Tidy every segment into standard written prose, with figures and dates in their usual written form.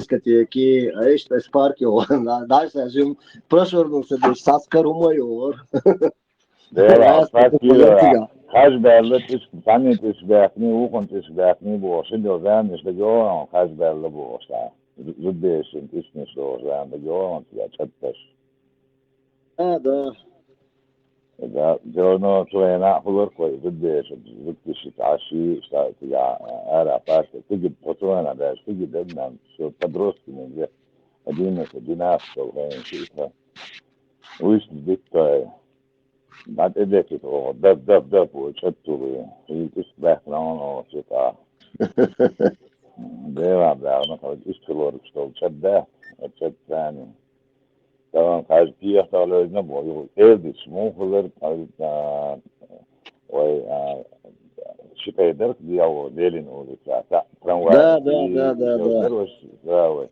diskoteki, işte parkio, dальше жим прошвырнулся без саскару майор. Да, паркира. Хажберла тиш тани тиш бахни укон тиш бахни боше дозан тиш дегон хажберла боше. Зудбешин тиш не дозан дегон я чатташ. Да. Да, جونا توينا فلور كوي زدبشن زدبش تعشي اشتاق يا ارا باش تجي بطوانا باش تجي بدنا شو تدرس من ذا مدينة وين شيء ويش بدك بعد إذاك تو دب وشتوا هي تسبح لنا وشتا ده بعد ما كنت إشتغل اشتغل شدة شد ثاني طبعا قاعد فيه طالع نبغى يقول مو خلر قاعد و شيء درك دي أو ديلين أو ذا Да.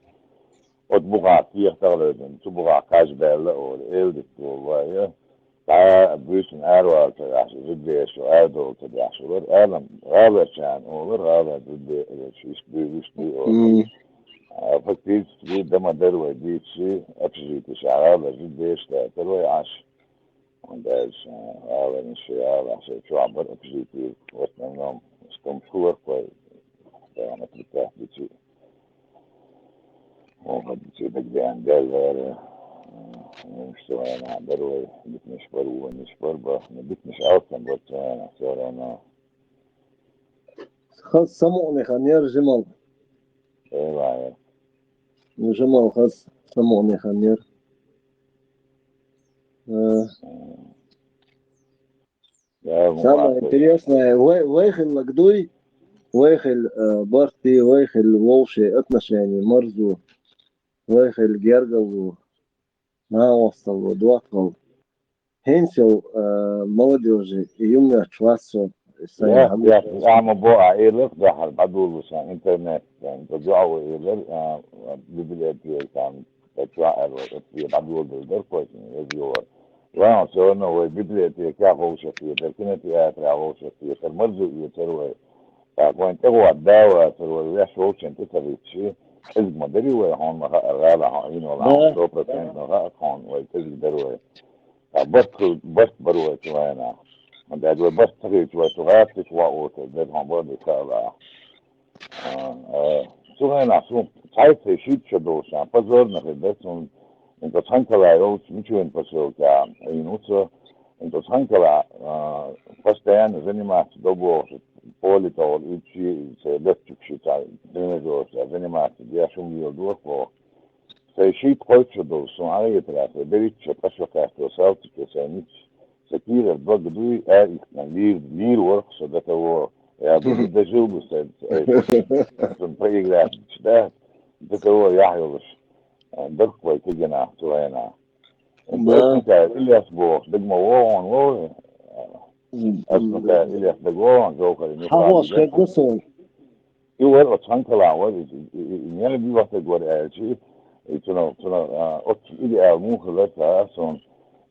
وتبغى فيه طالع تبغى كاش بيلا أو إلدك و daha büyüsün ervaltı yaşlı züddeyeşi erdoltu yaşlılar erlam ağabeyçen olur ağabeyçi iş büyüsü olur fakir bir damadır ve dişi apjiti şarabı züddeyeşte teröy aş ondan ağabeyçi ağabeyçi çoğabar apjiti osmanım stom kuvar koy devam ettikler biçi o biçi bekleyen derler что она дорогой битнеш пару не спорба не битнеш аутом вот все равно خاص سمعني خنير جمال ايوه جمال خاص سمعني خنير Самое интересное, выехал Лагдуй, выехал Барти, выехал Волши, отношения, Марзу, выехал Гергову, Наостову, Дуатков. Хенсел молодежи, юная класса. Я عم بوقع إيلر ظهر بعدول بس إنترنت يعني تجاوب إيلر ببلاد كان تجاوب بعدول بالدر كويس يزور وانا سوينا وببلاد كأغو شفية لكن تياتر أغو شفية فالمرزو يتروي فكون تقوى الدواء تروي ويش وشن تتريتشي حزب مدري وهون غالة هين ولا هون دوبرة كان هون ويتزل دروي بس بروي توينا ده دو بس تريد وتغاب تسوق ده هم برضه كلا توينا شو تعرف شيء شدوا شان بزرنا في بسون انت تنكلا يوش مش وين بسوا كان ينوصل انت تنكلا بس ده يعني زي ما تدبوا بولي تقول شيء سيدتك شيء تاع دينجوس زي ما تدي شو يدور فوق شيء كويس شدوا شو عليه ثلاثة بريتش بس وقت وصلت كسانيت كثير الضغط دوي لير ورق صدق هو يا ده جو بس تنطيق ده هو يحيوش درك كويس جنا توينا انت اللي اسبوع دقمه وون اسمك اللي اسبوع جوكر حواش كقصون يور تشانكلا وين يعني بيوقت جوار شيء تنا اوتي اللي مو خلاص اصلا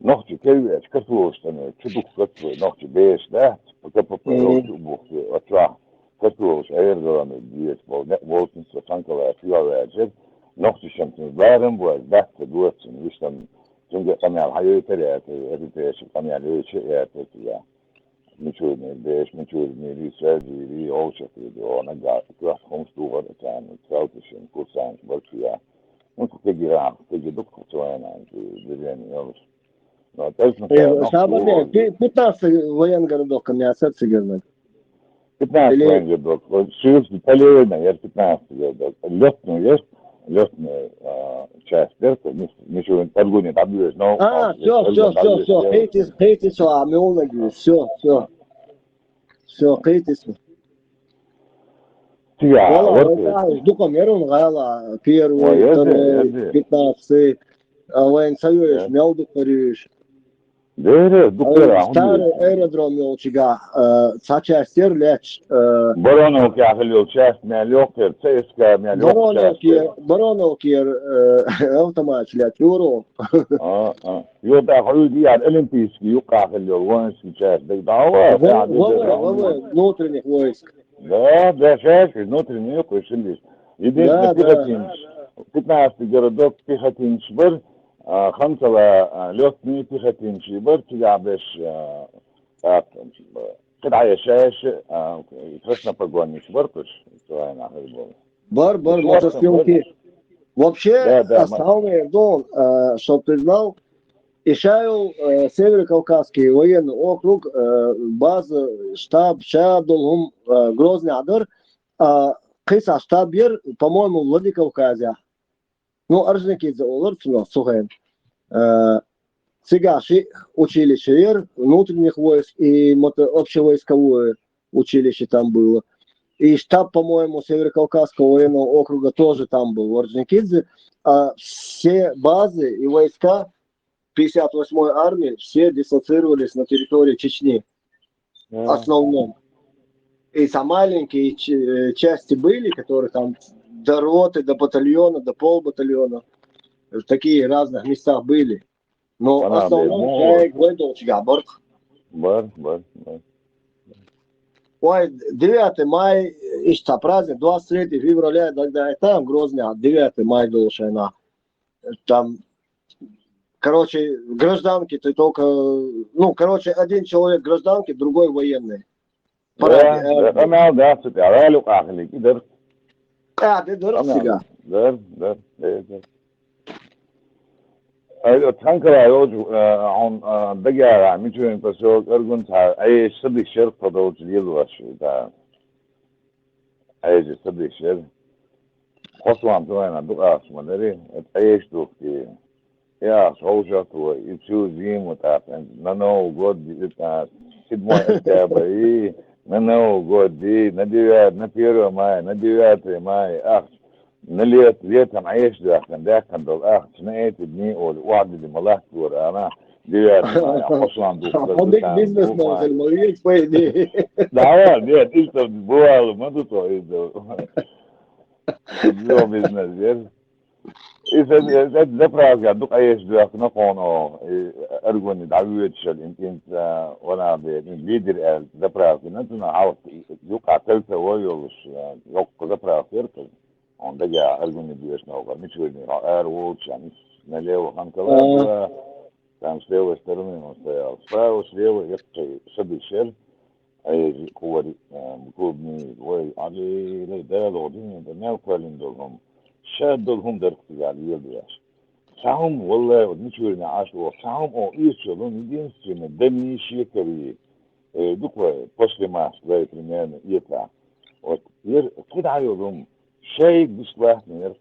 نقطة كذا كتوش أنا كتوش كتوش نقطة بيش ده وكتوش بوخ وترى كتوش أيرجع من ديت بولتن سفانكلا في الواجب نقطة شمس بارم وده تدوس ويشتم تنجح كمية الحياة ترى ترى كمية ليش ترى مشورني بيش مشورني لي سادي لي أوشة في أنا قاعد كل خمس دور كان تساوتشين كورسان بركيا ممكن تجي دكتور توينا جريان يلش Şaban 15 воен городок, у меня сердце говорит. 15 воен городок. Союз полевой, 15 городок. Лётная часть, ничего, торгуни, там есть, но... все, хейтис, амиологи, все, хейтис. Вала, жду камеру, гала, первый, второй, 15, воен союз, мелду париж. Старый аэродром يوشيغا تشاستر ليش برونو كاخليو تشاست ماليوكر تسكا ماليوكر برونو كير اوتوماتيك لا يورو يوتا خلودي على الاولمبيسكي يوقع خليو وانسكي تشاست دعوه هو внутренних войск да шаш внутренних войск يدير 15 городок пехотин шбыр, خمسة لوتني пехотин шбыр, тебя беш قطعة يشاش красный погонник шбыр, то есть твоя нахуй была. Бар, мотосъемки. Вообще, Да, основной дом, чтоб ты знал, Ишаев, Северо-Кавказский военный округ, база, штаб, Шадолгум, Грозный Адар, Кыса штаб ер, по-моему, в Владикавказе. Ну, Орджоникидзе олар, Сухен. Цыгаши училище ер, внутренних войск и общевойсковое училище там было. И штаб, по-моему, Северо-Кавказского военного округа тоже там был, в Орджоникидзе. А все базы и войска 58-й армии все дислоцировались на территории Чечни. В основном. И там маленькие части были, которые там до роты, до батальона, до полбатальона. В таких разных местах были. Но в основном я и говорил, Бар. Ой, 9 мая, ища праздник, 23 февраля, тогда и там Грозный, а 9 мая должна. Там, короче, гражданки ты только, ну, короче, один человек гражданки, другой военный. Да, ты дурак сега. Да. Tankara on Dagyara, Michigan Paso, Ergunta, I study share for those years. I study share. What's one doing? I do ask Maneri at age to the soldier to you choose him with that and no good did that. It was no good deed, Nadia, Napira, my نليت معيش داخل بالأخ سنيت ابني والوعد اللي ملاك ورا أنا ديت أصلاً عندك بيزنس ما المريض فايدة دعوة ديت إيش تبغى ما تطوي ده ده بيزنس ديت إذا ده فراغ عندك أيش داخل نقونه أرجوني دعوة شل أنت وأنا بليدر ده فراغ نحن عاوز يوقع ثالثة ويوش يوقع ده فراغ يركض on daga algun dias no ga michul ni airwatch yani naleo hankala tam stewa stermi no stewa sprawo stewa yakti sabishel ay kuwari mukubni way ali le dalo din da nel kwalin dolhum shad dolhum darqti yani yeldiyash saum wallahi michul ni ashu saum o isholun din sine demi shikari dukwa после Москвы примерно это вот куда йодум شيء بسلاح نير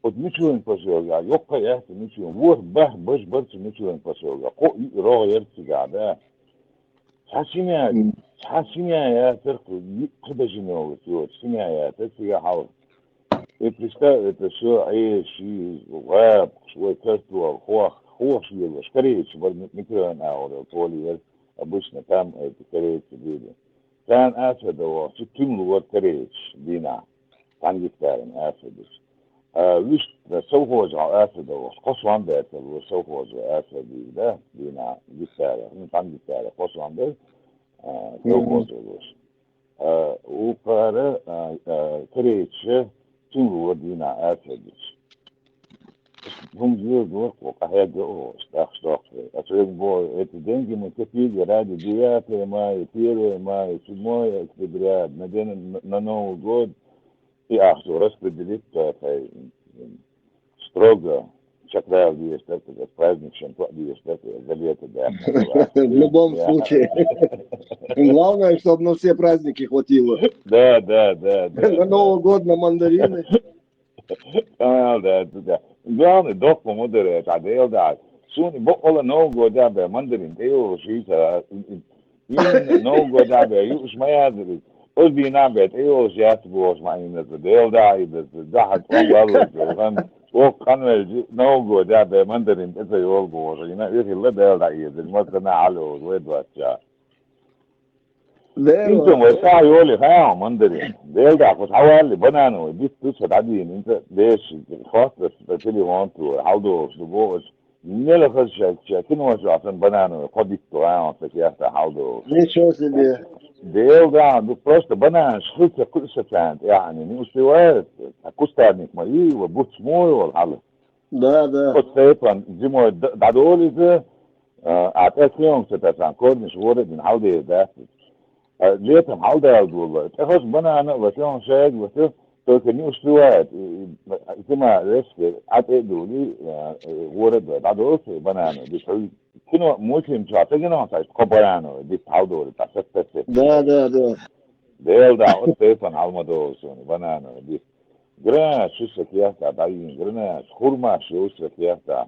ودمشون فشوغا يوقع يحت مشون وور به برش مشون فشوغا قو رو يرتي قاعده حاسينيا يا تركو قبجنو تو سينيا يا تسيا حاول اتشتا شو اي شيء غاب شوي كرتو هو شيء شكريت بر ميكرون او طولي ابوش نتام كريت بيدي كان اسد هو ستين لغه كريت دينا عندي كلام أسد وش سوف وجع أسد وقصوان ده سوف وجع أسد ده بينا جسارة من عندي كلام قصوان ده سوف وجع وش وقارة كريتش تنو دينا أسد هم يقول وقاعد يقول استخدام أشوف بو اتدنجي من كثير جراد ديات ما يطير ما يسمو يكتبراد ندين نانو جود Ja, so распределить строго чакрав диестета, праздник шампа диестета, за лето, да. В любом случае. Главное, чтобы на все праздники хватило. Да. На Новый год, на мандарины. Да. Главное, док помодерет, а дел да. Суни, бокола Новый год, да, мандарин, ты его шица, Новый год, да, юж моя, قلبي نابت ايوه جات بوش معي ديل داعي بس ضحك والله وكان نوغو ده بمندرين اذا يقول بوش ينا يخي لا ديل داعي المسنا علو ويد واتشا انت ما يقول ها مندرين ديل داع كنت حوالي بنانو دي تسد عدين انت ليش خاص بس تلي وانتو حاولوا اسلوبوش Не лохотчик, кино عشان бананы, ходить туда, такие حاضر. Ничего себе. ديل ده просто банан, шутка كل شيء يعني مستويات كوستارник мои, وبوتس мой, والحل. Да, да. Вот Стефан, зимой дадоли же, أعتقد ستة كورنيش ورد من حوالي ده. ليتهم حوالي والله. تخش بنانا وتيهم شاج وتيهم تركني مستويات. كما ريسك أعتقد لي ورد دادول في بنانا. بيسوي كنا ممكن تعتقد إنه تقبلانه دي حوالي تحسست. Да, да, да. ديل ده Стефан عالمدو سوني بنانا دي. جرنا شو سكياتا داين جرنا خورما شو سكياتا.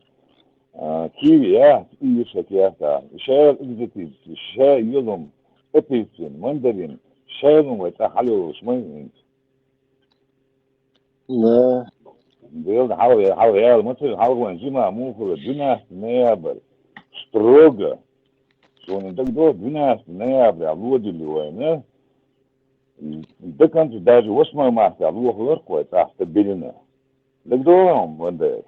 كيوي يا إيه سكياتا. شايل إكزيتيف شايل يلهم أبيسين مندرين شايلهم ويتحلوا شمين. Да. ديل ده حاول يا المصري حاول وانجيما مو في الدنيا نيابر ستروجا. شو نتاك دو الدنيا نيابر عبود اللي وينه. ده كانت даже 8 марта лух лорко это стабильно. Легдом вандер.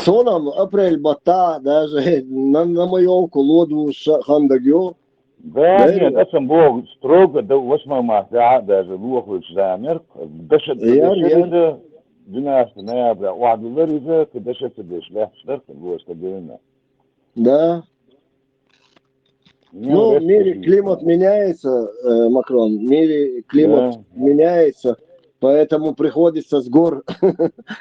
Сонам апрель бата даже на моем колоду хандагё. Да нет, это был строго до 8 марта даже лух замер. Дышит это 12 ноября. واحد وريزه كدشت بيشلح شرط هو стабильно. Да. Ну, в мире климат меняется, Макрон, в мире климат меняется, поэтому приходится с гор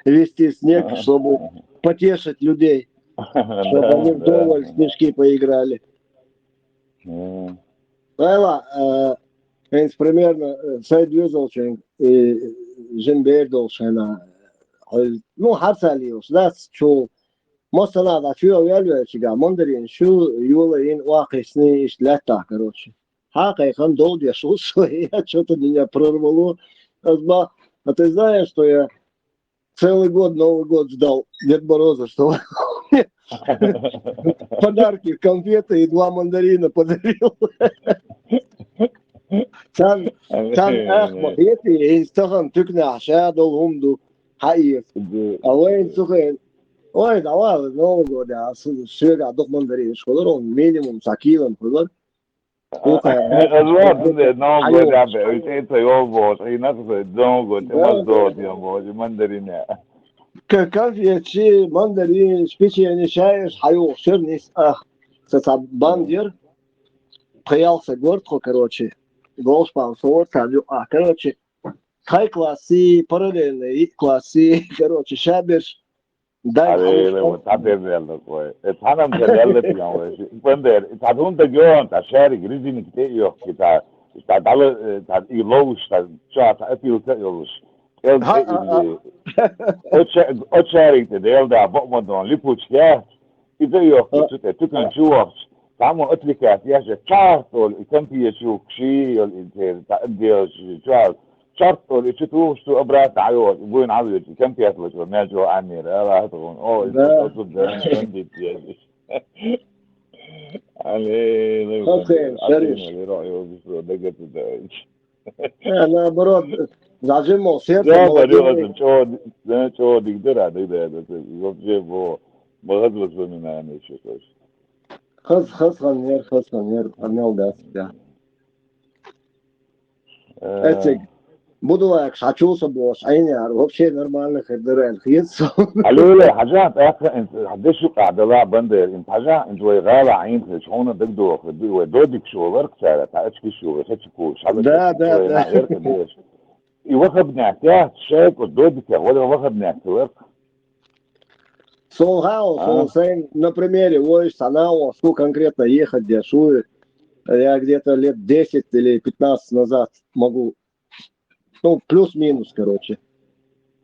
везти снег, чтобы потешить людей, чтобы они вдоволь в снежки поиграли. Layla, eens примерно, Said Yüzolçen, Jimber Dolçena, ну, Harsalios, that's true. مثلا دا شو ويلو شجع مندرين شو يولا ين واقع سنين اشتلاتا короче. Хака дол я шел, что я что-то меня прорвало. А ты знаешь, что я целый год, Новый год ждал Дед Мороза, что подарки, конфеты и 2 мандарина подарил. كان اخ بيتي يستخدم تقنع شادو همدو حقيقي اوين سخين Ой, давай, Новый год, ja, söga doch mandarin scholar minimum sakilan falan. الوقت ده نوغو ده بيت يوبو اي ناس نوغو تمزو يوبو مندرين. Конфетчи, мандарин, печенье, чай, хаю, сырнис, бандир, приялся город, короче, голспансор, короче, хай-классы, параллельные классы, короче, шабиш. على وتعبير يلا كويس اتحنم جلالة يعني بندر تعدون ده جون تاع شارك ريزين كتير كتا تعدل تاع يلوش تاع شا تاع افيل كيلوش اتشارك تديل ده بقمدون ليبوش يا إذا يوك تكن شوفش تعمل أتلكات يا شارتول كم في شو شيء الانتر تعدي شو شرط تشوف شو ابرات عيوت وين عيوت كم تياتلش ما جو عني لا تقول اوه صد عندي علي اوكي شريش اللي رايو بس دقت الدايج انا برد زعجمو سيرت لا بريو شو تقدر على ده يجيبوا بغض من يعني شو خذ خنير خنيل ده Этик, буду лайк, шачуса босс, айняр, вообще нормальных ادرال خيص. قالوا لي حاجات انت حدشوا قاعده لا بندر انت حاجه انت غالى عين شلون بدو ودودك شو ورك ساعه تاعك شو تشكو شحال Да. يوخب نعتاه شايك ودودك ولا وخب نعتاه Сол на примере, ой, Санау, что конкретно ехать, где шует. Я где-то лет 10 или 15 назад могу, ну, плюс-минус, короче.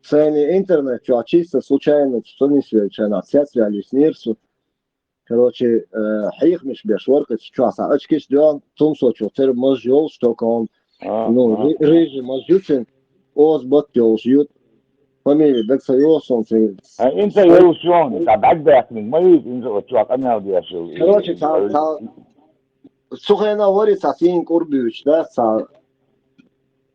Цены интернет, что чисто случайно, что не случайно, связь связались с нирсу. Короче, حيخ مش بيشورك что очкиш дён, том что цер мозжол, что он, ну, рыжий мозжутен, оз бот жют. Фамилия, так союзом. انت يوشون تبعك باكلين ما ينزل تشوف انا ودي اشوف Короче, сухая говорится, син Курбевич, да,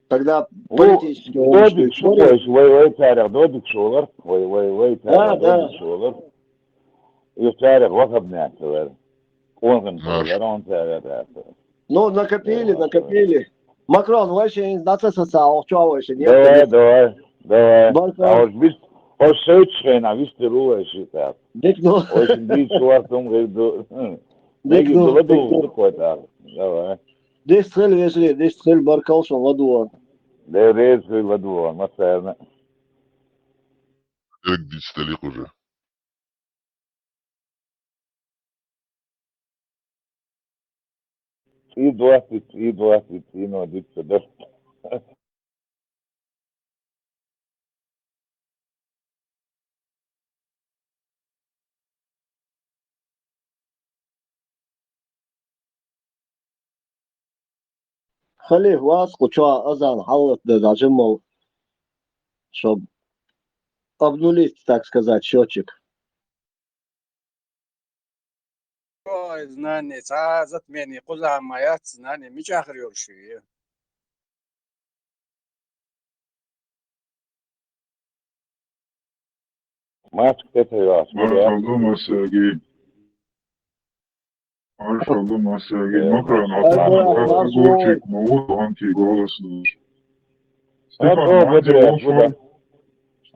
тогда политически دودك شو كويس وي تاريخ دودك شولر وي تاريخ دودك شولر يشارك وقت نعتبر كون كنترولر تعرف Ну, накопили. Макрон, вообще, на це сосал, что вообще, нет? давай. Баркал, Hoş söğütçen avisti ruhe şikat. дикну, Hoş bir suartum gaydu. Ne gibi дикну, dolu koytar. Давай. Дистхель, вежли, дистхель, баркал, что ладуан. Devreye söyledi o mesela. Direkt dijitallik уже. И 20, ну, дитя, да. خليه واثق что أذان حلت дожимал, чтобы обнулить, так сказать, счетчик. Ой, знание, затмение, куда моя знание, меча хрёши. Maçk detayı Maşallah Sergey. Maşallah Sergey. Makran Atlantik Moğol anti golasınız. Stefan Mati Olşon.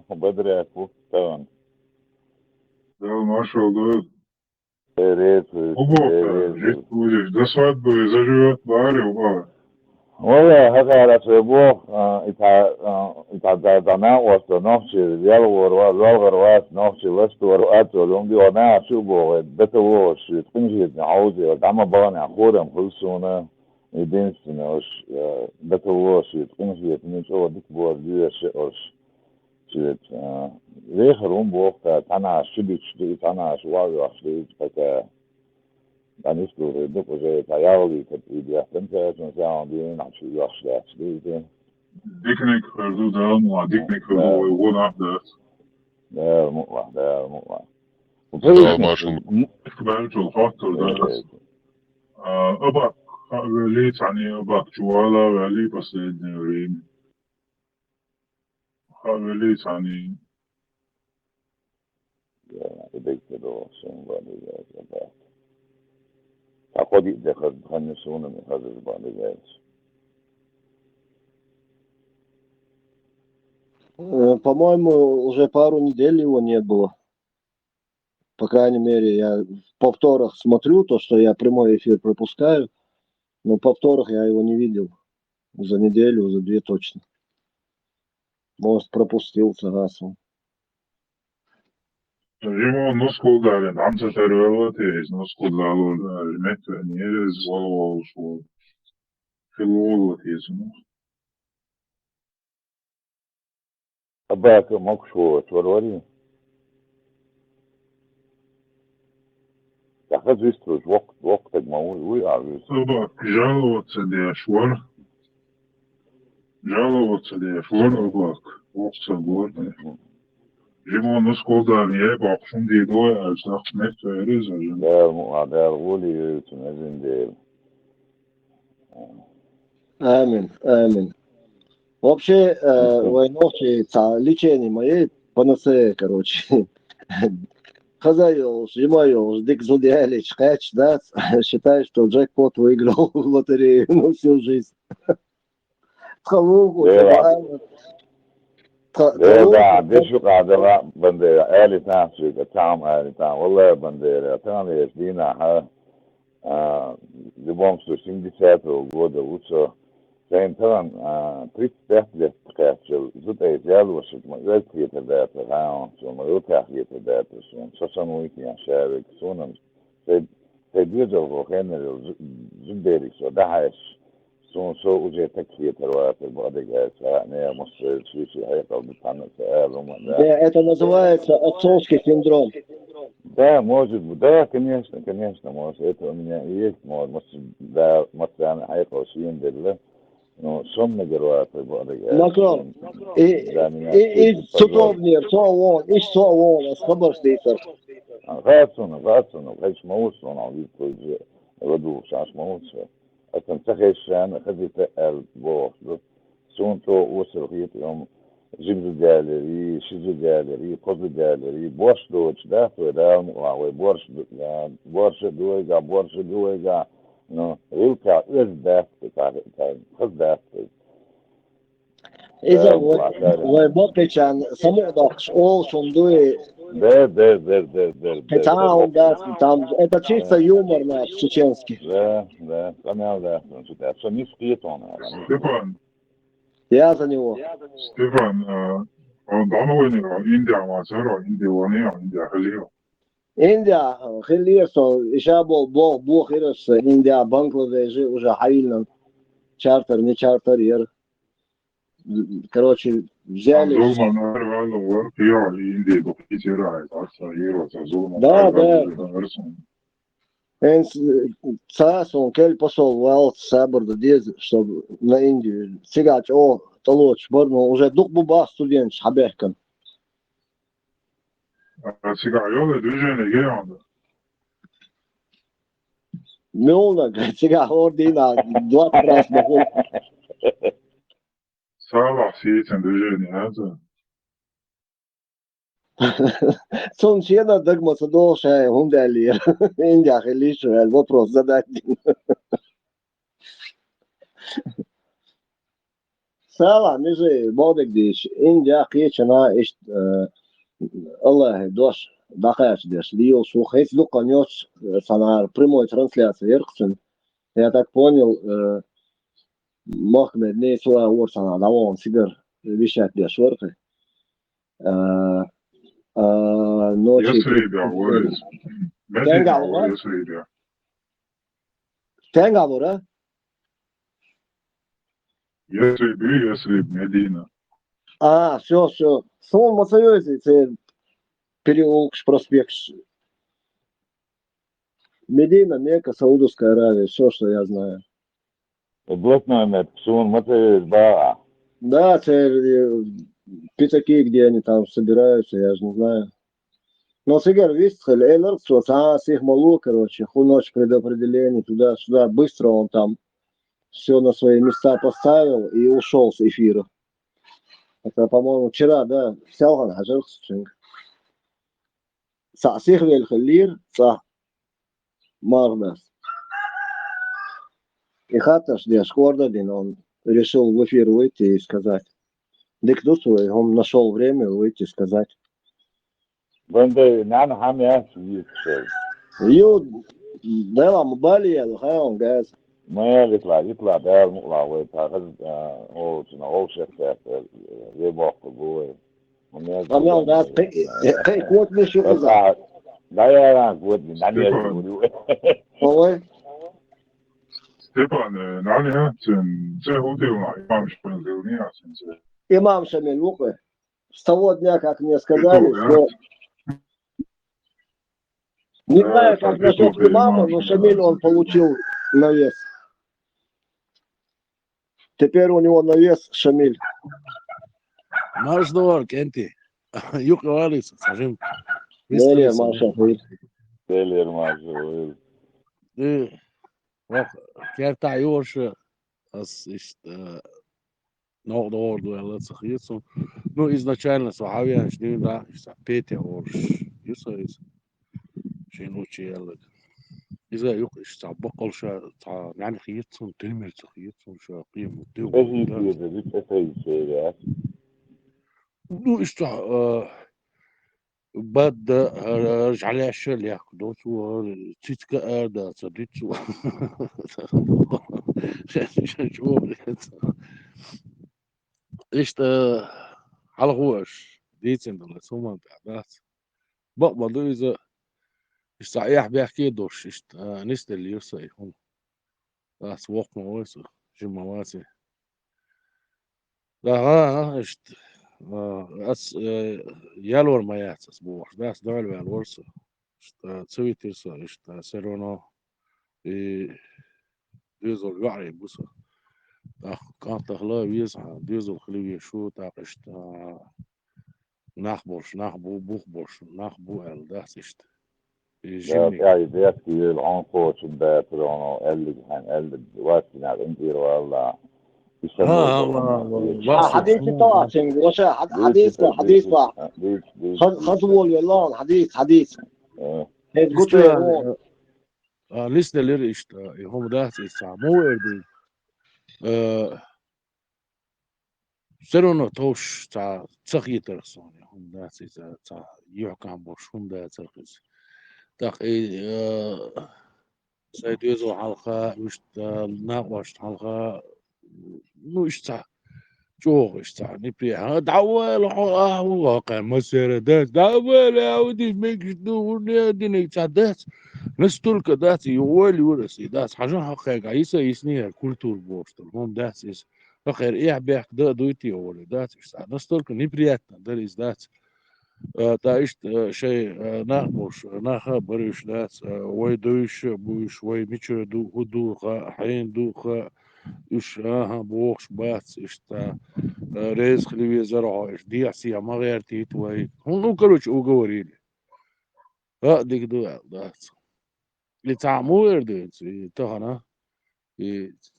Bedre bu. Tamam. Да, maşallah. Evet. Оба, жить будешь. До свадьбы заживет баре, оба. Valla hakaret bu ita da na wasta nokchi yal warwa zalgar was nokchi wastu war atolum di ona shubo beta wo shi tinji na auzi da ma bana khoram hulsuna idin sinos beta wo shi tinji ni cho dik bo di shi os shi regerum bo tana shibich di tana shwa shi beta dan is door de proje tayali dat die temperatuur zijn die natuurlijk slechts deze Diknik verdu da ama diknik verdu uygun abdest. daar moet maar Да, Машин. İkbal faktör da. Aba veli tani aba çuvala veli последний время. Veli tani. ik denk dat ook zo'n wat is dat أقول إذا خلنسونا من هذا البرنامج. По-моему, уже пару недель его не было. По крайней мере, я в повторах смотрю, то, что я прямой эфир пропускаю, но в повторах я его не видел. За неделю, за две точно. Может, пропустил, согласен. Жимо носкулдали, нам се тервелати, носкулдало, жмете, nije zvolilo što filologati smo. أباك مكشوة توروري. أخذ يسترج وقتك ما هو يعرف. Aba, жаловаться da je švar, abak, oksa gorne. Žimo noskuldali je, bak šum di doja, ali sak mekto je rezažen. ده غولي تنزل ده. Амин. Вообще, войновчи, лечение моей панацея, короче. Хазаёл, Жимаёл, Дик Зудиалич, Хэч, да, считаю, что джекпот выиграл в лотерею на всю жизнь. Халугу, ده ده شو قاعدة لا بندير آلي تانسي كتام آلي تان والله بندير تاني يسدينا ها لبوم سوشين دي ساتو غودا وصو zijn dan triestechtig krijgen zodat je zelf was het maar leuk je te dat gaan zo maar ook je te dat zo zo nooit ja schrijven zo dan ze duurt ook genereel zo zo daar is zo je te kiezen wat er wat ik zei nee moest je hij al de pannen Да, это называется отцовский синдром. Да, может быть, да, конечно, может, это у меня и есть, может, да, может, она хайфа синдерла. Ну, сонно героя приборы. Макрон, и судовнее, что он, схабарстейся. غاتسون غيش موس وانا عبيد توجه غدو شاش موس أتم تخيش أنا خذي فعل بوخ سون تو وصل غيت يوم Jibzi değerleri, şizi değerleri, kozu değerleri, borç doğuç da sonra borç duyga, no, ilka öz dersi, kız dersi. إذا وبقي كان سمع ضغط أو صندوق تعاون داس там это чисто юмор наш чеченский. Да, канал да, что-то, что не спит он. Я за него. Стефан, Дановойника Индия 마저로 Индия 원해요. Индия 흘리요. Индия خليصو إشابو بو خيرس إنديا Бангладеш уже حيلنا чартер не чартер ير. Короче, взяли. Зулман Арвалова, Пио, Индия Бухичера, Аксаиру, Зулман Да. Арвалова. Цас он кель посол вал сабрда диз, чтобы на Индию. Сигач о толоч борно уже дух буба студент хабехкан. Сигаёлы движение геонда. Милна, сега ордина 20 раз баху. Сала сеятин движение, это. Сончена догмаса доша хундали. Индия хелишу, вопрос задать. Сала, нижи, бодек диш. Индия хечена ишт الله دوش دقائق деш. Лил шухейс луканёч санар прямой трансляции ерксен. Я так понял, Мохмед не своя орсана, да он сигар вещать деш воркой. Ночи. Тенгалура? Ясреб, Медина. Все. Сон Масоюзе, це переулок проспект. Медина, Мекка, Саудовская Аравия, все, что я знаю. Блатной мед, сон Масоюз, да. Да, это пятаки, где они там собираются, я же не знаю. Но Сигар Вистхель, Эллер, их мало, короче, ночь предопределений, туда-сюда, быстро он там все на свои места поставил и ушел с эфира. Это, по-моему, вчера, да, Сялган Хаджархсчинг. Сих Вельхалир, Мардас. И Хаташ, где Шкордадин, он решил в эфир выйти и сказать. Дикдусу, он нашел время выйти и сказать. Бенде, нану хамя, Ю, дела мбалия, хаон газ. ما يطلع ده مقلع ويتاخذ او شيخ يبقى جوه Камел газ, кай кот меши уза. Да я вот не говорю. Ой. Степан, 나는 제 호텔나 имам шпинделния, Имам Шамиль Лукы. С того дня, как мне сказали, что... Не знаю, как насчет имама, но Шамиль он получил навес. Теперь у него навес Шамиль. Маш дорог, энти. Юг Алис, скажем. Делер Маша. Делер Маша. Kerta Jorsche, das ist noch der Ort, wo letztlich jetzt so. Ну, изначально Сахавия, ich nehme da, ich sag Peter Orsch. Jetzt ist schön учил. إذا يقش بقول شا يعني خيطهم تلمر خيطهم شا قيمة نو إشتا بعد رجع لي الشل يا دوتو تيتك أردا صديتو شو إشتا على غوش ديتين دول سوما بعدات بقبض إذا صحيح بيحكي دوش إشت نست اللي يرسي هون راس وقت مواسي جمواسي لا إشت أس يالور ما يحسس بوش داس دول بالورس إشت تسوي ترسا إشت سيرونا ديزل يعري بوسا كان تخلا ويزها ديزل خليه شو تاق إشت نخبرش نخبو بوخبرش نخبو داس إشت Ja, je vet ju anfört som bättre och eller han eller vad när den blir alla حديث طلع وش حديث طلع خطوة اليلان حديث هيك قلت له listeler işte homodat samoerdi serono tosh ta tsagiter son homodat ta yuhkam bosh homodat tsagis tak saydizo halka işte naqwash halka nu işte جوغ اشتاع نبري دعوة واقع مسيرة دات دعوة ودي ميكش دو دينك تعدات نستولك دات يوالي ورسي دات حاجة حقيقة عيسى يسنيها كولتور بورستر هم دات is فخير إيه بيحك دا دويتي أولي دات اشتاع نستولك نبرياتنا داريز دات تا اشت شيء ناخبوش ناخا بريش دات وي دويش بوش وي ميشو دو هدو حين دو إيش بوخش بات اشتا رئيس خليوي زرعه إيش دي عسيا ما غيرتي توي هون كلوش أوجوريلي ديك دو دات اللي تعمو يردو تهنا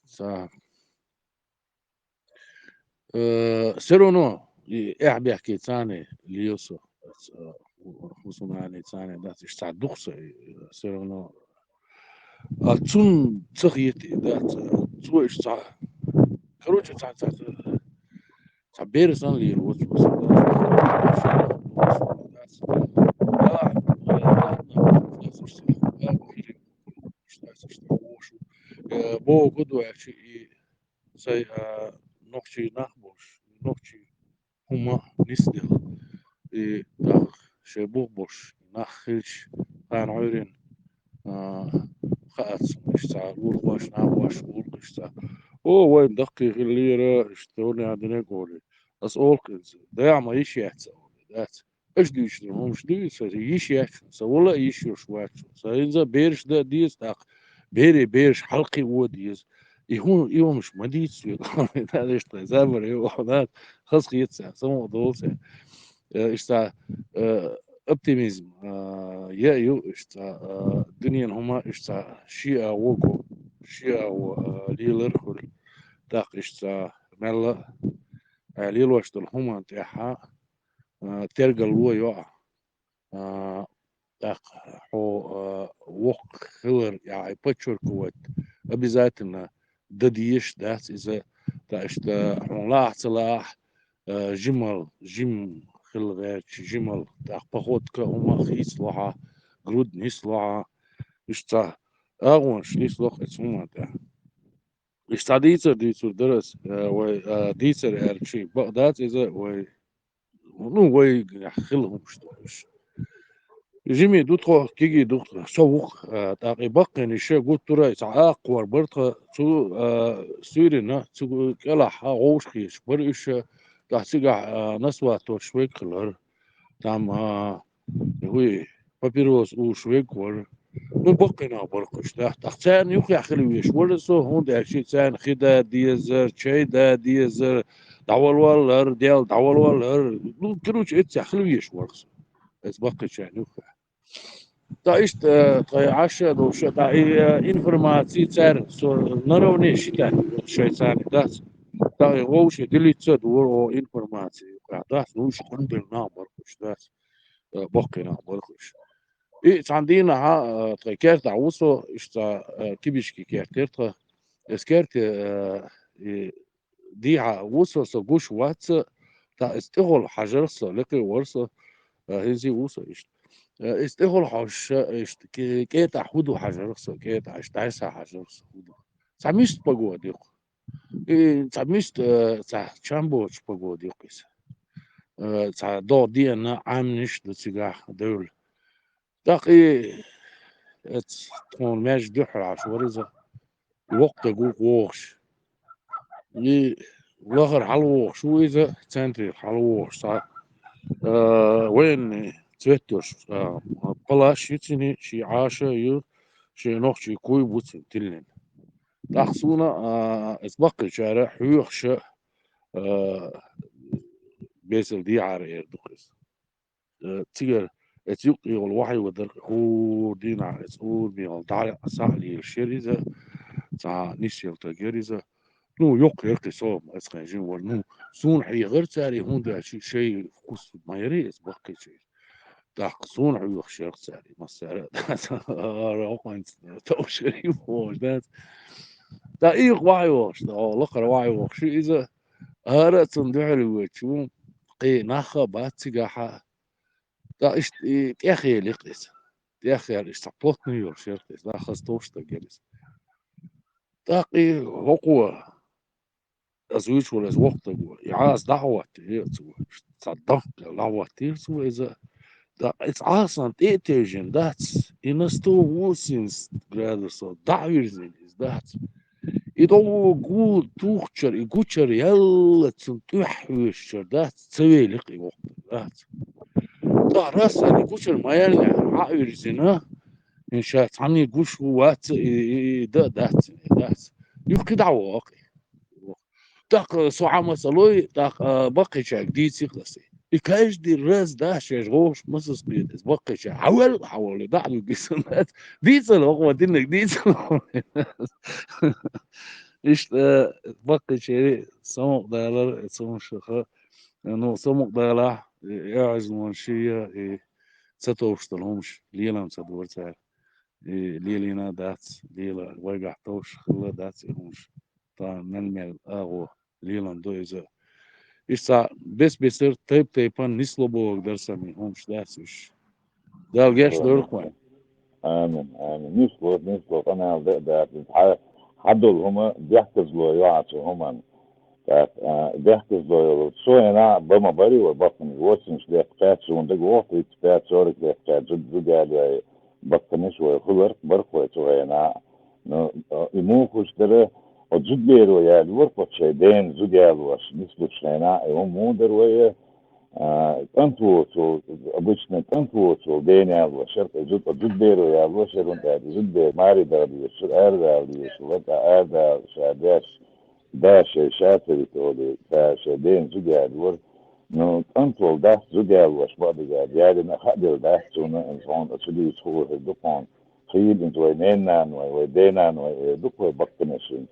سا سيرونو إيه بيحكي ثاني ليوسو خصوصا ثاني دات إيش تعدقسه سيرونو أتون تغيتي دات تو إيش تع كروش تع بيرسون لي روت بو قدوة شيء سي نقشي نخبوش نقشي هما نسدل داخ شي بوش نخش قان عيرين خاص اشتا لورواش نعواش ورقشتا وين دقيق الليرة اشتوني عندنا قولي بس اولكنز ده يعمل ايش يحسن ذات ايش دي يشتري هم مش دي ايش يحسن سولا ايش يشوات ساينزا بيرش ده ديز تاق بيرش حلقي وديز يهون مش مديس ده ليش تزامر يوحدات خاص يتسع سمو دولسة اشتا اوبتيميزم يا يو اشتا دنيا هما اشتا شيئا وقو شيئا وليلر خل تاق اشتا ملا ليل واشتل هما تاعها ترجع لو يقع تاق حو وق خلر يعني بتشور كوت أبيزاتنا دديش داس إذا تاشتا حولا صلاح جم خلغات جمل تاق بخوت كهما خيس لها جرود نسلها اشتا أغوش نسلخ اسمه تاع اشتا ديتر درس و ديتر ارشي بقدات إذا و نو وي خلهم مش جيمي دوتخو كيجي دوتخو سوق تاقي بقى نشا قلت ترى اقوى برضه تو سيرنا تو كلا غوش خيش بريش تحسيقع نسوة تو شوي كلر تام هوي بابيروس او شوي كور نو بقينا برقش تحتان يوقع خلويش ولا سو هون ده شيء ثاني خدا ديزر شيء ده ديزر دعوال والر ديال دعوال والر نو كروش اتس خلويش ورقص es بقيش يعني يوقع تعيش عشرة دوشة تعي إنفورماتي تعرف سو نروني شتان شيء ثاني ده تعي غوش دليل تصدور أو إنفورماتي ده نوش عندنا بركش ده بقينا بركش إيه عندنا ها كارت عوصو إشتا كيبيشكي كارت اسكارت دي عوصو سجوش واتس تا استغل حجر لكن ورصة هذي وصو إشتا استغل حش إشت كيت حودو حجر كيت عشتايسا حجر حودو ساميست بقوا ديق إيه ساميست تشامبو بقوا ديقيس دو دي أنا عامنش دتسجاح دول دقي تكون ماش دحر عشوريزة وقت جوك ووش لي لاخر حلووش شو إذا تنتري حلووش صح وين تفتش بلاش يتني شي عاشا يو شي نوع شي كوي بوتن تلين تحصونا اسبق شارع حيوخش بيسل دي عاري دقيس تيجر اتيوق يقول وحي ودر هو دينا اسول بيقول تعالى اسالي الشريزه تاع نيشيل تاجريزه نو yok يرقصوا اسخنجين ورنو سون حي غير تاري هون ده شيء كوس ما يريز بقى شيء داق سون حي يخشر تاري ما سار راقين توشري فوش ده دا إيق واعي وش دا لقر واعي وش إذا هذا تندعي وشو قي نخا باتسجاحة دا إيش تأخي لقيس تأخي إيش تبلطني يرشرتس دا خستوش دا جلس دا قي هقوة أزوج ولا زوجت يعاز دعوة تيرسو صدق دعوة تيرسو إذا دا أصلا تيجن داتس إنستو ووسينس جرادسو دعويرزين إز داتس إدو جود توخشر إجوشر يلا تنتوحوشر داتس تسوي لقي وقت داتس دا راس أنا جوشر ما يلي عايرزينه إن شاء عني جوش وات دا داتس يفكر دعوة أوكي так суама салой так бакыча гдийци классы и каждый раз да шежгош мысс спит бакыча хавал да гисунат дийцел окватин гдийцел işte bакыча самок дайлар сомшха ну самок дайла يعزمون شيء ستوشتلهمش ليلة صدورتها ليلينا دات ليلة وقع توش خلا دات همش تا نلمل أغو ليلان دو إذا إسا بس بسر تيبان نسلبو درسامي همش داتش دال جاش دوركوين آمين نسلو أنا ده حدول هما بيحتزلوا يعطوا هما بيحتزلوا شو أنا بما بري وبطن واتسنش ليقتات شو عندك وقت يتفات شورك ليقتات جد قال بطنش وخبر بركو أنا إمو خشتره وجد ويا الورقة شيدين زجاج وش نسبة شينا يوم مودر ويا تنتو обычно تنتو دينيا وشرط جد ويا وشر أنت جد ماري داري شر داري شلتا أردا شادش داش شاتري تولي شيدين زجاج ور نو تنتو ده زجاج وش بعد جاد يعني نخدر ده سونا إنسان أصلي يسوي الدكان خيل أنتو ويننا ويدينا ويدكوا بقتنشين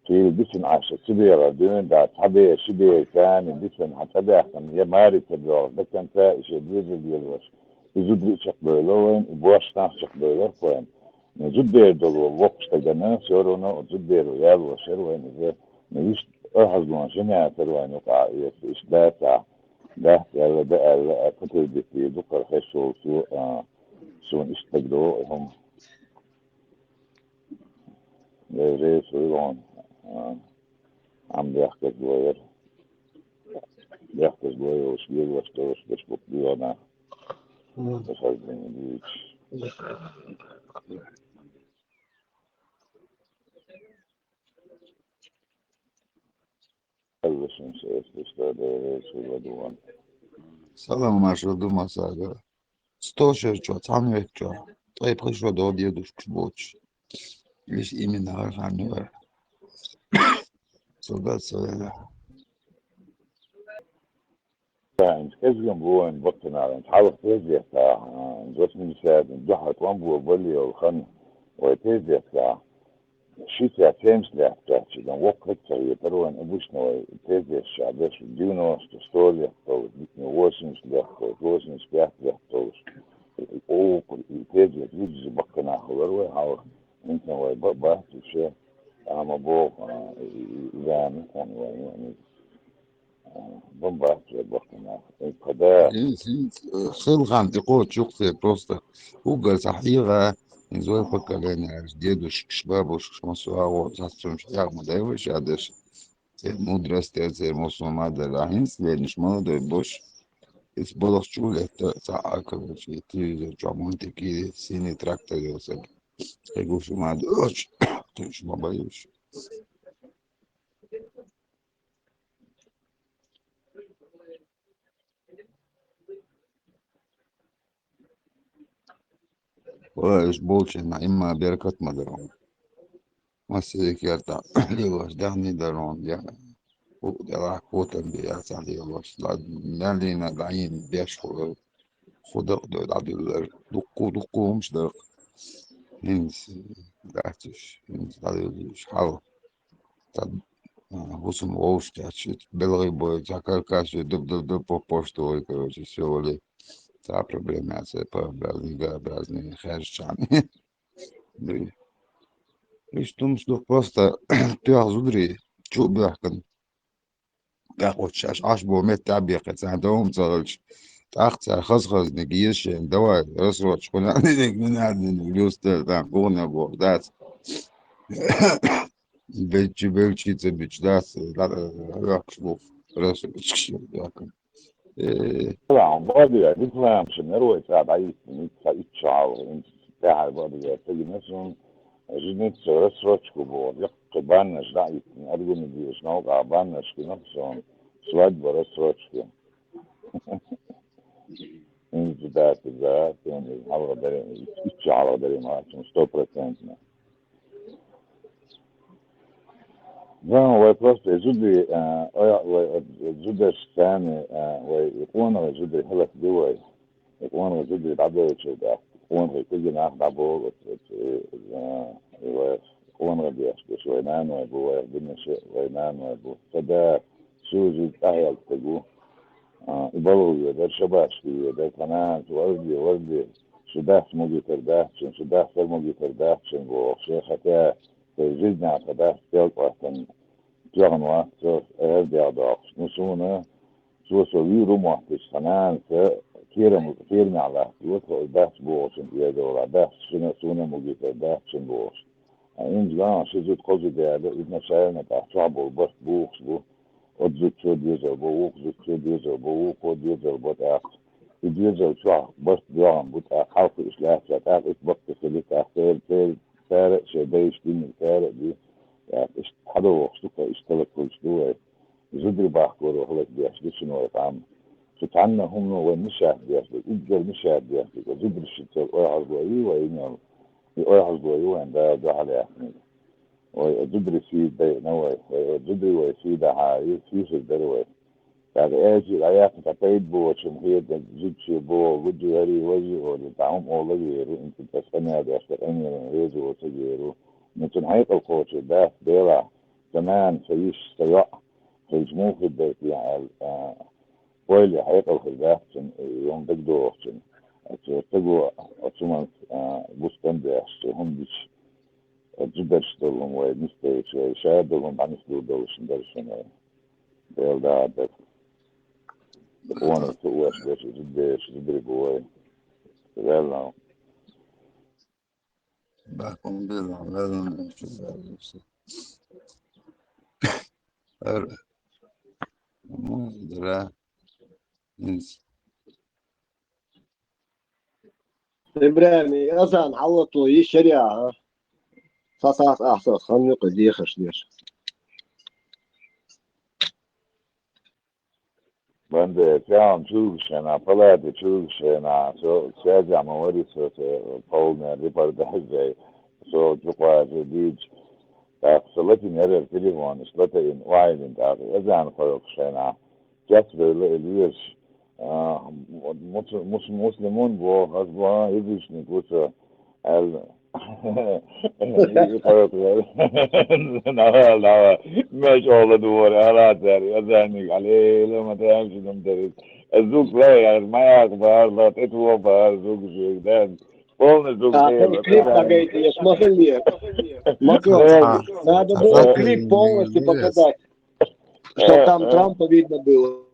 في بسن عشان سبيرة دون ده حبي شبيه كان بسن حتى أحسن يا ماري تبلغ ده كان تايش يدري بيلوش يزود لي شقبه لوين يبواش تاع شقبه لوين نزود دلو وقت تجنا سيرونا وزود ريال وشر وين إذا نيش أحزن جميع تروين يقع إيش ده يلا ده كتير بيتي دكتور حسوا سو اشتغلوا هم رئيس ويرون عم بيحكي صغير وشبير وشتوش بشبك بيونا تخزن بيش ألوشن شايف بشتغل رئيس ويرون سلام مشهد مساله 104 там вечер. Твои пришло до дедушки боч. Лишь именно арханева. Солдат своя. انت كذا بوين بطنا انت حاول تهزي ساعة جسم مساعد انجحت وانبو بولي والخن ويتهزي ساعة شي ساعتين سلاح تحكي لان وقت هي تروين ابوشنا تهزي الشعباش ديونو استستولي يحطوش بيتني واشن سلاح واشن سلاح يحطوش او تهزي تهزي بقنا خبروي حاول انت ويبقى شيء اما بوق يعني يعني бомба بقنا القضاء خلقان تقول شخصي просто уголь صحيحة نزوي فكر لنا ديدوش شبابوش مسواو زاتشون شياغ مدايوش عادش مدرسة زي مسلمات العينس لأنش مالدو يبوش يسبولوش شوغة تعاقب في تيجي جامونتي كي سيني تراكتور يوصل يقولش ما دوش تيش ما بايوش وإيش بولشن مع إما بيركت مدرون مسيك يرتع ليوش دهني درون يعني وده كوتن بياسع ليوش لالينا دعين بيشخو خدا دعدي دقو مش دق هنس دعتش هنس دعدي حاول 8 оустячит, белый бой, закаркасу, дуб по пошту, и, короче, все, ли, та проблемация по разные херчаны. Лишь в том, что просто ты азудри, чубяхкан, как вот сейчас, аж был метабеха, цадом, царочь, так, хаз, негиешен, давай, рассрочку, не надо, люстер, там, гона, бог, да, belчица, бич, да, ракшбов, рассрочки, طبعا برضه تفهم عشان نروح ساعات عايز يتشعر بتاع برضه تيجي مثلا جنيت رسرتش كبور يق بانش دعي أرجو من دي شنو بانش كي نفسهم سواد برسرتش كي إن ذات يعني على دري يتشعر دري ما شنو 100% هو просто جدي جدي ثاني ويكون جدي هلا دوي يكون جدي بعده شو ده يكون كل ناس بعده يكون غادي شوي نان وابو بين شيء وينان وابو فده شو جد أهل تجو يبلغ ده شباش ده كمان وردي شو ده موجي ترداه شو ده صار موجي ترداه شو شيء حتى جدنا فده يلقى كان جانوا så det då snusuna så vi rumåt sanan så kiram alla så det bor som det då det snusuna mogit det som bor en جان شو تقصد ده إذا شايفنا تعصب وبس بوخ وتزود شو ديزل بوخ زود شو ديزل بوخ وديزل بتاع الديزل شو بس جان بتاع خاص إسلاف تاع إثبات تسليك أخير فارق شيء بيش دين فارق دي حدا وقتك اشتغل كل شوية زدري باخور وخلق بيحشد شنو يفهم فتعنا هم ومشاهد بيحشد إجر مشاهد بيحشد وزدري الشتاء ويعرضوا أيوة وينال ويعرضوا أيوة عند ده على أحمد وزدري سيد بي نوي وزدري ويسيد هاي سيسك دروي بعد أجي الآيات تقيد بو وشمهية زد شي بو ودي هري وجي ولتعوم أولا يرو انت تسكني هذا أشتر أني ريزو وتجيرو مثل هيك الكوتش ده بيلا زمان فيش سياق فيجموه في البيت يعني بويلي هيك الخلبات يوم بقدو تقو أتمنى بستان بيش هم بيش جبرش دولهم ونستيش شايد دولهم عن سلو دولش ندرشن بيل ده عدد وانا تقواش بيش جدري بوي بيلا بحكم بيضا لازم نشوف مو درا ننسى إبراهيم أذان عوضوا يشريعة فصاص أحسن خنق ديخش ليش بند فعلا شوشنا طلعت شوشنا سو ساجع موارد سو قولنا ريبر ده حزي سو جوا جديد صلتي نرى التليفون صلتي إن واحد انت أذان فرق شنا جسر الويش مسلمون بو غصبا يبيش نقول ال يقرأ لا ما شاء الله دور على تاري أذانك عليه لما تمشي نمترك الزوج لا يعني ما يكبر لا تتوه بار زوج شيء ده полный زوج клип погодите, я смотрел. Макрон, надо было клип полностью показать, чтобы там Трампа видно было.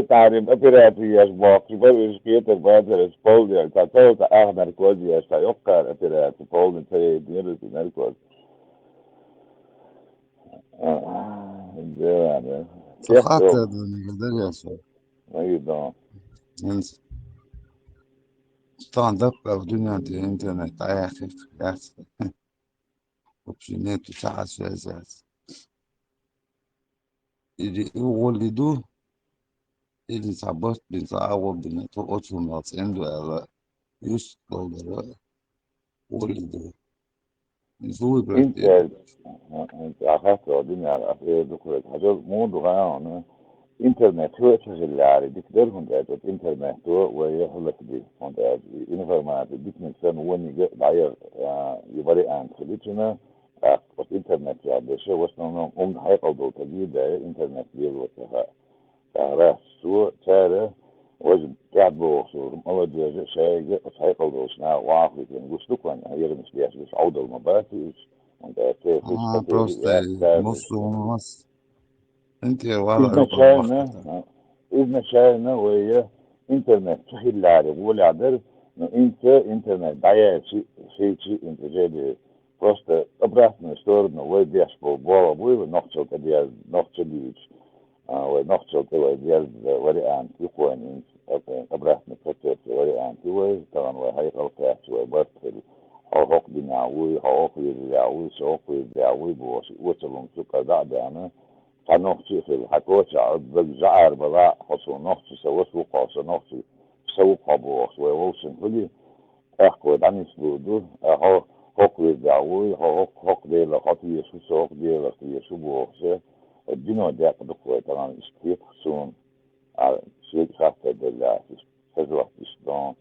تعرف أبيراتي أسبوع كبر إسكيت البادر إسبولدي تعتبر أخذ كوزي أستيقظ أبيراتي بولدي تري نيرتي نركوز يعني فخاطر نقدر يصير أيضا ننسى طبعا دقة في دنيا الإنترنت يا أخي يحصل أوبشنات وساعات أساس اللي يولدوه اللي صعبت بنصعب بنتوقعهم عنده يوسف دولار ولدوه نزول أنت أخذت الدنيا على أخير دكتور هذا مو دعاء internet هو شغل على دكتورهم ده الإنترنت هو ويخلق دي هذا إنفورمات ديك نفسه وين يجي بعير يبرئ عن خليتنا بس انترنت يا باشا وصلنا هم هيقضوا تجديد انترنت بيروتها راس سوء تاره وجد قاعد بوصور أول جزء شيء هيقضوا سنا واقف نقول لكم هي مش بيش بس عودة المبادئ وانت كيف تكتب просто يا كتاب نص ونص انت وضع إذا يقعد شاينا وقتها إذا شاينا وهي إنترنت صحيح اللي عارف ولا عارف إنه أنت إنترنت ضيع شيء أنت جاي просто обратную сторону вы бьешь по голову вы ногтел тебе ногтел лич вы ногтел ты делаешь вариант يكون обратный процесс вариант вы طبعا وهي غلطات وبرتل حقوق دنيوي حقوق دنيوي سوق دنيوي بوش وصلهم سكر دعنا فنقطي في الحكوش بالزعر بضاع خصو نقطي سوى سوق خصو نقطي سوق بوش ووصل كلي احكو دعني سلودو اهو حق دعوي حق دي لخطي يسو سوق دي لخطي يسو بوش الدينو داق دقوة طبعا اشتيق سون شيء خاصة بالله سجوة اشتون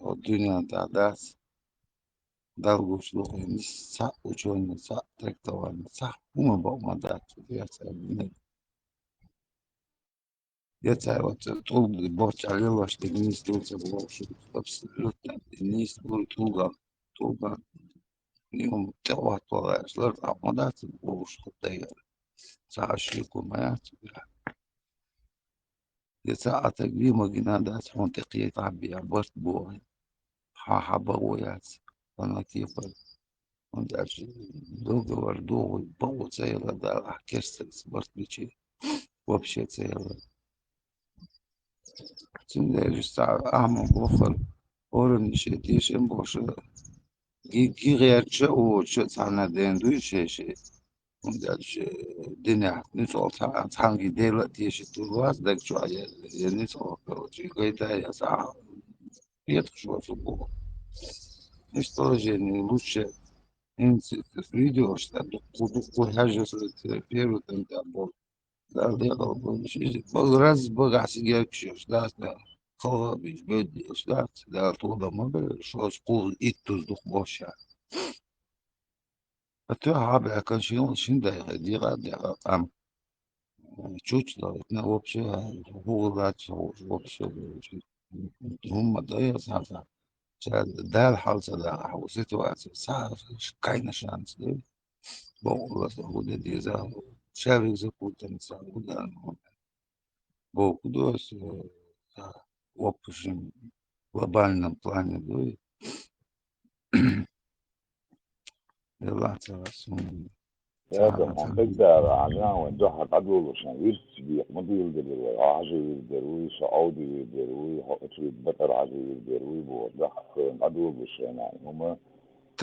الدنيا تعداس درجو شلوخ صح وشون صح تكتوان صح وما بقى ما دات يا سلام يا تعالى طول بوش عليه واش تجنيس دول سبوا شو абсолютно نيس دول توغا اليوم تقوى طوال شلون عمودات وش خطية ساعة شيكو ما يعتبر يا ساعة تقريبا جنادات منطقية تعبي عبرت بوغي حابة ويات أنا كيف كنت أجي دوغ وردوغ بو سيلا دا كيرستك سبرت بيشي وبشيت سيلا تندي جستا أعمى بوخر أورن شيتيش إن بوش جي غير شو تانا دين دوي شي كنت أجي دنيا نسول تانجي ديلا تيش تلواس دك شو عيال نسول جي قيتا يا ساعة يتخشوا في بوغ نشتغل جيني لوشي انت فيديو كل حاجة صارت فيرو تنتابول لا دي غلط شيء بغرز بقع سيجاك شوش لا خلا بيش بدي لا لا طولا ما شو قول إتوز دخ بوشا أتوه عابع كان شين ده دي غادي أم تشوش لا إتنا وبشا هو ذات شو وبشا هم ضيع سافا ده الحال صدق حوسيته سافا كاينة شانس دي بقول هو ده دي زاهو شافي زكوتن ساودا Бог дос в общем глобальном плане да релация هذا ساعة منطقة عجان وندوها قدول عشان يرسبي مضي الدروي عاجي الدروي سعودي الدروي حقتي بطر عاجي الدروي بوضح قدول عشان يعني هما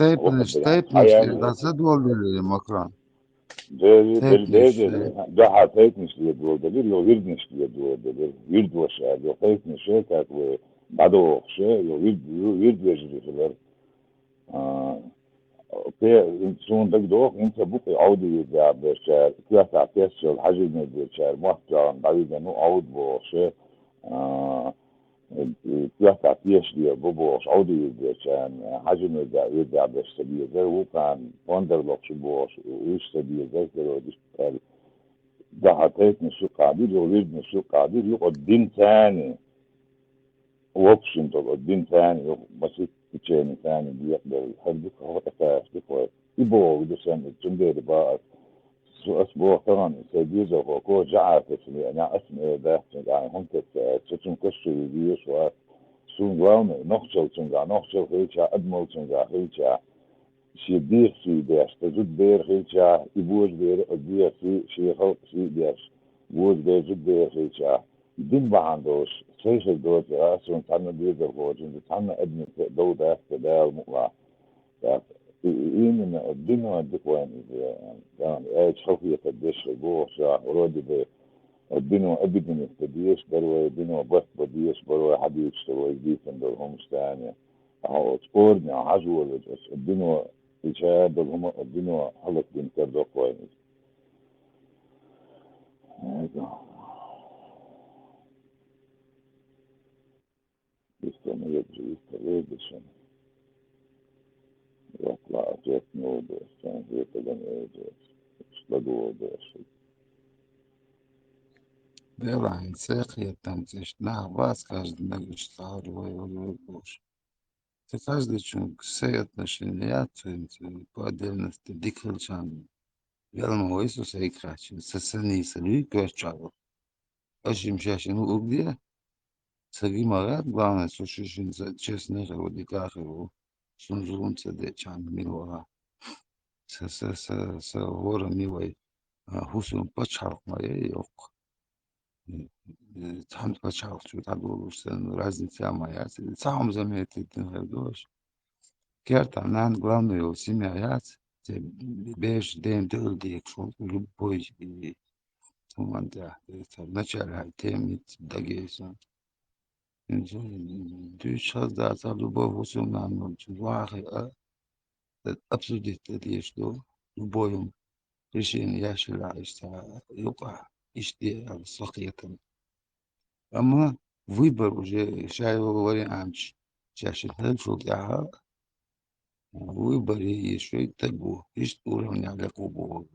وقت يعني تايبنش حياة ده سدول مكران تايبنش ده تايتنش ليدول دليل لو يردنش ليدول دليل يرد وشا لو تايتنش كانت بعده وخشة لو يرد يجري في الأرض soon big dog انت بوك عودي يا بشار كيف تعكس الحاجة من بشار محترم بعيد انه عود بوش كيف تعكس لي بوبو عودي بشان حاجة من يرجع بالسبيل زي هو كان وندر لوكس بوش ويش سبيل زي كده وديش ده حطيت نسو قاعدين وولد نسو قاعدين يقعد دين ثاني ووبشن تقعد دين ثاني بس تشين ثاني بيقدر يحدث هو أساس بقى يبغى يدرسون الجندي بقى سو أسبوع طبعا سيديزه وكو جعل تسمي أنا أسمع ده يعني هم تتم كسر بيش وسون جوان نخشل تنجا نخشل خيشة أدمل تنجا خيشة شيدير سي بيش تجد بير خيشة يبوج بير أدير سي شيخل سي بيش بوج بير جد بير خيشة دين بعندوش سيش الدول راسون تعنا بيزر فوجين تعنا ابن دودة كده المقلع إيه من الدين وديك وين يعني إيش خوفي يقدش الجوش ورودي الدين وأبدا يقديش بروا الدين وبس بديش بروا حد يشتغل يديفن دولهم ثانية أو تقولني عجول الدين وإيشاد دولهم الدين وحلق دين كده كويس Isto ne je isto reći. يطلع جيت نودس كان جيت جنودس شلدودس Beeline цех там też na was każdego sztaru już. Ты каждый человек все отношения, по отдельности дикельчан. Велмо Иисуса и краче, сесениса, lui перчало. Ашим шашин угде, саги марат, главное, сушишин за честный роди кахеву, сунзун цеде чан милора. С вора милой, хусун пачал моей йок. Там пачал, что так было, что разница моя, сам заметит, не Керта нан главную семья, те беш ден дылдик, шо любой и туманда, это вначале темит дагесон. Du сейчас да, за любовь усум нам чувахи, обсудить это что любовь решение я считаю, что юка ишти сахетом. Ама выбор уже, сейчас я говорю, амч, чаще всего я выборе еще и табу. Есть уровень алякубу.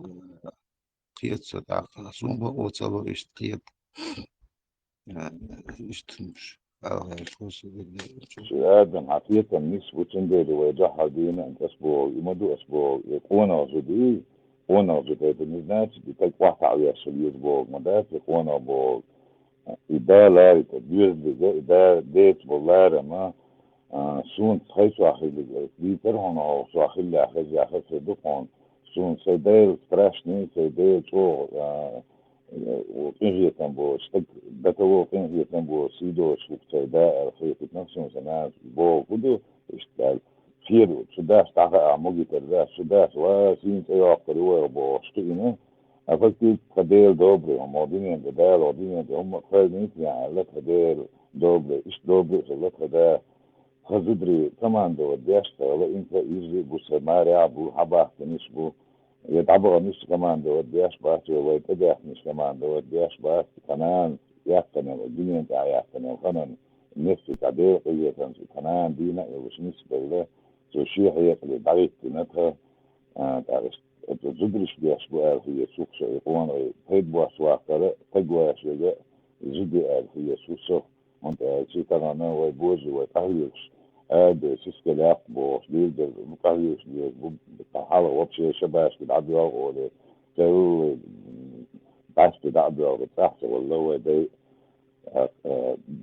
Киется так, сумба оцело есть киет. Истинш. آدم حقيقة الناس وتندر ويجحها دينا أنت أسبوع يمدو أسبوع يقونا زدي قونا زدي بالنسبة بتاك واحد على سليز بوغ مدات يقونا بوغ إدالة تدير إدالة ديت بولارة ما سون تخي سواخي بيتر هون أو سواخي اللي أخذ أخذ سيدقون سون سيديل تراشني سيديل شو وقنجية تنبو اشتك بتو قنجية تنبو سيدو شوك سيداء خيطة نفسهم سناس بو كدو اشتال فيرو شداش تعقى أعموجي ترداش شداش واسين سيوقر ويربو اشتقنا أفكتي قدير دوبري وموضيني بدال وموضيني هم خير نيتي يعني لك قدير دوبري اش دوبري لك قدير خزدري كمان دو دياشتا ولا انت يجي بو سماري عبو حباح تنشبو يتعبوا نص كمان دودي أشباح ويتجح نص كمان دودي أشباح كمان يحتنا الدنيا انت يحتنا وخنن النفس تعبير قية كمان دينا وش نسبة له شيء هي اللي بعيد تنتها تعرف تزدرش بيشبه هي سوق شيء يقوون تجوا سواق كذا تجوا شيء زدي هي سوق وانت شيء كمان ويبوز ويتهيش هذا سيسكال يقبو ليدر مقاييس بتحاول وبشي شباش بتعبيه ولا جو باش بتعبيه بتحت ولا هو ده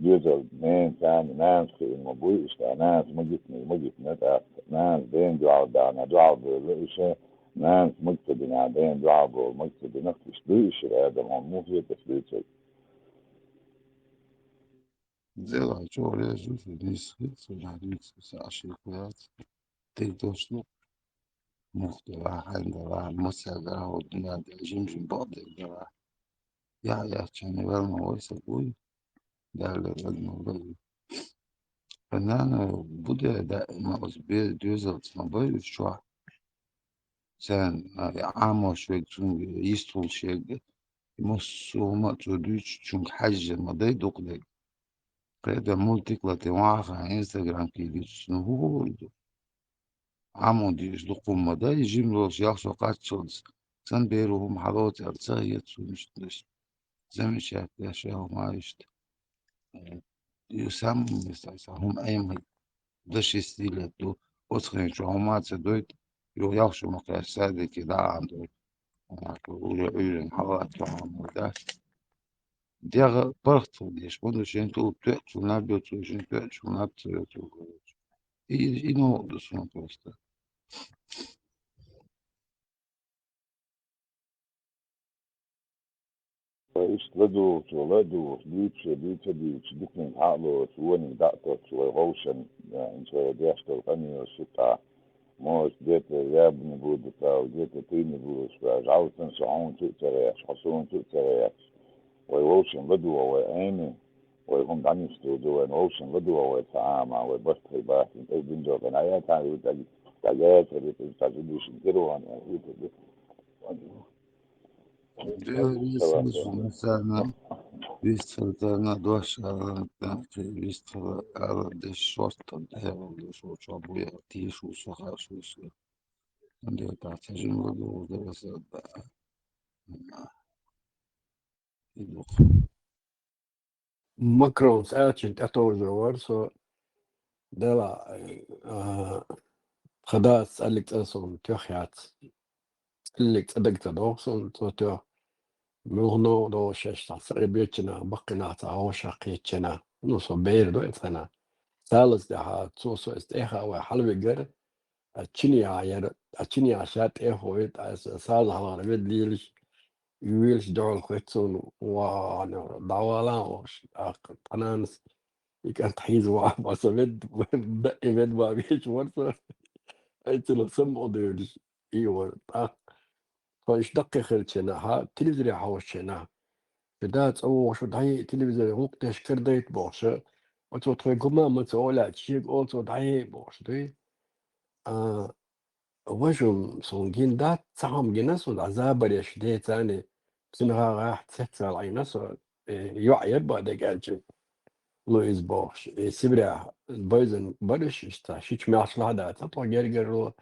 جزء من ثاني ناس في المبويش ناس مجتني ناس بين دعاء دعاء بالإشي ناس مجتبنا بين دعاء مجتبنا نفس ليش هذا مو في تسليت Дело, что я жив, не скрыться, надеюсь, ошибать. Ты точно мог да, масяга, вот надо, жим боды, да. Я чане верно, ой, собой, далее, верно, فنان بوده ده ما أسبوع دوزل تنبأ شو sen عام شوي تون يستول شيء مسوما توديش تون حاجة ما ده دقلق كده مولتك لتواقع انستغرام كي سنهو عامو ديش دقوم ما ده يجيم لوش يخشو قاتشلز سن بيروهم حلوت أرتايت ومش زمن شاك يشاو ما يشت يسام هم أيام دش ستيل دو أسخن شو هما تدويت يو يخشو مقاس سادة كده عنده ويعلن حوات وعمو ده ديغ برخت ديش بندو شنتو بتوعت ونبدو شنتو ونبت إنو دسون بوستا اشتغلوا شغلوا بيتش دكتور عقله شواني دقته شوي غوشن يعني شوي بيشتغل غني وشتاع موش جيت ياب نبود تاو جيت تين نبود شوي عاوزن شعون تقتريش حصون تقتريش ويوشن بدو ويأمن ويهم دعني استوديو ويوشن بدو ويتعامع ويبس خيبات انت بنجو كان ايات عن يوتاجي تاجات تاجدوش كيرو عن ديغ يسمس مثلا Visstfältärna duossa visstfältärna det sorta det här det så chabuya tishu sahasus det parça jingo det så Macrons ancient attorney så det var خلاص قالك أصلا تخيات قالك أدقت دوصل تو مغنو دو شش صعيبيتنا بقنا تعوش حقيتنا نص بير دو إثنا ثالث ده توسو استيها وحلو جر أتشني عير أتشني عشات إيه هو ثالث على بيد ليلش يويلش دول خيتون وأنا دوالا وش قنانس يكن تحيز واحد بس بيد بقي بيد ما بيش ورثة أنت لو سمعوا دول إيوه فإيش دقيقة شنا ها تلفزيون حوش شنا بدات أو شو دعي تلفزيون وقت تشكر ديت بوش وتو تخي كما ما تقول شيء أو تو دعي بوش دي وجم صونجين دات سام جناس والعذاب ريش دي تاني سنها راح تسال عيناس يوعي بعد قالش لويز بوش سبرا بايزن برش اشتاشيش ماش لعدا تطلع جرجر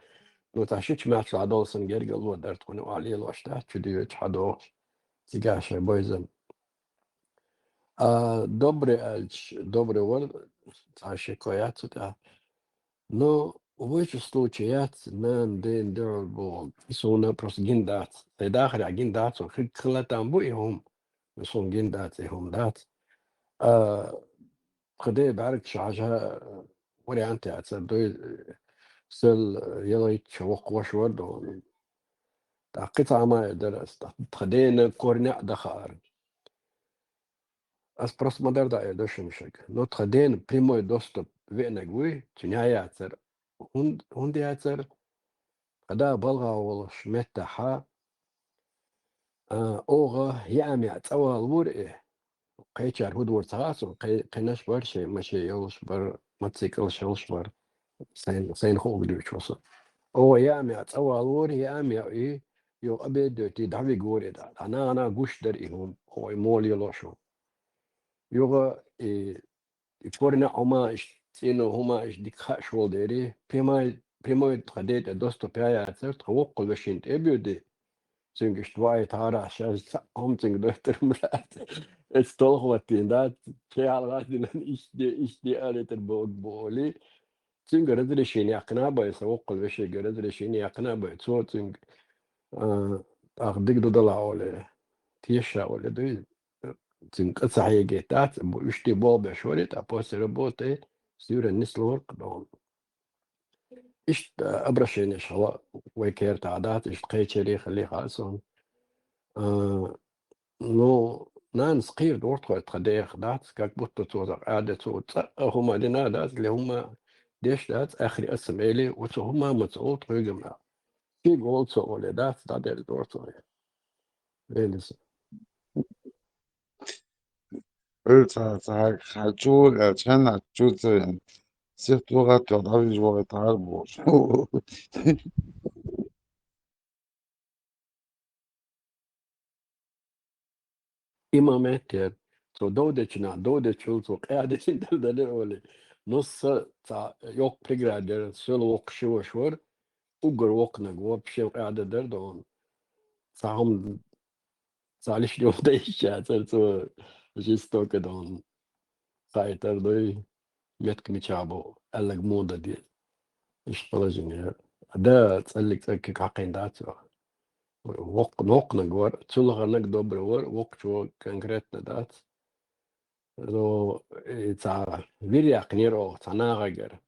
لو تاشيش ماش لعدا سن جرجر لو درت كونو عليه لو اشتا تشدي تحدو تيجاش بايزن добрый word за шикоят да. Но в этих случаях нам ден дорбол сона просто гиндат. Тедахри гиндат so خلطان بو يهم سون гиндат يهم دات. خدي بعرك شعجها وري أنت أتصدق سل يلا يتشوق وشورد قطعة ما درست خدينا كورنع دخار Аз просто модер да е дошъм шек. Но траден прямой достъп винаги, че ня яцер. Хунд яцер, kada balga wal shmeta ha, oga yami atsawa alwur qaychar hudwar tsaso qaynash bar şey maşe yolş bar matsikal şolş bar sen hoglu çosa. O yami atsawa alwur yami yo abe döti davi gore da. Ana guş der ihum o mol yolşo. Yoga يذكرنا هما إنه هما إيش دكها شغل ديري بما تخديت دوستو بيا عسر توقع بشين تبيودي سنجش تواي تارا شاش هم سنج دكتور مرات استوه واتيندات شيء على غادي إيش دي آلة بولي سنج رزل شين يقنا باي توقع بشي رزل شين يقنا باي صوت سنج أخدك دلا ولا تيشا ولا دوي صحيح جيتات اشتي بوب شورت أبوسر بوتي سير النسلور قدام إشت أبرشين إشلا ويكير تعدات إشت قيتشري خلي خالصون نو نان صغير دورت خويت خديخ دات كاك بوتو توزر عادة توت هما لنا دات اللي هما ديش دات آخر اسم إلي وتو هما مسؤول رقم في قول سؤال دات دات دورت خويت بيلس هتشول عشان هتشول سيرت لغة تعرفش لغة عرب إمامات تو دودتشنا دودتشول تو قاعدة دلدل أولي نص تاع يوك بريجرادر سول ووك شو شور وقر ووك نقوى بشي قاعدة دردون تاعهم تاعليش اليوم دايش تو جيستو كدون قايتر دوي ميتك ميتشابو قالك موضة دي إيش طلجني ده تسألك تأكيك حقين داتو ووك نقوى تسولغ نقدو برور ووك شو كنكريتنا دات لو تاع فيرياق نيرو تناغر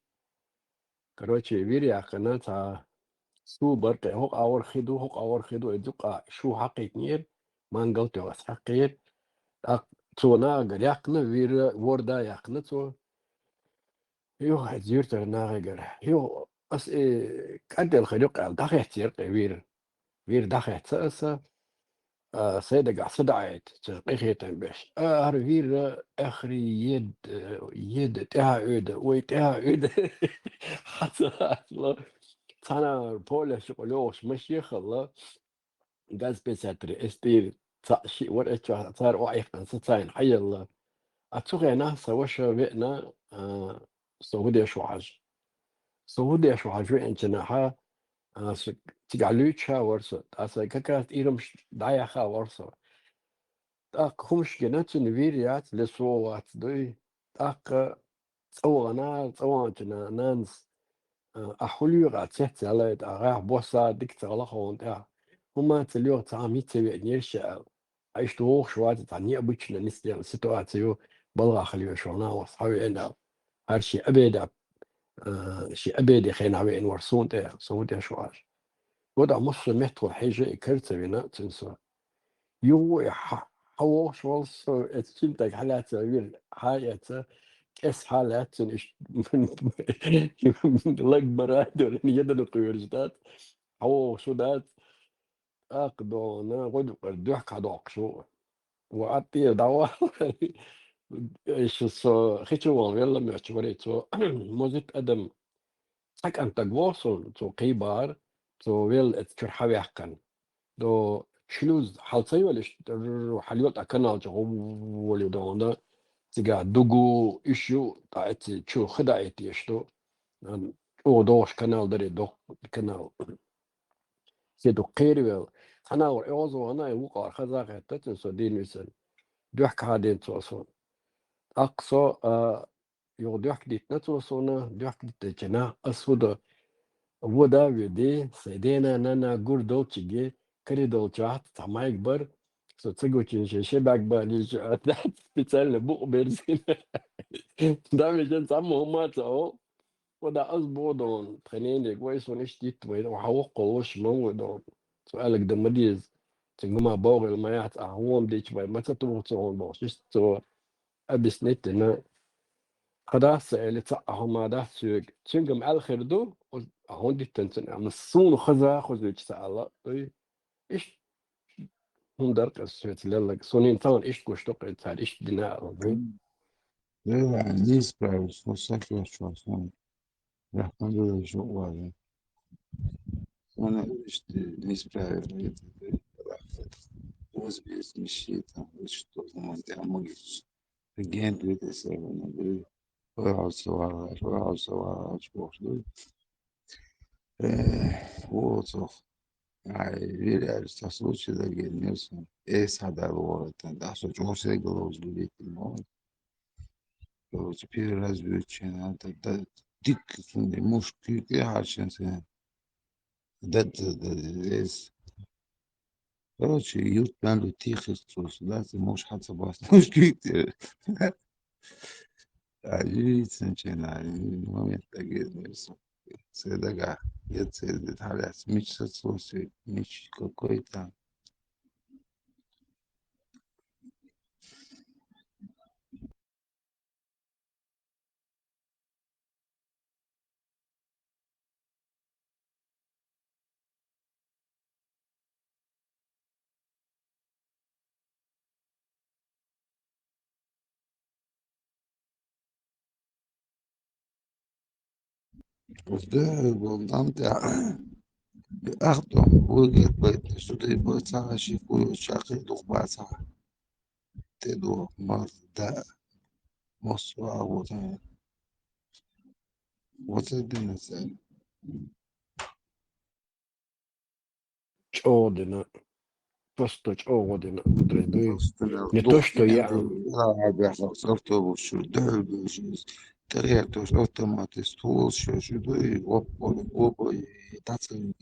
كروتشي فيرياق نتا سو برقي هوق اور خدو ادوقا شو حقيق نير ما نقلت واس حقيق تو ناغر يقنا فير وردا يقنا تو يو زيرت ناغر يو اس كاد الخلق داخل تيرقي فير داخل تأسا صيدق صدعت تقيخيت باش أرفير أخري يد تها عود ويتها عود حتى الله أنا بولا شغلوش مش يخلا قاز بساتر استير شيء ورقة صار واقف ستين حي الله أتوقع سوش بينا سعودية شو حاج سعودية شو حاج وين جناحها تقعلوش ورسو أصلا كاكات إيرمش دايخا ورسو تاك خمش جنات نفيريات لسوات دوي تاك تسوانا نانس أحوليو تحت على أغاح بوسا ديك تغلقون تا هما تليو تعمي تبي نيرشا عيش توخ شوات تعني أبوش نسيان سيتواتيو بلغا خليو شونا وصحوي أنا هالشي أبدا شي أبدا خينا عوين ورسون تا سعودية شواش ودا مصر مهتو حاجة كرت بنا تنسى يو حوش والسو اتشنتك حالات ويل حاجة كاس حالات من الأكبر هذول يدنا قيرجتات حوش ودات أقدونا غدو قردوح كدوق شو وعطي دعوة إيش الصو خيتو يلا معتبريتو موزيت أدم حك أنت جوصل تو قيبار تو ويل اتشرحوا يحكن دو شلوز حالتي ولا حليوت أكنا جو ولي دونا تيجا دوغو إيشو تاعتي تشو خدعتي إشتو أو دوش كانال دري دو كانال سيدو قيري أنا أوزو أنا يوقع خزاقة تتنسو دين وسن دوحك هادين توصل أقصى يو دوحك ديت نتوصلنا دوحك ديت جنا أسود ودا ودي سيدينا نانا جوردو تيجي كريدو جات تمايك بر سو تسيجو تشي شباك بر ليجو أتات بتسأل بوق بيرزين دامي جن سامو هما تاو ودا أسبوع دون تخنين كويس ونش ديت وحوق قلوش مو دون سؤالك دمديز تنجمع بوغ المايات أهوام ديش باي ما تتوقعون بوش تو أبس نت إنه خلاص اللي تصحهم ما ده سوق تنجم على الخير دو هون دي تنتن عم الصون خذا خذ سألا إيش هم درك السويت لك صونين طبعا إيش كوشتوق تاع إيش دينار لا نسبة وصلت شو أصلا رحمة الله شو واجد أنا إيش نسبة was باسم الشيطان إيش تطلع ما جيش again with the seven ويقعد سوا شو وصف really تصوص ده جد نفسه إيش هذا الورد ده صوت هو سيجلوز بيت الموت لو تبي رازبيو تشينا ده ديك فندي مش كي عشان سنة ده إيش короче يوت بانو تيخ صوص لازم مش حد صباح مش كتير عجيب سنشنا المهم يتلاقي نفسه سيدك يتسيد على مش صوصي مش كويتا وده بلدان أخدم وجهة بيت سودي بوتا شيكو شاقي دوغ باتا تدو مردا مصوى وتا سال تشودنا بوستو تشودنا مدري دوي Просто نتوشتو духи يعني бяха с автобус дълбежи, където автомати слушаше дори опой тацани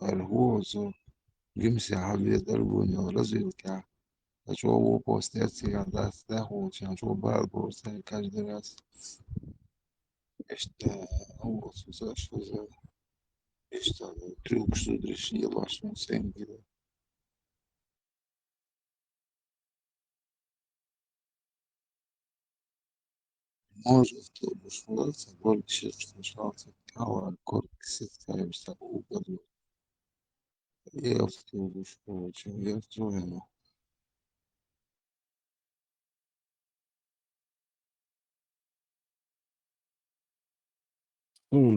الهوز جمسي حبيت دربوني ورزيل كا شو هو بوستيتي على سلاحو عشان شو باربو كاش دراس اشتا هو سوزا شوزا اشتا تروك سودرش يلاش من سنجل Может, обошлося більше залишався кава, корпуси ставився у году. Я вступив, чим я встроєно.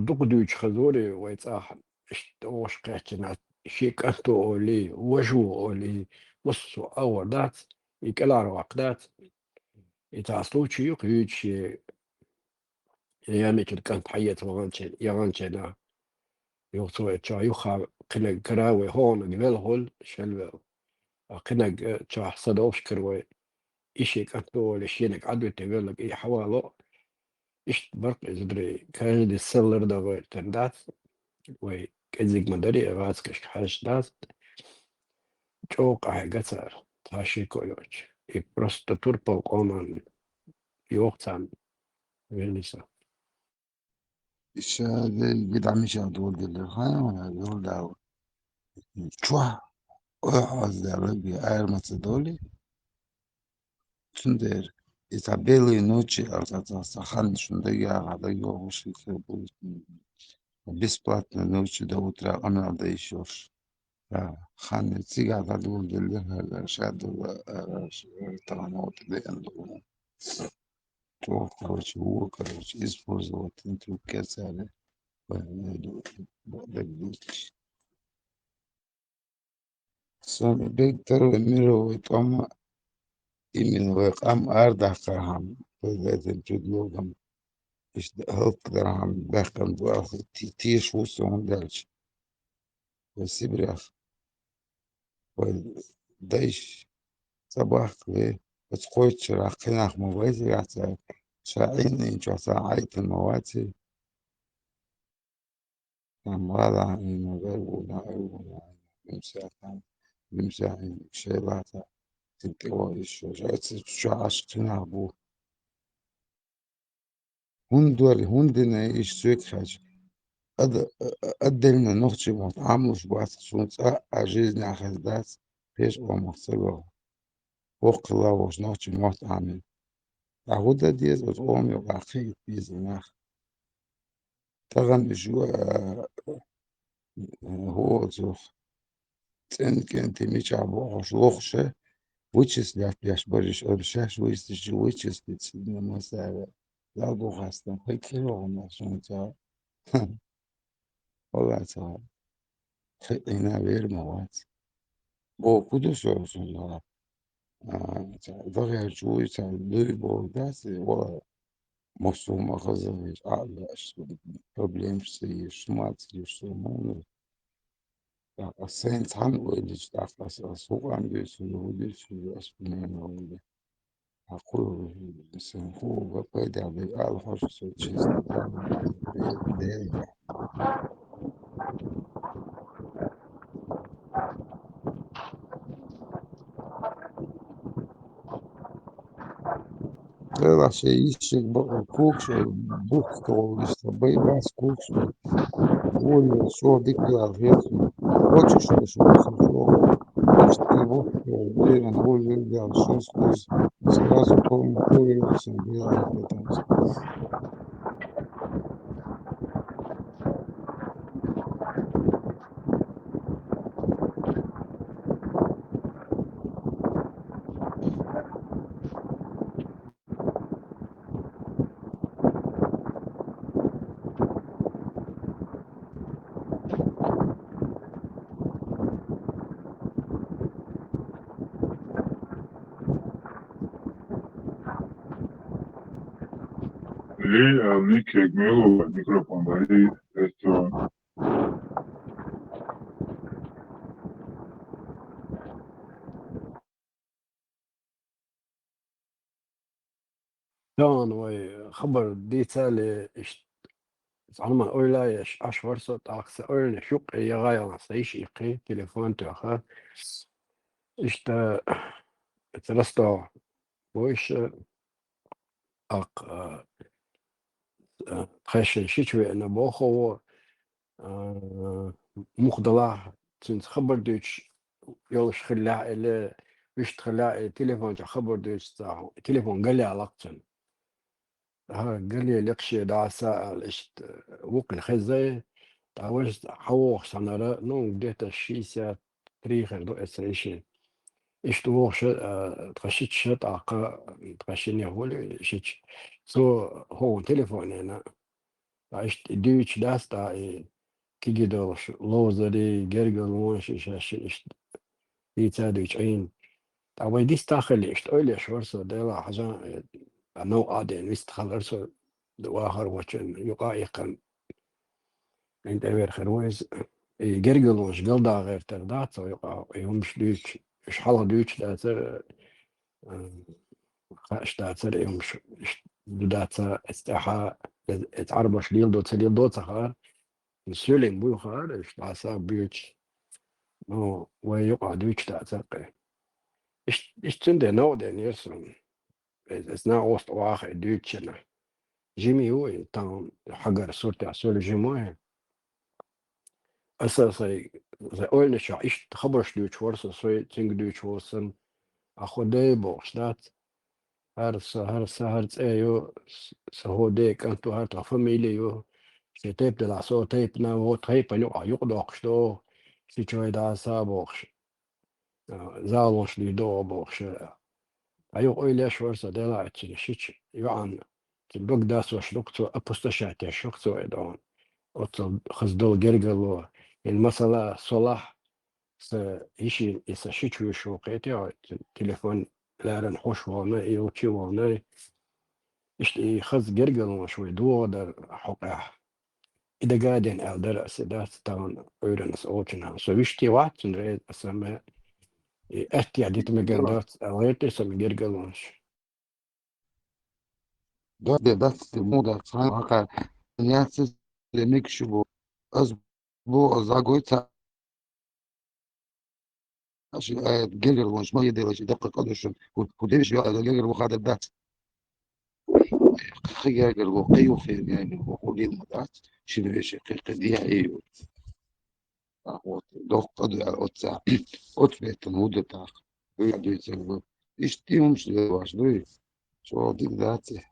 دوك دويتش خزوري ويتصاحب إيش توش قاعدين شيكانتو أولي وجو أولي وصو أور دات يكلار وقدات يتعصلوشي يقيتشي يامك كانت حية يغانشي يوصو تشا يوخا قنا كراوي هون قبل هول شل قنا تشا صدوش كروي إشي كانتو لشينك عدو تقول لك إيه حوالو إيش برق إزبري كان دي السلر دا غير تندات وي كزيك مدري غاسكش حاش دات جوق قصر تاشي كويوش إي بروستو توربو قومان يوقتان ويليسا الشهادة قد عم يشهد ولد الخايم ولا يقول دعوة شوى ويحوز ربي أرمى تدولي تندر يتعبيلي نوتشي أرتاخان شندقي على يوغوشي كبول بسبلاتنا نوتشي دا وترا أنا دا يشوش خان تيجي على ولد اللي شهد طبعا موت اللي عنده то, короче, короче, использовать интрукесали, второй мировой там именно в Ардахархам, под этим предлогом, Хелкдархам, Бехкан, Тиш, он дальше, в Сибирях, дальше, صباح بتخوت شراخنا موازي حتى شاعين جوسا عيت المواتي مرضى عن غير ولا نمسا شيلات تنتوي شو عشقنا أبو هندنا إيش سويت حاج أدلنا نخشي متعاملش بعض شونتا عجزنا خزدات فيش ومحصله وقلا وش نخشي متعامل عودة ديز وتقوم يبقى خيط بيزناخ طبعا شو هو زوف تن كنت مش عبو عشلوخشة ويتشز لاش بريش أرشاش ويتشز بتسيبنا مسافة لا بو خاصة هاي كيلو عنا شونتا والله تعالى خيطينا غير مواد بو كدو سو سنة ضغير شوي تعالى بو داسي والله مصوم أخذ على problems شمات يشتمون السنت عن ويلش تعرف السوق عم بيسوي وديش أسبوعين ولا أقول الإنسان هو بقيد على على حاجة شيء ده غير شيء يشتغل كوكش بوك كولش طبي باس كوكش هو شو ديك الغير хочешь что почти вот уверен выиграл 6 плюс сразу поверился делает это ليه نيك يجملوا الميكروفون بعدين دان وي خبر دي تالي زعما أولا أش فرصة أقصى أولا شق يغاية نصيش يقي تليفون تأخذ إشتا تلستا ويش أق خش شتوي أنا بوخو مخضلة تنت خبر دوش يولش خلاء إلى ويش تخلاء تليفون خبر دوش تاعو تليفون قال لي علاقتن قال لي لقشي دا سائل إشت وقن خزي تعوش حوخ سنرى نون ديت الشيسة تاريخ دو إسرائيل إشت وخش تخشيت شت عقا تخشيني هول شت سو هو تليفون هنا إشت دوش داس تا كي دوش لوزري جرجل وانش شاشين إشت يتادو عين أو دي استاخل إشت أولي شورسو ديلا حاجة نوع عادين ويستخلرسو دواخر وشن يقايقا عند أمير خرويز جرجل وانش قلدا غير تردات ويقع يومش دوش إش حالا دوش داتر خاش داتر يومش داتر استحا اتعربش ليل دوت ليل دوت خار سلم بو خار إش داسا بيوش نو ويقع دوش داتر Ich finde no den Nilsson. Es na ost واخ دوتشنا جيمي هو تاون حجر صورتي عسول جيموه أساسا زي أول شيء إيش خبرش دوتش ورسا سوي تينج دوتش ورسن أخو دي بوشتات هرس أيو سهو ديك أنتو هرت فاميليو سي تيب دلا سو تيب نا هو تيب أنو يقدوخش دو سي جوي دا سابوخش زالوش لي دو بوخش أيوة إلى شورسا دلا تشيش يوعن تبقى داس وشلوكتو أبوستشاتي شوكتو إدون أوتو خزدول جرجلو المسألة صلاح س إيشي إسا شيشو شوقيتي أو تليفون لارن خوش وانا إيوتشي وانا إشتي خز جرجلو شوي دو در حقه إذا قاعدين أو در أسدات تاون أورنس أوتشنا سو إشتي واتن ريد أسمى أتي عديت مجندات أغيرتي سمي جرجلونش that's the moda falan hakar niyasiz demek şu bu az bu zagoyta جيجر ومش ما يدير يدقق قدرش وديش جيجر وخد الدات خيجر وقيو في يعني وقولي المدات شنو ايش قديها ايو دوق قدر اوتسا اوتبيت المودة تاع يقعدوا يتسووا يشتيهم واش دوي شو ديك ذاتي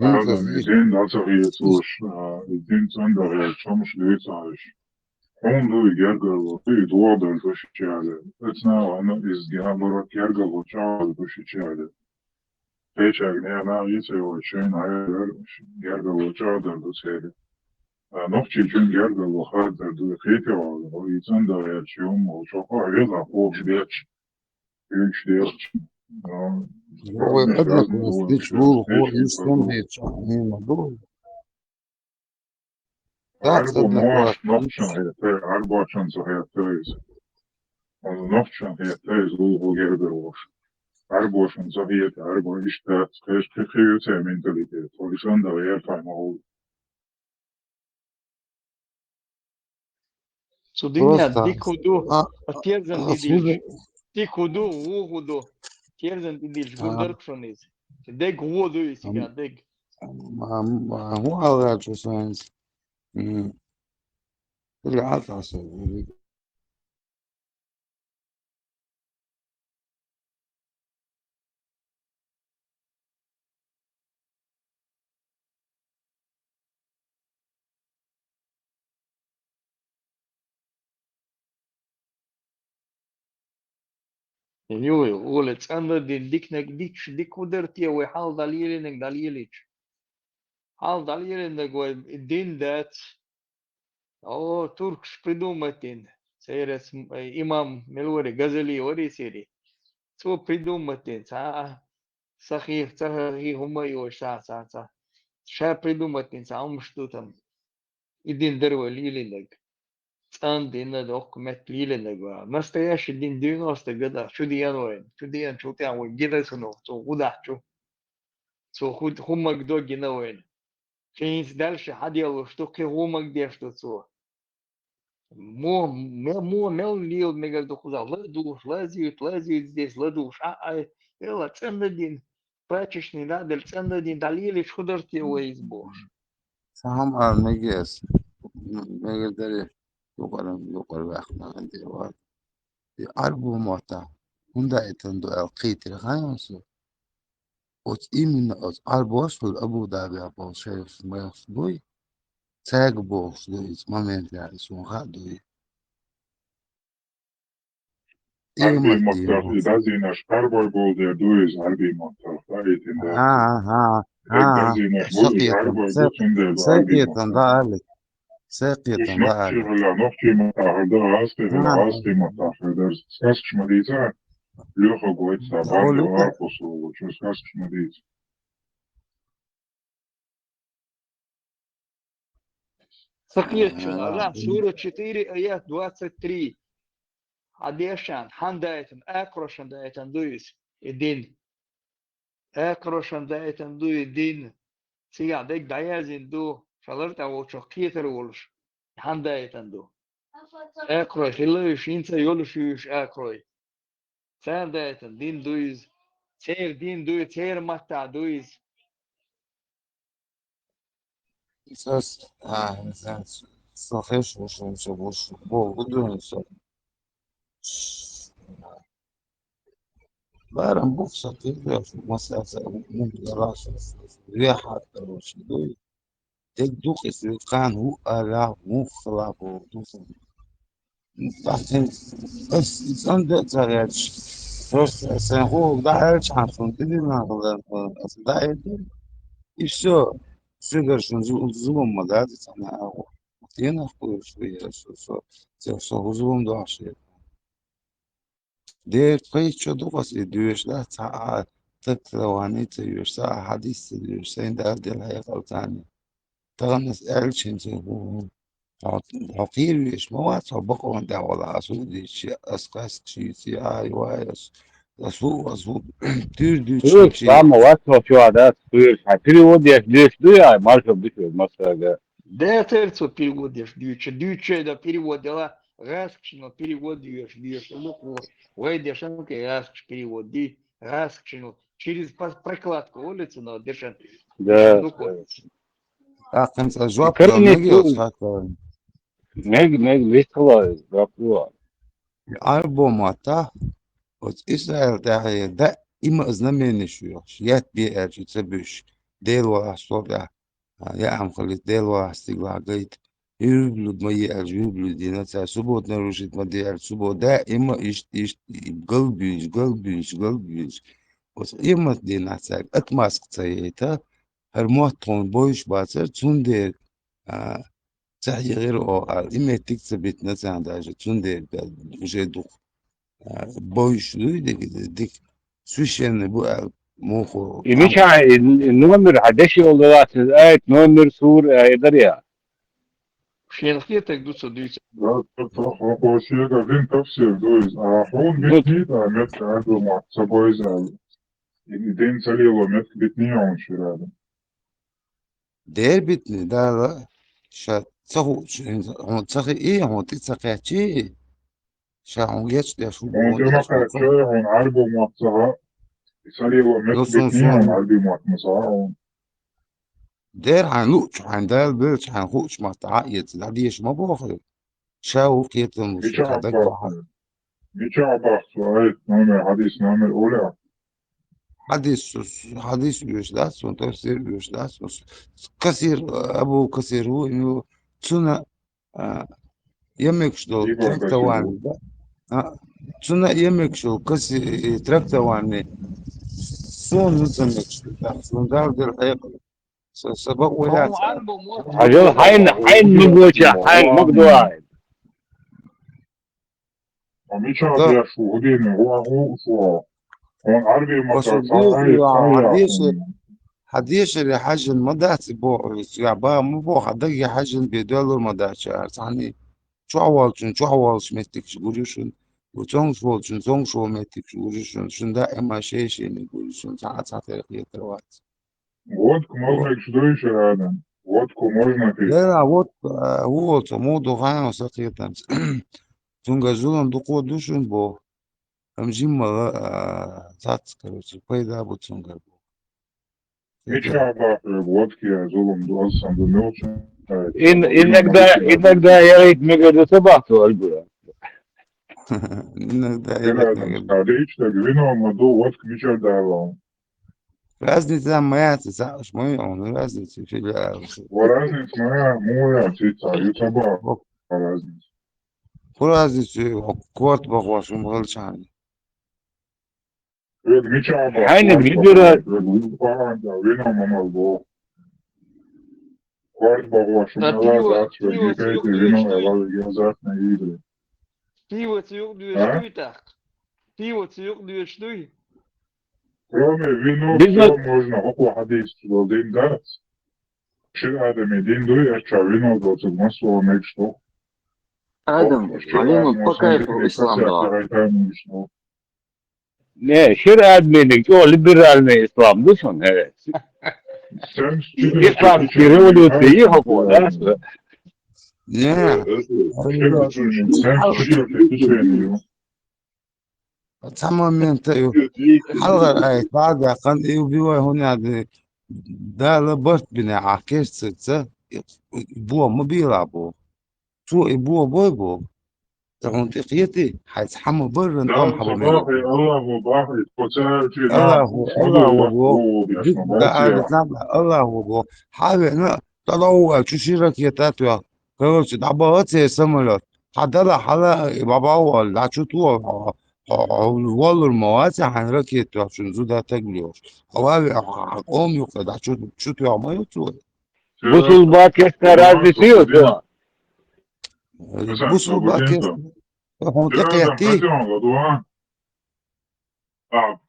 انت هذا زيك نزين داتر يتوش الدين تندر يتشمش ليتعش Ondu Gergavo, i dvodar dušićale. Vecna ona iz Gabora Gergavo čao dušićale. Pečak ne na ice o čin ayar Gergavo čao da dušere. Nokçi gün Gergavo hadar du khite o insan da ya çiğum o çok ayıla o bileç. Büyük şey. هو يبعد بس ديك شهور هو انسان بيتشحن الموضوع ده Arbo تصدق moaš واحد nokçan hete, arbo çan so hete. Nokçan hete u Gergavo. Arboşun zahiyeti, arbo işte kıyıtı mentaliteti. Polisan da yer time oldu. Судиня, просто дикуду, тierzen أصول didilch. Dikudu, wugudu. Tierzen didilch, gundarksoniz. Deg wudu isiga, deg. ما هو على شو ساينس اللي عارف Njui, ulet, anda din diknek dikch, dikudertie, we hal dalilinek dalilich. Hal dalilinek, we din dat. О, туркш придуматин. Сейрес имам мелори газели ори сири. Цо придуматин. Сахих, цахи хумайо, са. Ша придуматин, умшту там. Идин дерва лилинек. Цан дина док мет лилинек. Настоящий дин 90 года. Чудиян воин. Чудиян чутян воин. Гидасуно. Цо удачу. Цо хумак до гина воин. Финс дальше хадел, что к хумак дешто цо. Мел лил мега дохуза. Ладуш, лазит здесь, ладуш. Ела, цендадин. Прачечный, да, дель цендадин. Далили шхудерти его избош. سهم المجلس ما يقدر يقال بأخنا عندي واحد يعربوا موتا هندا يتندو القيت الغايمسو وتأمين أربوش والأبو دابي أبو شريف ما يفضوي تاج بوش دوي ما من يعني سون خادوي Harbiy إيمت motor إيمت dazinash karboy bolder duiz harbiy motor dayetin dersi. ها Ek ها dazinash buzish سقيتم harboy butunder du harbiy سقيتم motor. ضالك Ish سقيتم noqchi ضالك hila noqchi motor da asti motor der skask shmadiza lyoho goitsa bando أقول arkosu chus skask shmadiza. Сакьечина, لك да, сура 4, аят 23. Адешан, хандайтен, акрошан дайтен дуис, идин. Акрошан дайтен ду идин. Сига, дек даязин ду, шаларта вочо китер волш. Хандайтен ду. Акрой, хилуиш, инца йолушуиш акрой. Сен дайтен, дин дуис. Цер дин дуис, цер мата дуис. أساس أساس صحيح وش بو بدون بارم بوكسة كده في مسافة من دراسة رياحة وش دوي تدوق كان هو ألا مو خلاص بعدين بس عند تريش بس سنقول داعش عارفون تدري ما هو داعش إيشو سيجر شنو زوم مدارس أنا أو تينا أقول شوية شو زوم داعش دير قيت شو دوقس يدوش لا تعال تكلواني تيوش ساعة حديث تيوش سين دار ديال هاي غلطاني تغنس ألشن تيهو عقيل إيش مواد بقوا عند ولا أسودي شيء أسقاس شيء آي وايس أسوق تيردي Kuyuş شيء ama varsa şu anda kuyuş. Piri o diye duyuyor. Marşo düşüyor. Mesela. Да, терцо переводишь, дюче, да переводила, раскчину переводишь, луку, выйдешь, раскч переводи, раскчину, через прокладку улицу, но дешен, Da луку. لكن جواب لو Ukrayna نجي tu وتفكر ne listala yapıyor. ألبوماتا إسرائيل ده إما إزنامي شويش يات بي أرجو تبش ديلوا صودا يا عم خليت ديلوا استقلال قيت يبلد ما يأرجو يبلد دينتا سبوت نروشت ما ديال سبوت ده إما إيش قلبيش بس إما دينتا أتماسك تايتا هرموت تون بويش باتر تون صحيح غير أو إما تكتبت نتاع داجة تون جدو بويش ديك سويشن بو موخو مش النمر عدشي والله تزايد نمر سور يقدر يا. Шенхе так дуца дюйца. Hoşiga din tafsir duiz. Ahun Dur. bitni da met albuma saboiza. Din salilo met bitni on shirada. دير بيتني ده شا تسخو هون تسخي إيه هون تتسخي شيء شا هون يا شو On هون jama شو kaçay on albuma saha salilo met يوصون bitni on صون albuma saha on. دير هنوش هندال بيرش هنخوش ما تعيط العديش ما بوخي شاو كيتم وش Miça كدك واحد abahtı. Miça abahtı. Ayet namer hadis namer ola. حديث يشلاس وتفسير يشلاس كثير أبو كثير هو إنه تسنى يمك شلو İban تركت kaçırdı. واني تسنى يمك شلو كسي تركت واني سون نسمك شلو سون دار دير حيقل سبق Хом ولات анбо мот عجل юлда. حين مقوشة حين مقدوعي. Miça ده abya şu hudini huwa şu. On harbi matar وصديق sahaya حديش اللي حجن مدات بو يعبا مو بو حدق حجن بيدولر مدات يعني شو عوال متك شغوريشن وتون شو متك شغوريشن شن ده اما شيء نقولشن ساعات يتروات Водку можно и что еще рядом. Водку можно пить. لا вот вот موضوع غانا سقيتم تونغازون دقو دوشن بو امجيم تات короче пойда бу тунга Miça abya водки ya zulüm duasın da ne olsun. إنك ده يا ريت مقدر تبعته البرا. انك ده Geladım. Sade hiç de güven olmadı. Vodka miça davam. разница моя саш мой он разница филя O raznic moja, moja cica, ju sabah. Raznic. Kurazisi kort bakmışım balçan. Hiç ama. Aynen, bir lira. Falan da benim bu. Kort bakmışım. Da Allah pivo, zaten pivo yıkaydı. yok Benim diyor Allah zaten iyiydi. pivo yok diyor Ha? tak. Pivo yok diyor Кроме вино, Biz все de можно охладить в один газ. Ширадами динду, а чавино до масло нечто. Adam, Alimo по кайфу İslam'da. ne şer admedik o liberal mi İslam düşün evet. Sen İslam revolüsyonu yok o da. Ne? Tamamen tayo. Halgar ay baada kan biwa huna da la bart bina akes tsa bu ما بيلعبوا شو ابوه بويبو منطقيتي حيتحموا برا نقوم حبوا صباحي الله باحي قتال في الله نعم الله هو هو جد قاعد الله هو حاجة أنا تضوع شو شيرك يا تاتوا كروش دعبات سملت حتى لا حلا بابا ولا شو تو والله المواسع حنركي عشان زودا تجليوش هو قوم يقعد شو تو ما يتو Bu bakes terazisi yok o. بوصلوا بقى كيف منطقي Birader يحتي kaç anladı ha?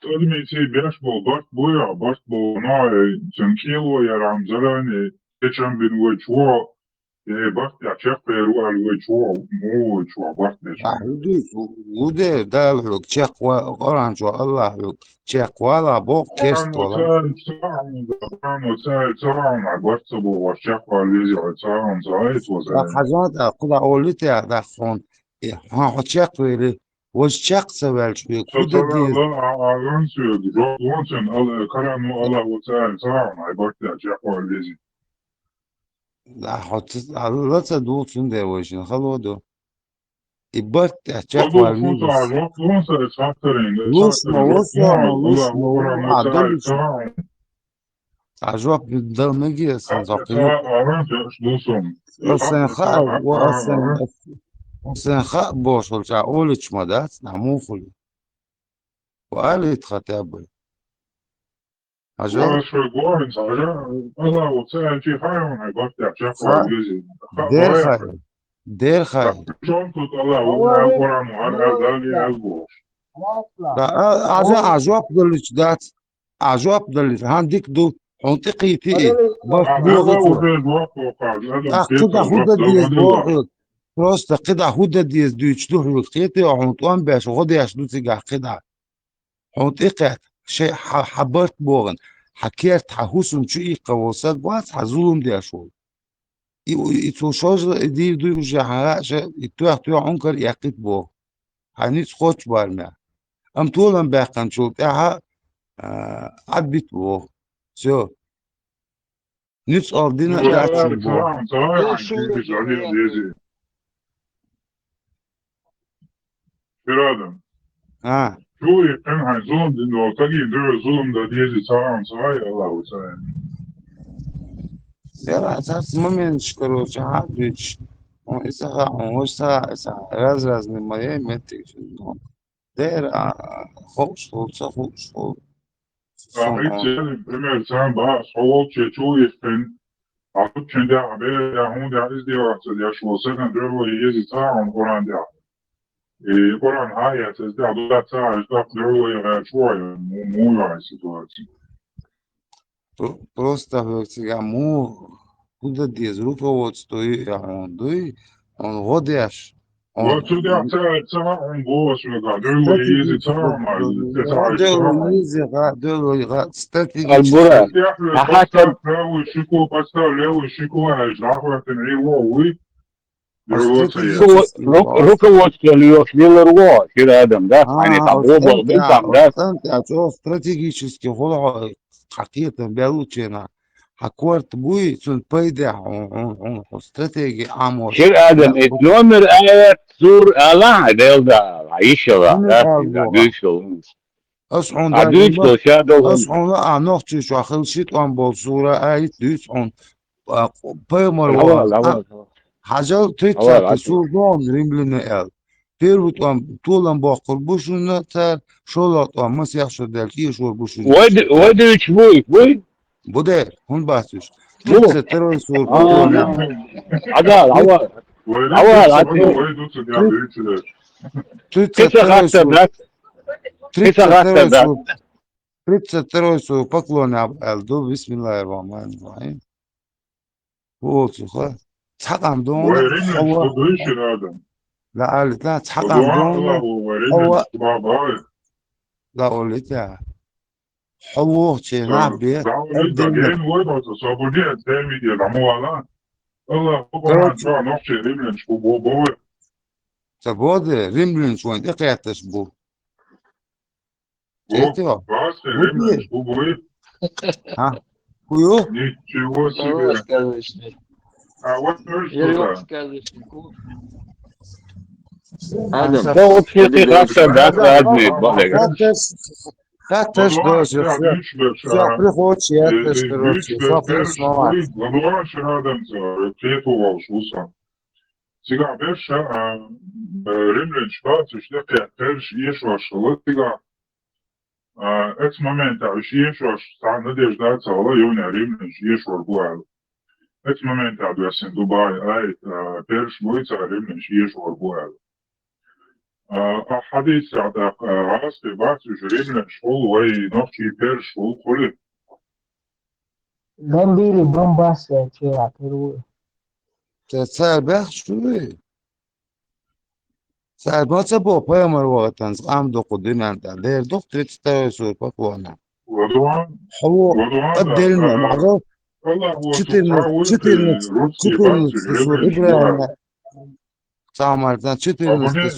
Tabii şey beş bol baş boya baş bol na sen kilo yaram zarani geçen bir ve çoğu baş ya çek peru al ve çoğu mu çoğu baş beşen. وده ده لو تشيك اورانج والله لو تشيك ولا بوك كيست Kan ولا otel kan otel sağım baş bu baş çek var lezi sağım zayıf o zaman. حاجات قد اولتي ده خون ها تشيك ويلي وش تشيك سوال شوي كودا Sonra دي Allah ağlan söyledi. Ronsen al karanı Allah otel sağım baş ya çek var lezi. لا حط لا تدو تشند وجه خلودو يبرت تشيك Todo fuso a والميز Ronsen satırın. لوس Allah نو oran عدل otel sağım. عجوب بالدل مجي سنزقيو وسنخاء بوصل شاولش مدات نعموفل وقال يتختابل عجوب دير خاي دير خاي عجوب دلش دات عجوب دلش هنديك دو حنطقيتي بس بوغتو كده هودا ديز بوغت بروستا كده هودا ديز دوش دو حقيقتي وحنطوان باش غدي عشدو تيجا كده حنطقت شيء حبرت بوغن حكيت حهوسن شو قوسات بواس حزولم دي اشول يتو شوز دي دو جهة يتو عنكر يقيت بوغ هنيت خوش بارنا ام طولن باقن شو تاها عبيت بوغ شو نيتس أردنا داتشي بوغ ها Şu yakın hani zulüm din o tagi de zulüm da diye sağım saray Allahu Teala. يلا أساس ممكن شكرو شهادش وإسا وإسا راز من مايا متي شنو دير خوش Ahit yani Ömer sen bana soğuk çoğu yakın atıp kendi haber ya hun da izliyor ya şu olsa da dövü yezi sağım Kur'an da. Kur'an ayet ez da da sağ da dövü ya şu mu ya situasyon. Просто сега му куда диез руководство и ондуй он водеш Ve çünkü sağım bu aslında dövü yezi sağım стратегически Hakikaten Levo Chico поставил Levo Chico захватен его вы. rukovodstvo yok yıllar var şer adam da hani tam o bol tam da أنت стратегически هو حقيقة بيلوتشينا حكورت بوي سن بيدا استراتيجي عمو şer adam etnomer ayet sur Allah da Aisha da güçlü أصحون güçlü şadoğun أصحون لا نوختي شو خلصت أن بولصورة آيت دوس أن بيمر hava حاجة تيتا hava تسوزون ريملنا Pervutam tolan bakır boşuna ter şolat ama siyah şodel ki şol boşuna. وين تشبوي بوي Bu der hun bahsediyor. بو Tritse terör sur اه paklona. عقال عوال ويريد عوال تكسب برضه عاد ويريد يوصل يا بيت Tritse كيف terör غاسة sur بلاك كيف Tritse غاسة terör بلاك sur Tritse terör sur paklona eldu bismillahirrahmanirrahim. Bu olsun ha. Çakam doğuna ويريد مش hava خدوش الادم la alet la çakam ودعاء الله doğuna ويريد hava مش بابا la olet ya. Hava çena bir دعوا لي edilmek. دجين ويبقى تصابوا دي قدامي دي العموالات الله فوق Terör ما شاء نقش ريبلن مش بابا sabode rimlin şoyn iqyatas bu. Çetiyor. بس Bu ريبلن diye. مش بابا Ha. Kuyu. نيتشي وسي Hoş kardeşler. وات نرش Yeri yok كذا kardeşim. آدم هو في هذه غاسة بلاك دقيقة لازم يتبلغ Kates والله doşu. يا ديش بس Şapri hoç yetes ديش kırışı. Şapri بيرش ismavat. بوي والله شهادة كيف هو وشوصا سيجا بيرش ريبلن شبات شلقي بيرش يش وشلت سيجا ات مومنت عش يش وش تعال نديش دات سوالا يوني ريبلن يش وربوع ات مومنت عدو يسن دبي اي بيرش بوي ريبلن يش وربوع حديث عدا راس بات ريبلن شغل وي نوتي بيرش شغل كله Ben biri bombasla şey yapıyor. Serbex şuy. Serbex bu payamar vaqtans am do qudinan da der doktor tstayo pakwana. وضوان هو وضوان قدلنا معروف والله هو çıtırını تحاول çıtırını روسي çıtırını بات sur ريبلن شبوع İbrahim'e samardan çıtırını صابوني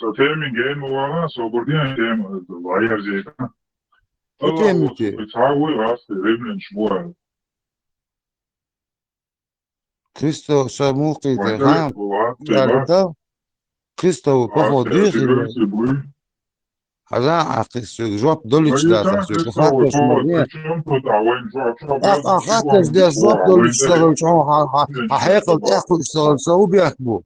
sur تيمي جاي موالا صابوني تيم الغير زي ده الله هو Ötemiti. تحاول راس ريبلن شبوع Kristo samuqi de وانت ha هو yani da Kristo pofo diyor تبرس بوي hazan akısı jop doluç da فيتا akısı لسه hatta وصول şumadiye تشم تعوين شو بيض hatta de jop doluç işgal şu ha haykal ekul işgal savu biyakbu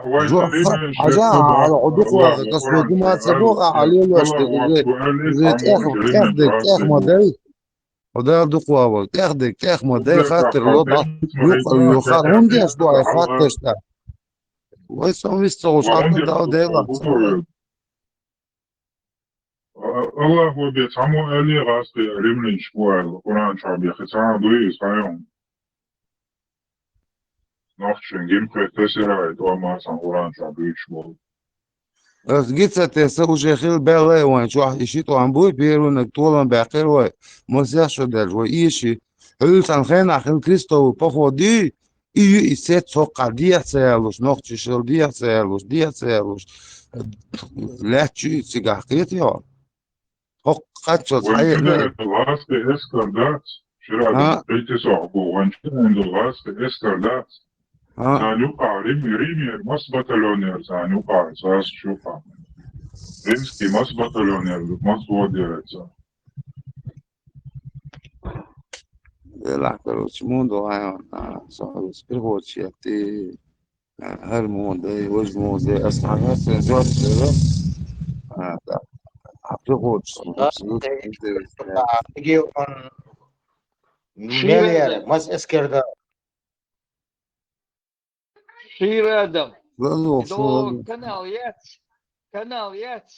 وين جو تقريبا حاجة شلت على كده عضوك الله قصدي وقرن دي ما تسبوق قال عليه لوش الله وقال لي زيت تعمو جريمة اخ راسي مدري وده دوق واول اخ مدري وبلك خاطر لوضع خاطر اسمه يخار هيدا هندي اسبوع كده حلقة خاطر ده ويسوي يستوش وعندي عطنا ده ده يلا الله هو بيتعمو قال لي راسي ريملي شوال القرآن شعبي خسارة دوي إسرائيل نوخشن جيم كتسرع دوما سان القرآن شعبي شوال بس جيت ستسوي شيخيل بلا وين شو يشيتوا عم بوي بيرو انك طولن باقر وي مسيح شو دل وي شيء هل سان اخل كريستو بخو دي اي ست سوق دي سيالوس نوخش شل دي سيالوس لا تشي سيغاقيت يا حق قد شو وين صحيح كده الغاسي إسكر دات شرع ها بيتي صعبو وين كده عند الغاسي إسكر دات ها سانوقع ريمي مثبت لونير سانوقع ساس شوقع ريمسكي مثبت لونير مثبت ديرتسا لا كروش موندو هاي صار سبيرو تشيتي هر موندي وج موندي اصلا زوج عبدالغوش Peki on Şiir Melier, Adem. mas eskerda. Şiir Adem. والله Do شو kanal yet.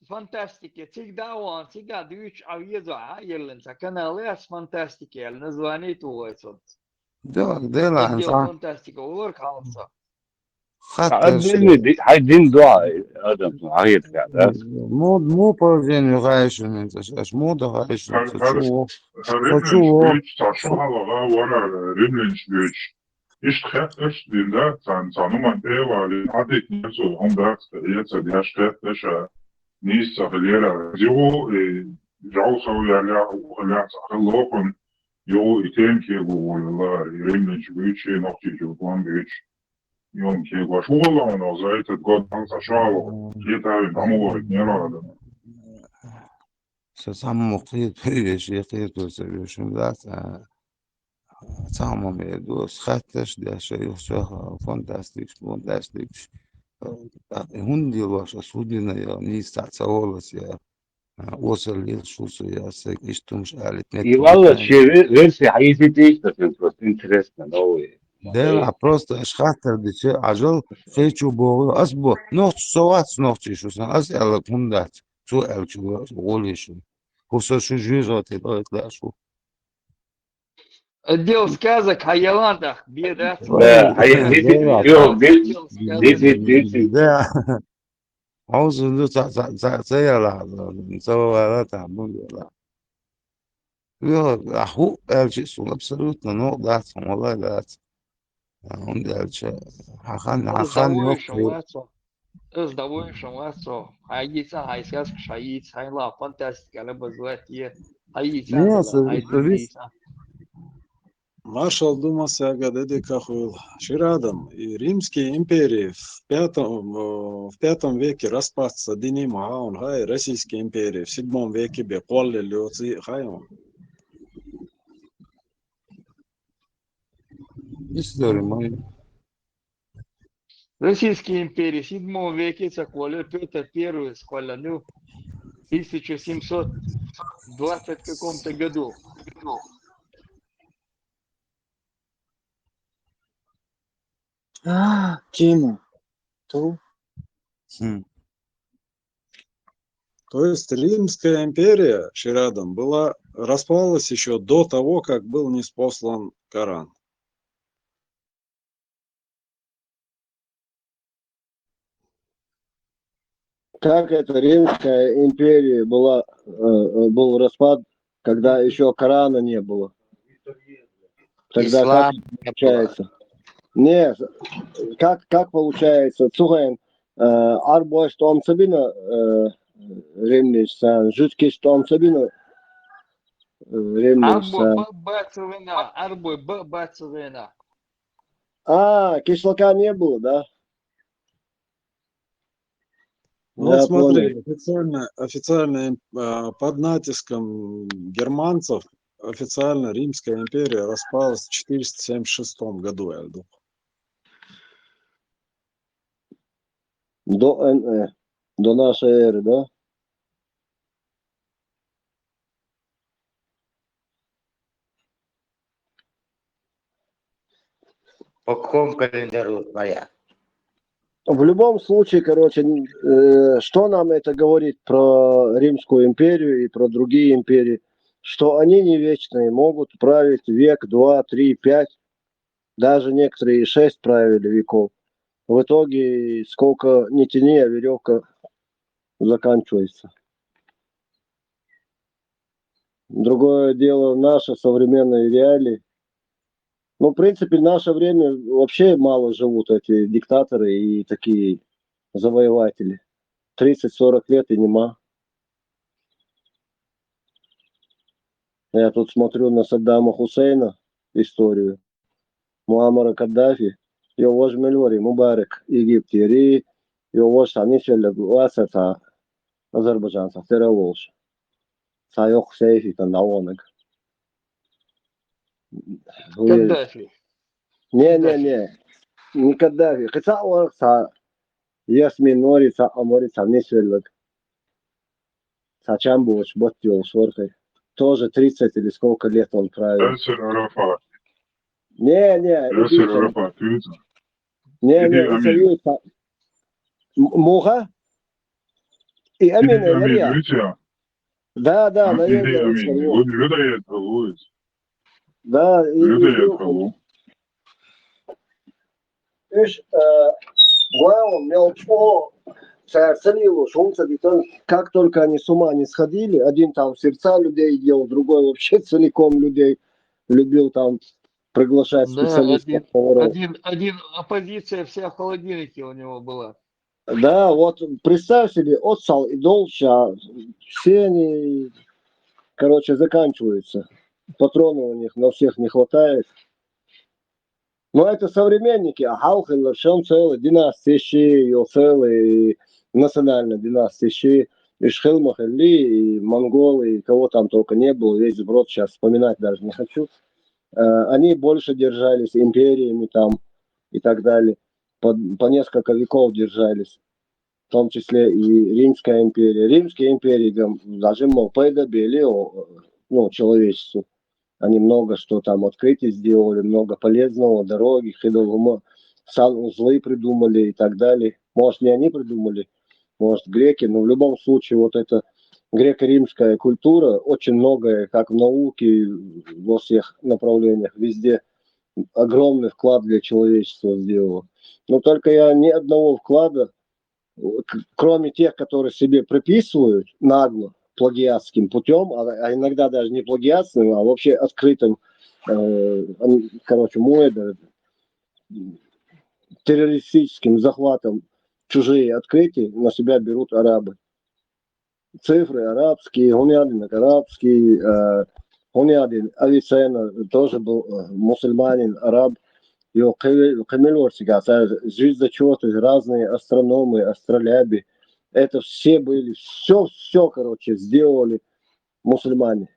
Фантастики. Всегда он, всегда дюч авьеза айерленца. Канал yet фантастики. Название тугойсон. ده لا Отдел انسان фантастика. Улар халса. حتى دين هاي دين دعاء ادم عيط قاعد مو بروجين يغايش انت اش مو ده غايش انت شو ريملينش شو بيتش تعشو على ورا ريملينش بيتش إيش خات إيش دين ده سانو من تيوا لعدك نفسه هم ده يتسا دي هشتات إيش نيس سافليرا زيو جاو سوي عليها وخليها سخلوكم يو إتين كيغو والله ريملينش بيتش نوكي جوطوان بيتش يوم كيغو شو والله أنا زايت تقول أنسى شعره كيتا يتعمو بيتنيرا سامو قيد بيش يقيد وسبيش ذات سامو ميدوس خاتش ده شيء شو فانتاستيك هندي واش سودنا يا نيستا تسولس يا وصل للشوص يا سك اشتمش قالت И نت والله بتاعي شيء версия حقيقية просто интересно новые. ده просто اشخاطر دي شيء عجل فيتشو بورو اصبر نوت سوات نوت شو سن اسالك هندات سؤال شو قولي شو هو شو جوزات لا شو Отдел сказок о Ялантах, беда. Да, а я ده 10 عطا يوم Отдел сказок. 10 ده عاوز سيلا سوى لا تعمل لا يا أخو شيء سو absolutно no that والله that عندي شيء حخان Раздавающим يوقف лацо. Раздавающим лацо. Хайгица, хайскаск, шаиц, хайла, фантастика, либо златие. Хайгица, не да, совет хайдиндица. Маршал Дума Сагадеди Кахуил Ширадам и Римские империи в пятом веке распадся Диним Хаун Хай, Российские империи в седьмом веке Беколли Люци Хайон. история моя Российские империи в 7 веке цаквали Петр I скваляну в 1720 каком-то году. Киму. То Хм. есть Римская империя Ширадам была распалась еще до того, как был ниспослан Коран. Как это Римская империя была, был распад, когда еще Корана не было? Тогда как Ислам не было. получается? Не, как получается? Цугайн, арбой что он собина ремнишься, жутки что он собина Арбой ремнишься. бацевина, арбой бацевина. Кишлака не было, да? Ну вот Я смотри, понял. официально под натиском германцев официально Римская империя распалась в 476 году, я думаю. До нашей эры, да? По какому календарю твоя? В любом случае, короче, что нам это говорит про Римскую империю и про другие империи? Что они не вечные, могут править век, 2, 3, 5, даже некоторые и 6 правили веков. В итоге, сколько ни тяни, а веревка заканчивается. Другое дело, наши современные реалии. Ну, в принципе, в наше время вообще мало живут эти диктаторы и такие завоеватели. 30-40 лет и нема. Я тут смотрю на Саддама Хусейна историю. Муаммара Каддафи. Его же Мельвари, Мубарак, Египтери. Его же Санишель Васата, Азербайджан, Сахтера Волш. Сайох Сейфи, Тандаонек. Каддафи. Не. Не Каддафи. Хотя он Ясмин Нори, Амори, Санишель. Сачамбуш, Боттил, Шорхай. Тоже 30 или сколько лет он правил. Ясер Арафат. Не, Ясер Арафат, видите? Иди Амин. Муха и Амин Иди Амин, Энерия. видите? Да, Иди наверное, Амин. Вот людоед головой. да, Людоед головой. Иш, Гуао, Мелчо, Царцелилу, Шумцабитон, как только они с ума не сходили, один там сердца людей ел, другой вообще целиком людей любил там приглашать Да, специалистов. один оппозиция вся в холодильнике у него была. Да, вот представь себе, отсал и долча, все они, короче, заканчиваются. Патронов у них на всех не хватает. Но это современники, а Хаухель, всем целый, династии Ши, и целый, национальная династия Ши, и Шхилмахали, и монголы, и кого там только не было, весь сброд сейчас вспоминать даже не хочу. Они больше держались империями там и так далее. по несколько веков держались, в том числе и Римская империя. Римская империя даже пригодили человечеству. Они много что там открытий сделали, много полезного, дороги, узлы придумали и так далее. Может, не они придумали, может, греки, но в любом случае вот эта греко-римская культура очень многое, как в науке, во всех направлениях, везде огромный вклад для человечества сделала. Но только я ни одного вклада, кроме тех, которые себе приписывают нагло, плагиатским путем, а иногда даже не плагиатским, а вообще открытым, террористическим захватом чужие открытия на себя берут арабы. Цифры арабские, Гунядин арабский, Гунядин Авиценна тоже был мусульманин, араб. Его звездочеты, разные астрономы, астролябы. Это все были, все, сделали мусульмане.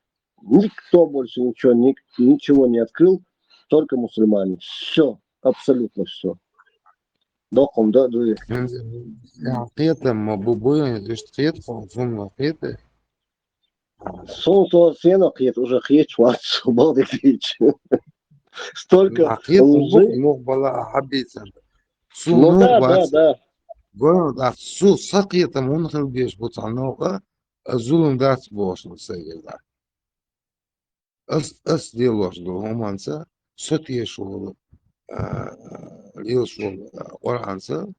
Никто больше ничего не открыл, только мусульмане. Все, абсолютно все. Доком, да, дуи. حقيقة ما بوبوين اشتخيط فون حقيقة Солнце сено уже шварц, балдетич. Столько حقيقة лжи. مو بلا حبيتا سو Ну نو да, بات да. قولوا سو سقيتا مو نخل بيش بوتعنوقة الظلم دات بوش نسيجل دا أس ديلوش دو هم أنسا ستيه شغل ليل شغل قرآنسا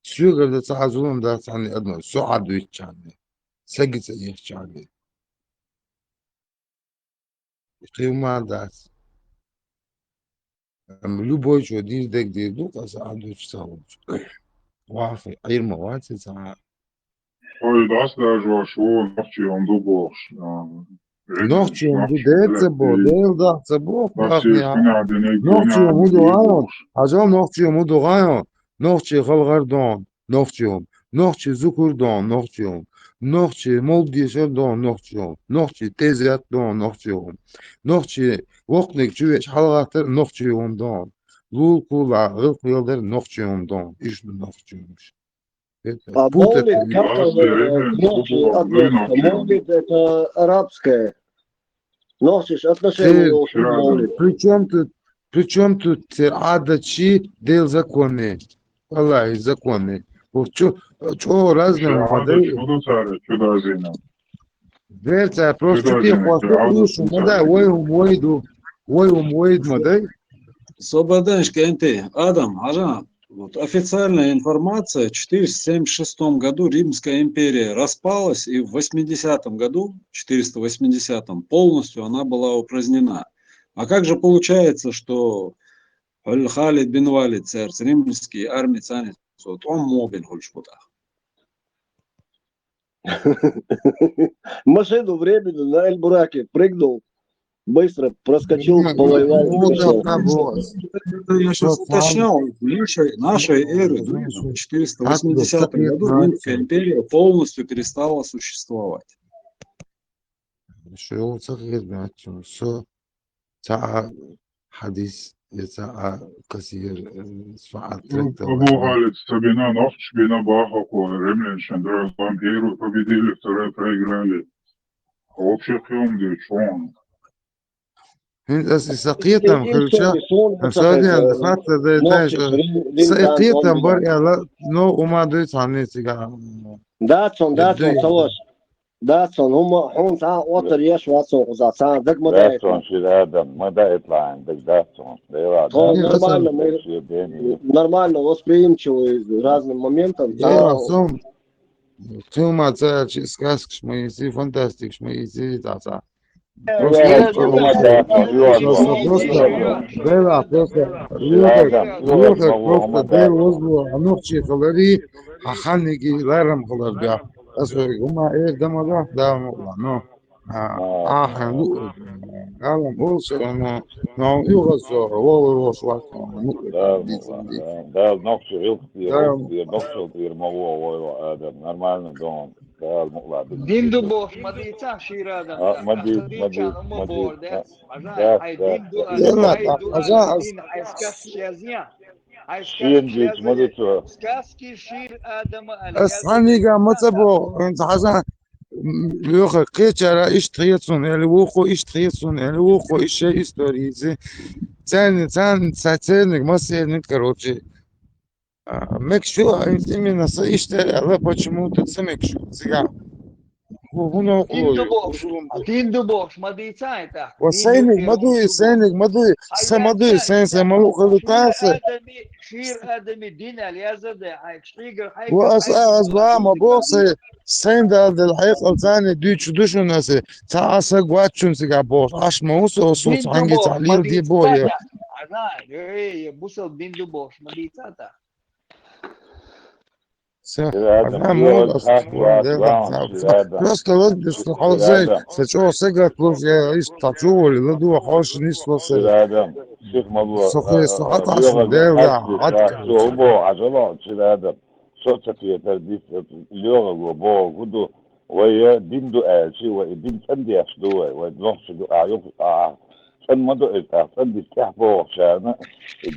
سيوغر دا تاع ظلم دات عني أدنى سو عدو يتشعني سجت يتشعني قيمة دات любой что дир дек дир дук аса адуч сауч вафи айр мавати за Ой, das даже шо, ночи он дубош. ночи он деце бо дел дахце бо Ночи дахни хуня денег, ночи му дуаyon дубош. ажал ночи му дуаyon ночи халгардон ночи зукурдон ночи молдишердон ночи тезятдон ночи وقتك جوش حلقات نقطة يوم دون لول كولا غلق يلدر نقطة يوم دون إيش بالنقطة يومش А بوتة молит, как Das Reben, ночи дубош, относится? ночи. Молит это арабское. Носишь отношение Ты его к молит. причем тут ада чи дел законы Аллах законы вот что разные Шада, воды чудо царя, чудо зина. верца просто Чудо ты зина, хватит чудо лучше модай ой модай Слободанщик НТ. Адам, Ажан, вот официальная информация, в 476 году Римская империя распалась, и в 80-м году, 480-м, полностью она была упразднена. А как же получается, что Халид бин Валид, царь римский, армии царь, вот он мобиль хульшпутах. Машину времени на Эль-Бураке прыгнул, быстро проскочил, повоевал и пришел. Это я сейчас уточнял, нашей эры, в 480 году Римская империя полностью перестала существовать. شو صغير بعد شو ساعة حديث ساعة كثير ساعة Abu Halid Sabina ночь, бина Бахаку, римлян Шандра, Лампиру победили, второе проиграли. А общий фильм, где он? انت سقيتم خلشة سعودي عند خاطر ده داش سقيتم برا لا نو وما دويت عني سيجا داتسون سواش داتسون هم ساعة وتر يش واتسون قزا ساعة دك ما ده داتسون شيل آدم ما ده يطلع عندك داتسون ده يطلع нормально восприимчивый разным моментам. Я сам фильм отца сказки шмаиси фантастик шмаиси тата просто ده وزنه نقطة خلري حخنيجي لارم خلر بيا أسوي هما إيه ده ما ده نو حلو عالم أوس أنا نو يغز والله شوات ده نقطة يلقي نقطة غير موضوع آدم نورمال دون ده المقلع دين دبوش مديتا شيرادا مديتا أم بورد عجان هاي دين دو هاي دو دين حيسكاس شازيان هاي شين сказки ديك لازم مدتو сказки شير آدم الثانية متبو أنت حسن لوخ قيتشارا إيش تغيصون يعني ووقو إيش تغيصون يعني ووقو إيش شيء إستوريزي تان ساتينك ما سينك короче مكشو именно إيش الله почему ты сэмэкшу сега هنا ديندو قوي بوش ديندو بوش ما دي تايتا ديندو وسينك مدوي إيرون سينك مدوي سمدوي حياتنا سين إذا سملو خلطاسة شير آدمي دين اليازد هاي شريقر حيكر حيكر وأسباب ما موسيقى دي بوصي سين دا الحقيقة الثاني دوشو ناسي تاسا قواتشون سيقا بوص عش موسو صوت ديندو عنجي بوش ما تعليل دي دي بويا تاتا أنا إيه بوصل ديندو بوش ما دي تاتا شير آدم أنا ليغا مود الخاص أصلا وات ده وان شير آدم بس لو بس شير زي آدم سچو سيقا كلوز يا إيش تاتشو اللي لدو حوش نيسو سي شير آدم شيخ مبو سوخي سوحات عشان ليغا دير لا الخاص عدك سو بو عجلو شير آدم صوتك يترديس ليغا بو قدو ويا دين دو آشي ودين تندي أشدوه ودنوش دو آيوك كان مدو إلتاق تندي تحبو شانا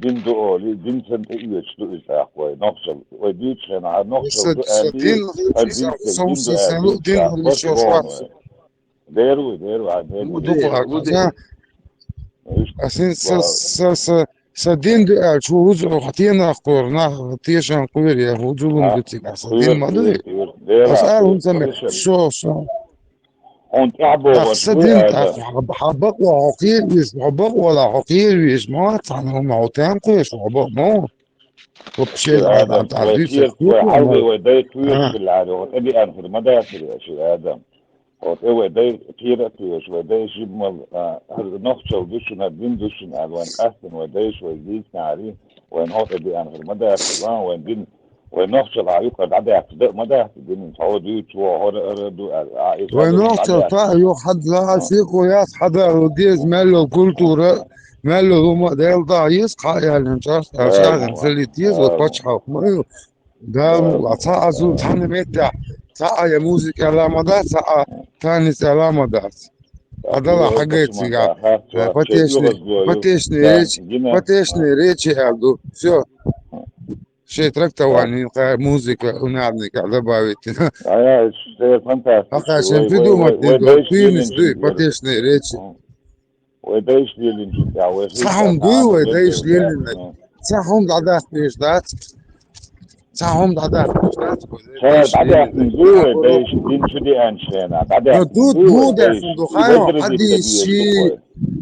دين دو أولي دين تند إيش دو إلتاق ونوشل وديش أنا نوشل دو دين آلي خلص الدين تك دين صوص دو آلي سنو دين تاق اللي بس شوشوات بونو ديرو عدين مو ديرو دخل ودير إيش أسين واو سدين دو شو وزو حتينا قرنا تيشان قوير يا وزولم دوتيك سدين ما دوي ديرا أسألهم خير سمي كويشن شو هون تعبو وشبو سدين آدم حبق وعقير ويش حبق ولا عقير ويش ما تعنهم عتام قويش حبق ما وبشيل شير آدم عديد وكير سكتوك وحلوي وما ودي كويش في العادة وتبي أنفر مدافر يا شير آدم ودي كير كويش ودي شبمل نخشل دوشن الدين دوشن وين أحسن ودي شوي زيت ناري وين هو تبي أنفر مدافر وين دين وين نخشل عيوك عدي أحسن مدافر دين تعود يتوى هذا أردو إيصالهم ونوقت عدي أحسن يو حد لا فيكو ياس حدا وديز مالو كولتورا مالو هما ديل ضايس قايا لنجاس أشاغن سليتيز وتبشحو قالوا أطاع زول تاني ميتا ساعة يا موسيقى لا مدى ساعة تاني سلامة دات هذا حقيقتي قال فتشني ريتش فتشني ريتش أبدو شو شيء تركته واني موسيقى ونعمل على باويتنا عشان في دوما تنقل بينس دوي فتشني ريتش وديش ليلين جدا وخيجا صحهم دوي معانا وديش جدا ليلين صحهم دعدات بيش دات صحهم دعدات بيش دات شايف وديش بعدها ليلين نزوه ديش دين شو دي انشينا بعدها دود نزوه مو ديش داخل دخان ودر دي حد تبيش شي دقوي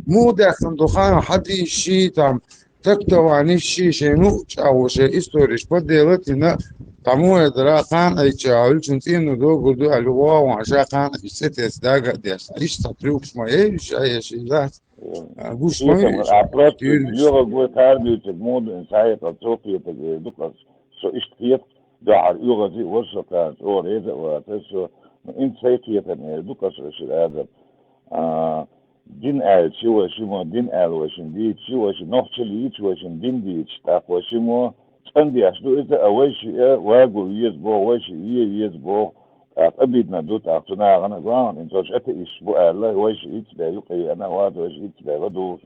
مو داخل دخان حد شي تام تكتو عن شي شنو او شيء استوريش بديلتنا تمو يدرا خان اي تشاول شنتين دو غدو الوا وعشا خان ست اسداغ ديس ايش تطريق ما ايش اي شيء ذات بوش ما شيخ ايش عبرت تيرش ليوغا قوي تاردي تجمود انساية تصوفية تجدوكس سو اشتكيت دعا يوغا زي ورشا كانت او ريزا واتسو انت سيكية تجدوكس رشي الادب دين آل شو شمو دين آل وشن ديت شو نوخش ليت وشن دين ديت تاق وشمو تندي اشدو إذا أويش واقو يزبو ويش يزبو أبيدنا دوت أعطنا غنا غان إن توش أتى إسبو الله ويش إتبع يقي أنا واد ويش إتبع غدوش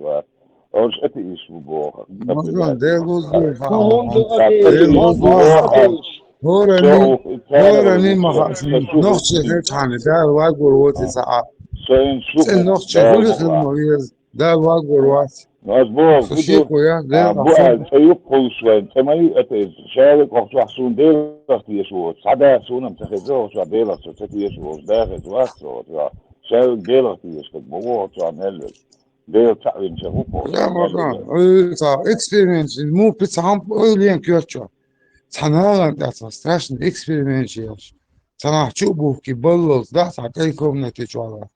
وش أتى إسبو مثلا ده غزو كوموندو ده أديش غزو موندو أديش هورني شو كان هورني ما شوفوا نخش هيك عن ده واقو روتي ساعة سين سن شوفوا نخش ده كل مرة المريض ده واقو روتي مظبوط كده فشيكو يا ده بقى أصلا تيقظ شوية تماي شارك وقت حسون ديل وقت يشوف سعدا سونا متخذوه شو ديل وقت يشوف داخل وقت شارك ديل وقت يشوف بوه شو عمل ديل تعبين شغوفه شو لا عمل مرة صار اكسبيرينس مو بتصحى اولين كيوتشو صنعنا ده страшный эксперимент сейчас صنع شوبه كي بلص ده ساعتين كومنتي شو على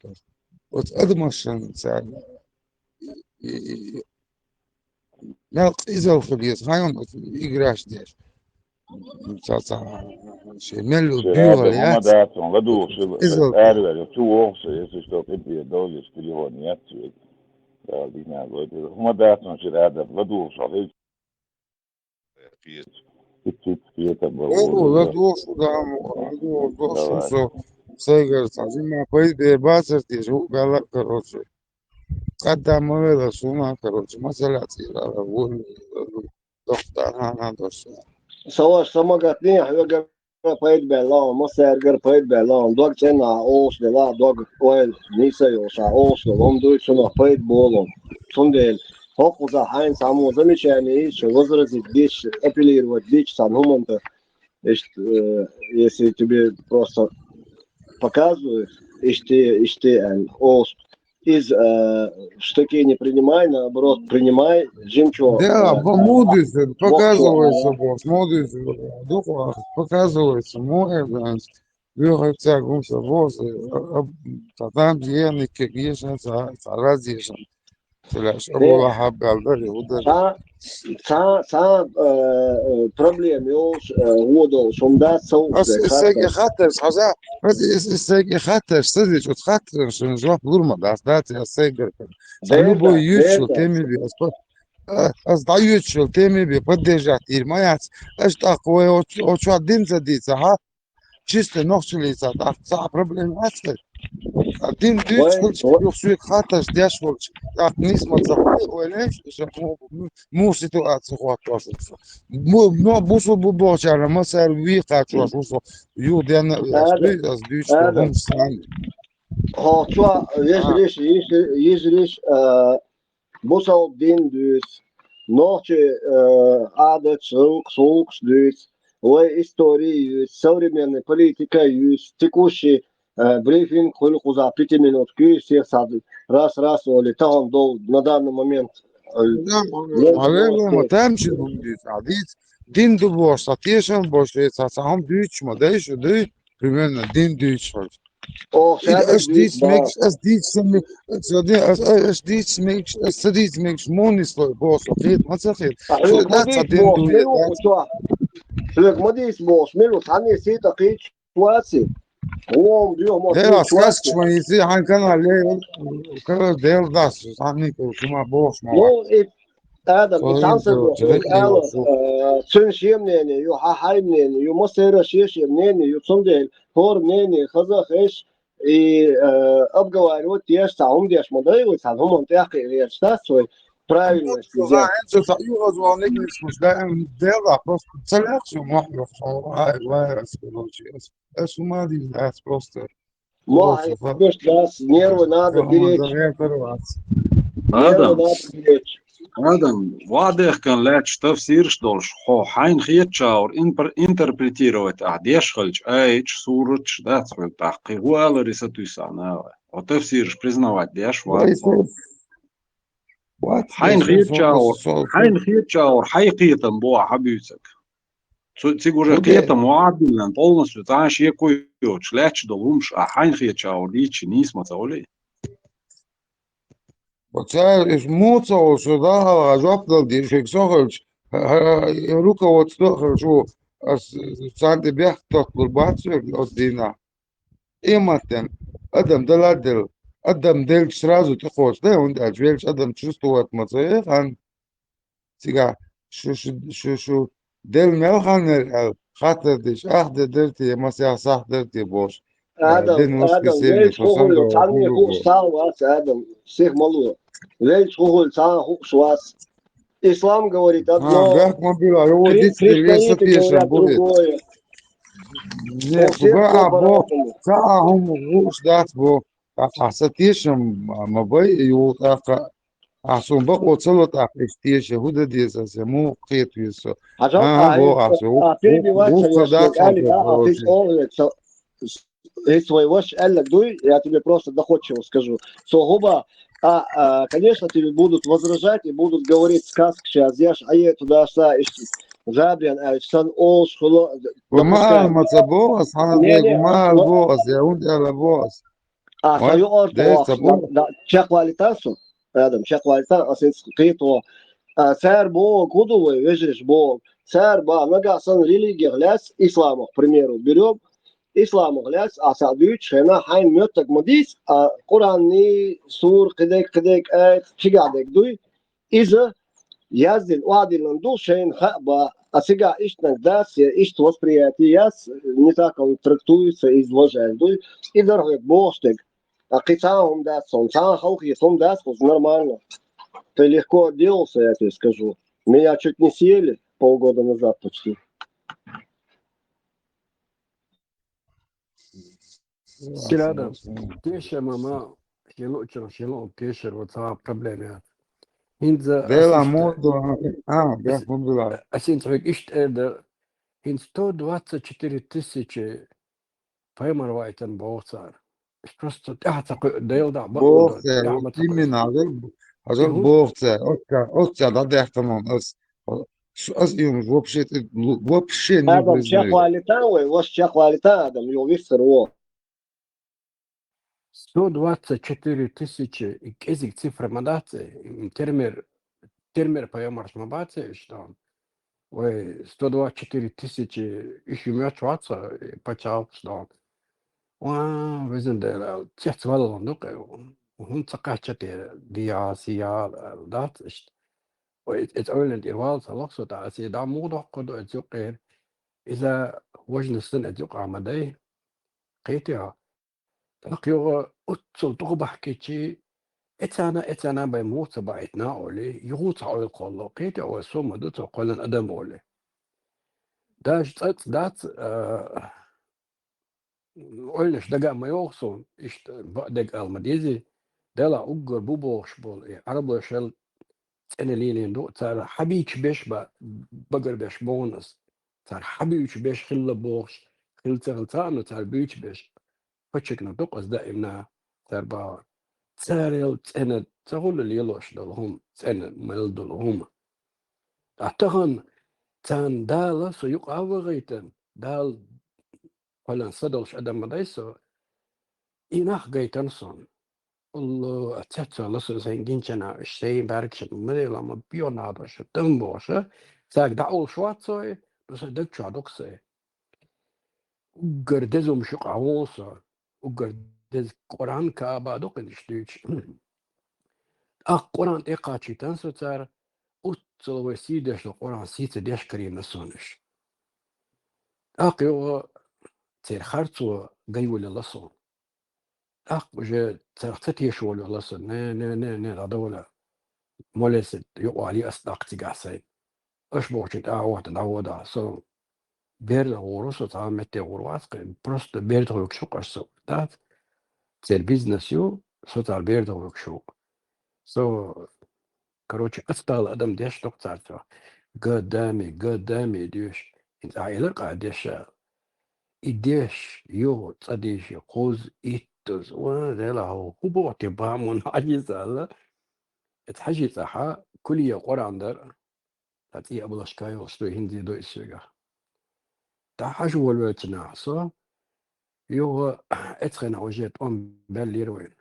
вот أدمشن ساعة لا إذا في اليسخان إجراش ديش ساعة شيء ملو شرادة هما بيوغليات ده غدو شو إذا أروي شو وقت يسوع كنتي دول يشتري هونيات شو دينا هما ده شرادة غدو شو كتير والله تبغى دوش ودام دوش وصو سيجر تعزيم ما كويس بيباسر تيجو قال كروش قدام ولا سوما كروش مثلا تيرا دختر هذا سواش سماقات نيح وقر بيت بلان مصير قر بيت بلان دوغ تنا اوش لا دوغ ويل نيسا يوشا اوش لهم دوي شنو بيت بولون سندل هوكوزا حين سامو замечание что возразить дичь апеллировать дичь сам humanta если тебе просто показывают если ост из штуки не принимай, наоборот, принимай жемчуг. Да, мудрость показывается, босс, мудрость, показывается, море, двигается гумса, босс, там где как есть, разъезжен. أبو حب البري وده صعب проблем يوش وضو شمدات صوت الساقي خاطر حزا الساقي خاطر صدق وتخاطر شنو جواب ظلمة دعت الساقي صلوبو يوتشو تيمي بي أصدعيوتشو تيمي بي поддержать ирмаят أشتا قوي وشو دين زديت ها чисто нохчили за проблем аспект один дичь يخشوا خاطر داش ولش نسمة زخوي وليش مو سيتواتي خاطر مو بوسو بوبوش على مسار ويقع شو يو دينا أز ديش هم سان ها شو يجريش بوسو دين دوس نوچه عادت سوق دوس истории, современной политика, текущий брифинг, только за 5 минут, всех раз, или там на данный момент. ما تمشي عديد دين دو статьяшен больше сам дичь модеш ды примерно дин дичь as dit makes as dit as dit makes money for boss okay ما صحيح ده دين دو مديس بوش ملو ثاني سي دقيق تواسي هو مديو هي اسكاس شويتي عن كان عليه كان ديل داس ثاني كما بوش ما هذا بتعنصر تنشيمني يو حايمني يو مصير شيشمني يو تصندل هورني خزخش ابقى وارد يش تعوم ديش مضي وتعهم منطقه يشتاسوي правильно просто нервы надо беречь. Адам, واضح كان لاتش تفسير شدولش خو حين خيت شاور интерпретировать ديش خلش ايش صورة شدات في التحقيق ولا ريستو يسانا وتفسير признавать ديش حين خيت شاور حقيقة بوا حبيتك تيجور قيتا معادلا полностью تعاش يكويوش لاتش دولهمش حين خيت شاور ديش نيس ما تقولي وتعرف موتا وصداها جابنا دي شكسوغلش руководство شو ساند بيحتط بالباتشك قدينا إيمتن أدم دلادل أدم دل سرازو تخوش ده وند أجويلش أدم تشستوات مصيح عن سيجا شو دل ملخان خاطر ديش أخد درتي مسيح صح درتي بوش آدم ليش خوغل تعلمي خوغ ساواس آدم سيخ ملو ليش خوغل خوغ سواس إسلام говорит одно, христианство говорят другое. أحسن بقى وصلت أحسن هو دي أساسا مو قيت يسوع свой ваш эллак дуй, я тебе просто доходчиво скажу. Сугубо, конечно, тебе будут возражать и будут говорить сказки, сейчас я туда жабрян, сан ош, хуло. وما المتبوس أنا بيجي ما البوس يا ولد على بوس свою орто, чаквалитасу, Adam, чаквалита, асенс кито, сэр бо, кудовый, вежиш бо, сэр ба, нагасан религия, гляс, ислама, к примеру, берем. إسلام غلاس أصابيش هنا حين ميتك مديس قرآني سور قديك آيات شو قاعدك دوي إذا يازل وادي لندو شين خبا أسيقا إشتنك داس إشت وسبرياتي ياس نتاكم تركتويس إزواجه دوي إذا رغيك بوشتك قطعهم داس سان خلقي سون داس وز نормально ты легко отделался я тебе скажу Меня чуть не съели полгода назад почти. Şiradam, mama şelo keşer o ta problemet. Hinza Dela asist modo, да, modu da. asint iş erde hin 124 тысячи поймарвайтен боцар. Просто тахтак делда бакудо Bohce, тахматакой. именно, ажал Ихун bohce, отца, да, дехтамон, аз им вообще не Адам признаю. чехвалитан, ваш чехвалитан, Адам, ювисер во. 124 тысячи и кезик цифра мадации, термер поймарш мабации, что ой, 124 тысячи еще мячваться почал, что we zijn er zegt wel aan ook. Hun zakatje die Asia dat is. Het Ireland er wel zo zo dat als je daar moet ook het ook إذا وجن السنة دوق عمدي قيتها تلقيو أتصل تقبح كيتشي اتانا بيموت بعتنا أولي يغوط على القول قيتها وسوم دوت قول أدم أولي دات Olhos da maiorson ist deg almadizi dela ugger bubosh bol arabo shel tsenelin do tsar habich besh ba bagar besh bonus tsar habich besh khilla bosh khil tsar tsar tsar bich besh fachik na doqas daimna tsar ba tsar el tsena tsahul li yelosh dolhum tsena mal dolhum atahan tsan dala so yuqawgaitan dal falan sadolsh adam madaiso inach gaitanson والله أتذكر لسه زين جنا الشيء بارك مدي لما بيونا باش تنبوش ساق دعول شواتسوي بس دك شو دكسي وقردزو مش قاووسا وقردز قرآن كابا دوك نشتيش قرآن إيقاتشي تنسو تار أتصل وسيدش القرآن سيت ديش كريم نسونش أقيو تير خارتو قيو للصون وجه ترتتي شو للصون نه غدولا مولست يقوالي أصدقتي قاسي أشبوشت أعوات العوضة سو بيرد غورس وتعاملت غوروات بروست بيرد غوكشوك أشسو دات تير بيزنس يو سو تار بيرد غوكشوك سو كروتش أستال أدم ديش دكتارتو قدامي ديش إنت عائلة قاعدش إديش يو تصديش يقوز إيتوز وذا هو بوتي بامون عجيزة لا تحجي صحا كلية قرآن در تاتي أبو لشكاي وستو هندي دو إسيغا تحاج والوتنا صو يو اتخن وجيت بالليروين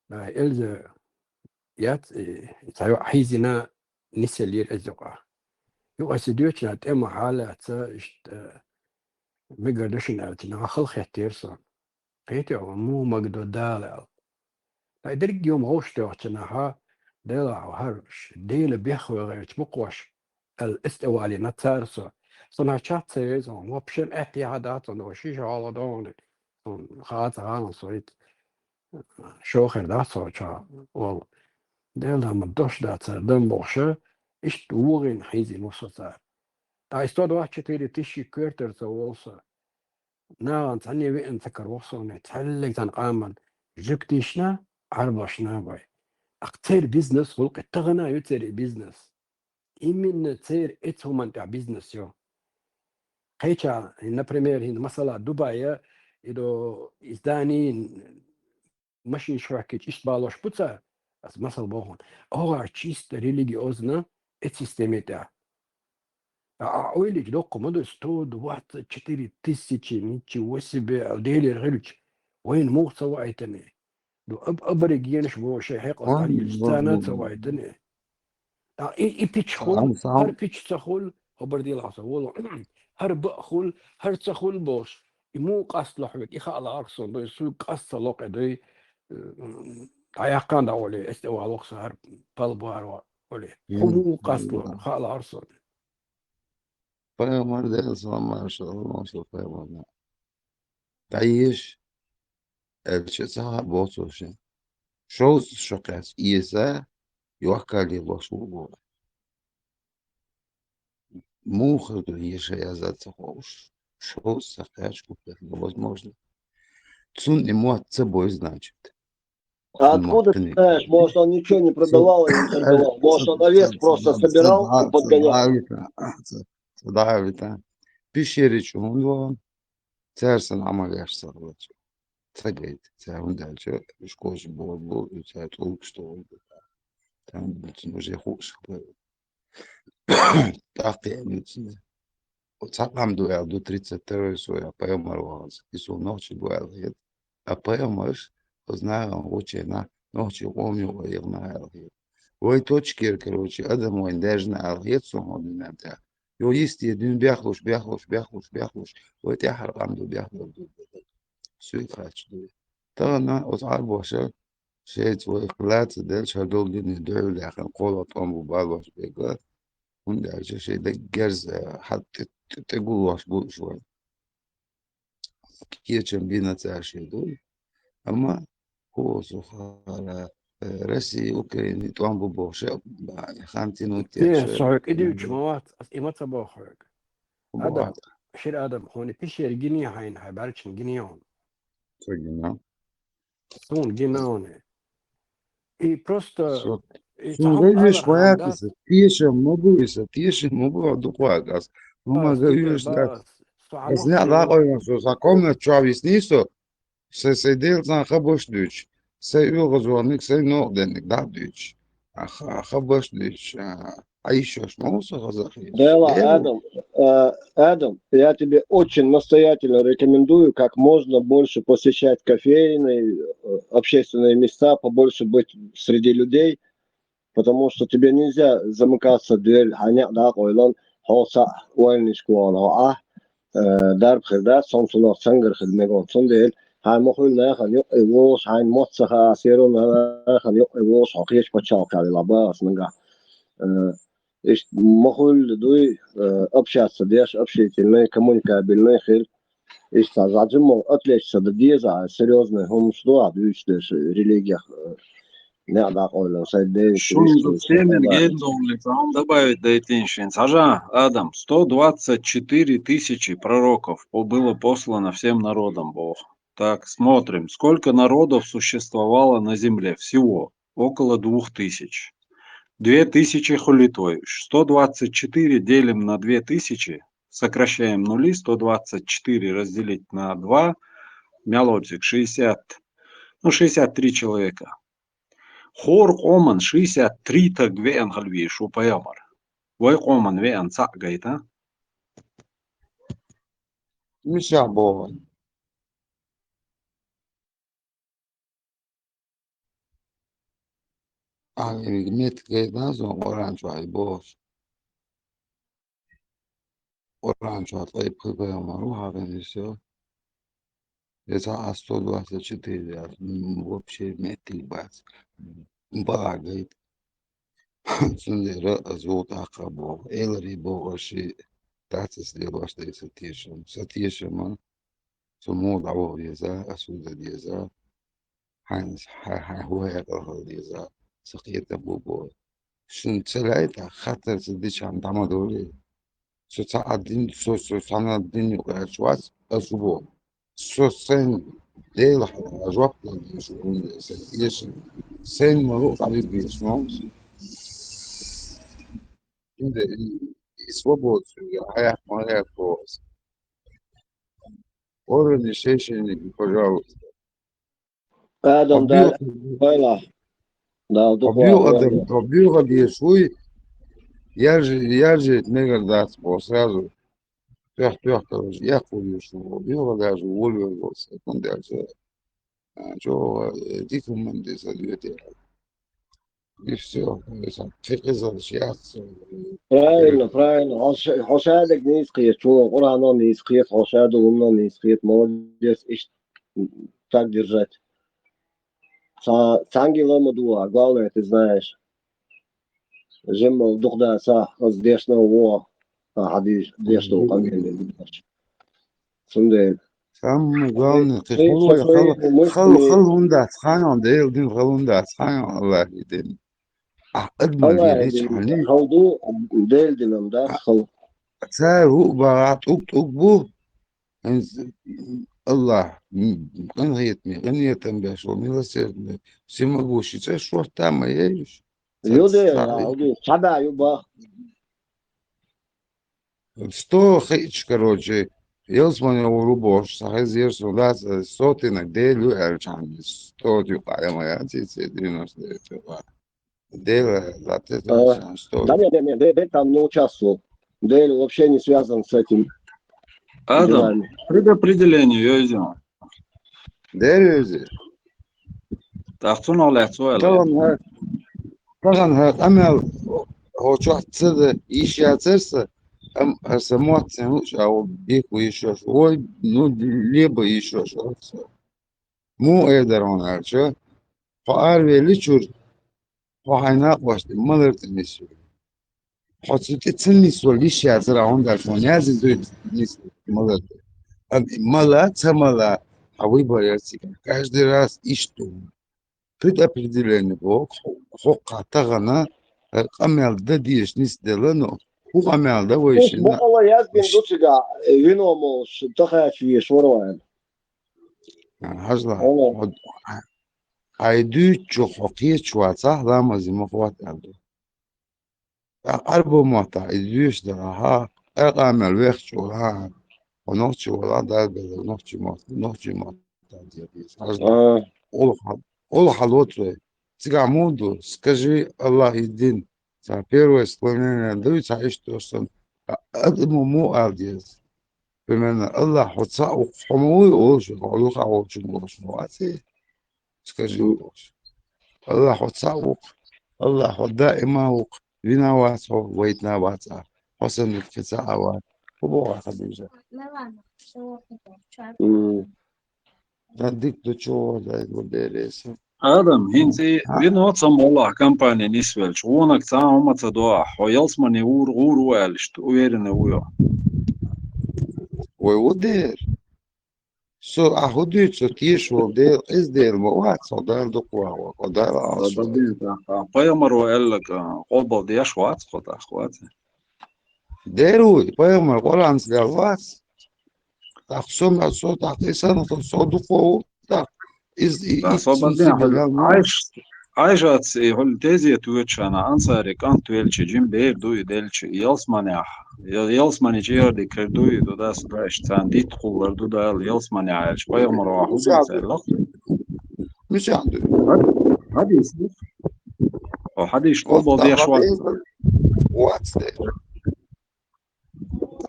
ما إلز يات تايو حيزنا نسلير أزقا يو أسديوتنا تأمو حالة اشت مقردشن أتنا خلق احتيرسون قيتي مو مقدو دالة لا درك يوم غوشتو أتنا ها ديلا وهرش ديلا بيخوي غيرت مقوش الاستواء لنتارسو صنع شات سيزون وبشن احتيادات وشيش على دون خاطر أنا صويت شوخر دات صوتشا وال ديلا مدوش دات دم بوشة إيش توغين حيزي نصوصا تا استود واحد تيري تشي كيرتر تولسا ناغن تعني وين تكر وصوني تحلق تنقامن جكتيشنا عربشنا باي أقتير بيزنس ولق التغنى يتري بيزنس إمن تير إتهم تاع بيزنس يو قيتشا نبريمير هنا مثلا دبي إدو إزداني ماشي شراكيت إيش بالوش بوتسا بس مثلا بوهون أو تشيست ريليجيوزنا السيستم تاع أولي دوق مدو ستود واحد 4000 نيتشي وسبع ديلي غلج وين مو سوايتني دو أبريجينش مو شيء حيقص علي الستانات سوايتني إي بيتش خل هر بيتش تخل خبر العصا والله هر بأخل هر تخل بوش مو قص لحوك إخاء الأرسون دو يسوق قص لوق دي عيقان دولي استوى الوقت هر بالبار ولي مو قص لوق خاء الأرسون Payamar deles ما شاء الله ما شاء الله payamar. تعيش الشيء بوصوشين شوز شقاس إيزا يوكل الله شو муха, если я зацехуш, шо сахачку, возможно. Цун ему от собой, значит. А Цун откуда ты махтыник. знаешь? Может, он ничего не продавал и не торговал. Может, он овец просто собирал и подгонял. Цадавита. Пещеричу, он царсон амаляш сарлач. Цагайт, царун дальше, шкош был, царь толк, что там уже хуш. Так я не знаю. Цапам дуэл до 32 свой, а поемарвался. И сон ночи дуэл. А поемаш, знаю, очень на ночи помню, я знаю. Ой, точки, короче, адам мой даже на алгет сон надо. Yo есть един бяхлуш. Ой, я харам до бяхлуш. Все хач до. Та на от арбоша. شيء وإخلاص ده شغل دين يدعو لأخن قوة طعم وبالوش بيقى وندع شيء ده جرز حتى تقول واش بو شوي كي بينا تعشي دول أما هو سخارة رسي أوكراني طعم ببوش خامتين تين وتيش صحيح إديوش موات إما صباحك آدم وبعد شير آدم هون بيشير جنيه هاين هاي بارتشن جنيون تجينا سون جنونه и просто Sunga сахам yush алар wayakas, хамдат tiesha mobu duquagas. Mama ga тупе yush that. бас As саханох ne da чего qoygan so sakomna chavis niso. Se del zan khabosh duch. Se ugozwanik se no denik da duch. Khabosh duch. Аишош моуса газахиш. Дела, Делу. Адам, я тебе очень настоятельно рекомендую как можно больше посещать кофейные, общественные места, побольше быть среди людей, потому что тебе нельзя замыкаться в дверь, да, ойлон, хоса, уэльнишкуан, дарб хирдат, сомсунок сангар хидмегон, сундел, هاي مخول ناخن يق إيوش هاي موتسخا سيرون ناخن يق إيوش حقيش بتشاوك على لباس نجا إيش مخول دوي общаться ديش общительный коммуникабельный хир إيش تزعجمو أتلش صدديزا серьезный هم что адвич деш религиях не ада ойлон сайдей Шунду кришты Семен Гельдон добавить до Этиншин. Сажа, Адам, 124 тысячи пророков было послано всем народам Бог. Так, смотрим, сколько народов существовало на земле всего? Около 2000. 2000 хулитой. 124 делим на 2000, сокращаем нули, 124 разделить на 2, мелодик 60, 63 человека. Хор коман 63 так вен халви шу паямар. Вой коман вен цакгайта. Миша бога. Мет гайдазо оранж вай бош. Оранж вай паямару хаган все. Это 124, вообще метрик бац. Багает. Сундера золота хабо. Элри богаши. Тацис лебашта и сатишем. Сатишем, суму даво деза, асуда деза. Ханс هو يقهر ديزا سقيت بوبو شن تلاقيت خاطر سديش عم تعمل دولي شو تعدين شو سنة الدين وعشواس أسبوع شو سن ليلة أجواب شو ليش سن مروق عليه بيسمعوش عند свободу я моя голос организation пожалуйста آدم побил دال ويلا دا دقوا побил ويلا Адам побил объясуй я же не даст сразу трех короче я хуй что убил даже уволился он даже что документы сольют и все это сейчас правильно حشادك نيسقيت شو قرآن نيسقيت حشاد ومنا نيسقيت молодец إيش так держать цанги ломадуа главное ты знаешь جيم دغدا صح ديشنا هو حديش ديشنا وقمين سندل самое главное ты ты со своими خل мыслями هوندا خان ديل دين خل هوندا خان الله يدين أقد ما الله بيريش يهديك عليه خلدو ديل دينام دا خل سار هو بعت بو الله غنية بشو ميلسير سيما بوشي شو تام ايش Люди, люди, шаба, юба. сто хич короче يوصل وربوش صحيح يرسل لاس صوتي نقديلو ارجعني ستوديو قائمة يا تيسي دينوس ديلا لا تتعشان Да ستوديو нет, Дэн там не участвовал. Дэн вообще не связан с этим Адам, делами. предопределение يوزن. ديريزي تحتون على سؤال. طبعا أما هو شو تصير إيش يصير أم سموت سموش أو بيكو يشوش هو نو ليبو يشوش مو قادر هون عرشة فقال لي شو فهينا واش مالر تنسو حسيت تنسو ليش يصير هون عشان يازي زود نسو مالر مالا تمالا حبيبي يا سيكا каждый раз إيشتو предопределение бог хока тагана камел да диеш нис делано у камел да Слушай, войшина Бокола Язбин Дучига, вино, Тахачи, Шварван. هجلا هيدو تشو حقية شواتا لا زي مخوات عبدو قلبو موتا يدوش دراها اقامل ويخ شوها ونوخشي ولا دالبل ونوخشي موتا ديابيس هجلا Ол халотре. Сега муду, скажи Аллах един. За первое склонение даются, и что он этому му алдиес. Примерно Аллах отца ухомуй олжу, Аллах олжу олжу. А ты скажи олжу. Аллах отца ух, Аллах отда има ух. Виноват, война вата. Хосан кица ава. Побога хадижа. Дик до чего да его береса. Adam, hinzi, vino samollah kampanja nisvelč, uonak ca omaca doa, hojelsmani ur uelišt, uvjerene ujo. ويودير سو أخديت ستيش ودير إز دير مواد صدر دقوا ودار عصر Pajamaru ellag, qolbal diaš vats, kota, hvati. ديروي بيوم القرآن سلواس تقسم الصوت تقسم الصوت دقوا تق Da sobaldien, aižāts, hol tezija tuočana, ansāri kantuelči, jim beir duju delči, jelsmanjah, jelsmani čiordi, ker duju dudas daiš, cān ditkullar dudal, jelsmanjah, elč, pajamaru ahudin sēlak. مش عنده Hadis, o hadis, qolbal diaš vats. واتس دير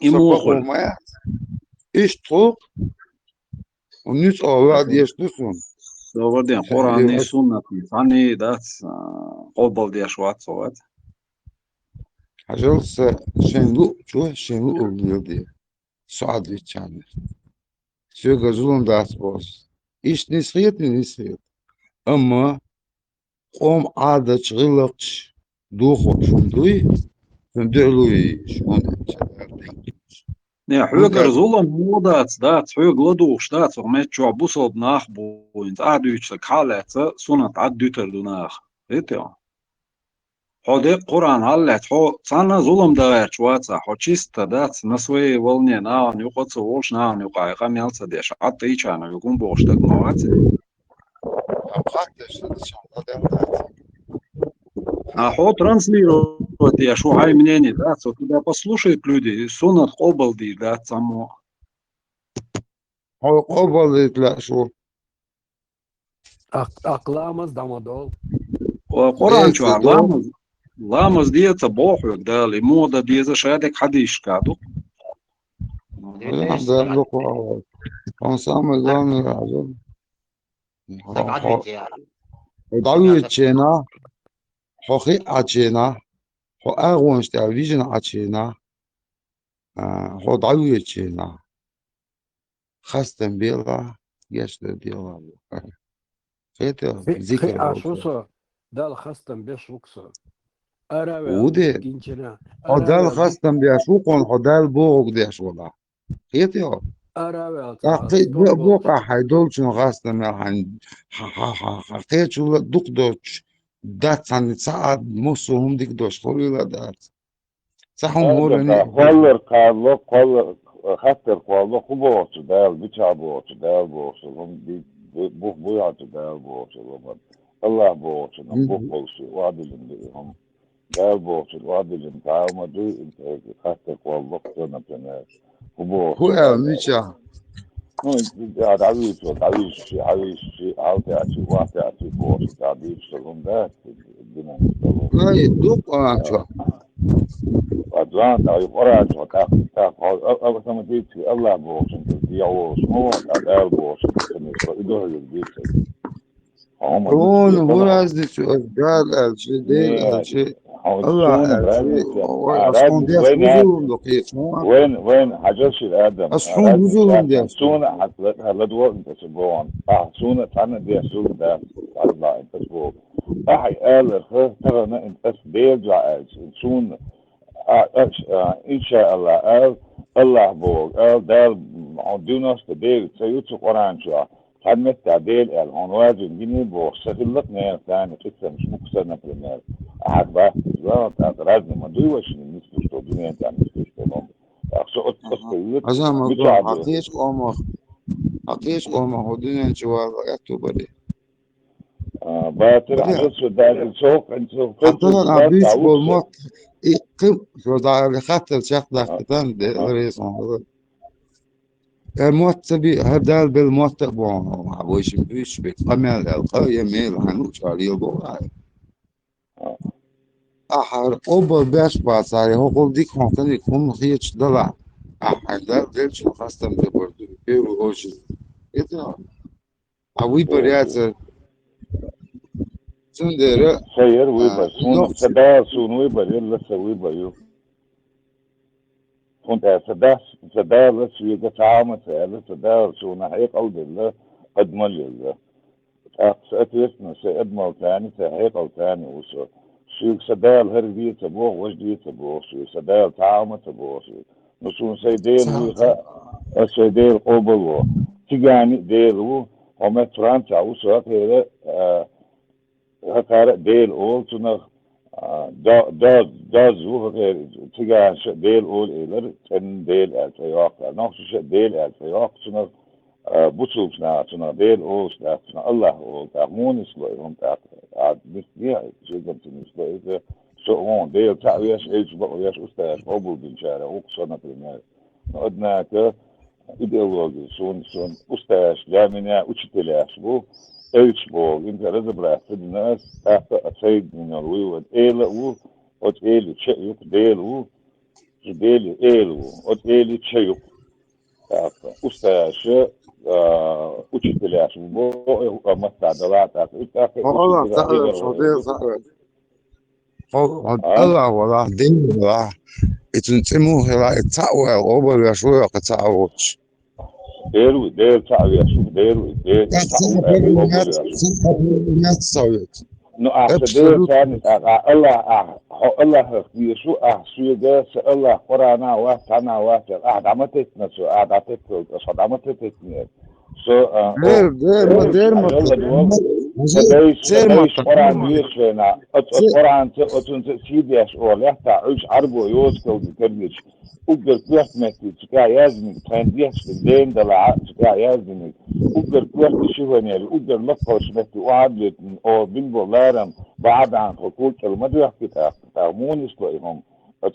Imuqul. ما إيش طوق ونيت أولاد يشتسون Sobaldien, Qur'ani, sunnati, fani, that's qolbal diaš vats, ovat. حجلس شنلو شنلو الجلدي صعد يتشانل شو غزلون داس بوس إيش نسخيت أما قوم عادة شغلقش دوخو فندوي فندعلوي شون Ne, höger zullen modats, dat hög loduch, dat so met jo busol nachboint, adüch kalet, sunat adüter du nach. Vet ja. Ходе Qur'an hallet, ho sana zulum da ver chwatsa, ho чисто dat на своей волне, на он юқоцу волш, на он юқай, камелца деш, атта ичана, юкун бош, так мавацы. А хо транслировать я шо хай мнение, да, so туда послушают люди, сунат обалди, да, само. هو قبل لا شو أقلامز دمدول. Qur'an чу, ламаз диеца боху, да, ли мода диеца шадек хадиш каду. الحمد لله он самый главный разум ضعوي تشينا حقي عجينا حو أغوانش تلفزيون عجينا حو ضعوي تشينا خستن بيلا يشت بيلا خيط ذكر أشوصه ده الخستم بيش وكسر أراوي ودي جنجنا حدال خستن بيشوقون حدال بوغ ديش ولا خيط يا أراوي تحقيق بوقع حيدول شنو خستن يعني حقيقة شو دق دوش دات عن ساعة موسو هم ديك دوش خولي لا دات صح هذا مورني قالر قالر قالر خاطر قالر خبوش دال بيتشابوش دال بوش هم بوف بويات دال بوش الله بوش بوف بوش وادي هم دال بوش وادي تعاو ما دي انت خاطر قالر قلنا بنا خبوش هو ميشا هو عايش عاوتاتي واتاتي بوش تعبيش لهم ده الدنيا مستوى لا يدوق شو Atlanta, aí fora tá sama dito Allah boşun diye o mu adal boşun mesela idol dito ama هون dito هو tamam قصدي شو قال شيء ديل قال شيء الله شلون قال شيء برازيل أصلا راد ديش وزولهم دقيق وين حاجش الادم أصلا راد وزولهم ديش شلون هلا دور انت سبوان شلون تعنا دي شو ده الله انت سبوان احي قال ترى انت بيرجع شلون إن شاء الله الله بوق دال عندنا استديل سيوتش قرآن شو خدمة تعديل العنواج الجني بوق سهلت نير ثاني قصة مش مكسر نكلمات أحد بس زمان تعترضني ما دوي وش نسمع شو دنيا أنت نسمع شو لهم أقصد أستيوت عشان ما بتشعبه حقيش قومه ودنيا شوال يكتب عليه باتر عجل شو ده السوق حتى كنت أنا ده بيش تعود بالموت يقيم شو ده خاطر شخص كتان ده رئيسون الموت تبي هدال بالموت تبعه وش بيش بيتقمل القرية ميل عنوش عليه بوعي أحر أوبر باش باساري هو قول ديك ممكن يكون خيش دلع أحر دال دلش خاصة ببردو بيرو هوشي إذا أوي بريات سندرة سير ويبر سون نقص سدا سون ويبر يلا سويبر يو كنت سدا لس يجا تعامل سدا سون هيك أو دل أدمل يلا سأتيسنا سأدمل ثاني سهيك أو ثاني وشو شو سدا الهربية تبوه وش دي تبوه شو سدا تعامل تبوه شو نشون سيديل ويها سيديل قبل تجاني ديلو وما فرنسا وشو هكذا هكذا ديل أول تنا داز وهكذا تجان ديل أول إلر تن ديل الفياق نفس الشيء ديل الفياق تنا بوتشوفنا تنا ديل أول تنا الله أول تأمون إسلام تأ مثلي شيء كم تنسلي إذا سؤال ديل تعويش إيش بقوليش أستاذ قبول بالشارع وقصنا بالمال نقدنا ك إيديولوجي شون أستاذ جامعة وشتلاش بو إيش بو إنت رزبرا في الناس تحت أسيد من الويود إيلو وتإيلي تشيك ديلو ديلي إيلو وتإيلي تشيك أستاذ وشتلاش بو مستعدلات والله تعرف شو ديل الله والله دين والله يتنتموه لا يتعوى أوبر يشوي قتعوش ديل تعوي شوف ديل الناس سويت no أحسن ثاني الله يسوع أحسن ده الله قرانا واتنا واتر عملت نسوا عملت تسنير دير ما سدايش قران بيشنا قران تقطن سيديش ولا تعيش عربو يوسكو بكرنش ugar kuwaxmati tikaa yaazmi taandiyax deen dalaca tikaa yaazmi ugar kuwaxti shivanel ugar laqoshmati uadlet oo bilbo laram بعد حقوق المدرسة تأمون إسلامهم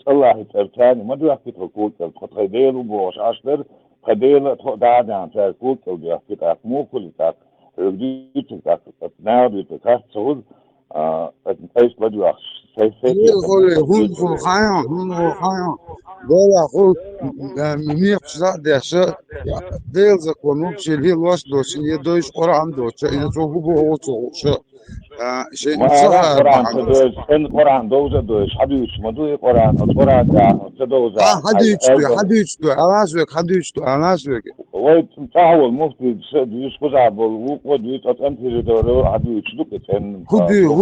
الله ترتاني مدرسة حقوق تخديل وبوش عشر خديل تخدع عن حقوق المدرسة مو كل تاك رديت تاك تنادي تاك سود إيش بدو هم خايم دول أقول مية شهر ده شهر ديل زكونو شيء الواش دوش يدوش قرآن دوش يدوش هو شيء شيء ما قرآن تدوش إن قرآن دوزة دوش حديث ما دوي قرآن تدوزة حديث أنا أسويك ويت تعال المفتي يدوش كذا بالوق ودويت أنتي تدور حديث دوكت إن حديث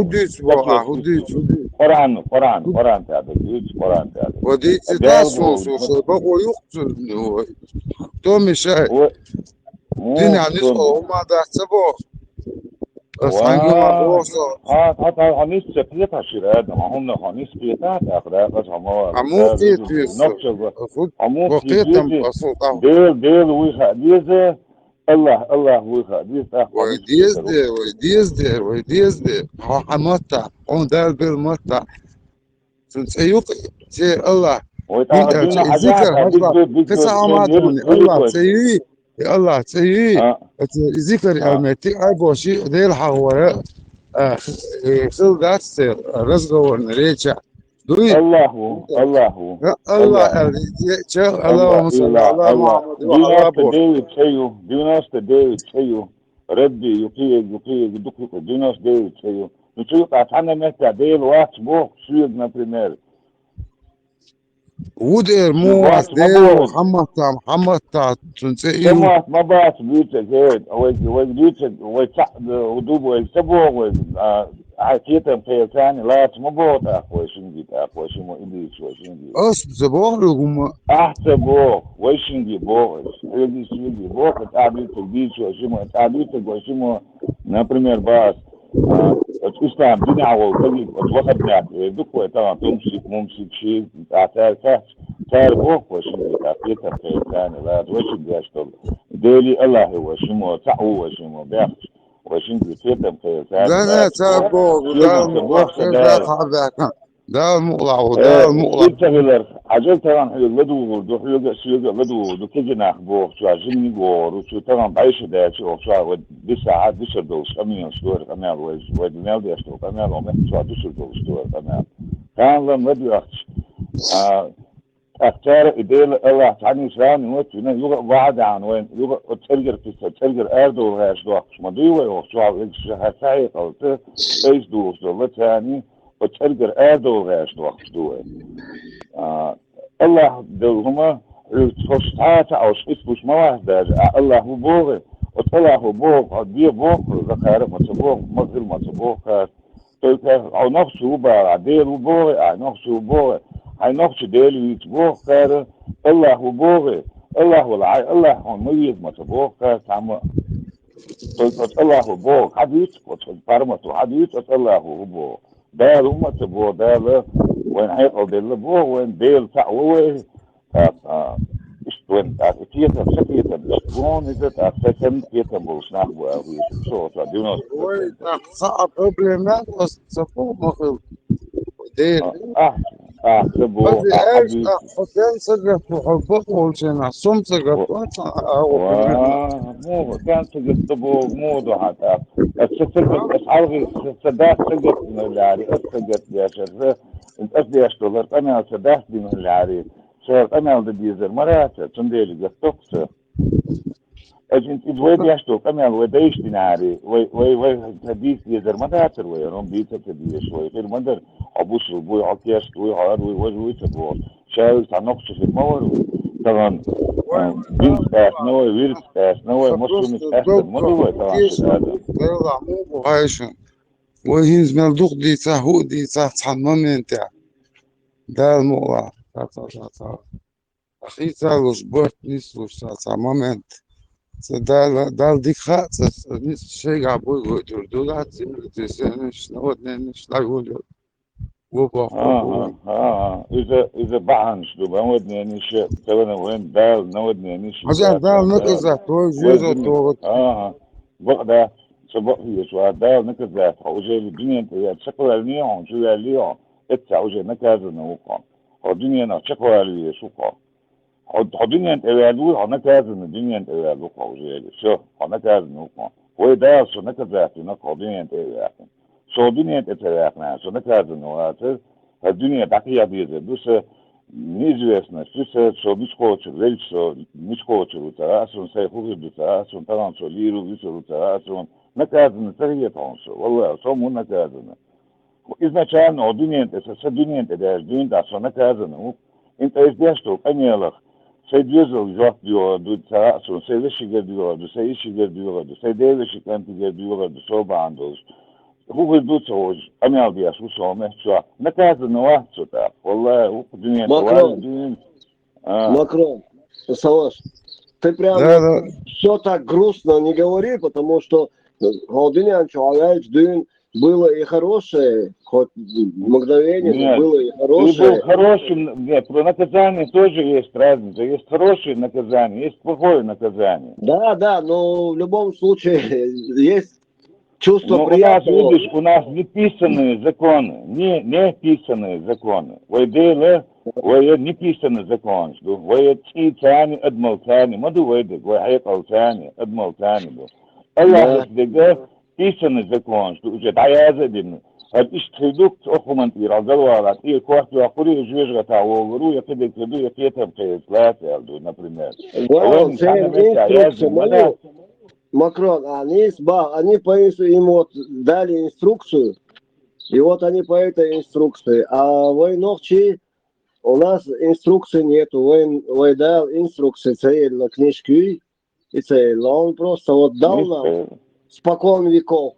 قرآن تعال قرآن تعال وديت تاسوس بقول يقتل تومي شاي دين يعني وما ده سبوا Sangular olsa. Hatta hanis sepiyata şirada mahumna hanis piyata akra kas hama Amu kiyetiyorsun. nokça Afut amu وقيتم kiyeti بصوت del wiha dize Allah wiha dize hanis piyata ويديزدي هو حمطة هو دار بالمطة سيوق سي الله ويتعرف دينا حاجات ذكر هذا بيجو كسا شو عمادوني الله تسيي يا الله تسيي ها ذكر المتي عبوشي ذي الحوار خلقات رزقه ونريتشا دوي الله الله اللهم صل على الله محمد do وعلى not بور today with you do not today with you ربي يقي دكتور do not today with you نشوف عشان نحكي ديل واتش بوك شو например ودير مو دير محمد تنسيو سمعت ما بعرف بيوتك هيك وبيوتك ودوب ويسبوه حكيتهم في ثاني لا ما بوت أخوي شنجي أخوي شو إليش وشنجي أصل زبون أحسبوه وشنجي بوه يجي شنجي بوه تعبيت البيش وشمو تعبيت وشمو например باس الإسلام دين عوض تجي وتوقف معك دكوا طبعا تمسك شيء تعرف بوه وشنجي حكيتهم في ثاني لا وشنجي أشتغل ديلي الله هو شمو تعو وشمو بيخش وشنجي كيتهم في ثاني لا تابو دا المقلع ودا المقلع عجل طبعا لدو دو حيوغا لدو دو كجنا بو شو عجلني غور شو طبعا بعيش ده شو دي ساعات دي شدو شامي شدور كمان ودنيا دي شدو كمان ومن شو دي شدو شدور كمان كان لما بدي اختار إديل الله تعني سلام نوت يوغا بعد عن وين يوغا تلقر أردو غاش دوخش مديوة وشو هسايق أو تيس دوخش دولة تاني وتلقر أردو غاش دوخش دوه الله دولهما تخشتاتا أو شخص مواهد داجة الله هو بوغي وطلع هو بوغ دي بوغ غخارف متبوغ مغل متبوغ أو نفسه بوغ عديل بوغي نفسه بوغي هاي نقطة ديالي يتبوه خير الله هو بوغي الله هو العاي الله هو ميز ما تبوه خير تعمل الله هو بوغ حديث وتفرمته حديث الله هو بوغ دال ما تبوه دال وين حيقل ديال بوغ وين ديل تعوه وين كيتا سكيتا اشتغون إذا تأسسن كيتا بوشناح بوغي شو تعدينه صعب بروبلمات وصفوه مخل ديل أحسبه حديث كان سقف وحبه والجنة صم سقف مو كان سقف مو حتى السقف أسعاري سداس سقف من العاري السقف يا شر أنت أصلي أشتغلت أنا سداس دي من العاري صار أنا الديزر مرات تنديل قطقت أجنت إدوي يشتوك أنا الوديش ديناري وي حديث ديزر مرات وي روم بيتا تديش وي غير مدر أبوش البوي عطيش وي هار وي تبور شايل تنقش في المور طبعا بنت باس نوي ويرت باس نوي مسلم أحسن مدوي طبعا هذا يلا مو عايشون وهينز مالدوق دي تاهو دي تحمم انت ده الموضوع أخي تالوش بورت نيسوش تحمم دال ديك خاص نيس شيء عبوي ودولات تسنش نودنش لا يقول إذا بعنش دو بنودني نيش تبنا وين دال نودني نيش عشان دال نكزة توجيه توجيه بقى سبق هي شو دال نكزة وجه الدنيا أنت شكل النيون شو اليوم إتسع وجه نكزة نوقع الدنيا نشكل اليوم شوقع الدنيا أنت يالو هنكزة الدنيا أنت يالو وجه شو هنكزة نوقع وده شو نكزة نوقع الدنيا أنت يالو شو الدنيا تتلاقنا شو نكاد النواتر الدنيا بقية بيزة بس неизвестно شو بيشكوتر ليش شو بيشكوتر وتراسون سيخوغي بتراسون طبعا شو ليرو بيشو وتراسون نكاد نتريه تونسو والله شو مو نكادنا إذا كان الدنيا الدنيا تداش دين شو نكادنا أنت إيش تو كنيلك سيديزو جوك دو تراسون سيلش يجديو دو سيش يجديو دو سيديلش كان تجديو دو شو باندوش هو يدوس هوج أنا أبي أشوف شو ما شو نكاد النواة شو تعرف والله الدنيا Макрон, Макрон, Салаш, ты прям все так грустно не говори, потому что Холодильник человек, дым, было и хорошее, хоть мгновение, но Нет, было и ты был хорошее. хорошим, нет, про наказание тоже есть разница. Есть хорошее наказание, есть плохое наказание. Да, но в любом случае есть чувство Но у нас, приятного. видишь, у нас неписанные законы, не писанные законы. Войдele, вой не писанный закон, что вой цитани адмалтани, маду войде, вой хайкалтани, адмалтани. Аллах Да. издега писанный закон, что уже таязадин. От исчедук охумантир, алгалвалат, и кварту ахури жвежга таовру, я тебе кеду, я кетам кеслати, например. Well, Войни це сами вещи инструкция. аязин, мада. Макрон, они по им вот дали инструкцию, и вот они по этой инструкции. А войновчи у нас инструкции нету. Вой дал инструкции цель на книжки и цель. А он просто вот дал нам спокон веков.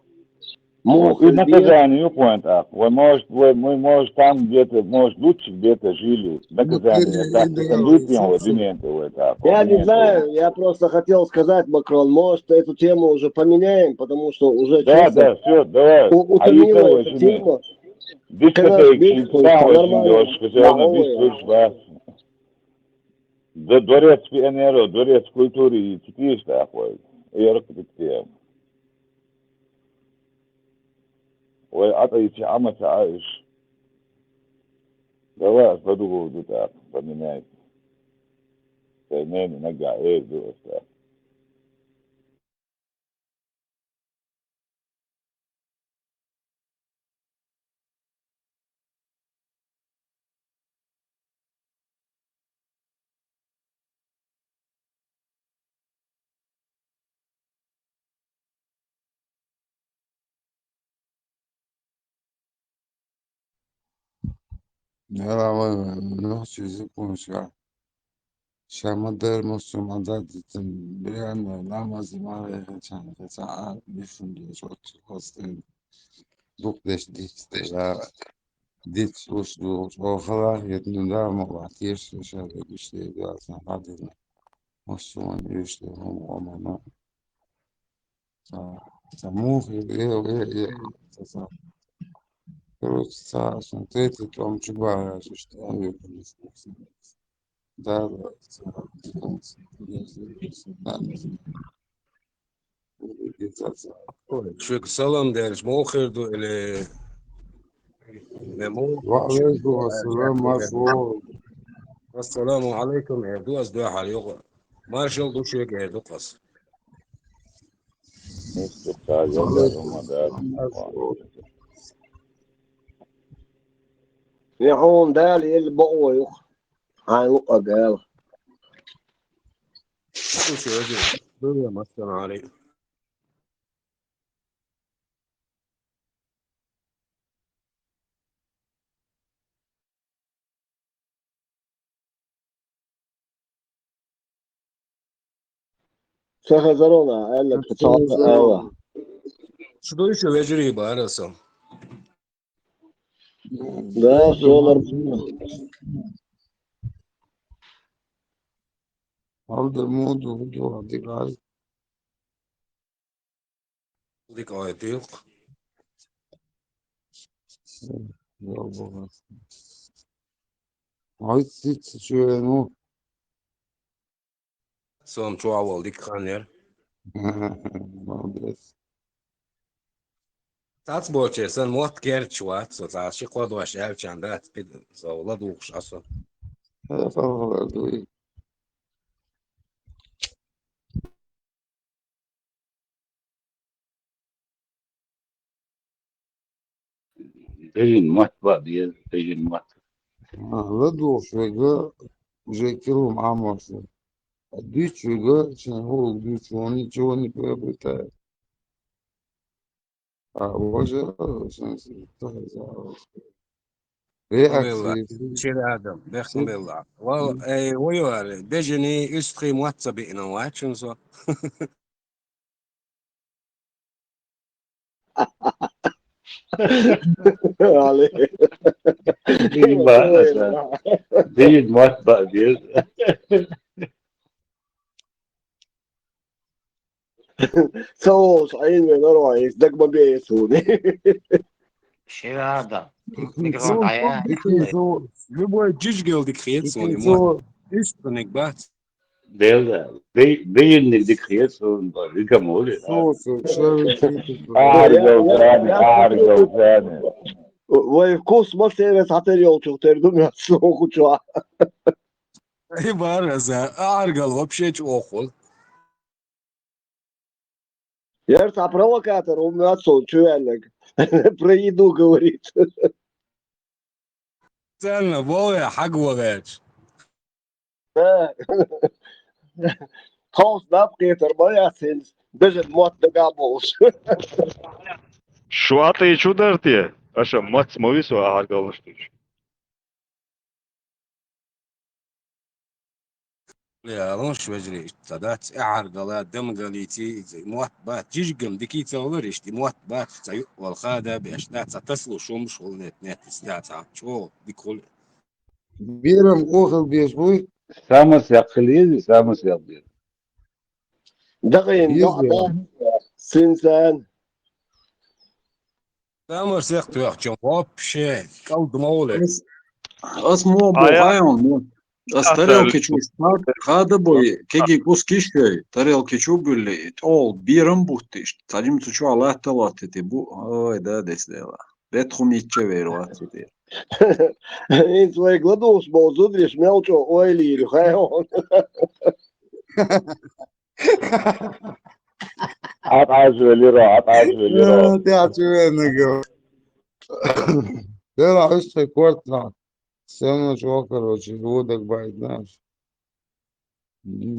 Мух, И бед. наказание, point так. Вы может там где-то, может лучше где-то жили. Наказание, так, кондуктием, вот так. Я не знаю, я просто хотел сказать, Макрон, может эту тему уже поменяем, потому что уже Да, честно все, давай. утомила эта тема. Дискотеки, там очень дёшко, все равно Нормально. дискуешь вас. Дворец пионеров, дворец культуры, и теперь такой. Я рекомендую. Ой, атаете, амата аиш. Давай, подумал, так, поменяйте. Мнение, нога, так. نحكي زيكم شامدر مسلم عدد بيان نامaz imare geçen düşünce çok hastayım. Dukdeş dit uçlu ofalar yetninde ama vatiş şöyle güçlü biraz hadi Müslüman güçlü ama самух короче смотрите там чуба что да شو سلام دارش مو خير دو إلى مو وعليكم السلام مرحبا السلام عليكم دو أصدق على يوغا ما شل دو شيء دو قص يحون دال البقوة يخ عن قال دو شيء دو مثلا علي سهزرونا قال لك ايوه شو دو شيء يجري بارسه ده все нормально. هذا الموضوع موضوع دقائق ديك آيتيق هاي ست شو نو سلام شو عوال ديك خانير تاц بوچه سن موت گرد شوات سو تاش قد واش ال چندات بد زولا دوخش اصلا هذا فرق دوي Tejin mat bak dia, tejin mat. لا دوش ويجا جاي كيلو مع مصر الديش ويجا عشان هو الديش واني جواني بيبتا وجا عشان بالله رياكسي شير ادم بيخم بالله والله اي ويوال بيجني استخي مواتساب انا واتشن سو عليه Tejin mana sah? Tejin mat bak dia. صوص عين من رئيس دق ما بيسوني شو هذا؟ ميكروفون صوت ضعيف. صوت любой дичь dik khietson mo ist nik bat Belda. Beyinlik dik khietson ba rigamole. Соусы, шарики, أعرق ثاني. ويفكوس ما سيرس حتى يوتشو تردم يحسلو خشوا ibar za argal вообще чохол Ярца провокатор, он отцом, чувак. Про еду говорит. цельно более حق Хаус напкетер, моя сын. Даже мот догаболш. Şu atayı çudar diye. Aşağı mat movisu hargalıştır. يا روش وجري تدات اعرقلا دم قليتي موت بات جيجم ديكي تولرش دي موت بات تايو والخادة باشتات تسلو شوم شغل نت استات شو بكل بيرم أوخل بيشبوي Samas yakılıydı, samas yapıyor. دغين بيزي نقطة سنسان. تامر سيختو يخجم вообще قلب مولد As mo bohayon mo. As tarelke chu start hada boy kegi kus kişköy tarelke chu gülle ol biram buhti işte. Talim tu chu Allah talat dedi bu ay da desdela. Betrum içe ver vatidi. Инц свой гладус был зудриш мелчо ойлир. Хайон. أطعش وليرة أطعش وليرة. تعرف نقول لا عشت كورتنا سنة شوكر وشهودك بعد ناش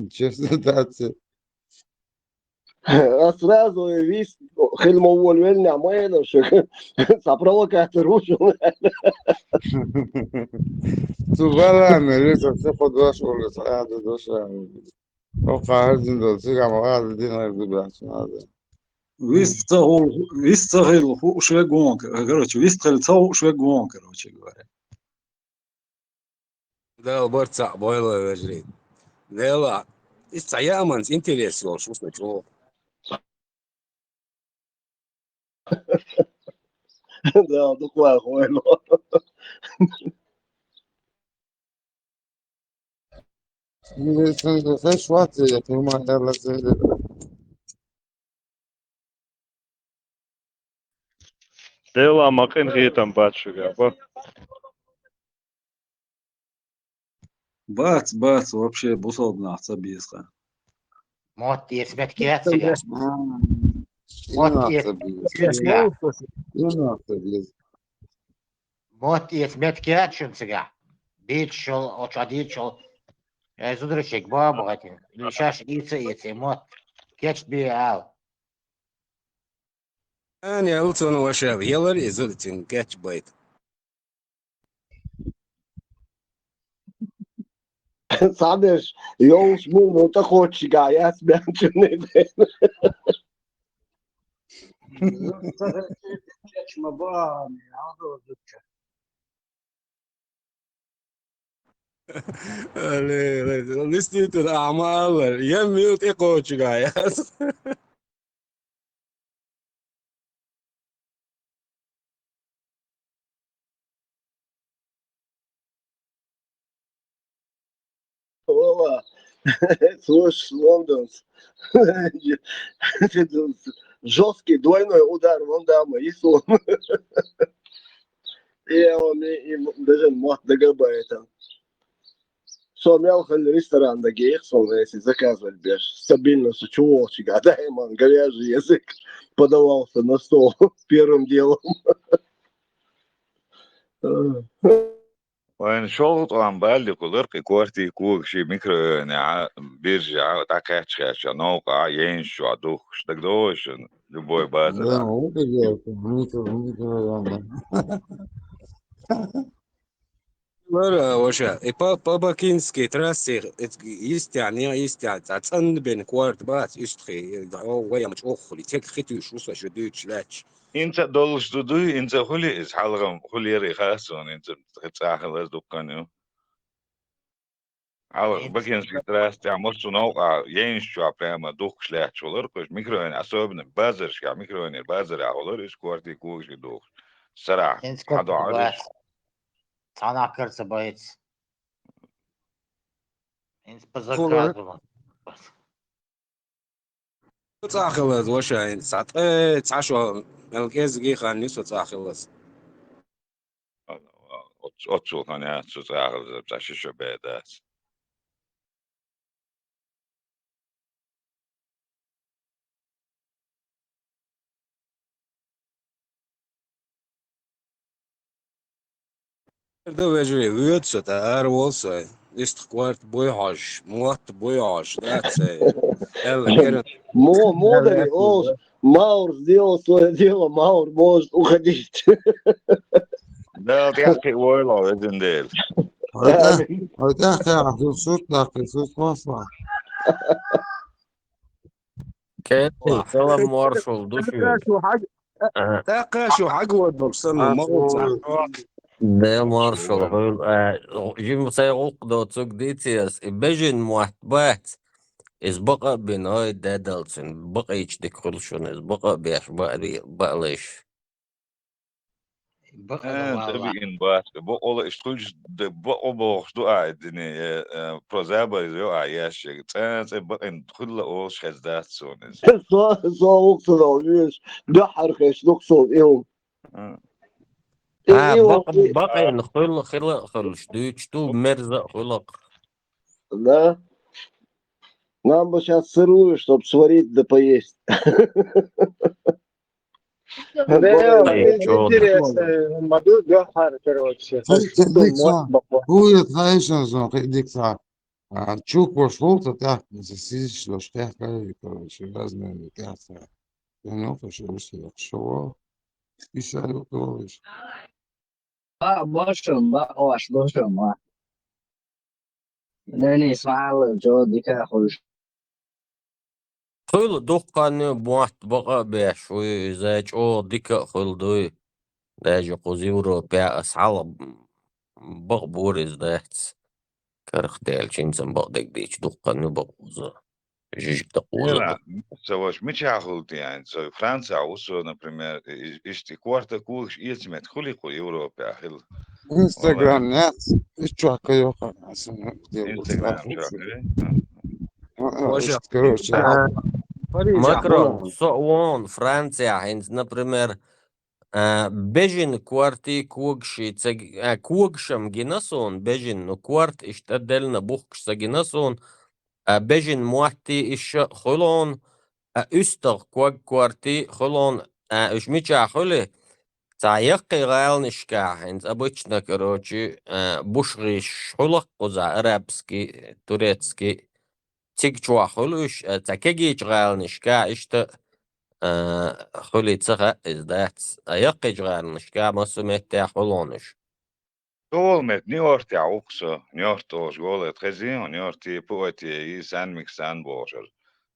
честно تعرف А сразу весь хельмо увольвельня моедовших. Сопровокатор ушел. تبغى لسه تاخد واش ولا قاعد دوش توقع هرزن دول سيجا مقاعد الدين هيرزو عشان هذا Вистагил ушве гонка. Короче, вистагил цау ушве гонка, короче говоря. ده برتع بويلر وجري ده لا استعيامنس انتريس يور شو اسمه شو Да, такое хуйло. فيش وقت يا ما يلا زي Dela makın hiyetem batşuga. Bak. Бац, вообще бусол нахца бизга. موت يثبت كياتسجا. موت يثبت كياتشنسجا. بيتشل أو شديدشل. زودرشك بابا غتين. ليشاش يتسي موت. كياتش بيعاو. انا قلت انا وشاب يلا يزلتين كاتش بايت Sabes, Jones Moon, te хочешь я себя не لستيت الاعمال يميوت ايكوتش جايز Ола, слушай, Лондонс. Жесткий двойной удар Вандама и сон. И он даже мот догабает. Сумел ресторан дагех, если заказывать беш. Стабильность чувачек, а дайма говяжий язык подавался на стол первым делом. وين شغل طبعا بالي قدرك كوارتي كوك شي ميكرو نع بيرجع تاكاتش نوقع ينشو عدوخ دقدوش لبوي Да, بازل вот и дело. مرة وشا اي بابا كينسكي تراسي يستعني تعتن بين كوارت بات يستخي او ويا مش اخلي تيك خيتو شو شدوش لاتش انت دولش دودو انت خلي اس حلقم خلي ري خاصون انت تتاخل از دكانيو Бакинский трасте, а может наука еншчу прямо дух шлях olur koş mikroen особенно базаршка mikroen базара olur iş kuarti kuğuşu duh. Sara إنت hado كنت arış. بس أنا كرت بيت إنت بزكاة خلاص بس تاخلص وشاين ساعت تعشوا الكيز جي خاني تاخلص Otçul hani ya sus ağır taşı şu bedas. ده وجري ويتس تار وصل است كوارت بويعش موت بويعش that's ela كرن Модери, Ош, Маур сделал свое дело, Маур может уходить. Da tiyaki oyla edin değil. هذا كان صوت لكن صوت مصنع كيتي سلام مارشال دوشيو تاقاشو حقود بسنة موت ده مارشال هول جيم سيغوق دو تسوك ديتياس بيجن محتبات إز بقى بناي دادلسن بقى يجدك خلشون إز بقى بيش بقى ليش بقى والله Tabii in başka. Bu ola iştuş de bu o boştu aydını prozaba izliyor ayaş. Sen bakın kulla o şezdat sonuz. Soğuk olmuş. Dahar keş noksun ev. بقى نخل خلش دوش تو مرزق خلق Да. Нам бы сейчас сырую, чтобы сварить да поесть. مدو جوهر كروتشي خليك صح هو يتغيشن زون خليك صح تشوك بشروط تحت نسيش لو شتاح كاري لازم تحت يعني فش شو يسألوا كروش باشم باش باشم لاني سؤال جو ديك خوش خل دقن بوحت بقى بيشوي زاج او ديك خل دوي داج قزيورو بيع اسعال بق بورز داحت كرخ ديل شينسن بق ديك ديش دقن بق وزا جيجك تقوزا Ela, саваш ми чахулти yani. So Fransa uso, например, işte kuarta kuğuş yetmet kuliku Европе ahil. انستغرام ناس اشتوا كيوخا Instagram çakırı. وش كروش ماكرون سوون فرانسيا هينز например بيجن كوارتي كوغشي كوغشم جيناسون بيجن نو كوارت اشتدلنا بوخش سجيناسون بيجن موحتي اش خلون استغ كوارتي خلون اش ميچا خله تعيقي غال نشكا هينز ابوچنا كروچي بوشغيش خلق قزا عربسكي توريتسكي تيجوا خلوش تكيجي غال نشكا اشت خلي تسغى ازدات ايقي غال نشكا مسميت خلونش Olmet New York ya okso. New York os golet gezien, New York poeti i san mixan boşer.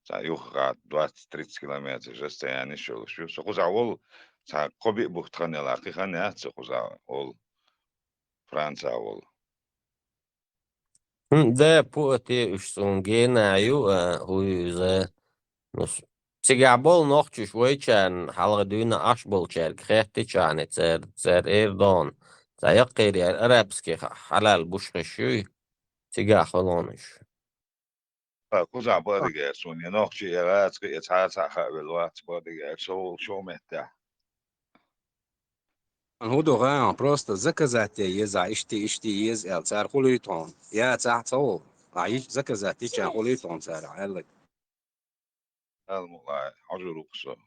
Sa yuha 20-30 kilometre jeste yani şu. So kuza ol sa kobi buhtxanela qixan ya kuza ol Fransa ol. ده بوتي اشسونجين ايو هو ذا نص تيجابول نوخش شوي كان حلقة دوينا اشبول شارك خيحتي كان تسر ايردون تايقير يعني ارابسكي حلال بوشخشوي تيجا خلونش Kuza bodige sun ya nochchi ya rat ke ta ta ha velwat bodige شو مهتا. هو دوغان بروستا زكزاتي يزع اشتي يز ال صار خليتون يا تحت هو عايش زكزاتي كان خليتون صار علك الموضوع عجل وقصة.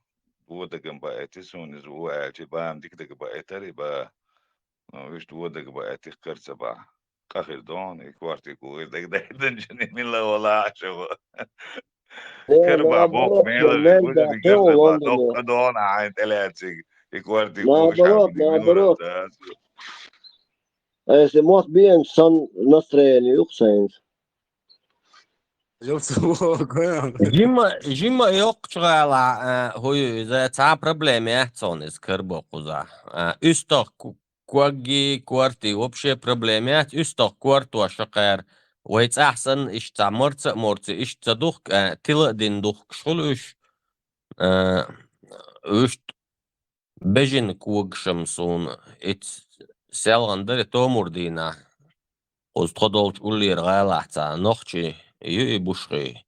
ودقن بقيتي سون هو عاجي بام ديك بقيتري با وش ودق بقيتي قرصة با قخر دون كوارتي كوير دق دنجني من لا ولا عشو كربا بوق ميلا وجد قرصة با دق دون عين تلاتي كوارتي كوش عم يقولون Если может bien son настроение يقصين. جيما يقشغالا هو إذا تا проблеми احسونز كربو قزا استق كوغي كوارتي وبشي проблеми استق كوارتو شقير ويتس أحسن إيش تاع مرت إيش تصدق تلا دين دوخ شغلوش إيش بجن كوج شمسون إت سالان در تومر دينا قلت تخدولش أولي رغالة تاع نوختي يبوشخي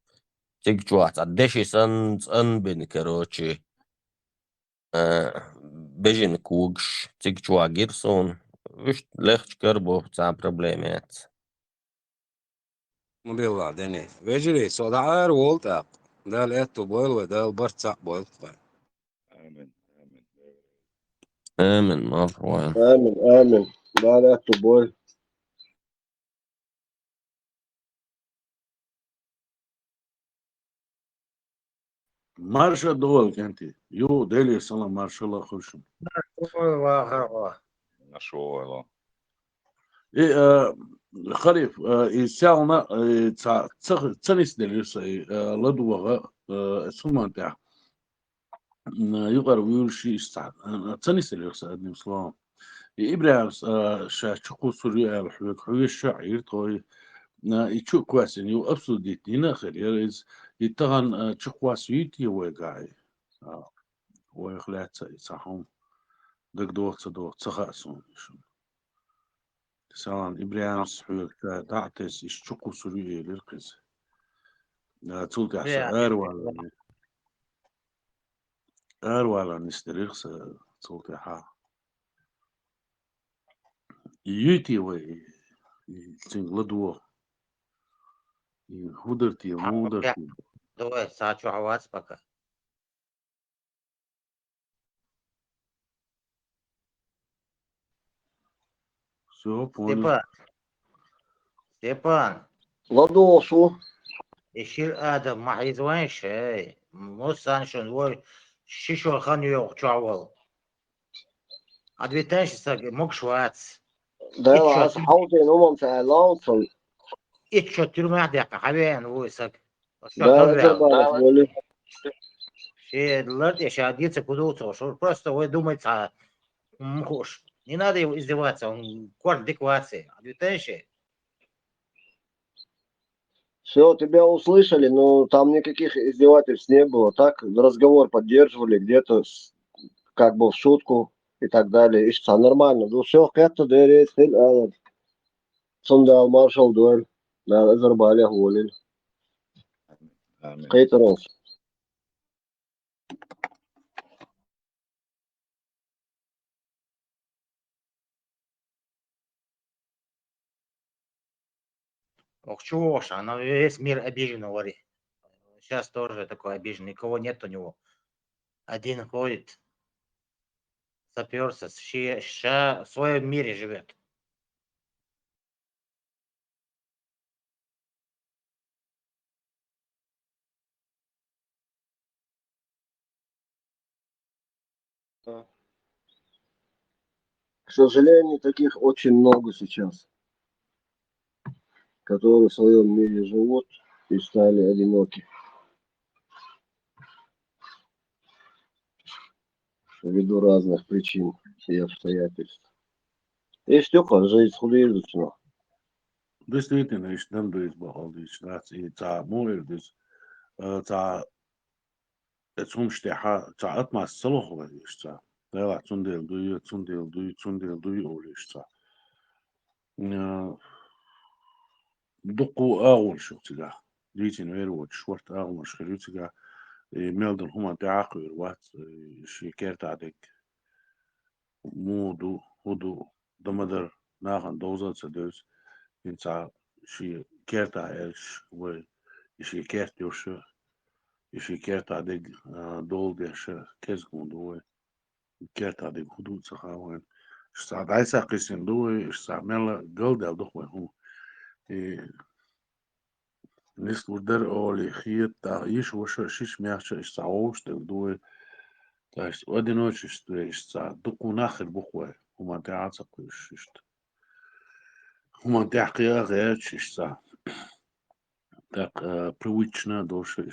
تيجوا تاع دشي سن بين كروتشي بجن كوجش تيجوا جيرسون إيش ليخش كربو تاع بروبليمات بالله دني بجري صدعار وولتاق ده لقيته بويل وده البرتسع بويل آمين آمين آمن مروان آمن آمن لا لا تبوي مارشا دول كانتي يو ديلي صلا مارشا الله خوشم نشوه إيه خريف يسالنا تاع تسنيس دليسي لدوغا اسمه تاع يقدر يقول شيء استعد تسنيس دليسي ادني مسلم إبراهيم شاچقو سوريا الحوك حوي الشعير طوي يشوف كويس يو أبسط ديتنا خير يرز يتغن تشقوا سويتي وقاعي ويخلات صحهم دك دوت صخاسون سلام إبراهيم حوك تعتس يشقو سوريا للقز تقول تحسا أرولا نستريخ تقول تحا يوتي وي تنغلدو هودرتي مودرتي Давай, сачу аваз пока. Все, понял. Степан, Ладошо. اشيل ادم ما حيزوانش هاي مو سانشون وي شيشو خانيو تشاول ادويتانش ساق موك شواتس ده عايز حوضي نومم في لانسون اتشو تيرو دقيقة حبيبي هو ساق ده أزربايجان ولي شيء لرد شاديته كدوته شو просто вы думаете муж не надо его издеваться он кварт деквации ادويتانش Все, тебя услышали, но там никаких издевательств не было. Так, разговор поддерживали где-то как бы в шутку и так далее. И что, нормально. Ну все, как-то дырит, صندوق مارشال دول لا أزربايجان ولي قيترونس ох чего ж она весь мир обижен говорит сейчас тоже такой обижен никого нет у него один ходит заперся в своем мире живет К сожалению, таких очень много сейчас, которые в своем мире живут и стали одиноки ввиду разных причин и обстоятельств. И штука, жизнь худеющая. Действительно, ich dann durch behalten, das ist more das ta zum steha ta atma saloh var işte. Да, цундел дуй олишта. دقوا أول شو تجاه ديتين ويروت شورت أول مش خلو تجاه ميلدن هما تعاقل وات شيكير تعدك مودو هدو دمدر ناخن دوزات سدوز إنسا شي كيرتا إيش و شي كيرت يوش شي كيرتا دق دول ديش كيزكون دوي كيرتا دق هدو تخاوين استعد عيسى قيسين دوي استعمل جلد دوخوي هو نستودر أولي خيط تا يش وش شيش مياش استعوش تقدوي تاش ودينوش استع دقو ناخر بخوي هما تعاصق ششت هما تعقيا غيرش استع так привычно дольше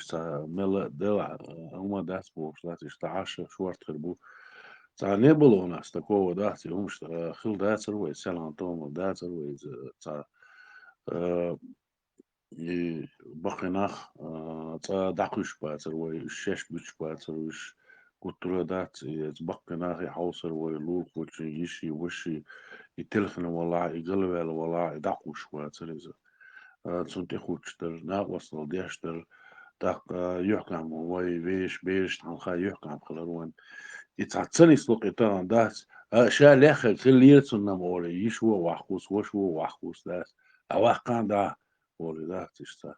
мела дела هما дас бог дас استعاش شوارت خربو تا не было у нас такого да что хил дацер وي سلام توم دацер وي تا بقناخ دعكوش باتر وي الشاش بيش باتر وش قطرودات بقناخ يحوصر وي لوك وش يشي وشي يتلخن والله يقلب على والله دعكوش باتر إذا تسنتي خوشتر نا وصل ديشتر داق يحكم وي بيش تنخا يحكم خلروان يتعطني سلوك يتان داس شا لاخر كل يرسل نموري يشوى وحكوس وشوى وحكوس داس أواقان دا ولي داس تشتا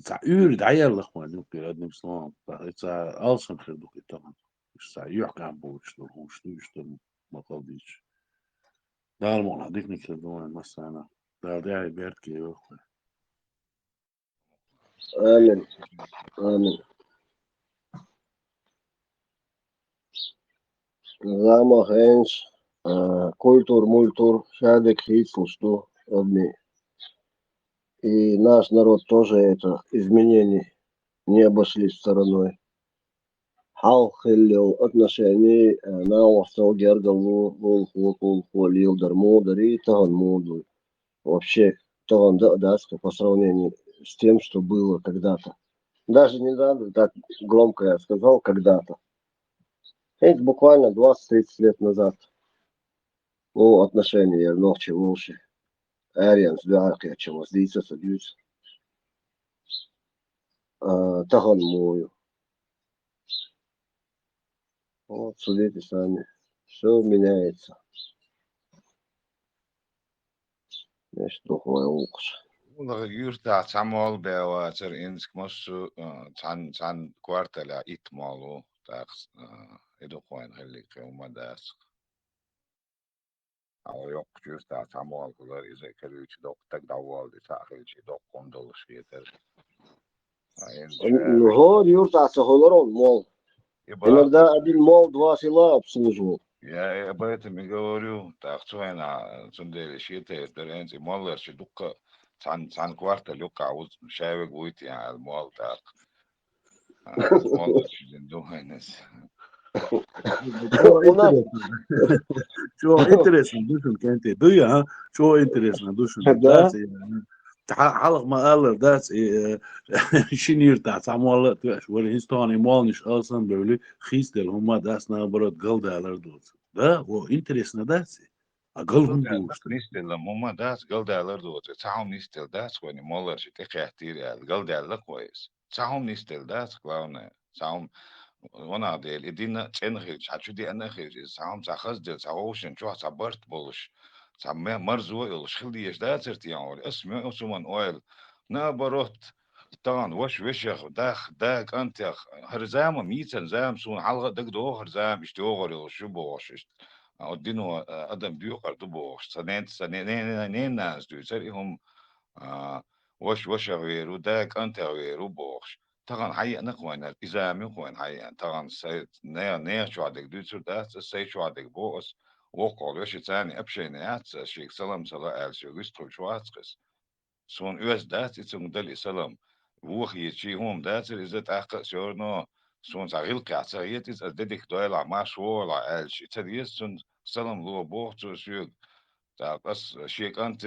تا uur دعيالك ما نوكي أدنى بسلام تا ألسن خدوك يتان تا يحكم بوش دلهوش نوشتر مقالديش دار مون هديك نكتدوان مثلا دار داعي بيرتكي يوخي آمين آمين Zama Hens, культур, мультур, шадек, хитсу, обми. И наш народ тоже это изменений не обошли стороной. Хал хиллил отношений на восток гергалу волху лилдар мудари таган муду. Вообще таган даска по сравнению с тем, что было когда-то. Даже не надо так громко я сказал когда-то. Это буквально 20-30 лет назад. Ну, отношения ночи лучше. Арианс, Бярки, чем воздействие садится. Таган мою. Вот, судите сами. Все меняется. Нещо другое лучше. والله يرتاح تعمل بواتر إنك مسو تان كوارتلا إتمالو تاخ إدو خوين خليك وما داس أو يوك يرتاح تعمل كلار إذا كريوش دوك تك دعوال دي تاخيش دوك قندل شيتر هو يرتاح سهولرون мол. Иногда один мол 2 села обслуживал. Я об этом и говорю. Так, на самом шиитает дерензи моллер, что дука цан кварта люка, вот шайве будет я мол так. Моллер что думаешь? شو انترستنج دوشن كانت دويا شو انترستنج دوشن داس حلق ما قال داس شنير تاع ساموال تاش ولا هيستوني مالنش اصلا بيقولي خيستل هما داس نابرت قلدالر دوت ده و انترستنج داس اقلهم دوش نيستل لما داس قلدالر دوت تعهم نيستل داس وين مولر شي تخيحتير قلدالر كويس تعهم نيستل داس كلاونا تعهم وانا ديل ادينا تنخيج حتشو دي انا خيج سام تاخذ ديل تاوشن شو صبرت بولش سام مرزو يلش خلي يش داترت يعني اسمه اسمن اويل نابروت طبعا وش داخ داك انت هرزام ميتن زام سون حلقه دك دو هرزام اشتوغر شو بوش ادينو ادم بيوقر دبوش سنين ناس دو سريهم وش غيرو داك انت غيرو بوش طبعا حقيقة نقوين إذا مقوين حقيقة طبعا سيد نيا شو عندك دوتر ده سيد شو عندك بوس وقال وش تاني أبشي نيات شيك سلام سلا أل شو يستر شو عتقس سون US دات يتم دل سلام وخي شي هم دات إذا تأخذ شورنا سون زغيل كعسيت إذا ددك دويل ما شو لا أل شي تديس سون سلام لو بوه شو بس شيك أنت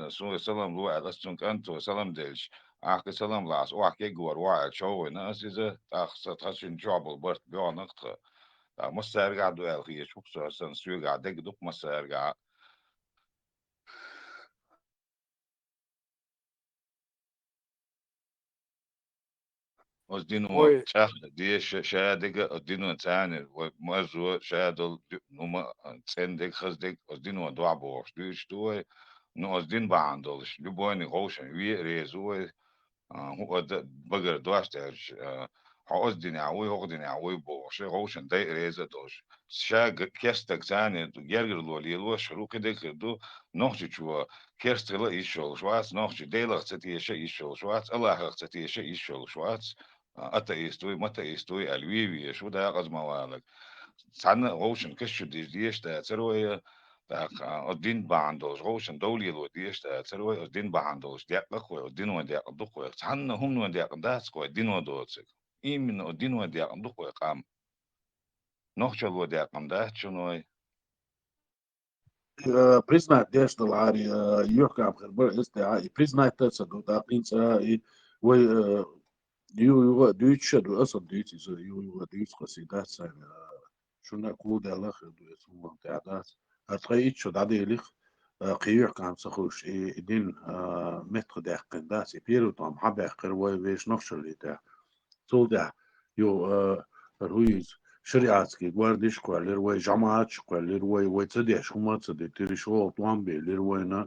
سوي سلام لو على سونك أنت سلام دلش آخر سلام لاس واحد يجور واحد شو ناس إذا تأخذ تحسين جاب البرت بيع نقطة مسترجع دوال هي شو سن سوي قاعد دق مسترجع ودينو شاف دي شادق ودينو تاني ومزو شادل نوما تندق خزدق ودينو دوا بوش ديش دوي نو ودين باندولش لبواني غوشن وي ريزو هو بقر دواش تاج عوز ديني عوي هو ديني عوي بوش غوشن داي ريزا دوش شا كيستك تاني يرجر لولي لوش رو كده كدو نوخش شو كيست لا يشول شوات نوخش ديلر تتي شيء يشول شوات الله تتي شيء يشول شوات أتيستوي متى يستوي الويوي شو ده قزما والك سنة غوشن كشو ديش ده تروي الدين باندوش غوشن دولي لو ديش ده تروي الدين باندوش ديك لخوي الدين وديك دخوي سنة هم وديك داس كوي الدين ودوتك إيمن الدين وديك دخوي قام نخشل وديك قام ده شنوي priznāt tiešām arī jokām, ka var priznāt tas, ka tā principā vai ju Deutsche du asam Deutsche so ju Deutsch قصيدات شو كودا لخ اسمه تعداد هتلاقي شو دادي لخ قيوع كان سخوش دين متر ده قنداس بيرو طعم حبة قروي ويش نخش اللي ده سودا يو رويز شريعتك guardiș cu aleroi jamaat cu aleroi voi țădea și cum țăde tirișo toambe aleroi na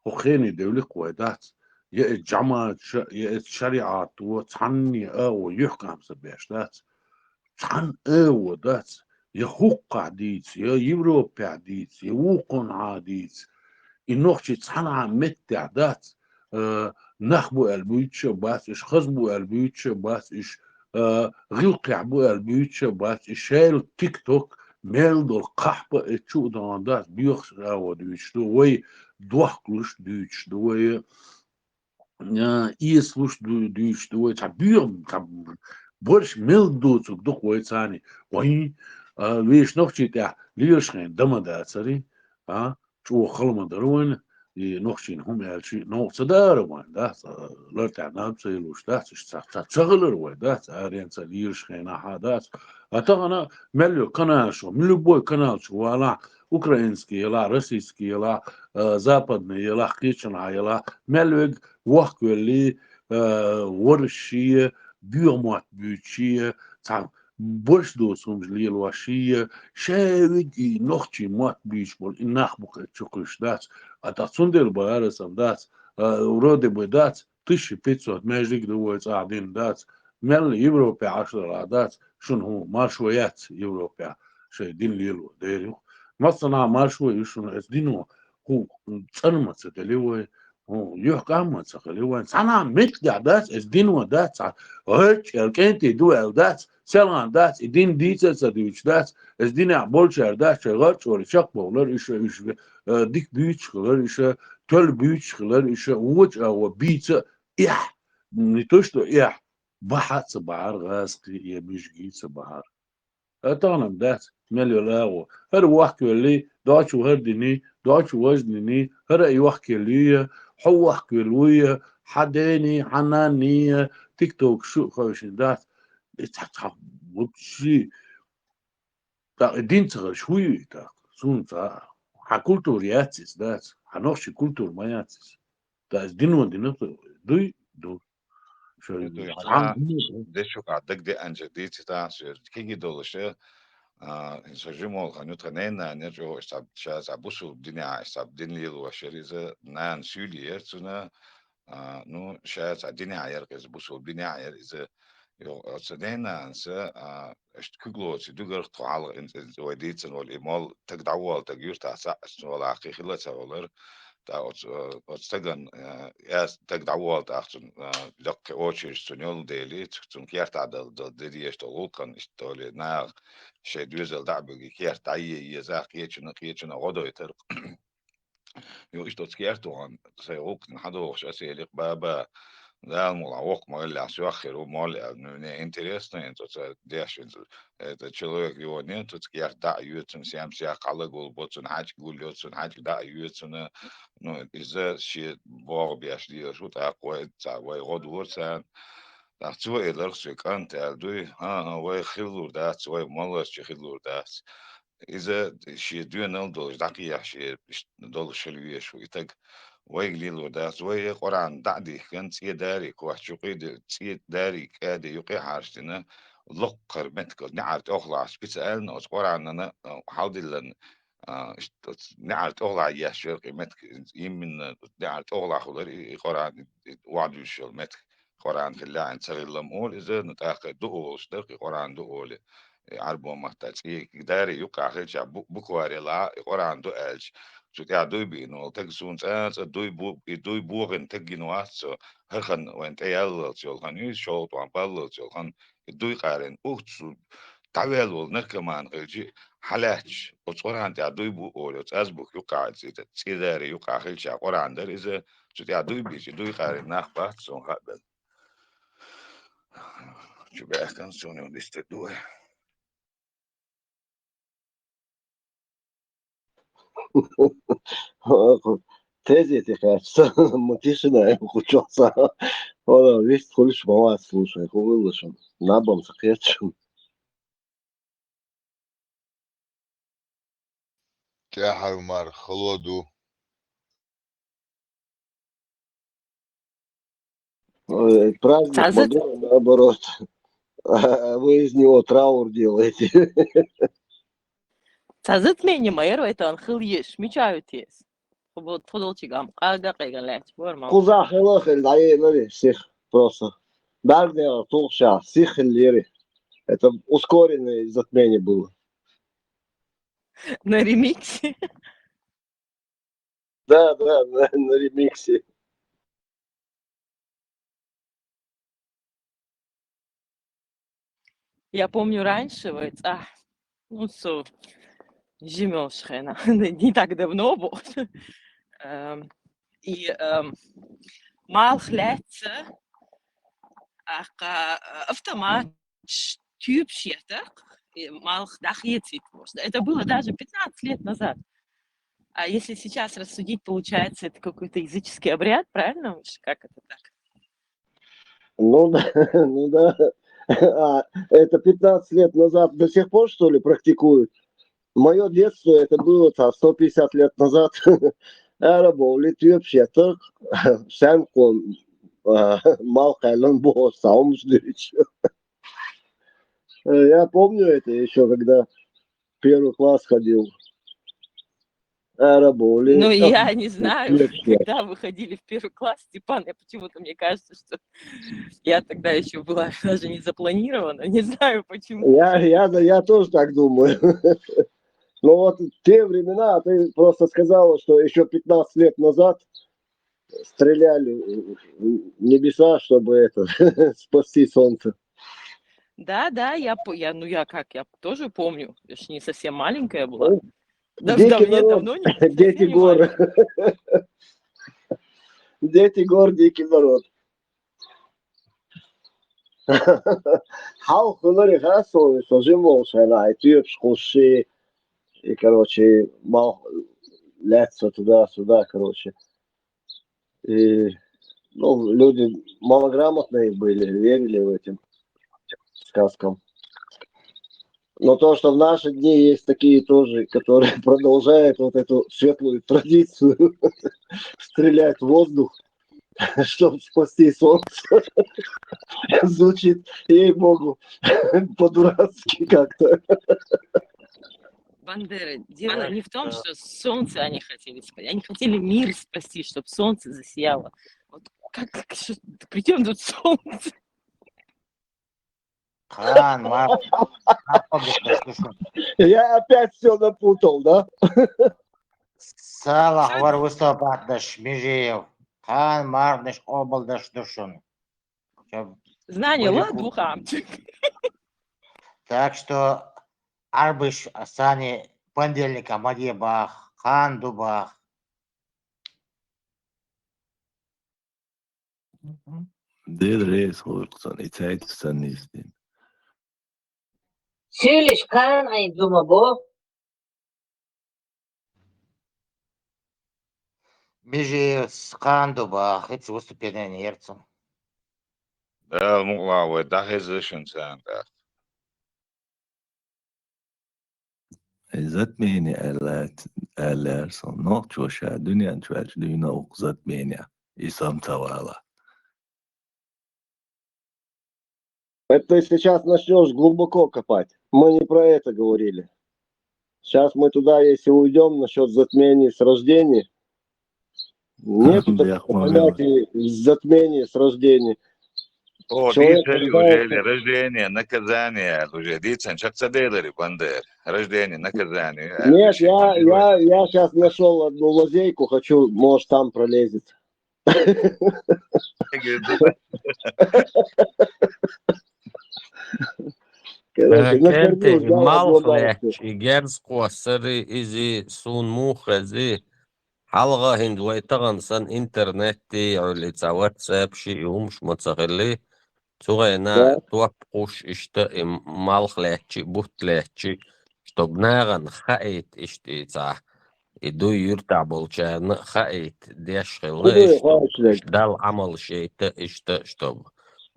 hokheni devli qoedat ye jamaat ye shariat و تصني او يحكم سبيشتات تصن او دات يحق قاعديت يا يوروب قاعديت يوقن عاديت النوخشي تصنع مت تعدات نخبو البيوتش بات إش خزبو البيوتش بات إش غيوقع بو البيوتش بات إش شايل تيك توك ميل دول قحبة اتشو داندات بيوخش غاوة دويتش دوي دوخلوش دويتش دوي إيسلوش دويتش دوي تعبيرم برش ميل دوتسوك دوخ ويتساني وين ويش نوخشي تاع ليشخين دما داتسري شو خلما دروين نوخشين هم يالشي نوخ صدار وين ده لرتع نابسي لوش ده تشغلر وين ده أرين سليرش خينا حادات أتغنا مليو كناشو مليو بوي كناشو ولا أوكرانسكي يلا روسيسكي يلا западный يلا خيشنا يلا مليو وقت اللي ورشية بيومات بيوتشية برش دوسهم جليل واشية شاوي نوخشي مات بيش بول إنخ بوك تشوكش دات أتصندل بارسم دات ورودي بدات 1500 ماجيك دوت قاعدين دات مال يوروبي 10 دات شنو هو مال شويات يوروبي شي دين ليلو ديريو مثلا مال شوي شنو اس دينو هو تصنمت ستليوي هو يحكم تسخليوي صنع مثل دات اس دينو دات هيك الكنتي دو دات سلام دات دين ديتس سدويش دات اس دين بولشر دات شغال شو شق بولر ايش ديك بيتش خلال ايش تل بيتش خلال ايش وج او بيتس إح نتوشتو إح بحث بحر غاسقي يبيش جيت بحر أتغنم دات مليو لاغو هر وحكي اللي داشو هردني داشو وزنني هر أي وحكي اللي حو وحكي اللي حداني حناني تيك توك شو خوش دات اتحتح وبشي تا الدين تغير شوي تا سون تا حكولتور ياتيس دات حنوخشي كولتور ما ياتيس تا الدين ودينتو دو Itu hala deşuk addık de ancak ta kingi dolaşıyor. Sojimo hanut kanena ne jo istab şaz abusu dünya istab dinli ulaşırızı nan söylüyor sonra no şaz dünya yer busu dünya yer izı yo sadena ansa ist kuglots dugar toal in وديتن والإمال تقدعوا تغيير تاع ولا حقيقة تاولر تا отстеган яс так даволт ахтун дак очиш суньол дели тун кьярт адал дедиеш толкан истоли на ше дүзел дабги кьярт айе язах кьечна годойтер يو إشتوت كيرتوان سيغوك نحدو شاسي بابا ده الموضوع ما اللي عشان آخر وما اللي интересно это дальше это человек его нет тут я да ютун сам себя калагул ботун хач гулётун хач да ютун ну из-за ши бог бяшли шут акой та вай годурсан да цой элэрс кант алдуй вай хилур да цой малас хилур да إذا شي دوينال دول دقيقة شي دول شلوية شو يتق ويقليل ودا زوي قرآن دعدي كان تي داري كواح شقيد تي داري كادي يقي حارتنا لقر متكل نعرت أخلع سبيتسألنا أس قرآن أنا حاضي لن نعرت أخلع يا شرقي متك يمن نعرت أخلع خلري قرآن وعد الشل متك قرآن خلا عن سر اللمول إذا نتأخد دقول شرقي قرآن دقول عربو محتاج داري يقع خلش بكواري لا قرآن دو ألش شو تاع دوي بينو تكسون ساس دوي بوغن تجينو أسو هخن وين تيال شو خن يشوط وان بالو شو خن دوي قارن أوتسو تعويل ونكمان غيجي حلاش وصوران تاع دوي بو أولو تأزبوك يقع تيداري يقع خلش قرآن دار إذا شو تاع دوي بيجي دوي قارن ناخبات سون قبل شو بقى كان سوني ونستدوه Тези ти кажется, мутишина учился. Оно весь кулиш мала слушай, вылышем. Набом сахечем. تاحر مار خلودو Праздник Цазет, Мадура наоборот. А вы из него траур делаете. цазет мені майройта анхилєш, мічаютіс. Футболчикам, ага кайгалеч, бормал. Куза хелохель, да и нари, всех просто. Дальнего толща, сихель. Это ускоренное затмение было. На реміксі. Да, на ремиксе. Я помню раньше, вот, ну, Жимёшхена, не так давно было. И мал хлятся, автомат, тюб щеток, и мал дахьецит можно. Это было даже 15 лет назад. А если сейчас рассудить, получается, это какой-то языческий обряд, правильно? Как это так? Ну да, ну да. А, это 15 лет назад до сих пор, что ли, практикуют? Мое детство, это было 150 лет назад. Араболи, тюб щеток, сянкон, мал хайлон бо саумсдыч. Я помню это еще, когда в первый класс ходил. Араболи. Ну, я не знаю, когда вы ходили в первый класс, Степан, почему-то мне кажется, что я тогда еще была даже не запланирована, не знаю почему. Я тоже так думаю. Но вот в те времена, ты просто сказала, что еще 15 лет назад стреляли в небеса, чтобы это спасти солнце. Да, я тоже помню, я ж не совсем маленькая была. Давно не Дети гор. Дети гор, дикий народ. Халкулары хасовы, сожимол шайна, и тюб шкуши, и, короче, мал ляться туда-сюда, короче. И, ну, люди малограмотные были, верили в этим сказкам. Но то, что в наши дни есть такие тоже, которые продолжают вот эту светлую традицию стрелять в воздух, чтобы спасти солнце, звучит, ей-богу, по-дурацки как-то. Бандера, дело не в том, что солнце они хотели спасти, они хотели мир спасти, чтобы солнце засияло. Вот при чем тут солнце? Я опять все напутал, да? Салах var выступатдаш Межеев. Хан мардаш облдаш душун. Знание ладу хамчик. Так что арбыш сани понедельника Мадьебах, хан дубах. Дедреес хурксон, ицайт санистин. Сөйлеш, қан айдума бо. Межеев хан дубах. Это выступление нерцу. Да, муглавы, да, хезышин сянда. Zatmeni Erlerson, Nokçoşa, dünyan çöç, dünya okuzatmeni. İsam tavala. Это ты сейчас начнешь глубоко копать. Мы не про это говорили. Сейчас мы туда, если уйдем насчет затмений с рождения, нету такого понятия затмения с рождения. О, дицель уже рождение, наказание, уже дицель, шакса делали бандер, рождение, наказание. Нет, я сейчас нашел одну лазейку, хочу, может, там пролезет. Kenti malxleç, gerz qossari izi sun muxazi حلقة هند ويتغنسن إنترنتي على واتساب شيء يومش متصغلي تغينا توقش إشتا مالخلاتشي بوتلاتشي شتبناغن خايت إشتي تاع يدو يرتع بولشان خايت ديش خلا خذوا اشتب خاشلك اشدال عمل شيء اشتب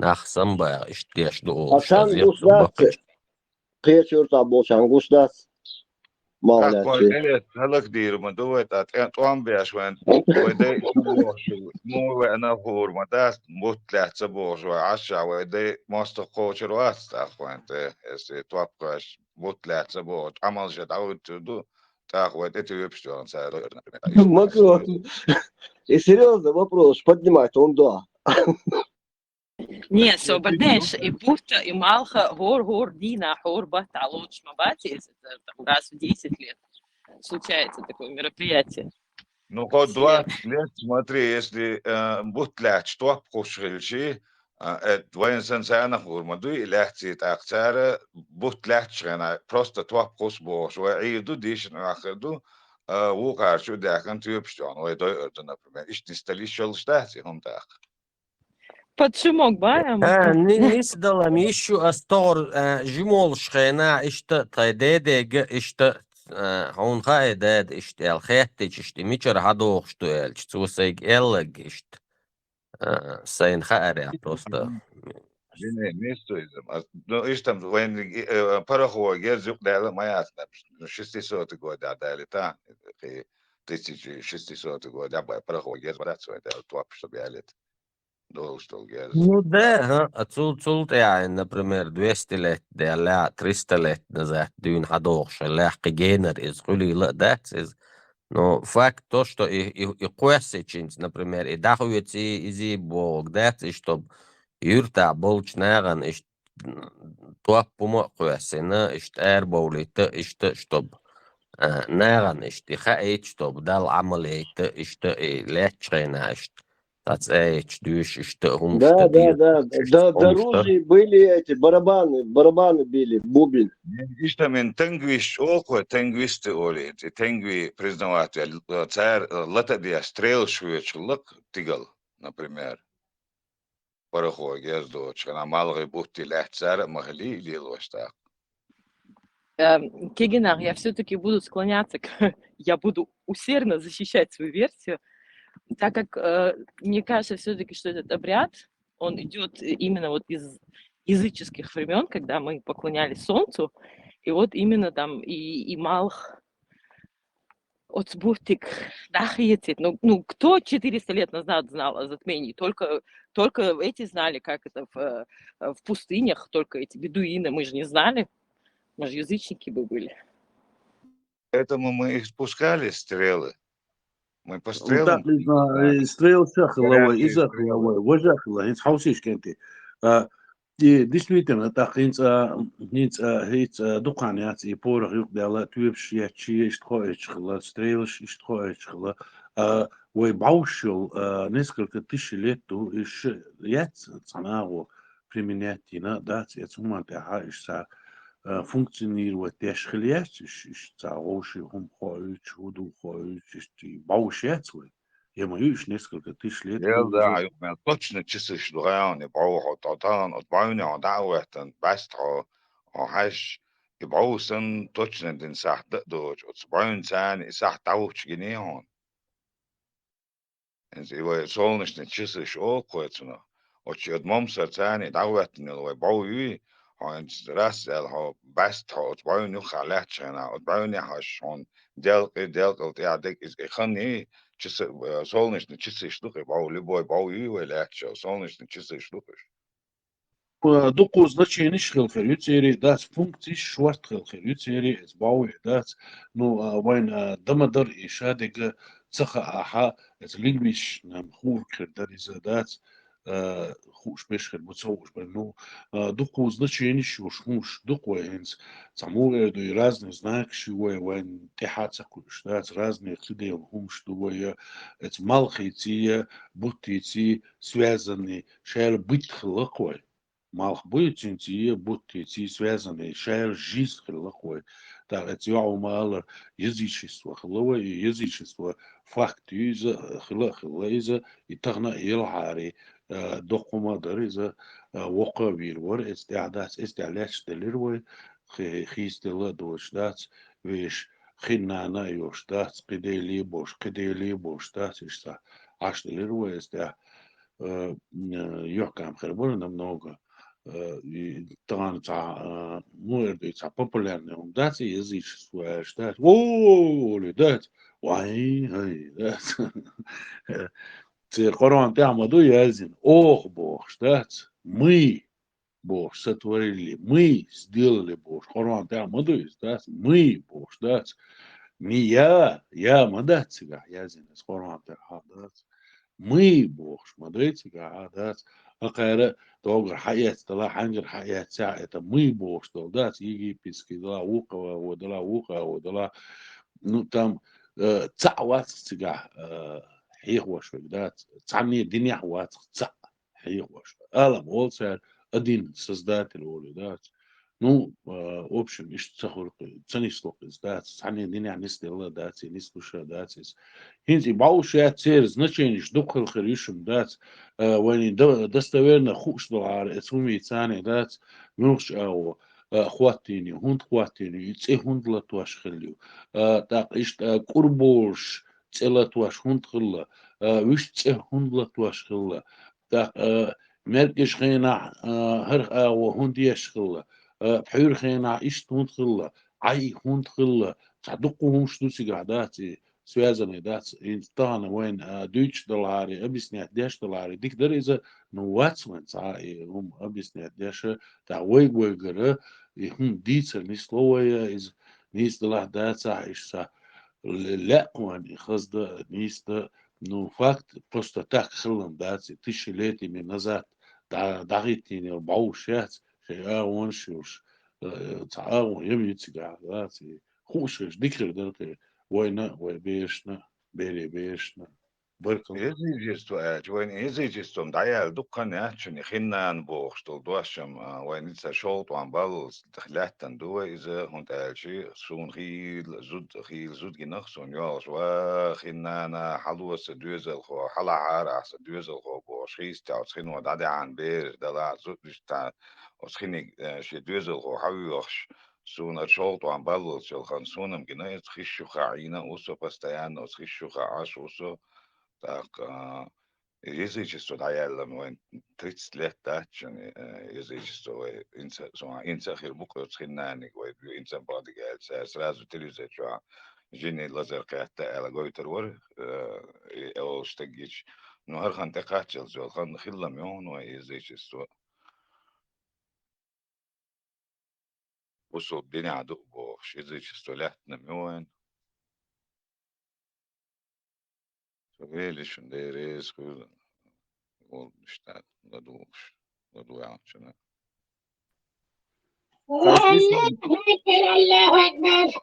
نخسن با اشتيش دو عشان ازيق قوش داس بقش قيش يرتع بوش عن قوش داس ما اه على كويس شيء إليت هلك دير ما دوت طوام بيش وين ويدي شو مو أنا فور ما داس موت لا تبوش وعشا ويدي ماست قوش رواس أخوان تي توقعش موت لا تبوش عمل جد عود تدو ويدي تيبشتون سايرو Макро, и серьезно вопрос, поднимать он да. Не, собернеш, и будто, и малха, гор, дина, бат, а лучше мабати, если это там, раз в 10 лет случается такое мероприятие. Ну, хоть Все. 20 лет, смотри, если بوتلات شطوح بخوشغل شي وين سنسانا خورمدو إلهتي أختار بوتلات شغنا просто توح بخوش بوش وعيدو ديش ناخدو وقار شو داخن تيوبشتون ويدوي أردنا بمين إيش تستلي شلشتاتي هم داخ Под шумок баем. نيس دلا ميشو استور جمول شخينا اشت تايديديج اشت هون خايداد اشت الخيتج اشت ميشر هادوخ شتويل شتوسيج إلج اشت سين خارع بروستا Bine, nisto izam. No, istam, when paraho gezuk dela mayasna, 600 года дали та, 1600 года, paraho gez, that's why they'll top, чтобы я лет. Дол, что гез. Ну да, цул يعني например 200 лет ده لا 300 лет назад дюн هادوخ لاحق جينر из قولي لا that is но факт то, что и косичинс, например, и дахуется изи бог, да, и чтоб юрта болчнаган, и то помо косина, и эрболита, и чтоб наган, и хаэч, чтоб дал амалейта, и лечрена, и тац эйч, дюш, и Да, хумшта да, дир, да, дорожи были эти, барабаны били, бубен. Isto min tengvis oko tengvisti oli, tengvi признавать, царь лата dia стрел швеч лак тигал, например. Парохо гездо, чана малгы бухти лехцара махли лилоштак. Кегенах, я все-таки буду склоняться я буду усердно защищать свою версию, так как мне кажется все-таки, что этот обряд, он идет именно вот из языческих времен, когда мы поклонялись солнцу, и вот именно там и малх от Бухтик Дахиетит. Ну, кто 400 лет назад знал о затмении? Только эти знали, как это в пустынях, только эти бедуины, мы же не знали. Мы же язычники бы были. Поэтому мы их спускали стрелы. Мы по وتاع стрелам. ستريل شخلا Горячие وإزخلا стрелы. وجخلا هينس حوسيش كنتي ديسويتنا تاع هينس هيت دقانيات يبور يق دالا تويبش ياتشي اشتخوش خلا ستريلش اشتخوش خلا ويبعوشل نسكل كتش ليتو إيش يات صناعو применятина дать это мантеха ишса функционирует der schliert ich заоши хум хоич худу хоич ich баушет я моюш несколько тысяч лет يلا عيوب точно часыш дугаан يبعوه طاطان أطبعوني عداوة بستعو وحش يبعوسن точно دين ساح دقدوش أطبعون سان ساح تعوش جنيهون إنزي هو صولنش نتشسش أو كويتنا وشي أدمم سرتاني دعوة إنه يبعوي هون راس هو بست هو أطبعون يخالات شنا أطبعون يحش هون دلق يعدك إخني часы солнечный часы штуки бау любой бау и легче солнечный часы штуки دقو значение خلخر يتسيري دات فункции شوارت خلخر يتسيري باوي دات نو وين دمدر إشادة تخا أحا لينجويش نمخور كردر إذا دات خوش بيشخر بتصوش بنو دقو значение شوش دقو هنس تمور دو разные знак شوي وين تحاتsa كلش دات разные خدي هم شتوية مالخيتي بوتيتي связанные شال بيت خلقوي малх бытинти будьте связаны шер жизнь хлохой так это яумал язычество хлова и язычество факт из хлохлеза и тагна илхари докума дариза وقبير ور استعداد استعلاش دليروي خيستلا دوشدات ويش خنانا يوش دات قديلي بوش دات إشتا عشت الرويس ده يحكم خربونا mnogo طبعا تاع مورد تاع popularne omdat ze is iets waar staat wow dat wai هاي dat te قرآن تعمدو يازن بوش dat мы Бог сотворили, мы сделали Бог. Коран تعمدو is dat мы Бог dat не я мадат сега язин из Коран تعمدات мы Бог مدريت сега dat أقرأ توقع حياة طلع حنجر حياة ساعة мы Бог dat يجي بيسكي دلا وقا ودلا ну там تعوات сега حيوش dat تعني الدنيا حوات تع حيوش ألم أول один создатель воли, да. Ну, в общем, и что ценишь столько, да, они не сделали, да, не слушают, да, хинти баушая цель, значение, что хришим, да, вани достоверно хушло, это умеет сани, да, нуш хватини, хунд хватини, и це хунд латуаш хилю, так, ишь курбош, це латуаш хунд хилла, виш це хунд латуаш хилла, так, مركش خينا هرقا وهون ديشخلا بحير خينا إيش تونتخلا عي هونتخلا تعدقهم شتوسي قعداتي سوازني دات إنتانا وين دوتش دولاري أبيسني أديش دولاري ديك در إذا نواتس وين صاعي هم أبيسني أديش تاع ويق ويقرا هم ديتر نيسلوية إز نيس دلار دات صاع إيش صاع لا واني خصد نيس دا ну факт просто так хлам дать тысячелетиями назад дагитини баушят он шуш он емитига дать хушеш дикер дать война войбешна бешна بركم Ezijistwa, when Ezijistum, Dial, Dukan action, Hinnan Borstel, Dwasham, when it's a short one balls, Latin do is a hunt algae, soon heel Zudginachson, yours, Hinnana, Halus, a duzel, or Halaharas, a duzel, or Schistouts, Hinwa, Dadian Bear, the last Zutista, or Skinning, she duzel, or Hawish. Soon a short one balls, you'll consume Gnet, Hishukaina, also Pastayanos, Hishuka Ash also. Так, язычество, да, я думаю, 30 лет, да, язычество, инца хирбуку цхиннаник, инца бадигал, сразу телевизор, что جيني لازر كاتا على قوي ترور او استجيش نو هر خان تقاتل زول خان خلا ميون ويزيش وصل الدنيا عدو بوش يزيش استولاتنا ميون Велишь, да и резко, вот, штат, ладу ячена. الله أكبر.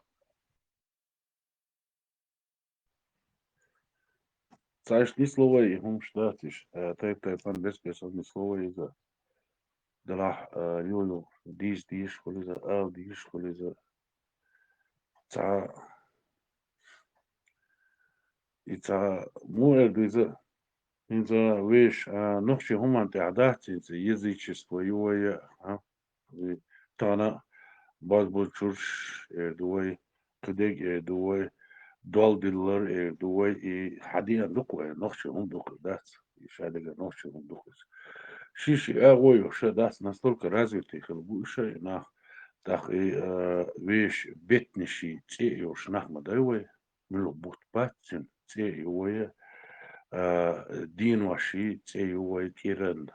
Знаешь, ни слова и хум штатиш, ты пан беспресно ни слова и за дала юлю диш холиза диш холиза ца и ца муэр диза инза веш нохши хуман теадати инза язычество юая тана базбурчуш дуай кдег дуай دول دوي حديا دقوا نخش هم دقوا داس يشادق نخش هم دقوا شيشي اغوي وشا داس настолько развитый خلبوشا на так и вещь бетниши те юш нахмадовой мило бут патин те юе дин ваши те юе тирен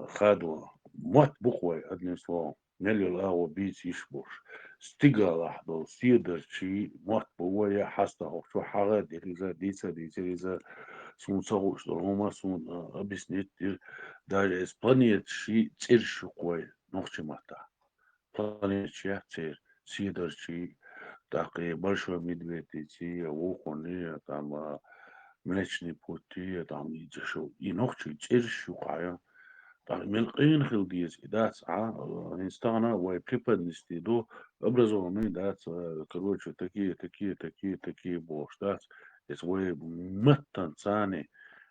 خادوا مات بقوي одним словом نلل أو بيت يشبوش استقال أحدو سيدر شي مات بقوي حاسته شو حاجة ديزا سون صغوش هما سون أبيس نيتر دار إسبانيا شي تير شو قوي نوخش ماتا إسبانيا شي تير سيدر شي تاقي большой медведицы وخوني там ملечный пути там يجشو ينوخش تير شو قايا من قين خلديز إدات إنستانا وبريبادنس دو образованный дат короче такие бош дат es way маттан цани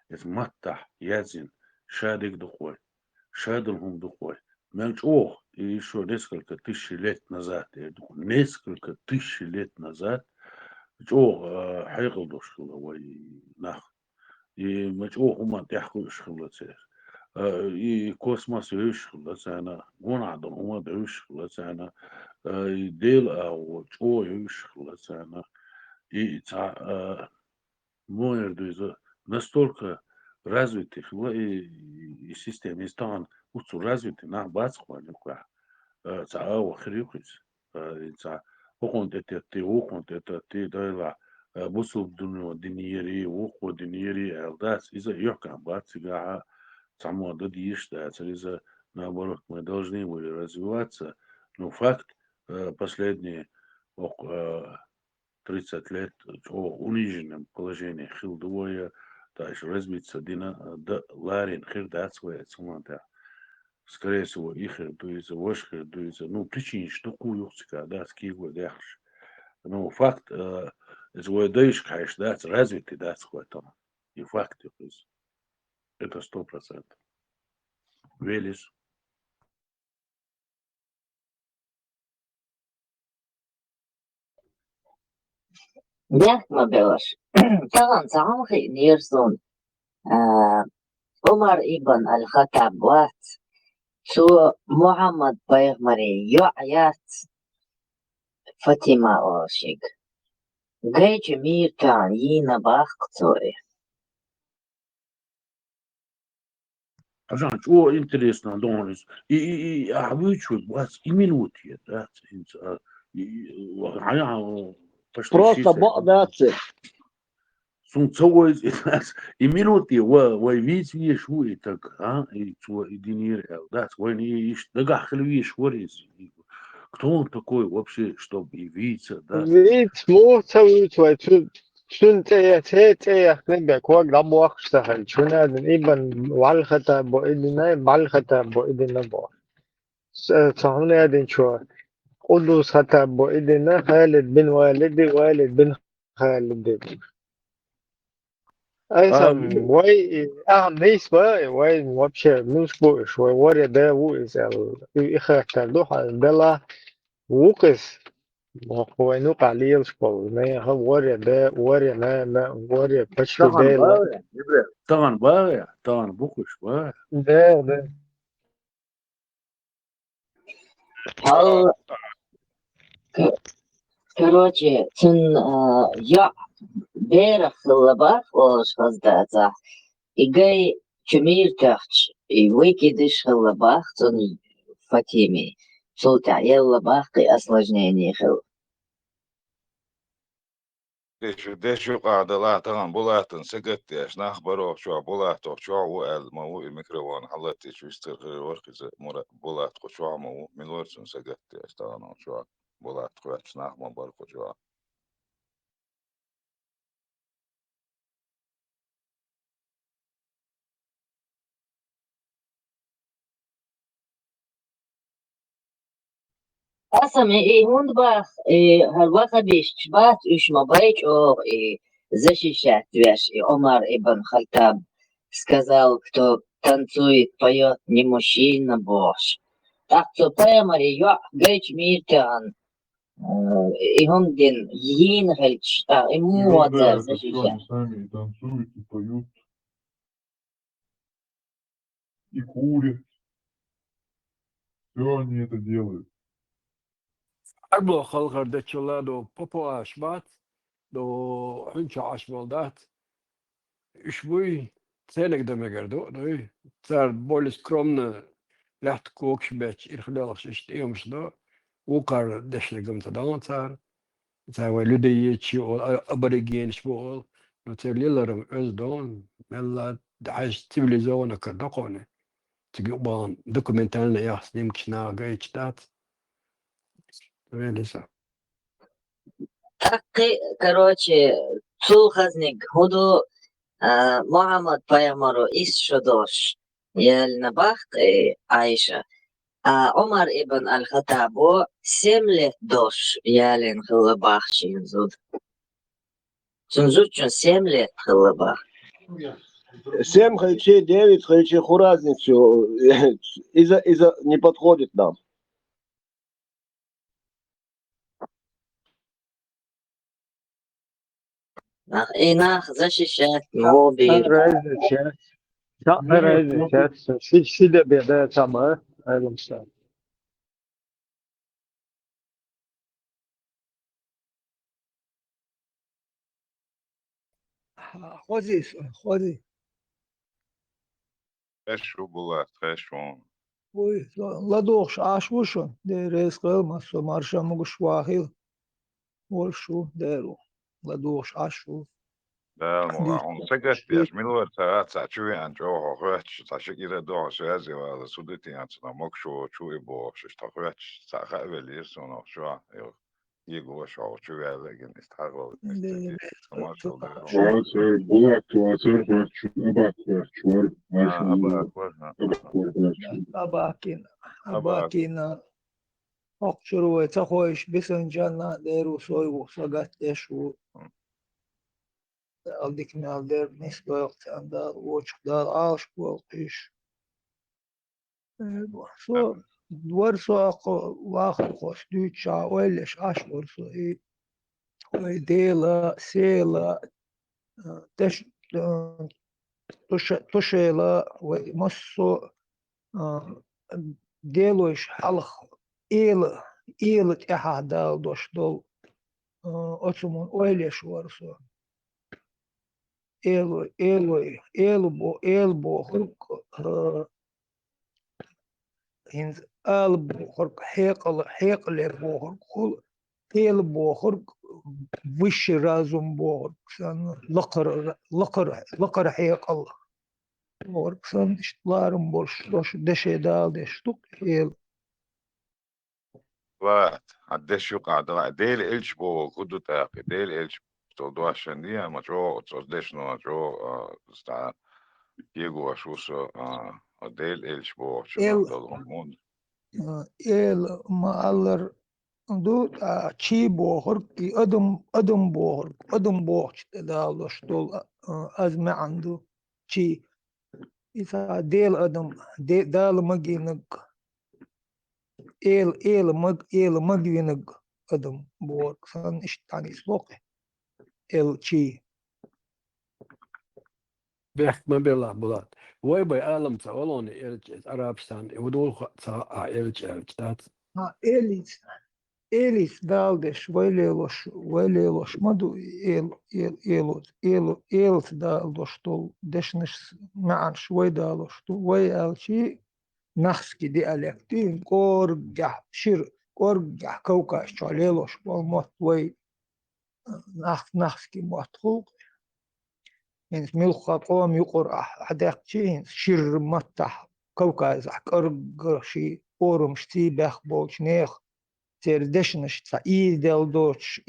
es матта язин шадик духой шадым хум духой Мельчо, и еще несколько тысяч лет назад, я думаю, несколько тысяч лет назад, جو حيقضوا شغله ويناخ يمجو هما تحكوا شغله تير كوسماس يشغله سنة ونعدن هما يشغله سنة يديل أو جو يشغله سنة يتع مو يردوز настолько развитых и систем истан уцу развиты на бацхванюка цао хрюкис ца وقت تتي وقت تتي دايلا بوصل دنيا دنيري وقو دنيري الداس إذا يحكم بعد سجاعة تعمل ضديش да إذا наоборот мы должны были развиваться, но факт последние 30 лет о униженном положении хилдовое дальше развиться дина да ларин хирдацвая цуманта скорее всего их дуется вошка дуется ну причин что куюцка да скиго дальше ну факт свой даешь конечно да развитый да свой там и факт это 100% велис ده ما بلاش طبعا تعمق نيرسون عمر ابن الخطاب وات شو محمد بيغمري يعيات فاطمة أوشيك جيج مير كان ينا باختصوري عشان شو интересно донес и обычно вас и минуты да Просто богатцы. Sunt целый и минуты вы видите что это и что единица да свой не ищет да гахли шворис кто он такой вообще чтобы явиться да Вид موسوي شون تيا نبي كواك دم وقشتهل شون هذا إبن والخطة بوئدنا بالخطة بوئدنا بو صهون هذا شو قدوس خطة بوئدنا خالد بن والد بن خالد أيضا واي نسبة واي вообще نسبة شوي ورا ده ويز الإخوة دوحة دلا وقس هو نوقع ليل شباب ما هو ورا ده ورا ما ورا بشتو ده طبعا بوكش بقى ده هل короче تن يا بيرخ اللباخ وش خزداتا إيجاي كمير تحش إيويكي دش اللباخ تن فاتيمي سلطع يلا باقي أصلجنيني خل ديش يقعد لا طبعا بولاتن سقط ياش نخبرو شو بولاتو شو وقال ما هو الميكروفون حلتي شو يستغل ورقة بولات شو ما هو من ورسن سقط ياش طبعا شو بولات خوش نخبر بركو شو أسمع هون باخ هالوقت بيشبات إيش ما بايش أو защищать вещь. И Омар ибн Хаттаб сказал, кто танцует, поет, не мужчина, бож. Так что прямо я гайч миртан. И он дин йингельч, и муата защищать. Сами танцуют, и поют, и курят. Все они это делают. أربع خلق دتشلا دو بابو عشبات دو حنش عشبالدات شوي تسالك دمجردو دوي تار بولس كرومنا لحت كوكش بيتش إرخدالك شتيهم شدو وقار دشلقم تدان تار ولدي يتشي أبريجين شبول نتر يلرم أزدون ملا دعش تبليزونا كدقوني تجيبان دوكومنتالنا يحسن يمكشنا غايتش دات لسه Так, короче, цулхазник худу Мухаммад Пайамару исшудош. Яльна бахт Айша. А Омар ибн Аль-Хаттабу 7 лет дош ялин хылыбах чинзуд. Чинзуд чун 7 лет хылыбах. 7 хричей, 9 хричей, ху разницу. Из-за не подходит нам. И нах защищать мобиль. Şide bir de tamam. Ayrılmışlar. خودی خشو بولاد خشون وی لدوخش آشوشون در اسکل مسو مارشا مگوش واهیل ورشو درو لدوخش آشو لا الموضوع ديش سكت شي ياش ملور تا شوي عن جو خواتش تا شكيرة دو سوازي ولا سودتي عن سنا مكشو شو يبو شش تا خواتش تا خاول يرسون شو يجوا شو شو لكن استحقوا در مستدي ما شو ده Tuacer, Bulak Tuacer, Abak Çuvar, أبا Marşu, أكبر أباكينا أبا أباكينا أقشروا تخويش بسنجانا ديرو سويو سقات ديشو aldik naar der misbruikt en daar wordt daar aangesproken. Zo, wordt zo wacht, Duits, Oilish, Ashworth, zo, delen, zelen, tushela, mosso, deloish, halch, het ehadal, dus dol, otsumon, Oilish, wordt zo. Elbo, hins elbo, hekel bohor, elbo, wish razum bohor, san lakar hekel, bohor, san istlarum borsh, dosh deshe dal deshtuk, وات عدش يقع ديل إلش بو كدو تاقي ديل إلش تودو عشان دي ما جو تصدش نو جو ستا يجوا شو سو ديل إلش بو شنو el, دول هرمون el maallar du chi bohor ki adım bohor dal dol azme andu chi isa del adım dal maginig el maginig adım bohor san ishtani slok el chi بيحكم بالله بولاد وي باي عالم تقولون عربستان ودول تات ha elis daldeş veleloş madu el daldoş dol deşniş ma'an şvay daldoş dol vay elçi نحسكي ديالكتين كورجح شير كورجح كوكا شاليلوش والموت وي نحسكي موتخوق يعني ملخا قوم يقر حداك تشين شير متح كوكا زح كرجشي قورم شتي بخ بوش نيخ تير دشنش تا ايدل دوش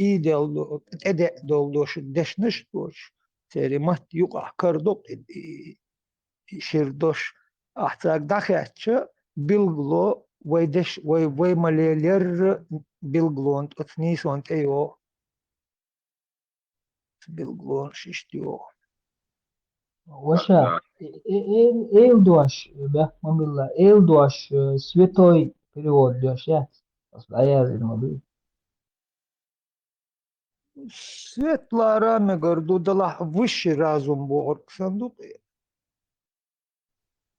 ادع دوش دشنش دوش تير مت يقع كردوق شير دوش أحتاج دخلتش بيلغلو ويدش وي ماليلر بيلغلون تنيسون تيو بيلغلون شيشتيو Vaša, Eldoš, Behmamilla, Eldoš, святой перевод дешь, я? А я знаю. سветла раме горду дала высший разум богор صندوق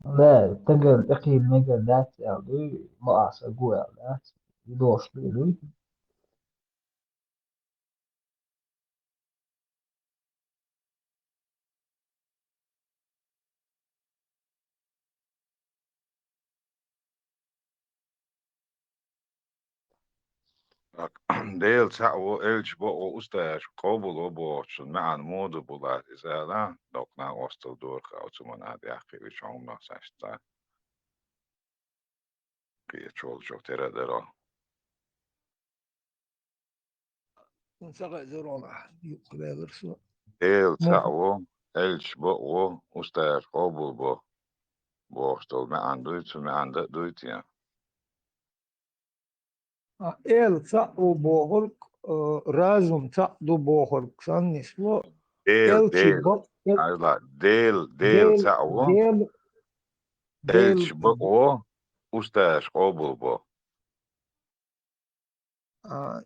لا تقل أخي نقل ذات يعني ما أسأقول ذات يدوش بيلوي ديل سعو إلش بو أستاش قوبل وبو شن معن مود بولاد إذا لا دوقنا وسط دور خاوتو من هذا أخي وش عمنا ساشتا كي تشول شو ترى درا نسقى زرونا يقبل رسول ديل مو سعو إلش بو أستاش قوبل بو بوشتل معن دويتو معن دويتيا эл цау богор разум цаду богор сан нисло elçi ديل bak أيضا ديل del سعو del إلش بقو أستاش قبل بو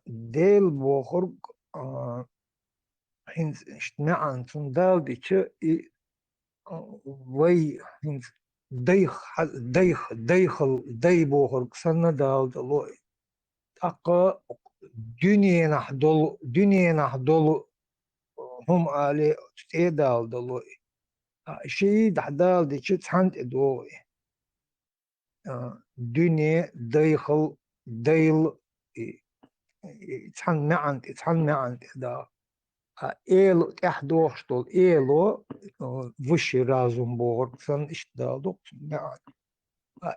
del bohurg hins istna'an zum dal diche i way hins day bohurg sanna dal dalo taqa dünyenah dolu هم عليه دال دلو شيء دحدال diche تحنت ادوي دنيا دايخل ديل تحن معن دا إيلو تحدوشتول إيلو وشي رازم بور سن إشتدالو معن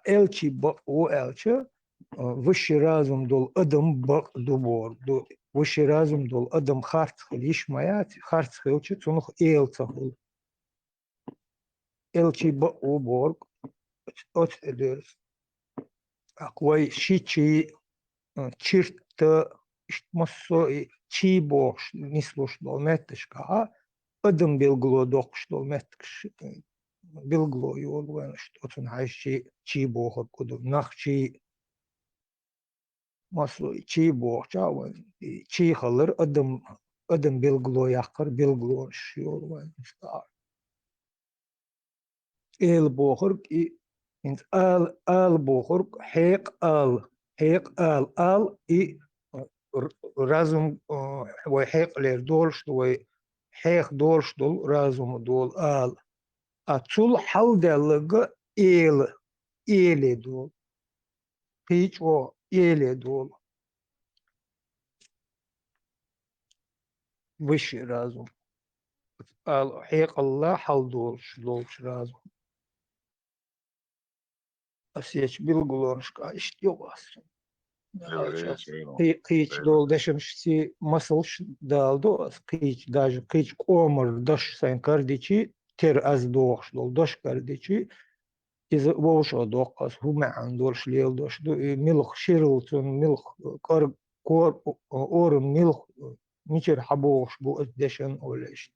إلشي بقو إلشي وشي رازم دول أدم بق دوبور دو وشي رازم دول أدم خارت خليش مايات خارت خليش تنخ إيل تخل إلشي بقو بور أت إدرس أقوي شيء чирта массо чи бош нислош до метшка адам билгло докш до метш билгло йолван что тун хайши чи бох куду нахчи массо чи бох чаван чи халыр адам билгло якыр билгло йолван ста эл бохор и انت آل بخور حيق آل إي رازم وحيق لير دولش دوي حيق دولش دول رازم دول آل أتول حل دلغ إيلي دول قيش و إيلي دول وش رازم آل حيق الله حل دولش رازم أسيش بلغلونشكا إشتيوغاس قيش دول دشمشتي مسلش دالدو قيش даже قيش قومر دش سين كارديشي تير أز دوغش دول دش كارديشي إذا ووشو دوغاس هما عندولش ليل دوش دو ملخ شيرلتون ملخ كور أور ملخ نيشر حبوغش بو أدشن أوليش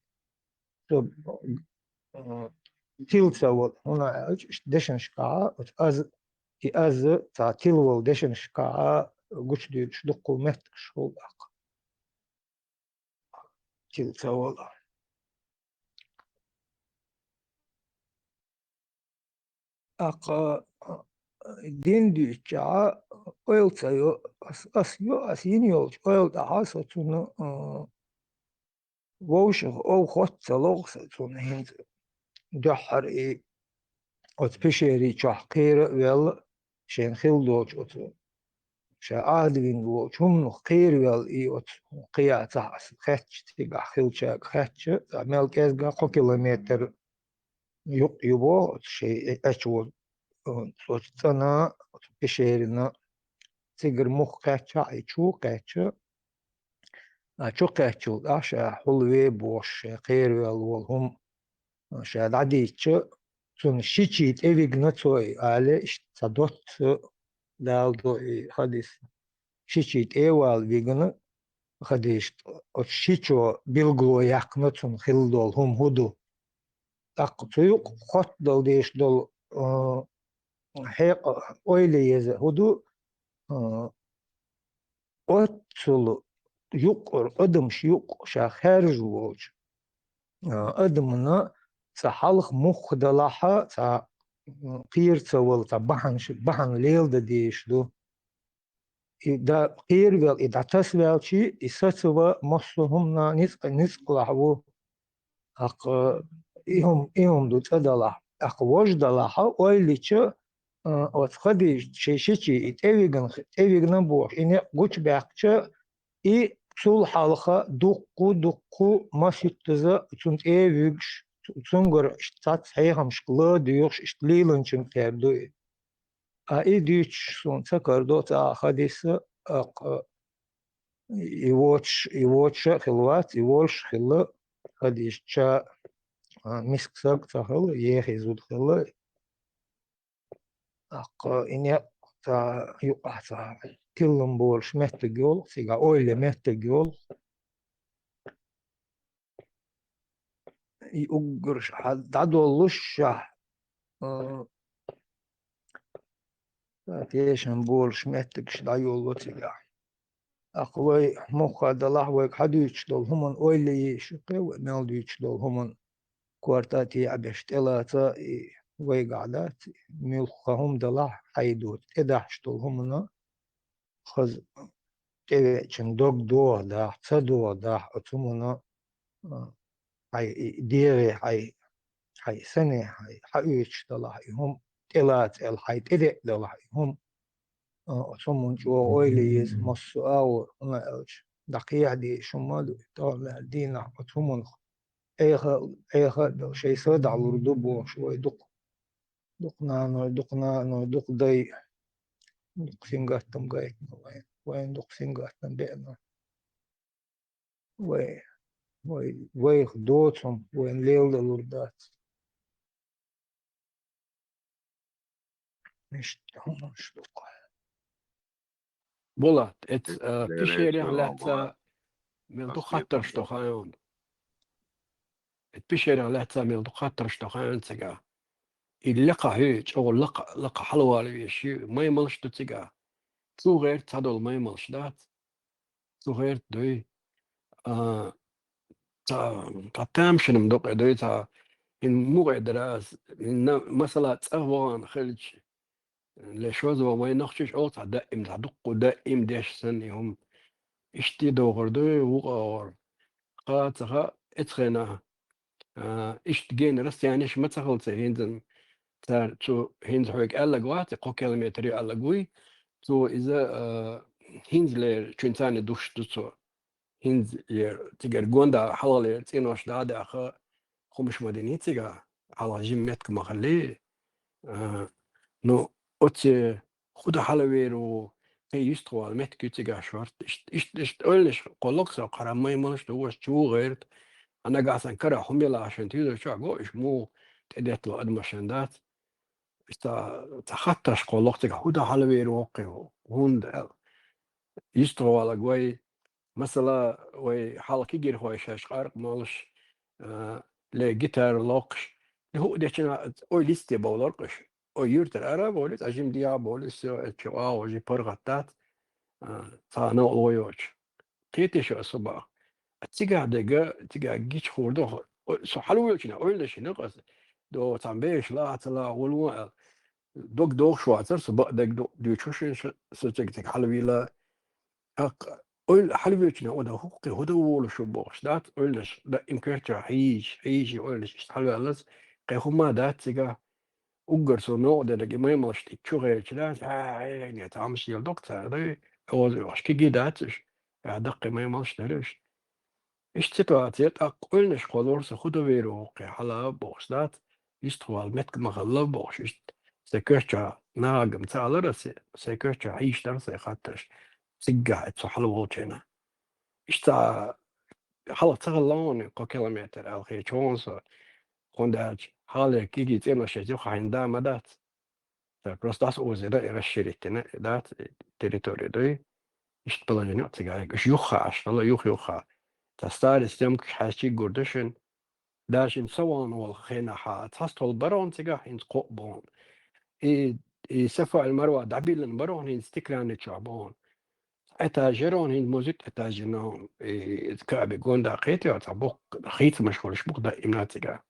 تيلتساول هنا دشنشكا از تا تلول دشنشكا قش ديش دقو مهتك شولداق تيلتساول أق دين ديشا أويل تسايو أسين يولش أويل دعا ستون ووشغ أو خط تلوغ ستون هنز دحر إي أتبشيري تحقير ويل شين خيل دوش أتو شاعدين دوش هم خير ويل إي أت قيا تحس خاتش تيجا خيل شاك خاتش عمل كذا قو كيلومتر يبو شيء أشول صوت سنة بشيرنا تيجر مخ خاتش أيشو خاتش أشو خاتشو أشا حلوة بوش خير ويل والهم شاد عديتش سون شيء إيجنا توي على صدوت دالدو حديث شيء إيوال بيجنا حديث شيء بيلغلو يقنا سون خلدول هم هدو تقطيق خط دل ديش دل حيق أويلي يز هدو أتسل يقر أدمش يق شا خارج ووج أدمنا سحلق مخ دلاحة سا قير تسول تا بحن ليل دا ديش دو دا قير ويل إدا تسويل شي إساتوا مصهم نا نسق لحو أق إيهم دو تدلاح أق وش دلاحة ويلي چه أتخدي شي إتأويغن بوش إني قوش باقچه إي سول حالخا دقو مسيطزا تنت إيويغش تنگر اشتات صحيحم شكلا ديوش اشتليلن چن كردو اي ديوش سون تكردو تا حديث يواتش خلوات يوالش خلا حديث چا مسكساق تخل يخي زود خلا إني تا يقع تا كلن بولش مهتجول سيغا اويلي مهتجول يؤجرش حد عدو الشح تيش نقول شمتكش دايو لطيا أخوي مخا دلحوك حديش دول همون أولي يشقي ومالديش دول همون كوارتاتي عبشتلاتا ويقعدات ملخهم دلح حيدوت إدحش دول همون خز تيوچن دوغ دا تصدو دا أتمنى هاي ديري هاي سنة هاي حيوش دلح هم تلات الحي تدق دلح هم أتمنى جو أوليز مصو أو نعيش دقيقة دي شمالو طالع دينا أتمنى أيها دو شيء صد على الردوب شوي دقنا دق دي دق سنغاتم قايت وين دق سنغاتم بينا وين دوتهم وين ليل الوردات مش دق Bolat, Det är pisherian så lätsa bara med du fast khattar det stochayon. Pisherian lätsa med du khattar stochayon tsaga. اللقا هيك او لقا حلوة على شيء ما يملش تتسقى سو غير تادول ما يملش دات سو غير دوي تا تامشن مدق دوي تا إن مو دراس إن مثلا تأوان خلج لشوز وما ينخشش أو تا دائم تدق دائم داش سنهم اشتي دوغر دوي وغور قاتها اتخنا اشت جين رس يعني ايش ما تخلص هينزن تار تو هينز حوك ألا قواتي قو كيلومتري ألا قوي تو إذا هينز لير تشنتاني دوش تو هينز لير تيجر جوندا حوالي تينوش دادا أخا خمش مدينيتيغا على جيمتك مخلي نو أتي خدا حلويرو كي يستوى المتكيتيغا شورت إشت أولش قلقسا قرام ما يمنش دوش شو غيرت أنا قاعد أنكر حميلا عشان تيجي شو أقول مو تأديت له أدمشندات تخطش قلقتك خدا حلويرو وقي هون يستوى على قوي مثلا وي حالكي جير هو شاش قارق مالش لجيتار لوقش هو ده كنا أو ليستي بولرقش أو يرتر أرا بولت أجيم ديا بولس تشوا وجي برغتات ثانا أويوش كيتي شو الصباح تيجا دقة تيجا جيش خوردو سو حلو يلشنا أولش نقص دو تنبيش لا تلا ولو دوغ شو عصر سبق دق دو تشوشن سوتك حلويلا أول حلويتنا وده حقوقي هدا ولا شو بوش دات أولش دا إمكانية عيش أولش اشتغل على قيهم دات سجا أجر سونو ده لقي ما يملش تشوغي كذا يعني تعمش يا دكتور ده هو وش كي داتش دق ما يملش تلش إيش سيتواتيات أولش خلاص خدا ويرو قي حلا بوش دات يشتغل متك مغلب بوش سكرتشا ناقم تعال رأس سكرتشا عيش درس خاطرش سجع تصحلو وجهنا إشتا حالا تغلون قو كيلومتر أو خي شونس خونداج حالا كيجي تينا شجو خاين دا مدات بروس داس أوزي دا إغشيريتنا دات تريتوري دوي إشت بلاجنو تيجايك إش يوخا أشتغل يوخا تستار استيمك حاشي قردشن داشن سوان والخينا حا تحصل برون تيجا هين قوبون سفا المروة دعبيلن برون هين ستيكلان تشعبون اتاجرون هند موزيت اتاجرون كعب جوندا قيتي وتبوق خيط مشغول شبوق دا إمناتيكا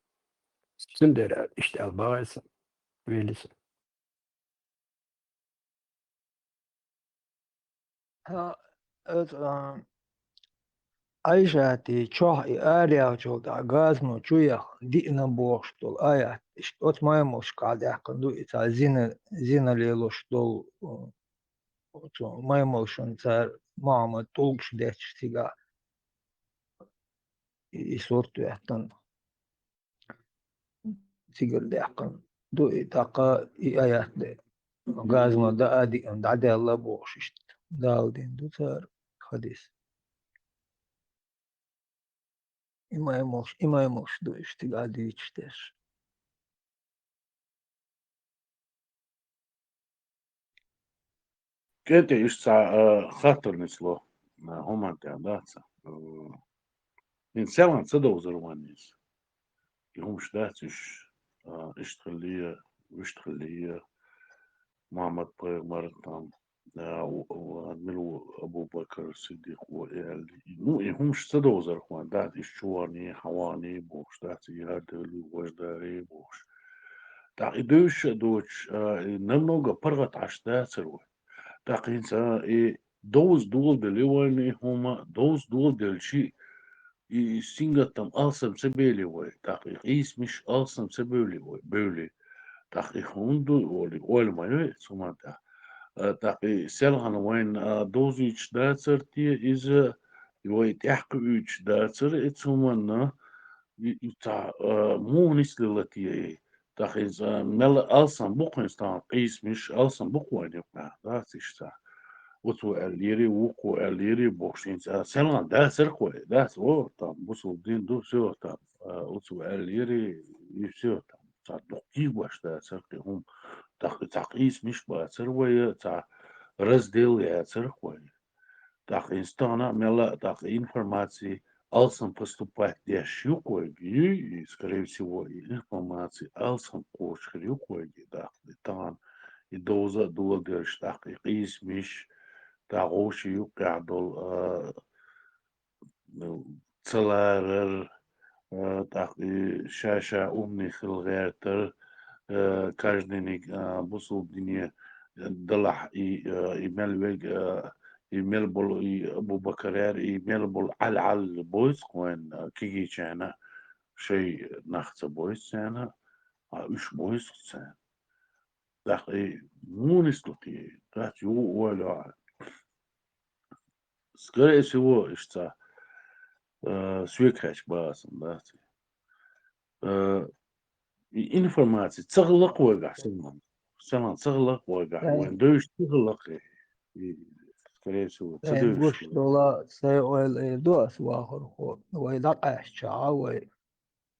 سندر اشتغل بايس ويلس عيشاتي تشوح آريا وشو دا غازمو تشويخ دينا بوشتول آيات اشتوت ما يموش قاعد يحقندو إتا زينا ليلوشتول ما يموشن تار ماما تولش ديتش تيغا يسورتو يحتن تيغر ديحقن دو إتاقا آيات دي غازمو دا آدي أم دعدي الله بوششت دالدين دو تار خديس إما يموش دو اشتغا ديتش تيش كيتي يشتع خاطر نسلو هما تعداتsa إنسان صدق زروانيس يهمش داتش اشتغلية واشتغلية محمد طيب مرتام وعملوا أبو بكر الصديق وإعلي مو يهمش تدوزر خوان دات إشواني حواني بوش دات يهدل ويداري بوش تاقي دوش نمنوغا برغت عشتات سروي تاقي إنسا دوز دول دليواني هما دوز دول دل شيء سينغتم ألسم سبيلي وي تاقي قيس مش ألسم سبيلي وي بيولي تاقي خوندو ولي ما يوي سومانتا تاقي سيلغان وين دوزيش داتسر تي إز يوي تحقو إيش داتسر إتسومانا تا مو نسل لتي تاقي مل ألسم بوكوينستان قيس مش ألسم بوكوين يبقى داتيش تا وتو اليري وكو اليري بوكسين سيلغان داتسر كوي داتس او تا بوسو دين دو سيو تا وتو اليري يسيو تا دوكي واش داتسر هم تقيس مش باتسر ويا تا раздел церкви. Так, инстана мела так информации алсам поступать дешюкоги, и, скорее всего, и информации алсам кошхрюкоги, да, и там, и доза дуладерш, так, и qismish, так, оши юкадол, цаларер, так, и шаша умных лгертер, каждый ник бусул дине دلح يملوج يملبل أبو بكرير يملبل على بويس وين كيجي كان شيء نخت بويس كان إيش بويس كان دقي مو نستطيع دات يو ولا سكري سوى إشتا سويكش باس داتي إنفورماتي تغلق وقع سلام تغلق وقع وين دوش تغلق скорее всего Гуш дола сей дуас вахор хо вай дак ашча вай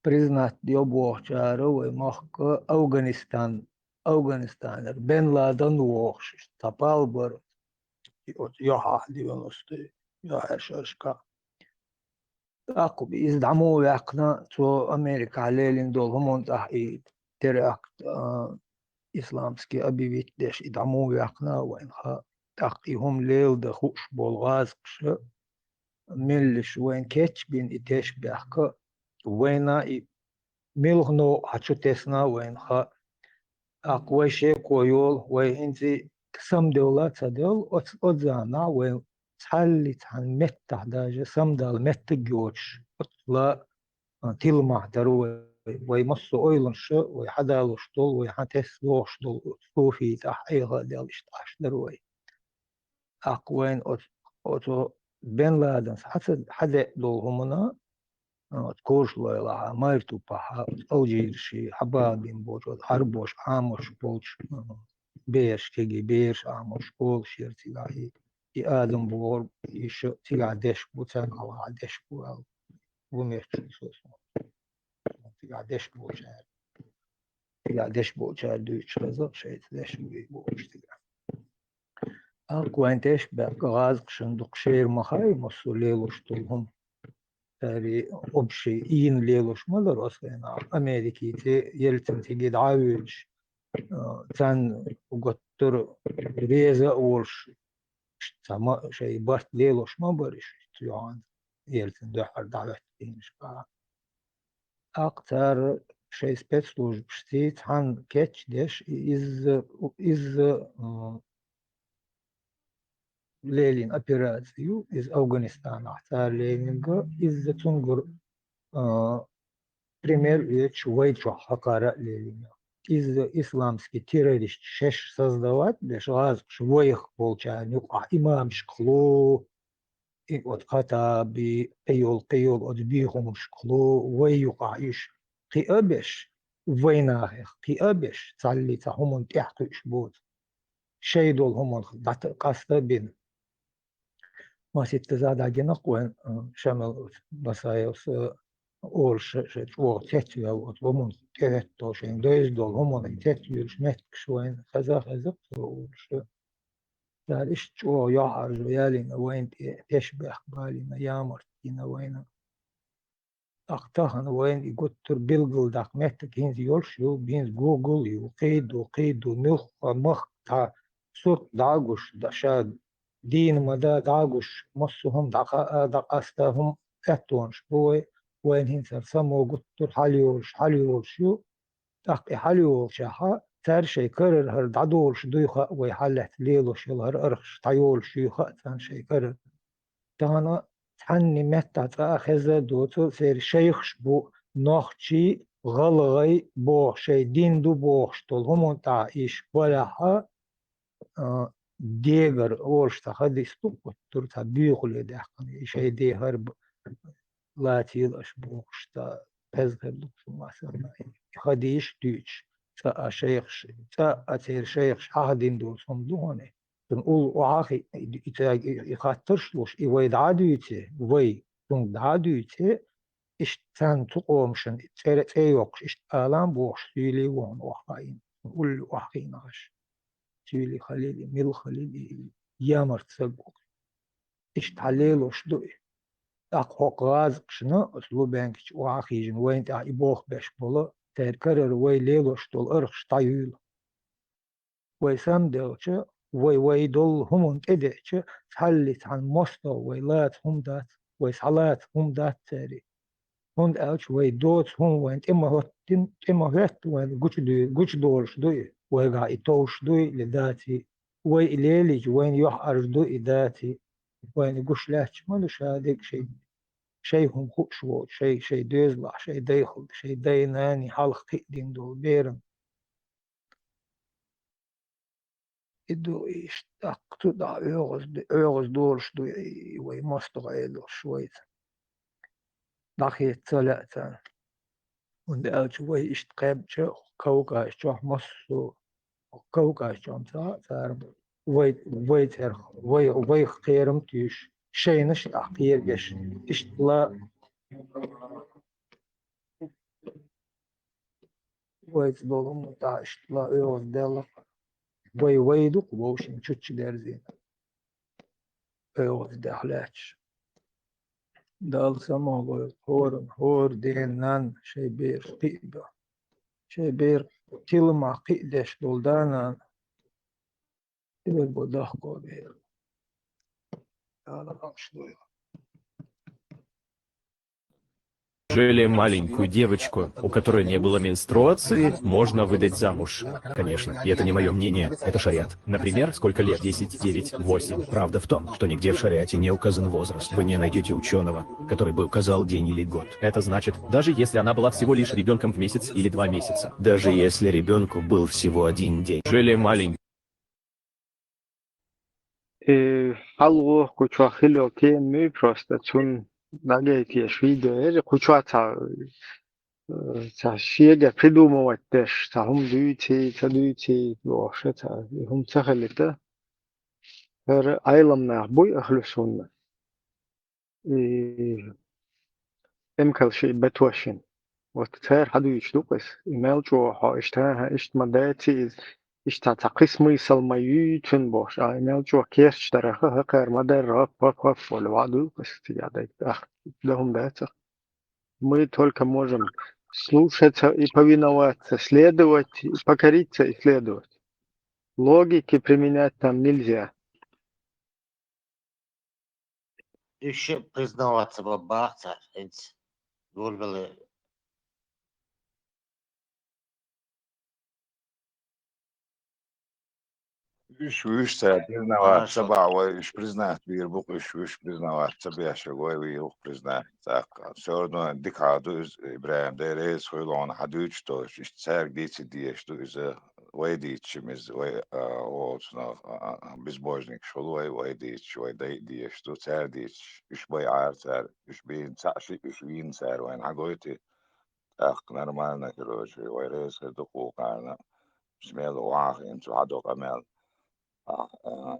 признат диобохчара вай махка Афганистанер Бен Ладен вохш тапал бар يوحى 90 يوحى شرشكا أكو بيزدعمو يقنا تو أمريكا عليلين دول همون تحقيق تراكت إسلامسكي أبي بيتدش يدعمو يقنا وإنها تحقيهم ليل دخوش بولغاز قش ملش وين كيتش بين إتش بيحكا وينا ملغنو حتشو تسنا وإنها أقوى شيء كويول وإنتي سم دولات سدول أتزانا وين تحلي عن متى داجة سم دال متى جوش أطلع تلمع درو ويمصو أيلن شو ويحدالو شطول ويحتس لو شطول صوفي تحقيقا ديال اشتاش دروي أقوين أتو بن لادن حدا دول همنا تكوش لويلا مايرتو بحا أوجيرشي حبابين بوجود حربوش عاموش بولش بيرش تيجي بيرش عاموش بولش يرتيغاي آدم بور يشو تيغا ديش بوتان على ديش بو وميرتو سوسمو تيغا ديش بوشار تيغا ديش بوشار دوش رزق شيء ديش بوش تيغا أقوين بقى غاز قشندق شير مخاي مصو ليلوش طولهم تاري أبشي إين ليلوش مدر أصلنا أمريكي تي يلتم تيجي دعاويج تان وقتر ريزة أولش تما شيء بارت ليلوش ما بريش تيوان يلتم دحر دعوت إنش بقى أكتر شيء سبيتسلوج بشتيت عن كاتش ديش إز ليلين أبيراتيو إز أفغانستان أختار ليلينغا إز تنقر пример вещь войчо хакара лелиня. Из исламских террористов шеш создавать, лишь раз швоих получаю, а имам шкло, и вот хатаби, киол, от бихом шкло, войюка иш, киабеш, война, киабеш, цаллица, хумон тяхтуш бот. Шейдол хумон, дат кастабин. ما ستزاد عجنا قوين شمل بسايوس أول شو تيتيا وطبعاً تيتو شين دويز دول هم تيتيا شمت شوين خزا وش تعرفش شو يحرج ويالين وين تشبه بالين يامر تينا وين أقطعن وين يقطر بيلقل داق مهتك هنز يولشو بينز جوجل يقيدو مخ تا صوت داقوش داشاد دين مدى داقوش مصهم داق أستاهم أتونش بوي وين هنز سمو قطر حاليولشو داق حاليولش ها تار شي كرر هر دادولش دويخا ويحلت ليلوش يلهر أرخش تايولش يخا تان شي كرر دانا تحني متى تأخذ دوتو سير شيخش بو نوخشي غلغي بوخ شي دين دو بوخش طول همون تا إيش بلاها ديگر أولش تخدي ستوك ترتا بيغل داخل شي دي هرب لا تيلش بوخش تا بزغر لوكسو مثلا خديش دوش تا شيخش تا أتير شيخش أهدين دو صندوهني نقول وعاخي يخاطرش إيوي دعادويتي وي تون دعادويتي إش تان تقومشن تيوقش إش آلام بوش سيلي وون وحاين نقول وحايناش سيلي خليلي ميل خليلي يامر تسقوك إش تعليلوش دوي أقوق غازق شنو أسلوبينكش وعاخيجن وين تا إبوخ بيش بولا تيركرر وي ليلوش دول أرخش تايول ويسام دلچه وي دول همون تدعچه تحلت عن مستوى ويلات هم دات ويسحلات هم دات تاري هند أوش وي دوت هم وين إما هت وين قوش دولش دوي ويقع إتوش دوي لذاتي وي ليلج وين يحرج دوي ذاتي وين قوش لاتش مالوش هذيك شيء هم خوشو شيء ديزلع شيء ديخل شيء ديناني حلق تقدين دول بيرم إدو إشتاقتو دا أغز دورش دو وي مستغ إدو شويت داخي تسلأتان und als وي إشتقابتش كوكا إشتوح مصو كوكا إشتوح تار وي تر وي خيرم تيش شينش أحقير جش إشتلا وي تدولم تا إشتلا أغز ديلا وي دوك ووشن تشتش دارزين أغز دحلاتش دال سماغ هور دينان شي بير قيبة شي بير كلمة قيدش دولدانا إبر بدخكو بير هذا أشلوي Неужели маленькую девочку, у которой не было менструации, можно выдать замуж? Конечно, и это не мое мнение, это шариат. Например, сколько лет? 10, 9, 8. Правда в том, что нигде в шариате не указан возраст. Вы не найдете ученого, который бы указал день или год. Это значит, даже если она была всего лишь ребенком в месяц или 2 месяца. Даже если ребенку был всего 1 день. Неужели маленький... Hallo, kuchwa khilo ke mi prosta chun nage ke shvide kuchwa ta shiega придумывать теж та хум дуйти вообще та хум цахалита her айламна буй ахлюсун и эмкал ши бетвашин вот тер хаду ичдукас имел жо ха ишта мадати ишта тaqismi salmayutun bosh имел жо керч тараха хакар мадар рап пап фол ваду кастияда дахум дата мы только можем слушаться и повиноваться, следовать, покориться и следовать. Логики применять там нельзя. Еще признаваться в бахта, ведь гурбелы Iš se priznavaca bavo, iš priznat virbu, iš priznavaca bijaša gojevi ilg priznat. Tako, se ordno dikadu iz Ibrahim, da je rez hojlon haduć to, iš cer dici diješ tu iz vajdićim iz bezbožnik šoloj vajdić, diješ tu cer dić, iš bajar cer, iš bin caši, iš vin cer, vajn hagojti. Tako, normalno, короче, vajrez duku karna, smelo wahin, tu hadok amel.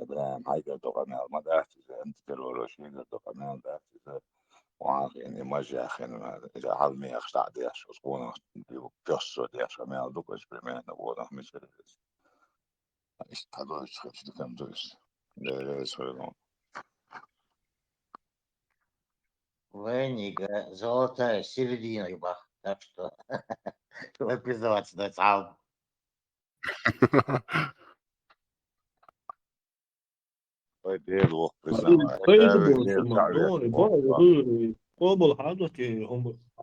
إبراهيم هيدا دوغانال ما داعتي أنت تلولوش هيدا دوغانال داعتي وعاقين يمجي أخين إذا علمي أخشع ديش وسكونا بيوصو ديش أميال دوكوش بريمين نبونا مثل إستهدوش خيش دكام دوش ليس هيدون Веника, золотая середина, ебах. Так что лапизоваться до цал. Deel ook Păi bolsun mă, nu, bol hadu ki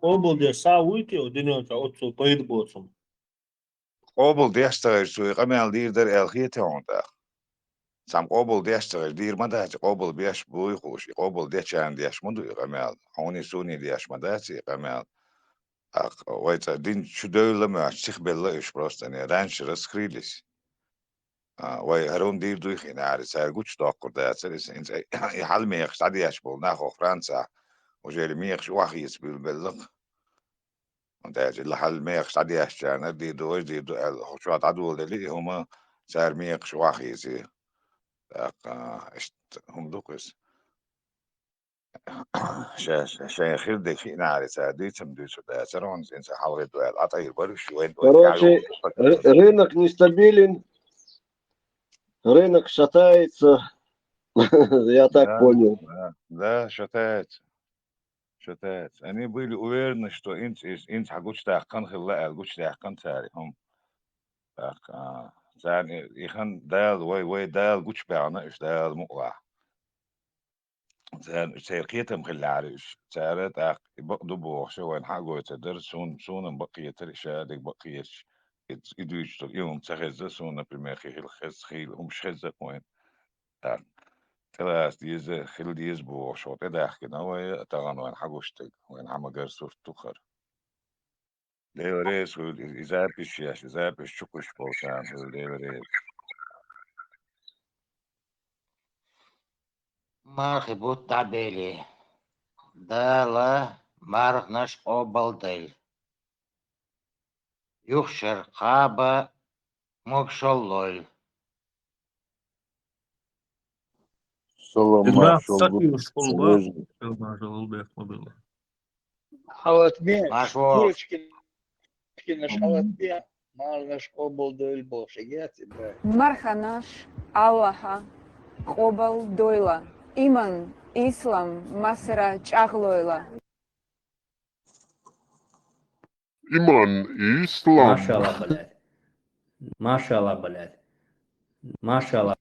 bol de sa uite o din ta otso păi bolsun. قابل ديستغل سوي قمال دير در الخيت هوندا سام قابل ديستغل دير ما ده قابل بيش بوي خوش قابل ديش عن ديش مندو قمال هوني سوني ديش ما ده سي قمال ويتا دين شو دولة ما تخبل إيش براستني رانش رسخريلس وي هرون دير دوي خين عارس هاي قوش تاقر ده سرس إنت يحل ميخ عادي يشبل ناخو فرنسا وجيل ميخ واخي يسبيل بلق ده الحل ميخ عادي يشجعنا دي دوش دي دو شو عدول اللي هما سعر ميخ واخي يسي اشت هم دوكس شاي خير دي خين عارس هادي تم دوش ده سرون إنت حاول دوال عطير برش وين Короче, рынок нестабилен, рынок шатается, я так понял. Да, шатается. أنا بقول уверен, что أنت حقوش تحقن خلا حقوش تحقن تاريخهم يعني يخن دال وي دال قوش بعنا إيش دال مقلع زين سيرقيتهم خلا عريش سارت بقدو بوش وين حقو يتدر سون بقية ترشادك بقية يدوش يوم تخزة سون بمخي الخز خيل هم شخزة وين تلاس ديز خيل ديز بوش وتداخ كنا وين تغن وين حقوشتك وين عم جرسور تخر ليه ريس إذا بيشياش إذا بيشكوش بوشان ليه ريس Мархи бут табели. Дала марх наш обалдель. Юхшер хаба мокшоллоль. Салам Да, маршал кстати, школба. Салам. حوت بيع Машвов. كورочки наш حوت بيع مال наш обалдель бош. Егет бра. Марханаш, Аллаха, Қобал дойла, Иман, Ислам, Масра, Чахлойла. إيمان إسلام ما شاء الله بلد ما شاء الله بلد ما شاء الله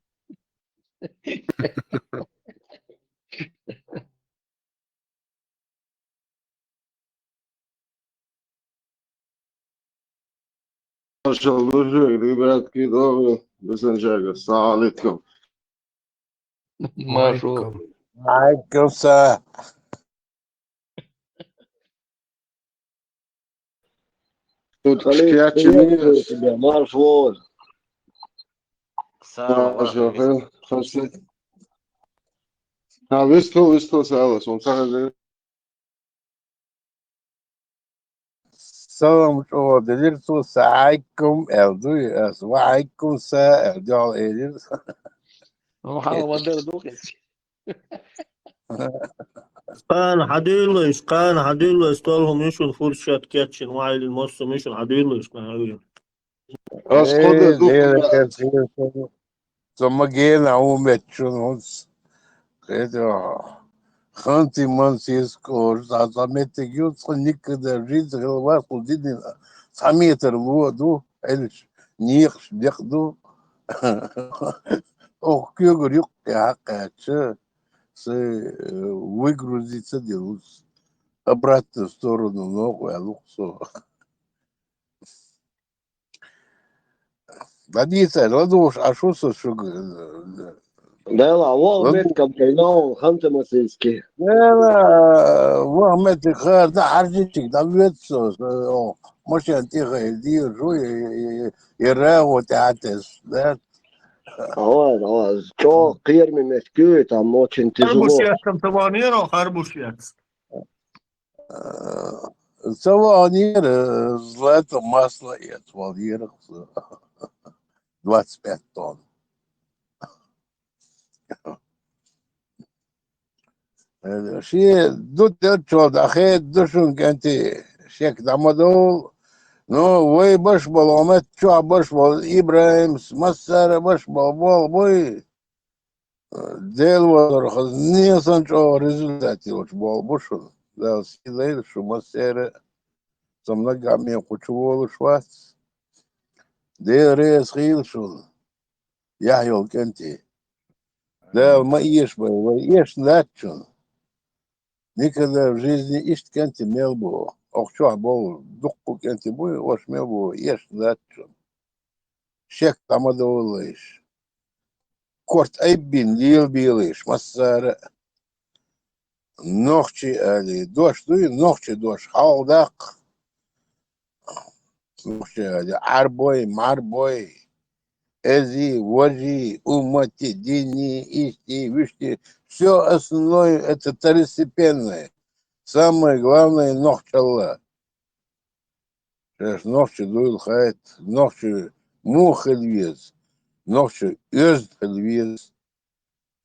Marshall, ребятки, добрый. Бесенчага, салам алейкум. Машу. عليكم السلام. Тут Халид, приветствую тебя, марш вон. Marshall, висту, сэлас, он сахар. Салам шо делирсу саайкум элду асваайкум са элдал элир. محاول مدير دوخس. كان حديلش طالهم يشون فرشة كاتشن وعي الموسم يشون حديلش كان Som gena umet chunus. Kedo. Ханти мансискор заметы гюц никогда жизнь голова судит самитер воду эльш нихш дехду ох говорю какаче с выгрузиться делают обратную сторону ногу а луксо Дадица, ладуш, а что со Да, вол меткам кайно, ханте масински. لا وهم خير ده حرجتك ده بيتصل مش ينتهي يدير شو يراو تعتس ده Ой, что кирми меткю, там очень тяжело. Харбушьяц там таванера, харбушьяц. سواء злато масло и отвалирах 25 тонн. شيء دوت شود أخي دوشون كنتي شيك دمدو نو وي باش بالومت شو باش بال إبراهيم مسر باش بال بوي ديل ودر خز نيسان شو ريزولتاتي وش بال بوشون да, сидел, что массера, со многими кучевол швац, да рез хилшун, я йол кенти, да ма ешь бы, ешь начун, никогда в жизни ишь кенти мел бы, ох что был, духу кенти бы, ош мел бы, ешь начун, шек там адолыш, корт айбин лил билыш, массера, нохчи али, дош, дуй, нохчи дош, халдак, нохчи али, арбой, марбой, эзи, вожи, умати, дини, исти, вишти, все основное это второстепенное. Самое главное нохчалла. Нохчи дуйл хайт, нохчи мухальвез, нохчи özhalвез,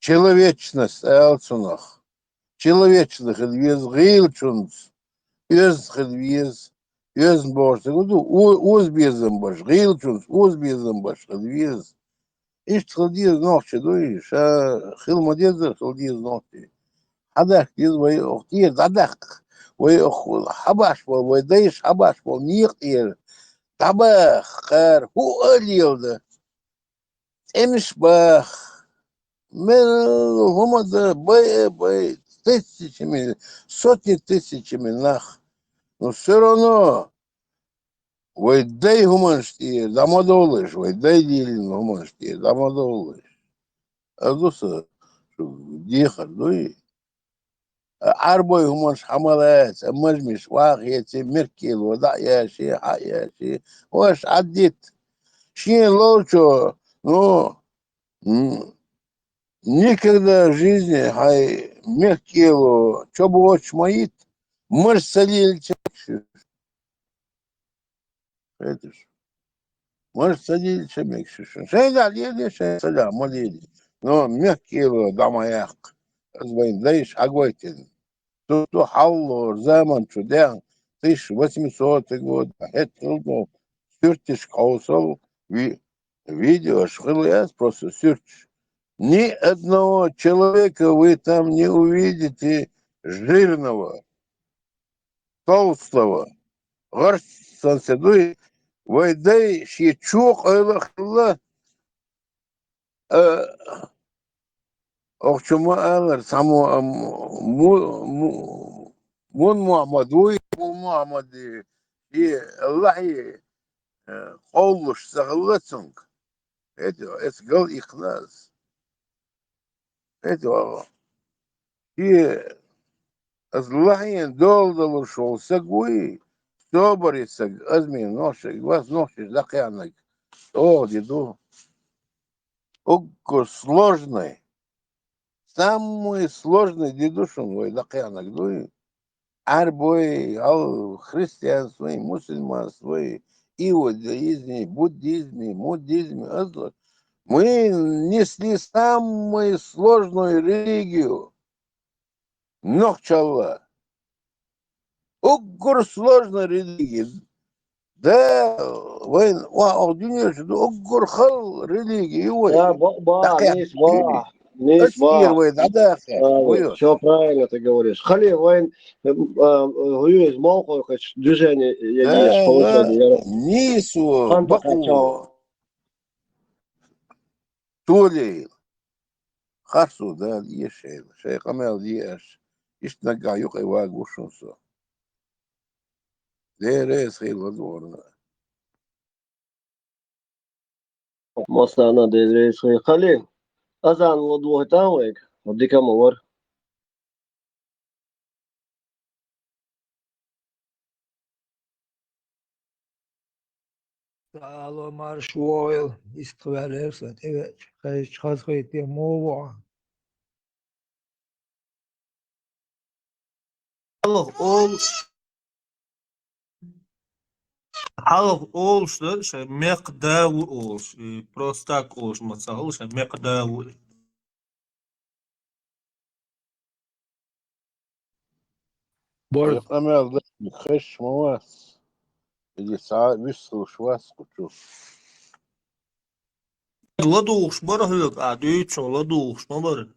человечность элцунах, человечных эльвез, гилчунц, özhalвез, özбош, узбезом баш, гилчунц, узбезом баш, эльвез. Ишь халдиз нохчи дуиш, хилмодезер халдиз нохчи. Хадах диз вай охтир, дадах, вай хабаш бол, вай даиш хабаш бол, нихтир, табах, хар, ху алилда, эмиш бах, мен гумада бай, тысячами, сотни тысячами нах, но все равно, вай дай гуманштир, дамадолыш, вай дай дилин гуманштир, дамадолыш. Адуса, дихар, дуи. Арбой гуманш хамалац, мажмиш, вах, яти, меркил, вада, яши, ха, яши, ваш аддит. Шин лоучо, ну, никогда в жизни, хай, меркилу, чё бы очень моит, мышь салил чекши. Это ж. Мышь салил чекши. Шейда, лили, шейда, молили. Но меркилу, дамаяк. Даиш, агвайтин. Тут халлор, zaman чудян, 1800 год, это сюртиш каусал, видео шхиляс, просто сюртиш. Ни одного человека вы там не увидите жирного, толстого, горсть санседуй, вайдай щечук, айлахилла, Окчума алар само мун Мухаммадуй Мухаммади и Аллахи холуш саглацунг. Это гал ихлас. Это и Аллахи долдал шел сагуи. Собори саг азми ноши вас ноши лакянак. О, деду. Ого сложный. Самый сложный дедушин, ой, лакянак, дуй. Арбой, христиан свой, мусульман свой, иудаизме, буддизме, муддизме. Мы несли самую сложную религию. Нохчалла. Угур сложная религия. Да, войн, угур хал религии, ой. Все правильно ты говоришь. Хали, войн, из молку, движение, я получаю. Нису, баку, тули, хасу, да, ешел, шейхамел еш, ишнага, юхай вагушунсу. Дерес хилвадворна. Мостана делись, хали. Азан лодвой тавик, дикамор. Alo marshwoil istvaler sat evet kay chkhaskhiti mowa Halıq oluşdur, miqdav oluş, prostak oluşması, miqdav. Шейхамел хеш мавас. Или саа висл швас кучу. Laduş barahlık, adüçün laduş, ma barı.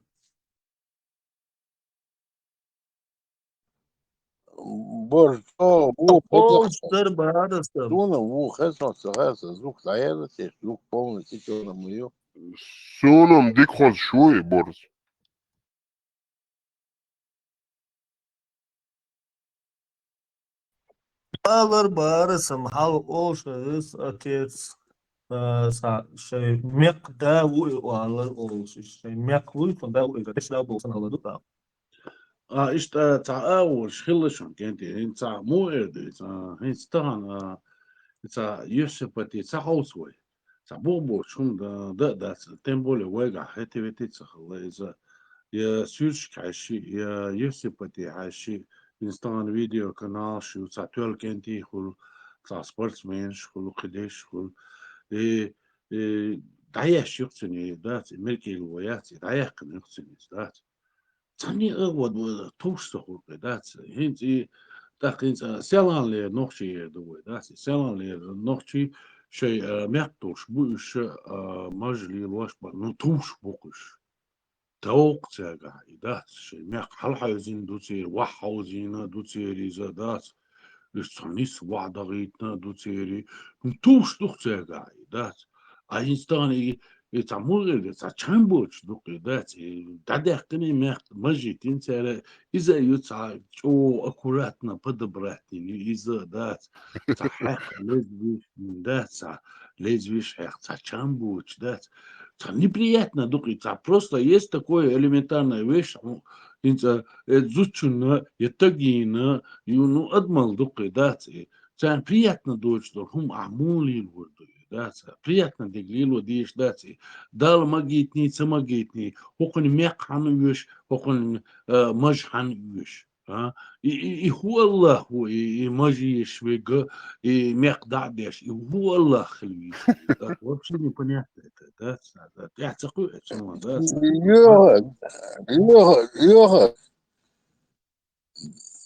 Борж, Полстер барыстым. Туна, звук заявится, звук полностью тёна мою. Сонам дик хоз шуй борс. Алар барысым, хал олшыз, отец, şey mek da uy alır olsun. Şey mek uy da uy da şla bolsun aladı da. İşte ta o şılışın kendi insa muerdi ta instan ta yusupati ta houseway ta bobo şun da tembole wega hetiveti ta ya sürç kaşı ya yusupati haşı instan video kanal şu ta töl kendi hul ta sportsman hul kıdeş hul e dayaş yoksun da merkez wayat dayaş yoksun da Tani вот тушто хуй, да, хинти так инса селанле нохчи дуй, да, селанле нохчи шей мектуш буш мажли лошба, ну туш букуш. توق تاقع إدات شي ميق حل حيزين دوتير وحوزينا دوتيري زادات لسانيس وعدغيتنا دوتيري توش دوق تاقع إدات أينستاني يتعمل يتعمبوش دوق إدات دادقني ميق مجيتين تارا إذا يتع جو أكوراتنا بدبراتين إذا دات تحق لزبيش من دات лезвишь, чамбуч, да, неприятно, просто есть такое элементарная вещь, зучуна, етагина, ну, адмал, да, приятно дочь, хум амули, да, приятно деглило, дишь, да, дал магитни, самагитни, хокон мекхан вещь, хокон мажхан вещь. И هو الله هو ماجيش вега и мякдадеш и هو الله خلويش так вообще непонятно это да я такой чему да Лёха,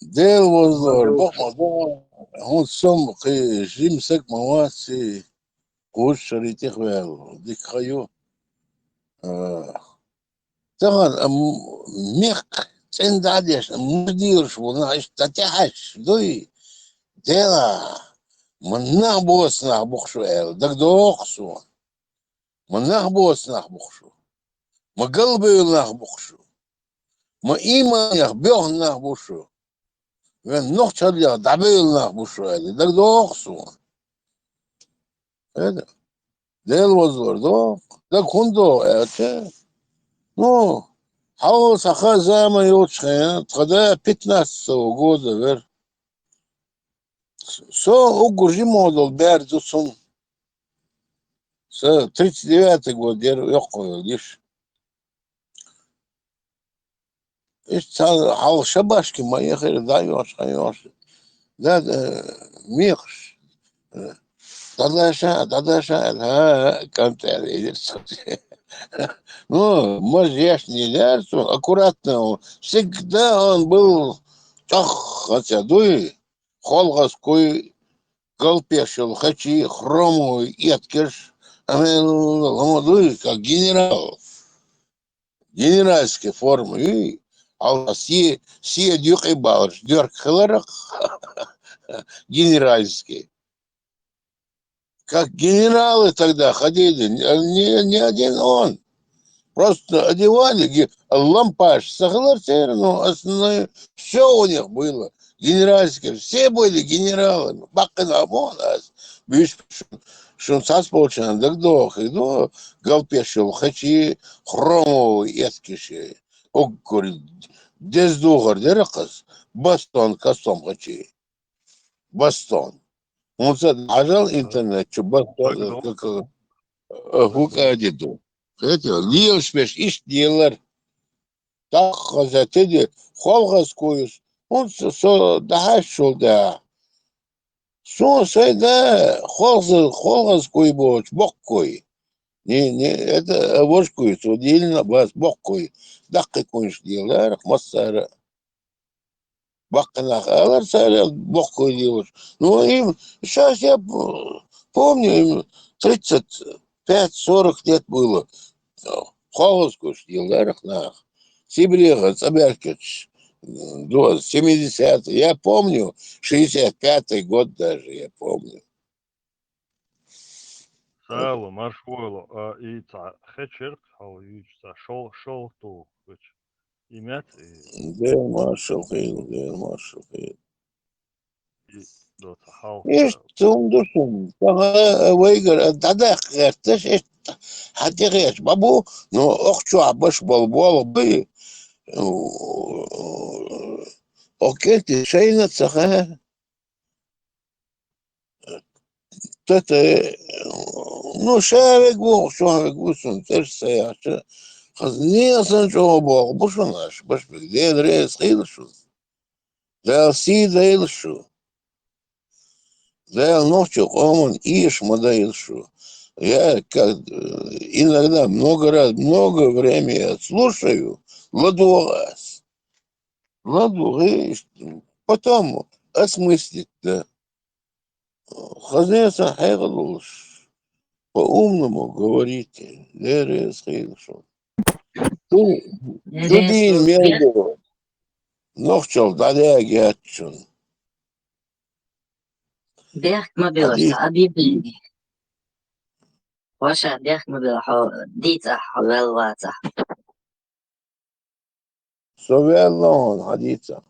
дел возор, бахмада, он сам жимсек маваси, куш шаритих вел, дикхаю. Таган мек цендадеш, мудирш, вона иштатяш, дуй, дела, манах боснах бухшуэл, дагдохсу, манах боснах бухшу, магалбейлнах бухшу, ма иманях бёхнах бухшу, вен нохчалях дабейлнах бухшуэл, дагдохсу. Это, дел возор, да кундо, это, ну, حاول سخا ما يوتشخين تخدا 15 года вер со угуржи модул бәрді сон со 39 год дер yok koyuyor диш işte حاول شباشки моехали даешь да михш дадаша ها كنت عليه Ну, можешь не лярцу, аккуратно. Всегда он был хотя дуй, холгаской, колпешил, хачи, хромовый, еткиш, дуй, как генерал. Генеральской формы. И сие дюк и бауш, дюрк хлорах, генеральский. Как генералы тогда ходили, не один он. Просто одевали лампаш, сахларцерну, основное, все у них было. Генеральские, все были генералами. Бакана Монас, видишь, что сас получен, дагдох, и до галпешил, хачи, хромовый, эскиши. О, говорит, дездугар, дерекас, бастон, кастом хачи. Бастон. Он ажал интернет, что бастон, как хукадиду. Это лиошпеш иш делар. Так хазатеди холгас коюс. Он со дашул да. Со да холгас кой боч боккой. Не это вошкой, отдельно бас боккой. Даккой коюс делар, массара. Бакканах алар сара боккой делаш. Ну им сейчас я помню, им 35-40 лет было. Холоскуш, елдарах нах. Сибрега, цабяркич. до 70-х. Я помню, 65-й год даже, я помню. Sağ marşvoylo i ta хечерк хал юч та шол ту which имят Да, маршал Хейл, да, маршал Хейл. и до та хал إيش تندسون ويقر دادا خيرتش إيش حتى غير بابو نو أختو عباش بالبال بي أوكي تشينا تسخه تتا نو شارك بو شارك بو سنتر سياسة خزني أصلا شو بو بوشناش باش بقدر رئيس خيل شو لا سيد هيل شو لا ночью он ишь модаилшу. Я как иногда много времени я слушаю ладугас. Ладугас. Потом осмыслить, да. Хозяйство хайгалуш. По-умному говорите. Леры схилшу. Тудин мелду. Нохчал далеги отчун. بيحك ما بيوش حبيبي وش بيحك ما بيوحو دي صح والوا صح Совелон, حديثة.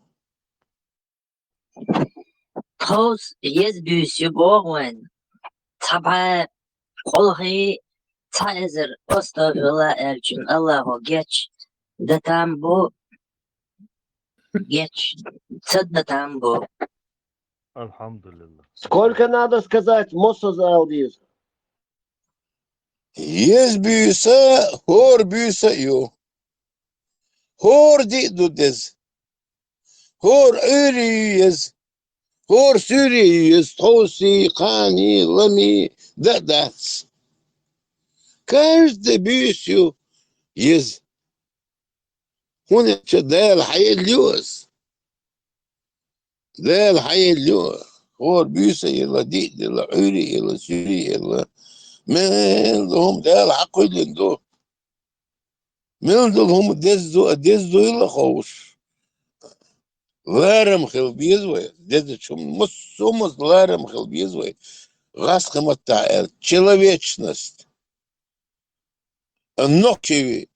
خوز يزبيس يبوغوين طبعا قلخي تعزر أستغفر الله أرجون الله جيتش دتامبو جيتش تصدتامبو Alhamdulillah. Сколько надо сказать? Моса заалдиз. Yes büyüse, hor büyüse yok. Hor di dudez. Hor ürüyüz. Hor sürüyüz. Tosi, kani, lami, dadats. Каждый büyüsü yes. Hun çadel hayırlıyız. Del hayırlı. Hor büyüse yıla di, yıla ürü, yıla sürü, yıla. Men هم ده العقل عنده من هم دزدو إلا خوش لارم خل بيزوي دزدشم مصومس لارم خل بيزوي غاسخ متاعر человечность ногчеви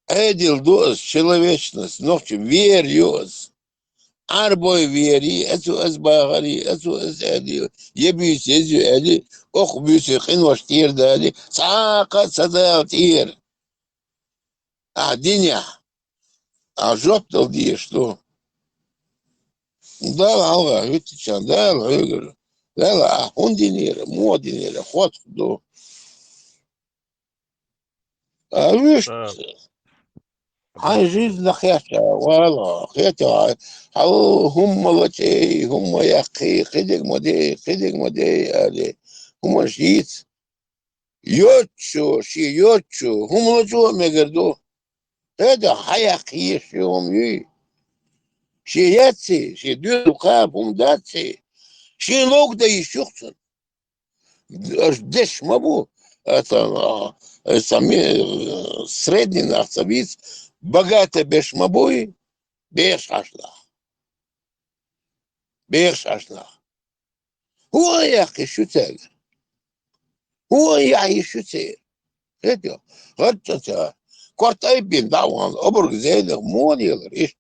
эдил доз человечность ногче верьёз арбой вери эту азбагари эту азади يبيس يزو علي أخ بيسقين واشتير دالي ساقة صداق تير الدنيا عجبت الدي شتو دال عوغا هتشان دال عوغر دال هون دينير مو دينير خود دو ويش هاي жизнь خياتها والله خياتها هم لتي هم يقي خدق مدي علي هم شيت يوتشو شي يوتشو هم لجوا مقردو هذا حيقي شيهم يي شي ياتسي شي دو قاب هم داتسي شي لوك دا يشوخسن دش мабу это сами средний нахцавиц богато беш мабуи беш ашлах هو يا أخي شو تاج هو يعني شو تاج هذا هذا كورت أي بين دعوان أبرق زيد مو يقدر إيش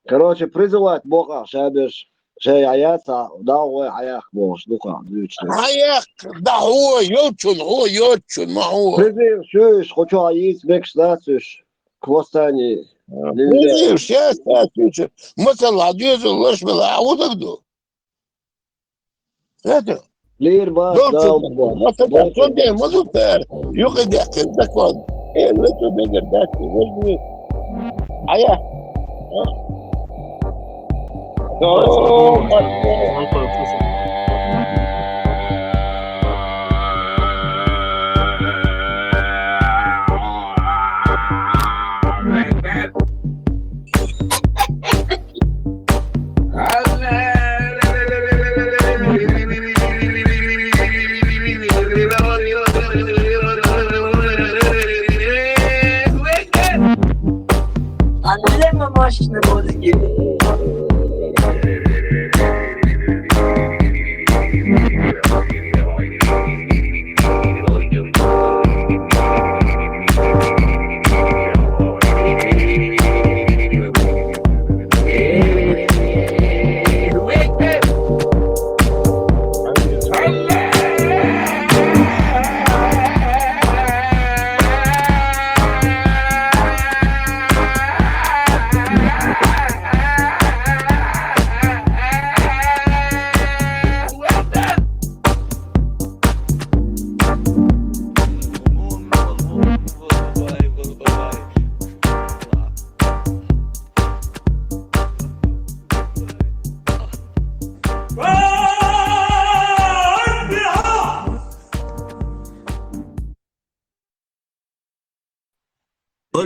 Короче, призывать Бога, шабеш, шей аяца, да, ой, аях Бог, духа, лично. عياق ده هو يوتشن ما هو Призыв, шуешь, хочу аис, бекш, дацуш, квостани. призыв сейчас отвечу مثل عديز الله شمل عودك دو هذا Лир баш, да, مثل صندي ما زلت يقعد يحكي تكون ايه اللي تو بيقدر داكي وجهي عياق أنا لما ماشي نبغى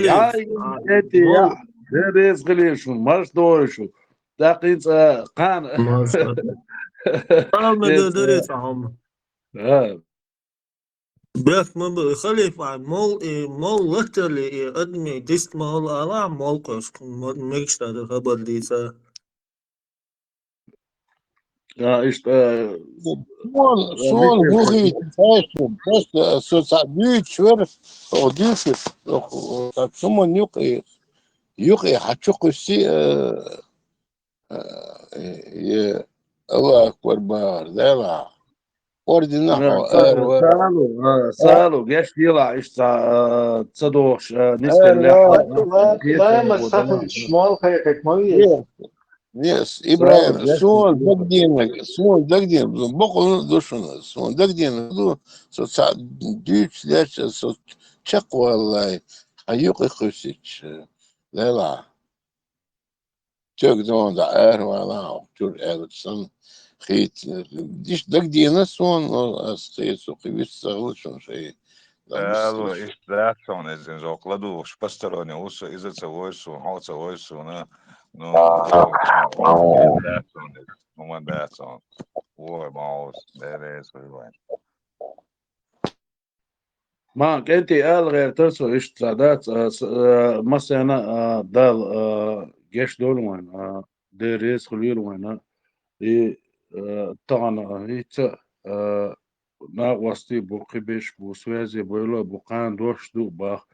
يا خليف انت يا مول دريس غليشون مش دورشو دقيت قان ما شاء الله أنا نت دريس عم بس ما خليف عن مول لترلي أدمي ديست مول ألا مول قش ميكس هذا خبر ديسا ايش Son hoegie fashion, best so büyük schwer odilsis. Dat sommige yuki hachukusi je Allah akbar bar dela. Ordinaho سالو قاش يلع ايش تصدوش نسبة اللحظة ما مسخن شمال خيك مويس Yes, سالو Ibrahim, قاش son dagdien, bokol dushuna, son dagdien, so sa Deutsch lesh so check wallahi, ayuqi khusich, lela, tök don da wala, tur elson, khit, dish dagdien son as khit so khibis saglushun shay, da Alo, bislish. istração, né? Zakladu, os pastoroni, uso, izaca oisu, hoca oisu, né? No, uma dessa, o mouse, beleza, vai. ما انت قال غير ترسو ايش سادات مثلا دال جيش دول وين ديريس خليل وين طبعا هيك نا وستي بوقبش بوسوازي بويلو بوقان دوش دو باخ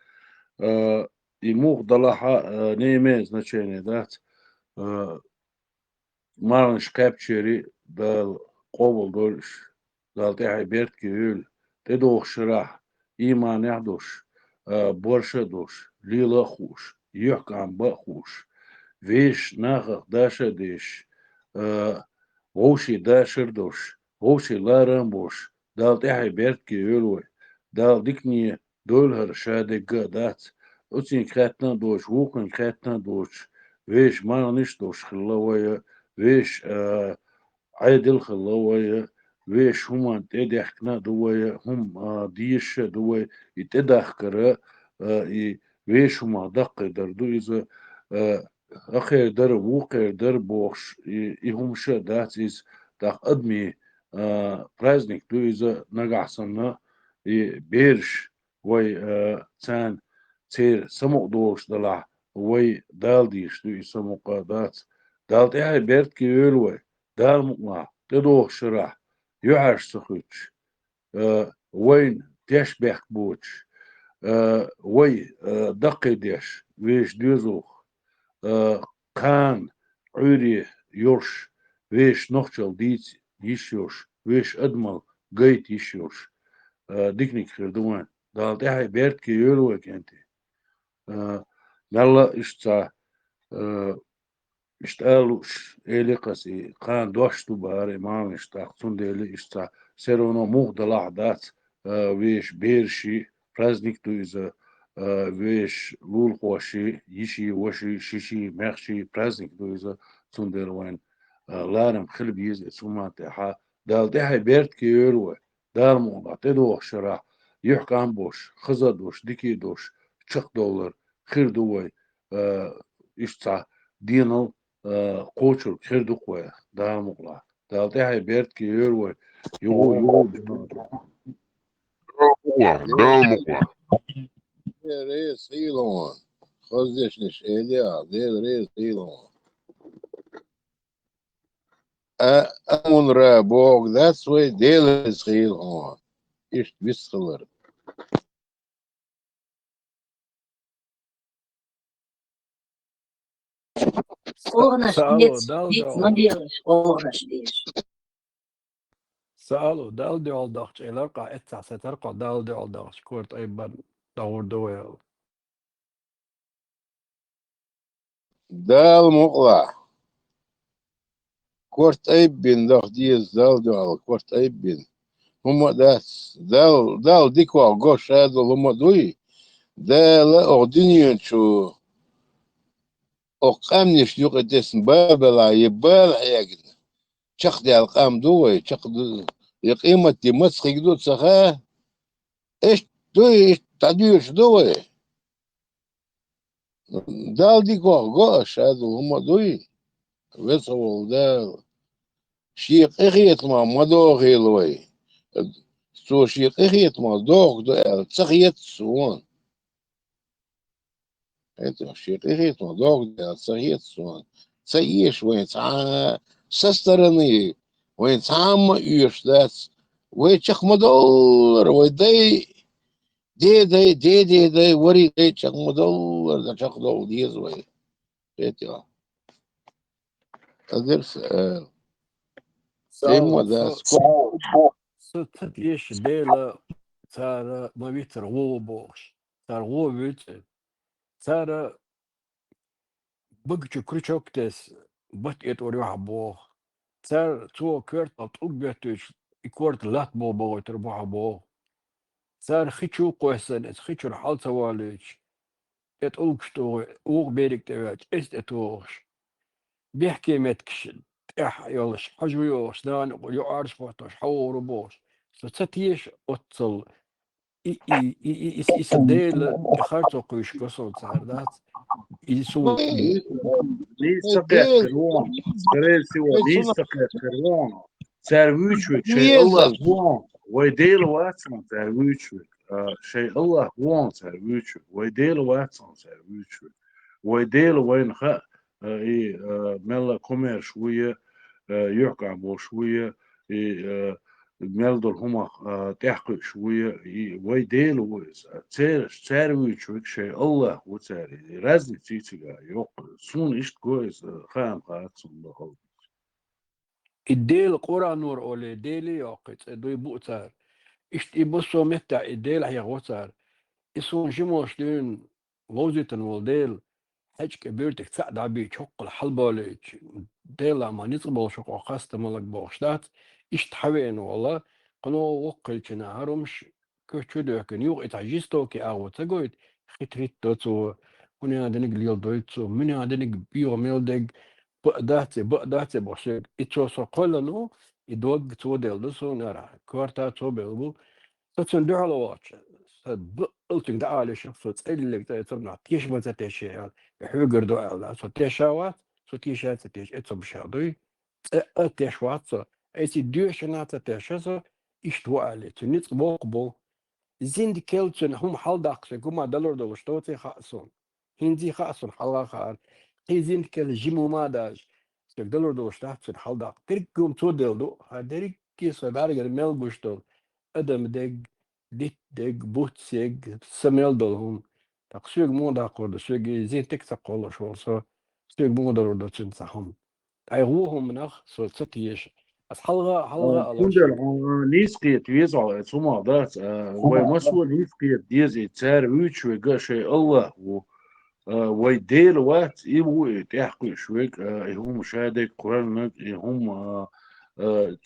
يموخ ضلحة نيمي значение دات مارنش كابتشري دال قوبل دولش دال تحي بيرت كيول تدوخ شراح إيمان يحدوش بورشة دوش ليلا خوش يحكم بخوش فيش ناخخ داشة ديش غوشي داشر دوش غوشي لارن بوش دال تحي بيرت كيولوي دال ديكني دولهر شادق دات أتين كاتنا دوش ووكن كاتنا دوش ويش مارنش دوش خلوية ويش عادل خلوية ويش هما تدحكنا دوية هم ديش دوية يتدحكرا ويش هما دق دردو إذا أخير در ووقير در بوخش هم شا دات إز داق أدمي праздник دو إذا نقعصنا بيرش وي تان تير سمق دوش دلع وي دال ديش دو يسمق دات دال تحي بيرت كي يلوي دال مقنع تدوخ شرح يعش سخوش وين تيش بيخ بوش وي دقي ديش ويش ديزوخ قان عوري يورش ويش نخشل ديت يشيوش ويش أدمل قيت يشيوش ديكنيك خير دوان دال تحي بيرت كي يلوي كنتي نلا اشتا اشتغلوش إلي قسي قان دوشتو باري ما اشتاقتون ديلي اشتا سيرونو موغ دلع دات ويش بيرشي праздникту إذا ويش لول خوشي يشي وشي شيشي مخشي праздникту إذا تندر وين لارم خلب يزي سوما تحا دال تحي بيرت كي يروي دال موضع تدوخ شرع يحكم بوش خزا دوش ديكي دوش $1 خير دوي اشتا دينو قوچر خير دوقوي دال مقلا دال تحي بيرت كي يروي يغو Reis Elon, خزش نش إليا ديل ريس إيلون. أمون رابوغ that's way ديل ريس إيلون. إيش بيسخلر. Огнаш سألوا дец, دال дец دال набелаш, огнаш дец. سألوا دال دال دخش إلارقا إتسع سترقا دال دال دخش كورت أيضا دور دويل دال مقلا. كورت أيبين دخ ديز دال كورت أيبين. هم دال ديكوا غوش هذا هم دوي. دال أغدينيون شو أقامنش يوقع تسم بابلا يبال حياكنا. شخ دي القام دوي شخ يقيمة مسخ يقدو تسخاه إيش دوي إيش تعديش دوي Дал дикох гош, аду мадуи. Весовол дал. Шиек эхиет ма мадо хилой. Су шиек эхиет ма дог да цахиет суон. Это шиек эхиет ма дог да цахиет суон. Цаиш вен со стороны. Вен сам юш дац. Вен чахмадоллар, вен дай, вари дай чахмадоллар, да чахдол дизвай. Это. أدرس تيمو دا ستيش ديلا تارا ما بيتر غوبوش تار غوبيت تارا بقچو كريچوك تس بات ات اور يحبو تار تو كرت اطوبيتش يكورت لات بو بو تربو بو تار خيچو قوسن خيچو حال تواليش ات اوكشتو اوغ بيرك تبات است اتوش بيحكي متكشن اح يولش حجويوش دان يعرش فوتوش حور بوش ستيش اوتل يسديل خارتو قيش كسو تاردات يسو Низкая крона, скорее всего, низкая крона. Царвичвик, шей Аллах вон, вайдел ватсан царвичвик, шей Аллах вон царвичвик, вайдел ватсан царвичвик, вайдел вайн ха, и мелла комер швуя, يحكى عن شوية مالدور هما تحقق شوية ويديل ويز تساري شوية شيء الله وتساري رازني تيجا يوق سون إشت كويس خام خاتم بقول الديل قرى نور أولي ديلي يوقت دوي بوتار إشت يبصو متى الديل هي غوتار يسون جموش دين ووزيتن والديل حج كبيرتك تساعد عبي تشق الحلبة ليش ديلا ما نطبل شق قاسة ملك بوشتات إيش تحوين والله قنو وقل كنا هرمش كشدو كن يوغ إتعجيستو كي أغو تقويت خطريت توتو هنا هذا نقل دويتو من هذا نقل بيو ميلدق بقداتي بوشيك إتشو سقولنو يدوق تو ديل دسو نرى كورتا تو بيلبو تتسندو على واتش قلت لك تعالى شوف تسأل لك ترنا تيش ما تتشيال يحوجر دو تتشاوات تتشات تتش اتسب شادوي اتشوات ايتي دوش انا تتشاسو اشتوا عليه تنيت بوقبو زين كيلتن هم حال داقس كما دلور دو شتوتي خاصون هندي خاصون حلا خار هي زين كيل جيمو ما داج دلور دو شتات حال داق تركم تودل دو هادريك كيس بارغ ميل بوشتو ادم دق دق بوتسيج سميل دولهم تقسيق مو دا قرد سيج زين تك تقول شو صار سيج مو دا رد تنصحهم ايغوهم منخ سو تتيش بس حلقه كندر نيسكيت ويزع سما دات ومسوا نيسكيت ديزي تسار ويتشوي شيء الله ويديل وات يبغوا تحقق شويك هم مشاهدة قرن هم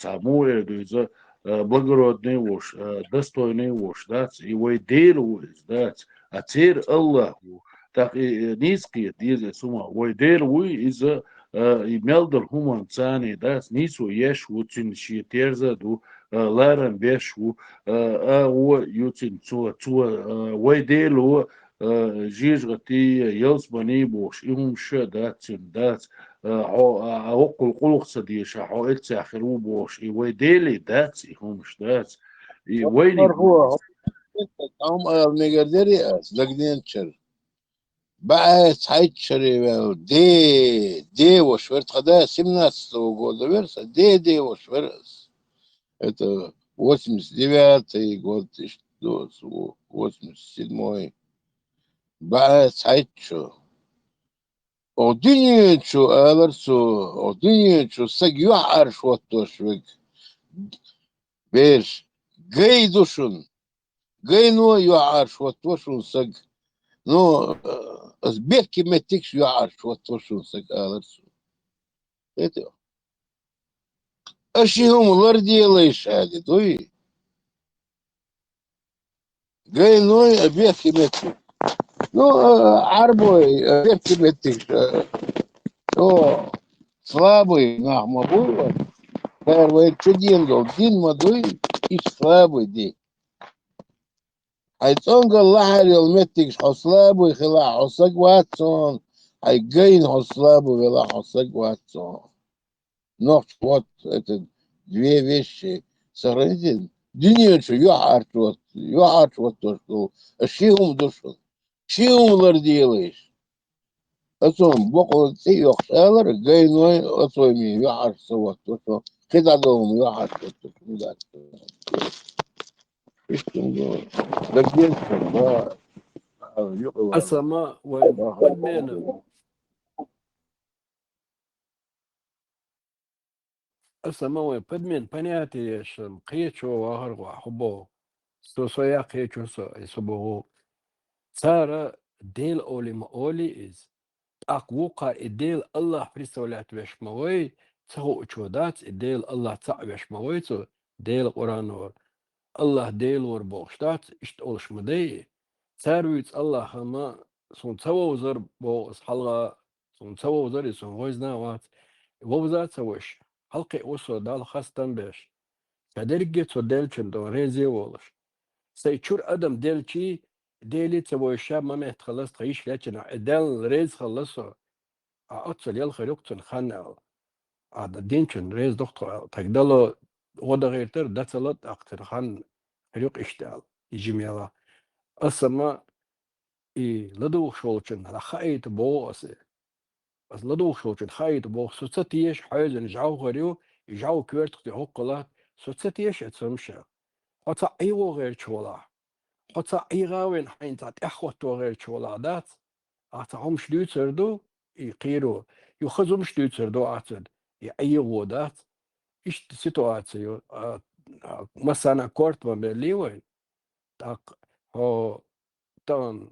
تعمور دوزا благородный وش достойный وش دات ويديل وش دات أتير الله так низкие дизы сума ويديل وي إذا يملدر هم ثاني دات نيسو يش وتين شي تيرزا دو لارن بيش و يوتين تو ويديل و جيج غتي يلس بني بوش إهم شا دات عقل قلق صديش عقل تأخرو بوش ويديلي دات إهم ش دات ويني هو هم نيجرديري لقدين شر بعد حيت شري دي وشورت خدا 17 года верса دي وشورس это 89 год 1987 بعد حيت شو Odincu alırsu, odincu segiyor arş ottoşvik. Bir, gay duşun, gay no yu arş ottoşun seg. No, zbek metik yu arş ottoşun seg alırsu. Это. Aşihumlar делаешь, hadi duy. Gay no zbek metik. No, арбой, zbek metik. О, слабый нахма было. Первый что делал? Дин мадуй и слабый день. حيتونق الله المتك حصلابو يخلع حصق واتسون حيقين حصلابو يخلع حصق واتسون نوش وات دوي ويشي سرنتين دنيا شو يحارت وات تشكو الشيهم دوشو شيهم لرديليش أصلا بقول تيوخ شالر قينوي أصلا مي يحارت سوات توشو كده دوم يحارت توشو إيش تنقول لقيت الله يقوى أسماء وين بدمنا أسماء وين بدمن بنياتي شن قيتشو وهر وحبو سوسويا قيتشو سبوه سارة ديل أولي ما أولي إز أقوقا الديل الله بريستولات بش موي تهو أشودات الديل الله تعبش موي تو ديل قرانور الله ديل ور بوشتات اشت أولش مدي سارويت الله هما سون تهو وزر بو حلقة سون تهو وزر سون ويزنا وات ووزات سوش حلقة وصو دال خاستن بش كدرجة تو ديل چندو ريزي وولش سيشور أدم ديل چي ديلي تسوي الشاب ما تخلص تعيش لكن ديل ريز خلصه أتصل يلا خيروك خان هذا دينشن ريز دكتور تقدلو ودا غير تر دتلت أكتر خان خيروك إشتغل يجي ميلا أسمع لدو شولشن على خايت بوس بس لدو شولشن خايت بوس ستيش حاجة نجاو غيرو يجاو كبرت تحقلا ستيش اتسمشا حتى أيوة غير شولا حتى أيغاوين حين تات إخوة غير شولا دات أعطاهم شديد سردو يقيرو يخزم شديد سردو أعتد يأيغو دات إيش سيتواتسيو مثلا كورت ما بليوين تاق هو تان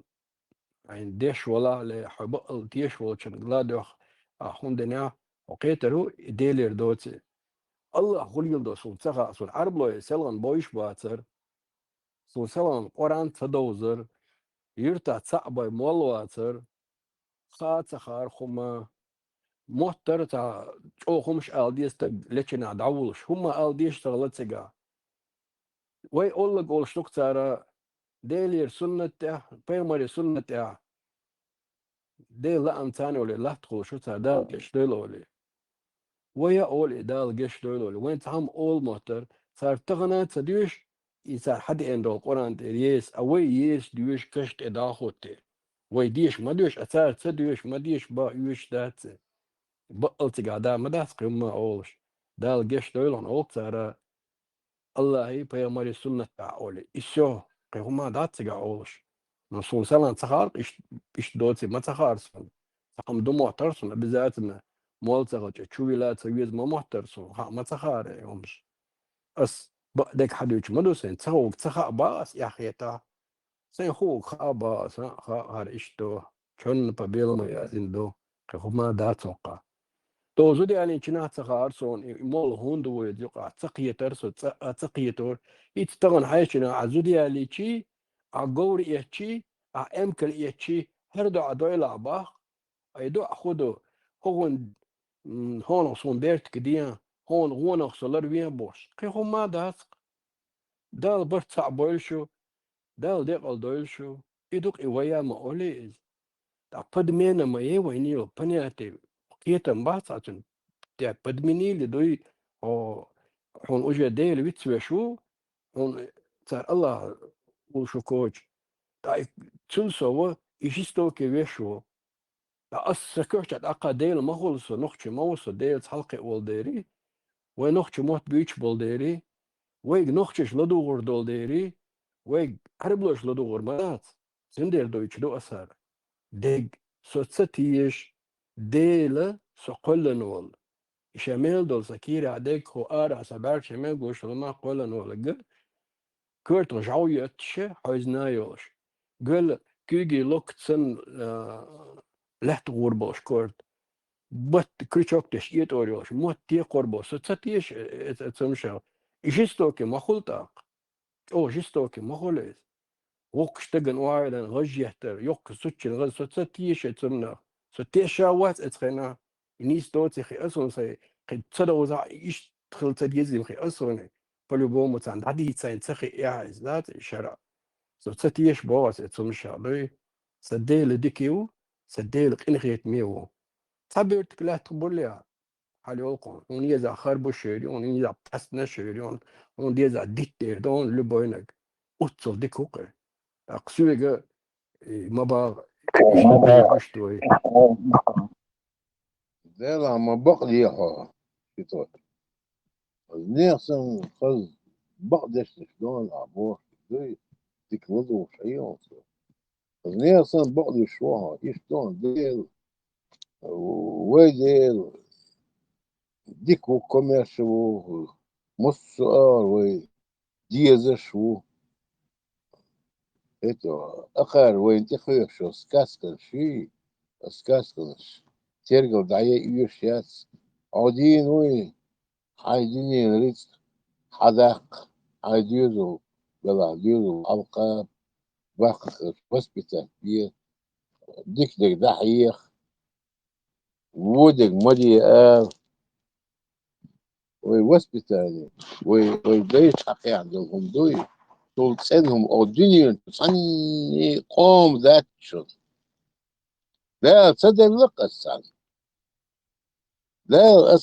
عين ديش ولا لحبق ديش ولا شن غلادوخ هم دنيا وقيترو ديلير دوتي الله خليل دو سون سخا سون عربلو سلان بويش باتر سون سلان قران تدوزر يرتا تصعب مولواتر خات خار خما محتر تا خمش الديست لكن عدولش هما الديش تغلطسجا وي اول قول شتوك ترى ديلير سنة بيمري سنة دي لا امتاني ولا لا تقول شو تدا قش دولولي ويا اول ادال قش دولولي وين تهم اول محتر صار تغنى تديش يصير حد عنده القران يس اوي يس ديش كشت اداخوتي وي ديش ما ديش اثار تديش ما ديش با يوش دات بقلت قاعدة ما داس قيمة أولش دال جيش دولان أول ترى الله هي بيامري سنة تعولي إيشو قيمة دات تجا أولش نصون سلان تخار إيش دوتي ما تخار سن تقم دو محترسون بذاتنا مول تغجى شوي لا تجيز ما محترسون ها ما تخار يومش أس بدك حدوش مدوسين تخوك تخا باس يا خيتا سين خوك خا باس هار إيش دو شون ببيل ما يازين دو قيمة دات توقع توزودي يعني كنا تخارسون مول هوندو يدقع تقيتر تقيتور يتطغن حيشنا عزودي يعني شي عقور يحكي أمكل يحكي هردو عدويل عباه أيدو أخدو هون هون صون بيرت كديا هون أخسلر بيان بوش كي هم ما داس دال برت صعبويلشو دال ديقل دويلشو يدوك إيويا ما أوليز دا بدمينا ما يوينيو بنياتي كيتم باساتن تاع بدمني لدوي أو هون وجه ديل بيتسوشو هون صار الله وشو كوج تا تنسوا يجيستو كيفشو تا أسكوش أقا ديل ما خلص نخش موس ديل حلقة والديري ونخش موت بيتش بالديري ويج نخشش لدو غردول ديري ويج عربلوش لدو غرمات سندير دويتش دو أثر ديج سوتستيش ديل سقل نول شمال دول سكيري عديك هو آرع سبار شمال قوش لما قولا نولق كورت رجعوا يتشي حوزنا يوش قل كيجي لوك تسن لحت غوربوش كورت بط كريشوك تشيت أوريوش موت تي قربو ستساتيش تسمشا جيستوكي ما خلطاق أو جيستوكي ما خلص وقشتغن وايدن غجيهتر يوك سوتشن غز ستساتيش تسمنا ستيش شاوات اتخنا نيس دوتي خي أصلا سي قد تصدقوا زع إيش دخل تديزي خي أصلا بلو بومو تان عدي تسين تخي إعز ذات شرع ستيش بوس اتسم شعبي سديل ديكيو سديل قنخيت ميو تبيرت كلا تقبلها حاليوكم ونيزا خربو شيريون ونيزا باسنا شيريون ونيزا ديتير دون لبوينك أتصل ديكوكي أقسوية مبا إشتبه بشتوي ده لما بقلي ها شتوي نيرسن خز بقدش شلون العبور زي تكلدو شيء نيرسن بقلي شوها يشتون ديل ويديل ديكو كوميرشو مصار وي ديزشو это أخر وين تخيش سكاسكن شيء سكاسكنش ترجع دعية يوشياس عودين وين عايدين ريت حداق عايديزو بلا ديزو ألقاب باقي هوسبيتال ديك دحيح ودك مدي وي هوسبيتال وي بيت حقي عندهم دوي طول سنهم أو الدنيا تصني قوم ذات شو لا تصدق لك السنة لا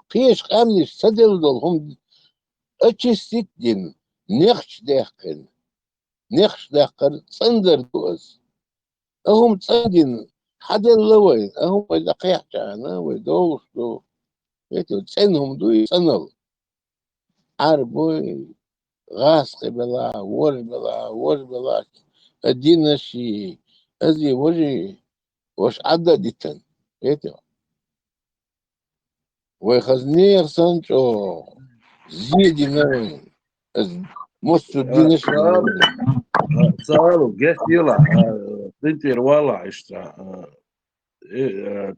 قيش خامنش صدق هم أتشستين نخش داخل صندر دوز هم تصدين حدا اللوين هم إذا قيح جانا ويدوش دو يتو تسنهم دو يصنل عربوي غاسق بلا ور بلا الدين الشي أزي وجي وش عدد ديتن يتو ويخزنير سانشو زيدي نوين مصر الدين الشي صاروا جات يلا تنتر والله اشتا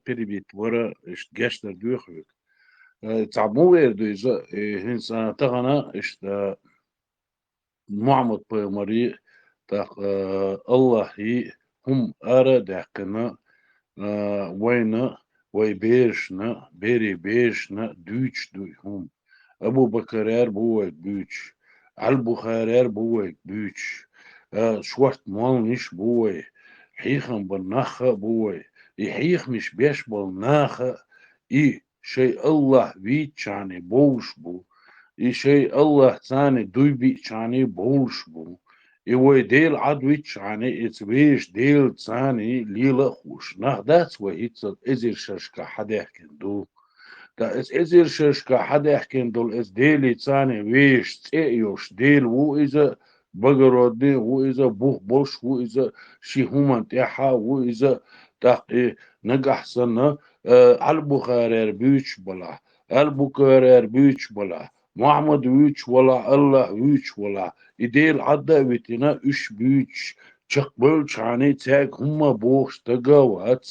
перебит ورا اشت جاشتر دوخوك تعبمو ويردو إذا هنسا تغنى اشتا معمد بمري تاق الله هي هم أرى داقنا وين ويبيرشنا بيري بيرشنا دوش دوي هم أبو بكرير بوك بوش البخارير بوك بوش شوارت مالنش بوي حيخن بالنخة بوي يحيخ مش بيش بالنخة إي شيء الله بيتشاني بوش بو إي شيء الله ثاني دوي بيتشاني بوش بو إيوه ديل عدويتش عني إتبيش ديل ثاني ليلة خوش نهدات وهيتصل إزير شرشكا حدا يحكين دو دا إزير شرشكا حدا يحكين دول إز ديلي ثاني ويش تأيوش ديل وو إذا بقرودي وو إذا بوخ بوش وو إذا شي همان تيحا وو إذا تاقي نجح سنة البخارير بيوش بلا البخارير بيوش بلا محمد ويش ولا الله ويش ولا إديل عدا ويتنا إش بيوش چقبل چاني تاك هما بوش تقوات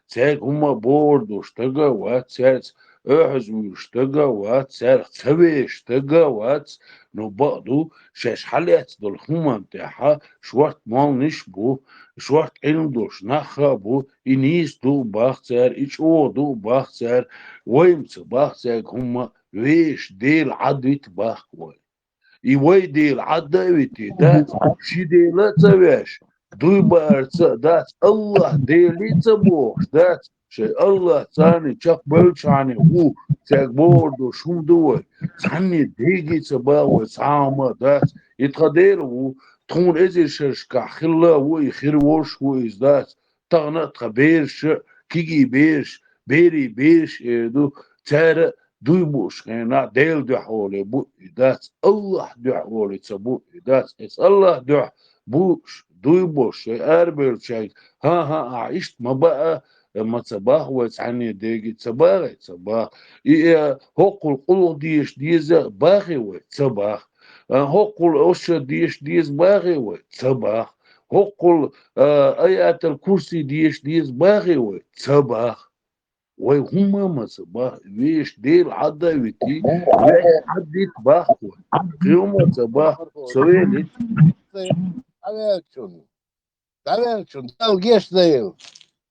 تاك هما بوردوش تقوات تاك أحزوش تقوات تاك تبيش تقوات نو بعضو شاش حالات دول هما متاحا شوارت مال نشبو شوارت علم دوش نخابو إنيس دو باختار إيش أو دو باختار ويمت باختار هما ويش ديل عدويت باختار إيوي ديل عدويتي دات شي ديلا تباش دوي بارتسا دات الله ديلي تبوش دات شي الله تاني چاق بلچاني هو تاك بوردو شوم دوي تاني ديجي تباوي ساما دات يتخديرو تون ازير شرشكا خلا وي خيروش وي ازدات تغنى تخبيرش كيجي بيرش بيري بيرش دو تارا دوي بوش خينا ديل دو حولي بو دات الله دو حولي تبو دات اس الله دو بوش دوي بوش اربل شاي ها عشت ما بقى ما تصباح وتعني ديجي تصباح إيه هقول قلو ديش ديزا باغي وتصباح هقول أوش ديش باغي وتصباح هقول آيات الكرسي ديش باغي وتصباح وهما ما صباح ويش ديل عدا ويتي ويش حديت باخو قيوم صباح سويلي عليكم دال جيش ديل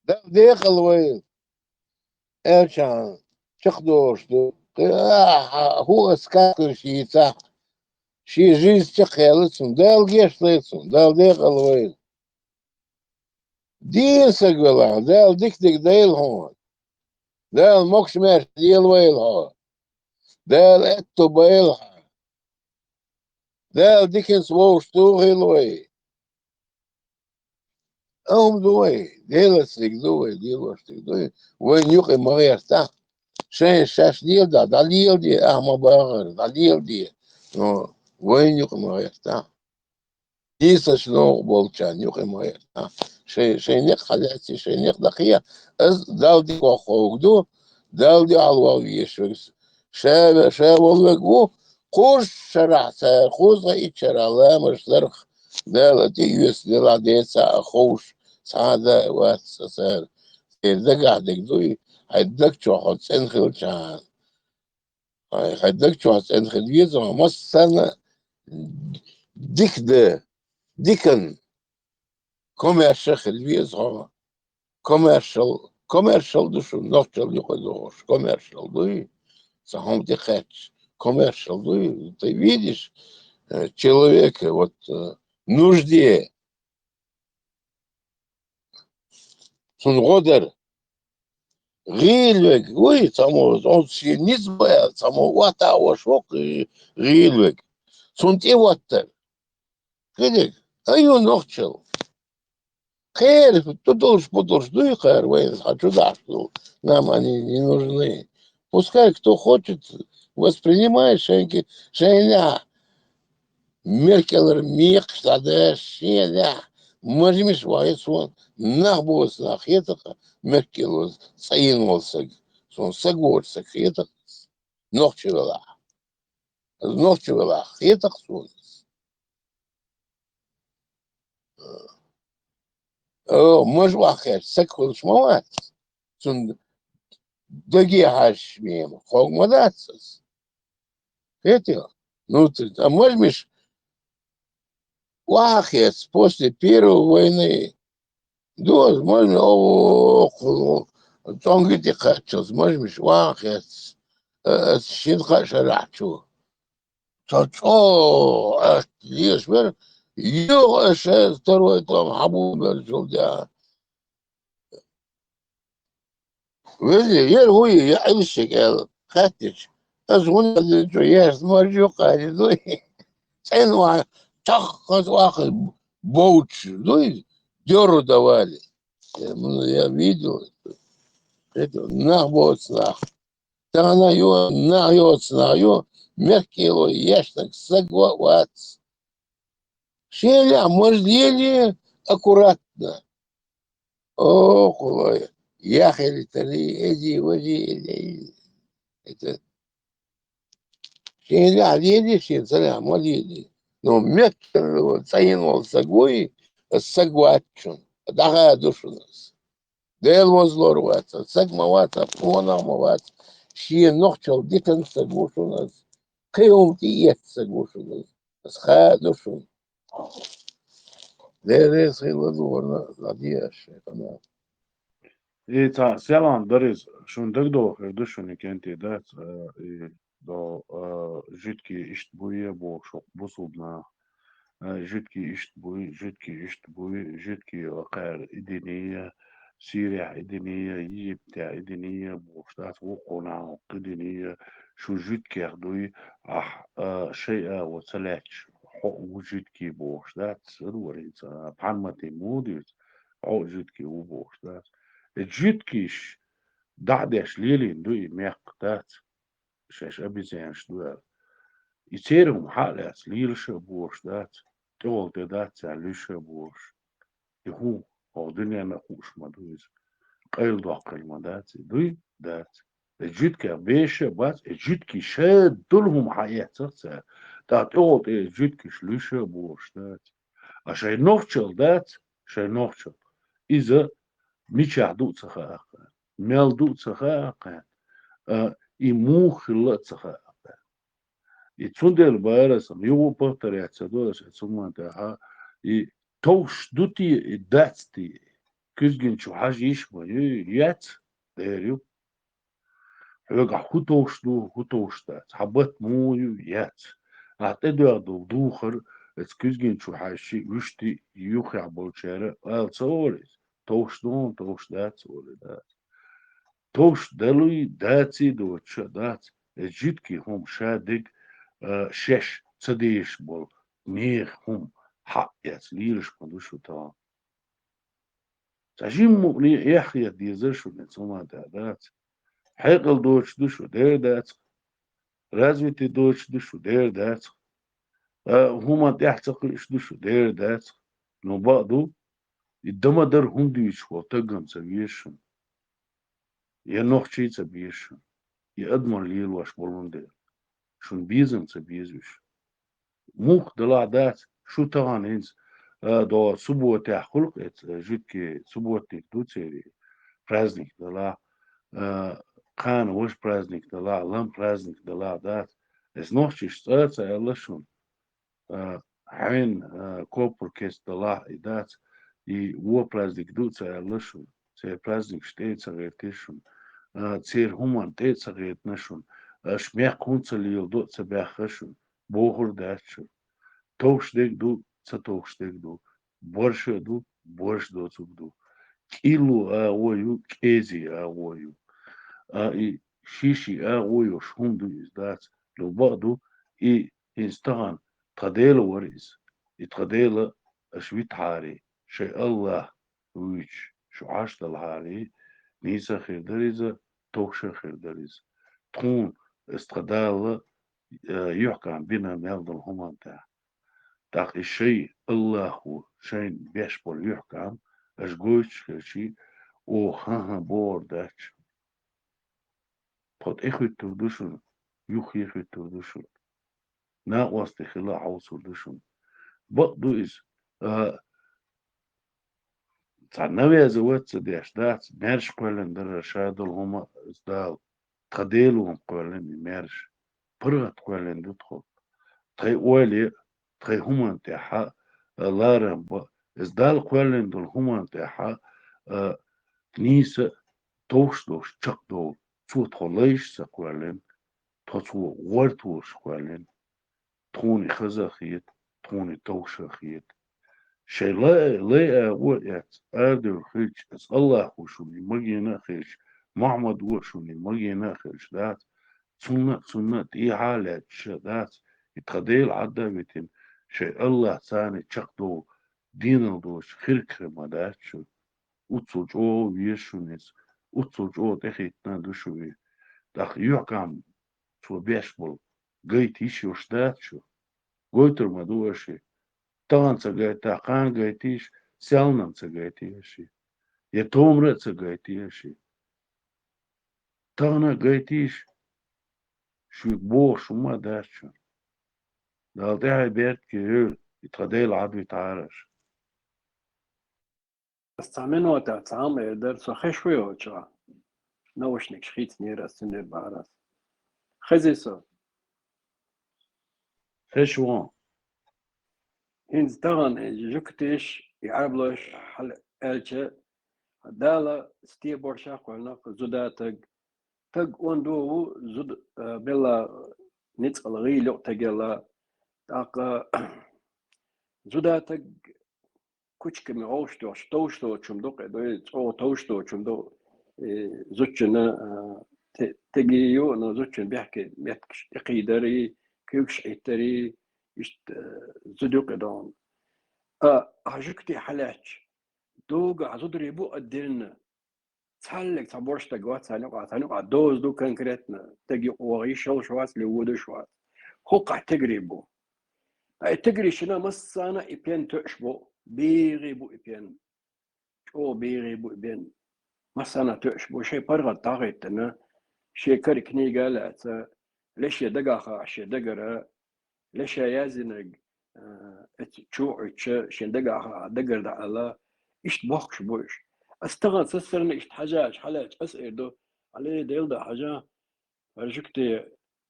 دال ديخل وين إيشان تخدوش دو هو سكاكر شيتا شي жизнь تخيلتهم دال جيشتهم دال ديق الويل دين سقولا دال ديك ديل هون دال موكش ماش ديل ويل هون دال اتو بيلها دال ديكنس ووش توغي الوي هم دوي ديل سيك دوي ديل وش دوي وين يوقي مغيرتا شين شاش ديل دا دليل دي احمى باغر دليل دي وين يوقي مغيرتا ديسا شنو بولشان يوقي مغيرتا شينيق خلاتي شينيق دقيقة از دال دي وخوغدو دال دي علواو يشوكس شاب والله قوش شرع سار خوز غيت شرع لا مش درخ دال دي يوس دال ديسا خوش سعادة واتس سار إذا قاعدك دوي هيدك شو حد سنخل شان هيدك شو حد سنخل يزرع مس سنة ديك ده ديكن كوميرشال يزرع commercial душу ночью не ходишь commercial дуй сам ты хочешь commercial дуй ты видишь человека вот нужде сон годер гилвек ой само он си не знает само вот а шок гилвек сон те вот кидик аю ночью خير подольше, ну и хэр, а чудак, нам они не нужны. Пускай кто хочет, воспринимает шейня. Меркелер мех, штаде, шейня. Можемиш вайсон, нахбос, нахетаха, меркелер, саинвался, сон сагорся, хетах, нохчевела, хетах сон. مش واخر سكول شموات سن دقي هاش ميم خوق مداتس это ну а можешь واخر после первой войны دوز можно о тонги хочу можешь واخر شين خشرعتو تشو ليش بر يو اش تروي طم حبوب الجلدة وزي هو يعيش قال خاتش أزون الجياش مرجو قال دوي سين تخذ واخذ بوتش دوي جرو دوالي من يا فيديو نخبوت نخ تانا يو نخيوت نخيو مكيلو يشتك سقوا واتس شيля мождели аккуратно ох ехали эти води это шейля лели шейля молили но мекер цаинул сагой сагвачун дага душу нас дел возлорваться сагмаваться понамават ши нохчал дикан сагушу нас кеум тиет сагушу нас сха душу ده صيغة دور لديش أنا إيه سلام دريز شون دقدو خردوشون كنتي دات دو جدكي إشت بوية بو شوق بوصوبنا جدكي إشت بوي جدكي وقار إدينية سيريا إدينية يجبتع إدينية بوفتات وقونا إدينية شو جدكي أخدوي شيء وصلاتش وجدكي بوفتات سروريت بحمتي موديت جدكي وبوفتات الجدكيش دعدش ليلين دوي ميقتات شاش أبي زينش دوال يتيرهم حالات ليلش بوفتات تول تدات ساليش بوش يهو هو دنيا نقوش مدويز قيل دوقل مدات دوي دات الجدكي بيش بس الجدكي شاد دولهم حياة تغسى دات اول الجدكي شليش بوفتات عشان نوخشل دات عشان نوخشل إذا ميشع دوت سخاقا ميل دوت سخاقا إموخ لت سخاقا يتسندل بارسم يو بطر يتسدوش يتسمى تاها توش دوتي داتستي كزجن شو حاجة يشبه يات ديريو يقع هو توش دات حبت مويو يات أعتدوا دوخر اتكوزجين شو حاشي وشتي يوخي بولشارة تصوريس توش دون توش دات صوري دات توش دلوي داتي دوتش دات جيتكي هم شادق شش صديش بول نيخ هم حق يتليلش مدوشو تا تجيم مبني يحيى ديزرشو نتسوما دات حقل دوتش دوشو دير دات رازويتي دوتش دوشو دير دات هما تحتقش دوشو دير دات نو بعضو الدما در هم ديش وطقن سبيشن يا نوخشي سبيشن يا أدمر ليل واش بولون دير شون بيزن سبيزوش موخ دلع دات شو طبعا إنس دو سبوة تحقلق جدك سبوة تكدو تسيري برازنك دلع قان وش برازنك دلع لم برازنك دلع دات اس نوخشي شتات سألشون حين كوبر كيس دلع إدات و برازنك دو سألشون سي برازنك شتيت سغيرتيشون تسير همان تيت سغيرتنشون شميح كونسل يلدو تسبيخشون بوغر داتشون توش ديك دو توش ديك دو برش دو برش دو تبدو كيلو اويو كيزي اويو اي شيشي اويو شهم دو ازدات لو بعضو اي انستغان تقديل وريز يتقديل اشويت حاري شيء الله ويش شو عاشت الحاري نيسا خير دريزة توش خير دريزة تكون استقدال يحكم بنا ميلدل همان تاع تاق الشيء الله هو شيء بيشبر يحكم أشجوش كشي أو ها بور داتش قد إخوة تردوشن يخي إخوة تردوشن نا واسطة خلا عوصر دوشن بقدو إز تعنوي أزوات سديش دات مارش قولن در رشادل هما إزدال تقديلهم قولن مارش برغت قولن ددخل تخي أولي تخي هما تاحا لارن با إزدال قولن دول هما تاحا كنيسة توش دوش تشق دول تو تخليش سقولن تسو ورتوش قولن توني خزاخيت توني توشاخيت شي لا وقت قادر خيش اس الله وشوني مجينا خيش محمد وشوني مجينا خيش دات سنة اي حالات شدات يتخديل عدابتين شي الله ثاني تشقدو دين دوش خيرك ما داتشو وتصو جو ويشونيس وتصو جو تخيتنا دوشوي داخ يحكم تو بيشبل قيتيش يشداتشو قوتر ما دوشي تانца gaitā, kān gaitīši, selnamca gaitieši, ja tomraca gaitieši. Tāna gaitīši, šī bošu ma dāču. Dāl tēhai bēt ki hül, itradēl advi tāraš. استعملوا تعمل درس خشوي وجا نوشنك شخيت نيرا سنة بعرس خزيسو خشوان هنز طغن جوكتيش يعبلوش حل ألشة دالا ستي بورشاق ونق زوداتق تق وندو زود بلا نتقل غيلو تقلا تاق زوداتق كوچ كم عوشتو توشتو چمدو قدوي او توشتو چمدو زوجنا تجيو انا زوجن بيحكي بيحكي يقيدري كيوكش عيتري يشت زدو قدون هجكتي حلاش دوغ عزودري بو قدرنا تحلق تبورش تقوات ثانوقع دوز دو كنكريتنا تجي وغيشل شوات لودو شوات خوقع تقريبو تقري شنا مسانا إبين تشبو بيغي بو إبين شو بيغي بو إبين مسانا تشبو شي برغة طاغيتنا شي كركني قالت ليش يدقاخا شي دقرا ليش يازنق تشوع شي دقاخا دقر دعلا إيش بوخش بوش استغل سسرنا إيش حاجاش حلاج أسئردو عليه ديل دا حاجة فرجكتي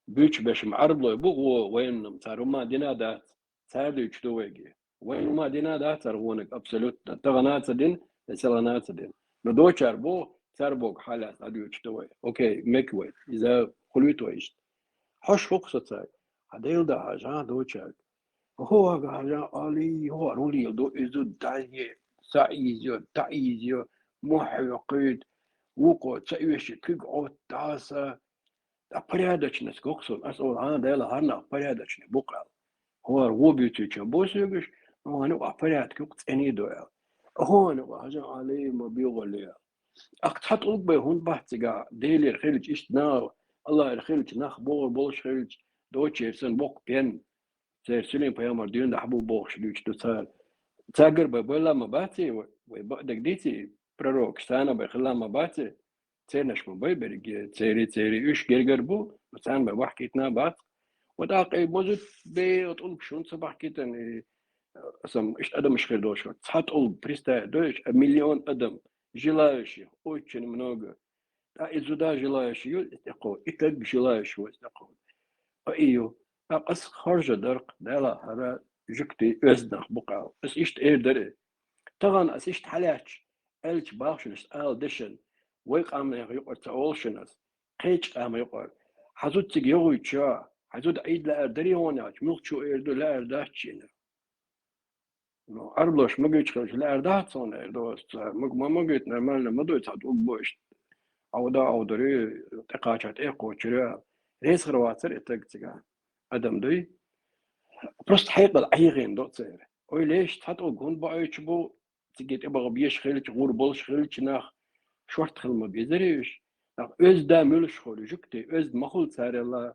بيش باش معربلو يبغو وين مصارو ما دينا دات ساردو يشتويجي وين ما دينا دات سارغونك أبسولوت تغنات دين تسلانات دين ندوشار بو ساربوك حالات عدو يشتوي أوكي ميك ويت إذا خلويتو إيش حش فوق ستاي هديل ده عشان دوتشك هو عشان علي هو رولي دو إزو داية سايزيو تايزيو محيقيد وقو تسيوش كيقو تاسا أبريادش نسكوكسون أسأل عن ديلا هرنا أبريادش نبقى هو بيوتيوش بوسيوش هو نو أبرياد كوكس أني دويل هو نو عشان علي ما بيغلي أقطعت أوبي هون بحثي ديلي الخلج إشتنا الله الخلج ناخ بولش خلج دوتشي سن بوك بين زي سلين بيامر ديون ده حبو بوش ليش دوسال تاجر بقول ما باتي وبعدك ديتي بروك سانا بخلا ما باتي تسيرنش من بيبرج تسيري إيش جرجر بو مثلا بحكيتنا بات وداقي موجود بيطلب شون صباح كيتن اسم إيش أدم مش خيردوش تحط أول بريستا دوش مليون أدم جلاش أوتشن منوجا إذا جلاش يو استقول إتلق جلاش واستقول أيوه أقص خرج درق دلا هذا جكتي أزدخ بقى بس إيش إيه دري طبعا أس إيش حلاش ألش باخشنس آل دشن ويق أم يقول تأولشنس قيش أم يقول حزود تجيوي تشا حزود عيد لا دري هوناش ملك شو إردو لا إرداشينا أربلش ما قلت خلش لا إردات صون إردوس ما قلت نعملنا ما دوت هاد أبوش أو دري تقاشات إيقو تشرا ريس غرواتر إتقتقا أدم دوي بروست حقيقة العيغين دوت سير أوي ليش تحطوا جون بايش بو تجيت إبغى بيش خلش غور بولش خلش ناخ شورت خل ما بيزريش ناخ أز دا ملش خول جكتي أز مخول سار الله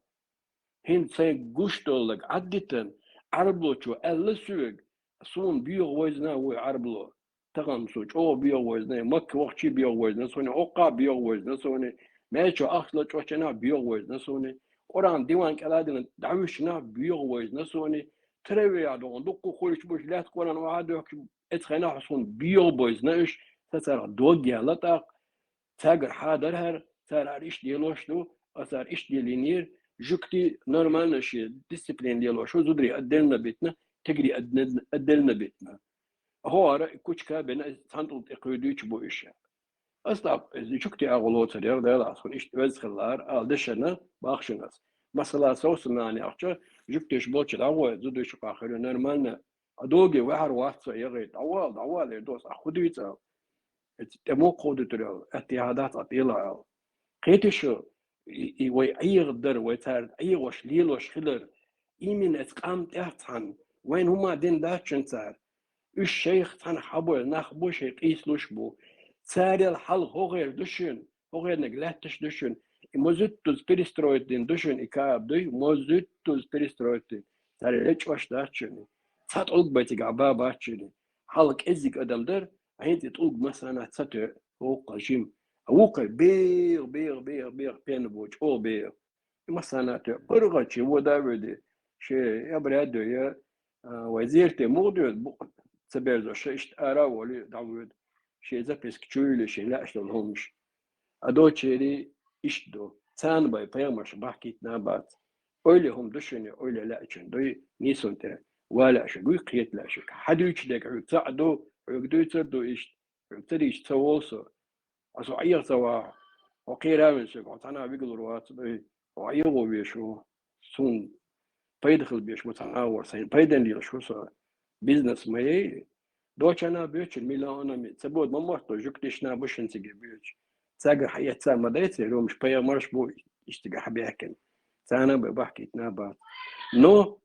هين سي جوش دولك عدتن عربلو شو ألسوق صون بيو وزنا وعربلو تغم سوش أو بيو وزنا مك وقتي بيو وزنا سوني أوقا بيو وزنا سوني ما شو أخلو شوشنا بيو وزنا سوني قرآن ديوان كلادنا دعوشنا بيو وزنا سوني تروي عدون دقو خولش بوش لا تقولن وعادو اتخينا حصون بيو بوزنا إيش تسار دوغي لطاق تاجر حاضر هر تار إيش ديلوش دو أثار إيش ديلينير جوكتي نورمال نشي ديسيبلين ديالوش زودري أدلنا بيتنا تجري أدلنا بيتنا هو رأي كوتشكا بين تانتل تقيدوش بو إيش أصلا جوكتي أغلوت سرير ده أصلا إيش توز خلار دشنا باخشناس مثلا سوسنا يعني أخشى جوكتيش بوتش الأول زودش آخر نورمالنا أدوجي وحر واسع يغيت أول يدوس أخديته تمو قودة اتحادات أطيلة قيتشو ويعيغ الدر ويتار عيغوش ليلوش خلر إيمن اتقام تحتان وين هما دين داتشن تار الشيخ تان حبول نخبو شيخ إيسلوش بو تاري الحل هو غير دشن هو غير نقلاتش دشن موزيتوز بريسترويت دين دشن إكاب دوي موزيتوز بريسترويت دين تاري ليش واش داتشن تات ألق بيتك عباباتشن حلق إزيك أدم در هين تطلق مثلا تساتر هو قجيم أوقع بيغ بين بوج أو بيغ مثلا تقرغة شيء وداودي شيء يبرد يا وزير تمود تبرز شيء اشترى ولا داود شيء زبس كتير شيء لا أشتغلهمش أدو شيء إشتو تان باي بيامش بحكي نابات أولي هم دشني أولي لا أشن دوي نيسون ترى ولا أشن دوي قيت لا أشن حد يشتك عقدو عقدو يتردو إشت عقدو يشتوالسو أسو عير سوا وقيرا من شيء قطعنا بيقول روات دوي وعيرو بيشو سون بيدخل بيش متناور سين بيدن ديال شو صار بيزنس ماي دوش أنا بيش الميلان أنا تبود ما مرتو جكتشنا بوش نتيجي بيش تاجر حياة تام مدرسة لو مش بيا مرش بو يشتغل حبيحكن تانا بحكي تنابات نو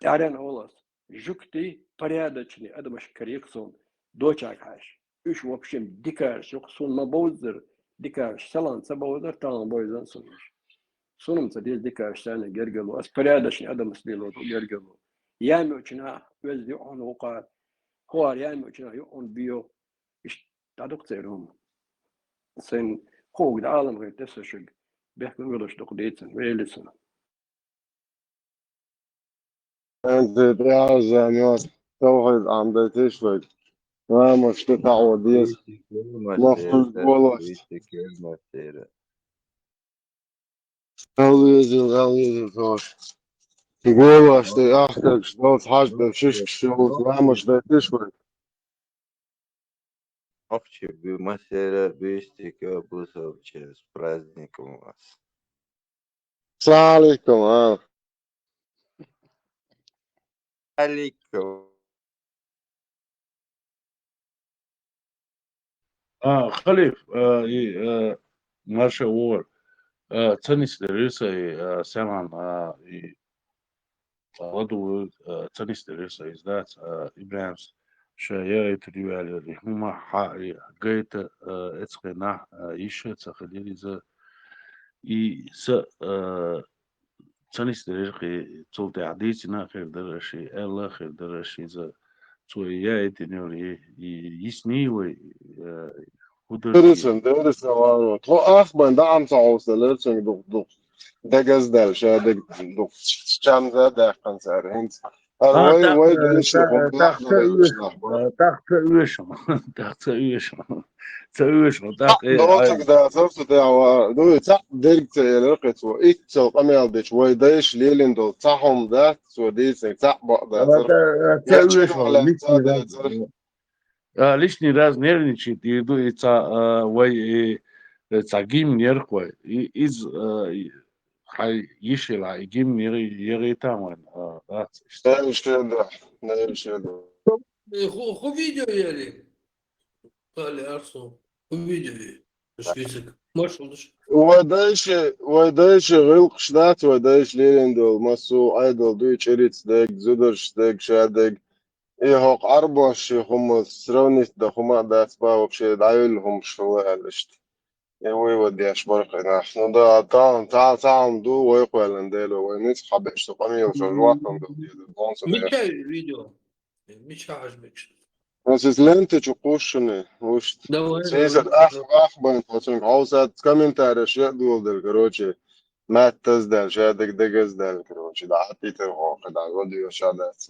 تعرن أولس جكتي بريادتشني أدمش كريكسون دوشاك هاش إيش وبشم ديكار شخصون ما بوزر ديكار شلون سبوزر تان بوزن سونش سونم تديل ديكار شان جرجلو أس بريادتشني أدمش ديلو جرجلو يامي وشنا وزدي عن وقار هو يامي وشنا يعون بيو إيش تعدق تيرهم سين خوك العالم غير تسشق بيحكي ويلش دقديتن ويلسن أنت تعرف يعني توحد عم بتشفك ما مش تتعود يس مفروض بولشت غالي توش بولشت أحكي شلون حاجة شيش شلون ما مش تشفك Общий мастера бюстика Бусовича. С праздником вас. السلام عليكم عليكم. خليف Marshall War tennis derisa saman عضو tennis derisa is that Ibrahim's شيء تريوالي هما حقي قيت اتقنا يش تخليني ز س tennis derisa تولت عديتنا خير درشي الله خير درشي ز تويا تنوري يسني و درس وانو تو اخبن دعم تعوس لرسن دق ده جزدل شادق دق شام ذا ده قنصر هنت وي دش لهم دوتك ده صرت ده دو تاع درجت لقيت وإيتو قميل دش وي دش ليلين دو تاعهم ده سوديس تاع بقى ده лишний раз нервничает и идут гимн нерквой из ишела гимн еритаман Ху видео яли. Али арсу. Ху видео. Список. Маршал. ودايش غلق شدات ودايش ليلندول مسو ايدل دويتش اريتس ديك زودرش ديك شادك ايه هوق اربوش هم سرونيت ده هم ده اسبا وبشي دايلهم شويه الاشت ايه وي ودي اشبرق نحن ده تعم دو ويقوى لنديلو وينيس حبيش تقامي وشجواتهم دو مش فيديو. مش عاجبك. بس لنت تشوفوشني وش سيزر بنت وصلك عاوزة كومنتار اشياء دول دل كروتشي ما تزدل شادك دقز دل كروتشي ده حتى تروح ده ودي وشادات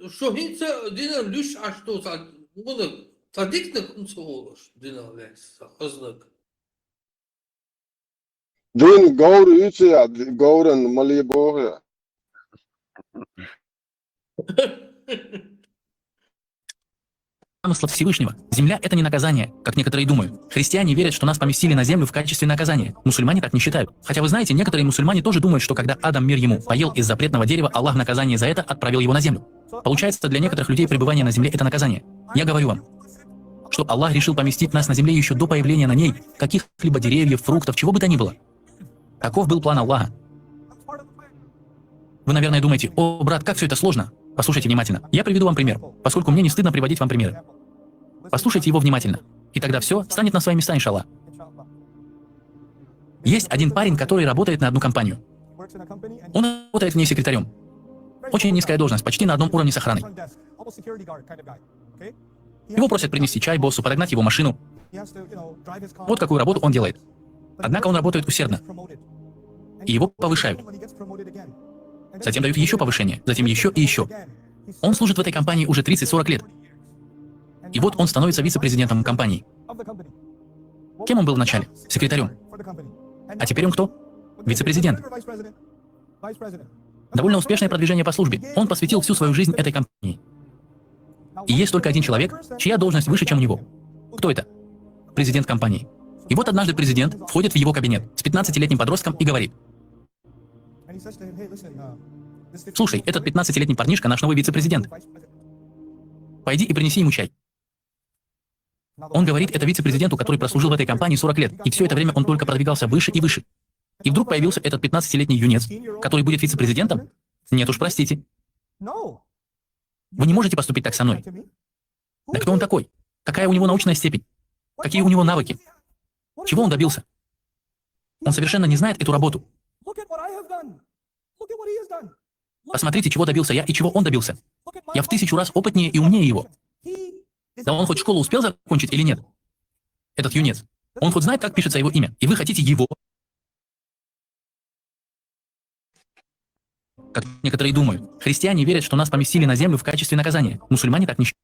Что хинца дина люш а что за муна тадикна кунцоволош дина лекс ознак. دين جور يوتي جورن مالي بوغيا Замыслов Всевышнего. Земля – это не наказание, как некоторые думают. Христиане верят, что нас поместили на землю в качестве наказания. Мусульмане так не считают. Хотя вы знаете, некоторые мусульмане тоже думают, что когда Адам, мир ему, поел из запретного дерева, Аллах наказание за это отправил его на землю. Получается, для некоторых людей пребывание на земле – это наказание. Я говорю вам, что Аллах решил поместить нас на земле еще до появления на ней каких-либо деревьев, фруктов, чего бы то ни было. Каков был план Аллаха? Вы, наверное, думаете: о, брат, как все это сложно. Послушайте внимательно. Я приведу вам пример, поскольку мне не стыдно приводить вам примеры. Послушайте его внимательно, и тогда все станет на свои места, иншаллах. Есть один парень, который работает на одну компанию. Он работает в ней секретарем. Очень низкая должность, почти на одном уровне с охраной. Его просят принести чай боссу, подогнать его машину. Вот какую работу он делает. Однако он работает усердно. И его повышают. Затем дают еще повышение, затем еще и еще. Он служит в этой компании уже 30-40 лет. И вот он становится вице-президентом компании. Кем он был вначале? Секретарем. А теперь он кто? Вице-президент. Довольно успешное продвижение по службе. Он посвятил всю свою жизнь этой компании. И есть только один человек, чья должность выше, чем у него. Кто это? Президент компании. И вот однажды президент входит в его кабинет с 15-летним подростком и говорит: слушай, этот 15-летний парнишка наш новый вице-президент. Пойди и принеси ему чай. Он говорит это вице-президенту, который прослужил в этой компании 40 лет, и все это время он только продвигался выше и выше. И вдруг появился этот 15-летний юнец, который будет вице-президентом? Нет уж, простите. Вы не можете поступить так со мной. Да кто он такой? Какая у него научная степень? Какие у него навыки? Чего он добился? Он совершенно не знает эту работу. Посмотрите, чего добился я и чего он добился. Я в 1000 раз опытнее и умнее его. Да он хоть школу успел закончить или нет? Этот юнец. Он хоть знает, как пишется его имя, и вы хотите его? Как некоторые думают, христиане верят, что нас поместили на землю в качестве наказания. Мусульмане так не считают.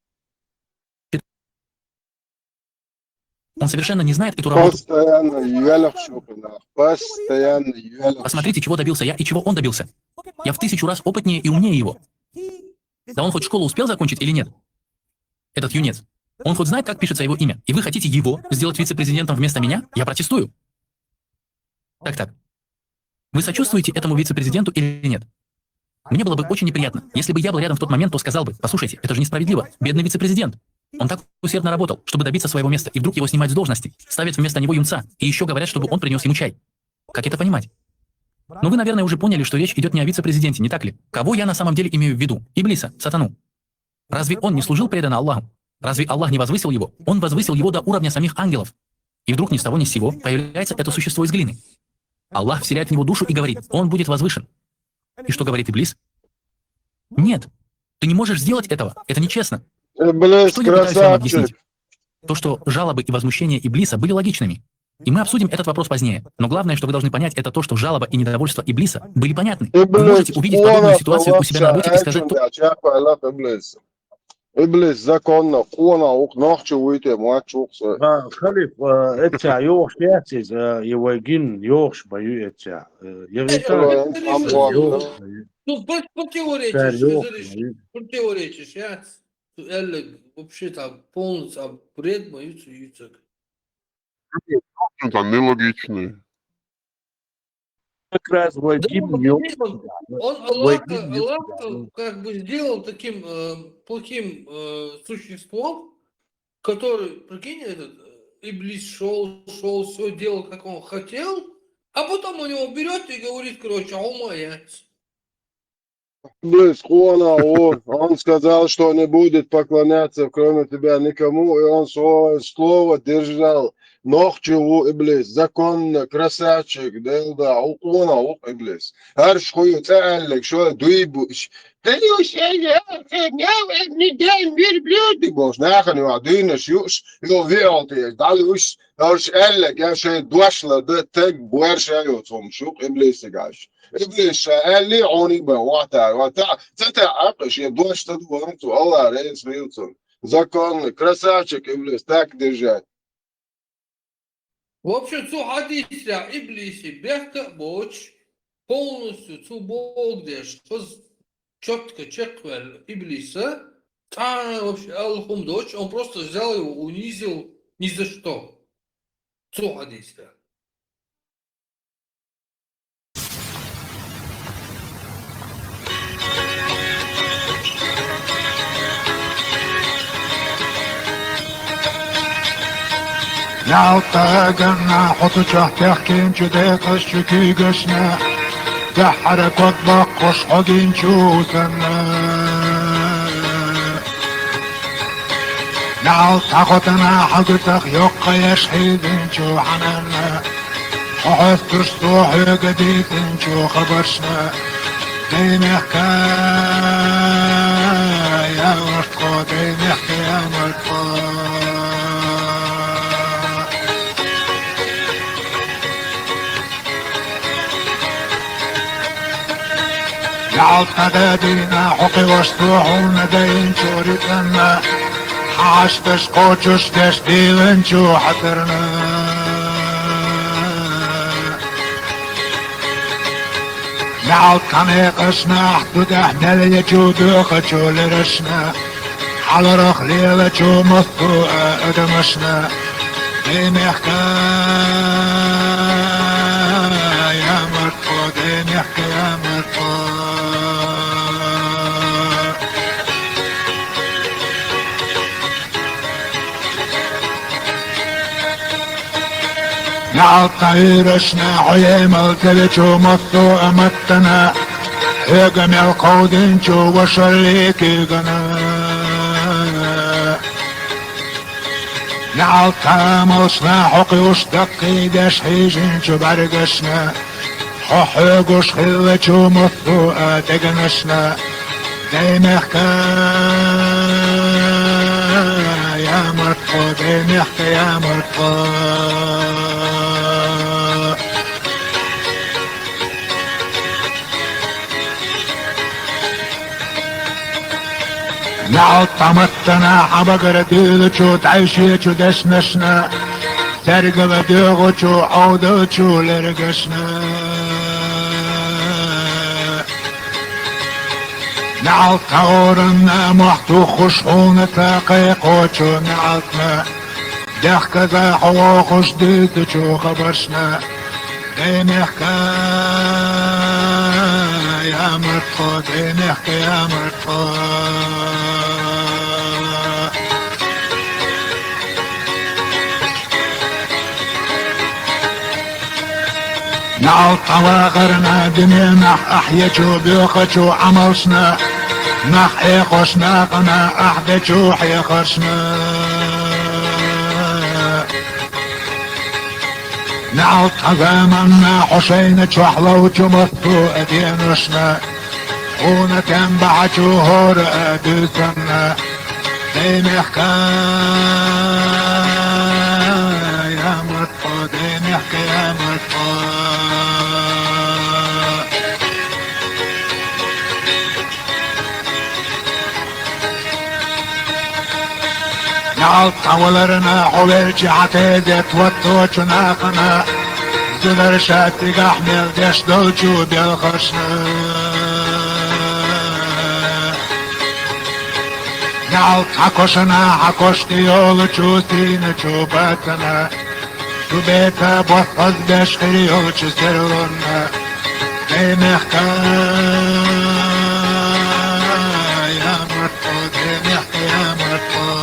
Он совершенно не знает эту работу. Посмотрите, чего добился я и чего он добился. Я в 1000 раз опытнее и умнее его. Да он хоть школу успел закончить или нет? Этот юнец. Он хоть знает, как пишется его имя, и вы хотите его сделать вице-президентом вместо меня? Я протестую. Так. Вы сочувствуете этому вице-президенту или нет? Мне было бы очень неприятно. Если бы я был рядом в тот момент, то сказал бы: послушайте, это же несправедливо. Бедный вице-президент. Он так усердно работал, чтобы добиться своего места, и вдруг его снимают с должности, ставят вместо него юнца, и еще говорят, чтобы он принес ему чай. Как это понимать? Но вы, наверное, уже поняли, что речь идет не о вице-президенте, не так ли? Кого я на самом деле имею в виду? Иблиса, сатану. Разве он не служил преданно Аллаху? Разве Аллах не возвысил его? Он возвысил его до уровня самих ангелов. И вдруг ни с того ни с сего появляется это существо из глины. Аллах вселяет в него душу и говорит: он будет возвышен. И что говорит Иблис? Нет, ты не можешь сделать этого, это нечестно. Что я пытаюсь вам объяснить? То, что жалобы и возмущения Иблиса были логичными. И мы обсудим этот вопрос позднее. Но главное, что вы должны понять, это то, что жалоба и недовольство Иблиса были понятны. Вы можете увидеть подобную ситуацию у себя на работе и сказать: Иблис законно, кона, укнахчу уйте, мачукса. Халиф, это йош яцез, его гин йош бою это. Ну, противоречишь, я вообще там полностью бред мою яйцек. Это нелогичный. Как раз его гин йош. Он Аллах как бы сделал таким плохим существом, который, прикинь, этот Иблис шел, все делал, как он хотел, а потом у него берет и говорит, короче: умоять. Он сказал, что не будет поклоняться, кроме тебя, никому, и он слово держал. Нохчу Иблис, законно, красавчик, да, уклона, Иблис. Аршхую цалик, что дуйбуш. Ты не дай верблюд, бош, нахуй, один шьюш, его виолти, далуш, арш элек, я шей дуашла, да тег буэршаю, цом шук, Иблис, гаш. Иблис, элли, они бы, вата, цата акш, я дуашта дуарцу, Аллах, рейс милцун. Законно, красавчик, Иблис, так держать. В общем, цу хадисля Иблиси бехка боч полностью цу богдеш четко чеквел Иблиса, вообще Алхум дочь, он просто взял его, унизил ни за что. Цу хадисля. نعطاقنا حط تحكين جديق الشكي قشنا دحرك وطبقش حقين شوثنا نعطاقتنا حقتك يقى يشحيد انشو حنانا حوث تشطوح يقديت انشو خبرشنا دينحكا يا مرقو دينحكا يا مرقو يعطنا حقي واسطوحونا دين شورتنا حاش تشقوشوش تشديلن شو حترنا نعط كميقشنا حدود احنا اللي جودوخ شو لرشنا حال رخ ليلة شو مصطوء ادمشنا دينيحكا يا مرقو دينيحكا يا مرقو نعطيرشنا عيم الكلشو مصو امتنا هيقم القودنشو وشريكي قنا نعطاملشنا حقي وشتقي داش حيجنشو برقشنا حقوش خلشو مصو اتقنشنا ديمحكا يا مرقو ديمحكا يا مرقو نعطمتنا حبقر ديلچو تعيشيچو دشنشنا ترقب ديغوچو عودوچو لرقشنا نعطورنا محتو خشحون تاقيقوچو نعطنا دخك ذا حواخش ديدوچو خبرشنا ديمحكا يا مرقود نحكي يا مرقود نعو طواغرنا دنيا نح أحيجو بيوخجو عملشنا نح إيقوشنا قنا أحدجو حيقرشنا نعو طغامنا حسين جوحلو جمطو أدينوشنا خونا تنبع جوهور أدوتنا دينحكا يا مرقود دينحكا يا مرقود نعو طولرنا حوليجي عتيدت وطوچنا قنا زدر شاتي قحمل ديش دوجو بالخشنا نعو حكوشنا حكوشتي يولو جوتين جوباتنا جوبيتا بوثقز بيش خيري يولو سرورنا اي محكا يا مرقود اي محكا يا مرقود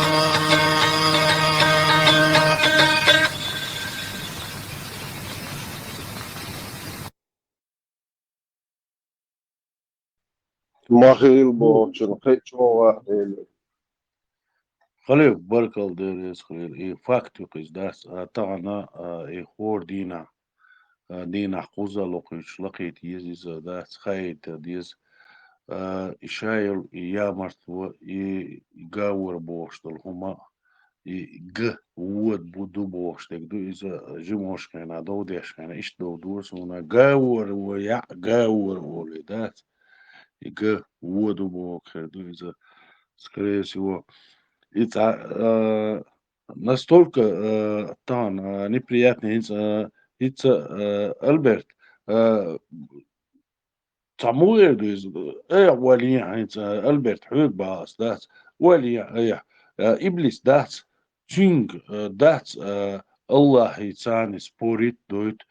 Mahil boğçun, çoğu خليل بركة ديريس خليل فاكت قصداس طعنا خور دينا حقوزة لقيش لقيت يزيز داس خايت ديز إشايل يامرت يقاور بوشتل هما ج ود بدو بوشتك دو إذا جموش كان دو ديش كان إيش دو دورس هنا قاور ويا قاور ولدات ج ودو بوكر دو إذا скорее всего это настолько там неприятно это Альберт تعموير دوز ولي انت البرت حوق باس دات ولي ابليس دات جينج دات الله يتاني спорит دوت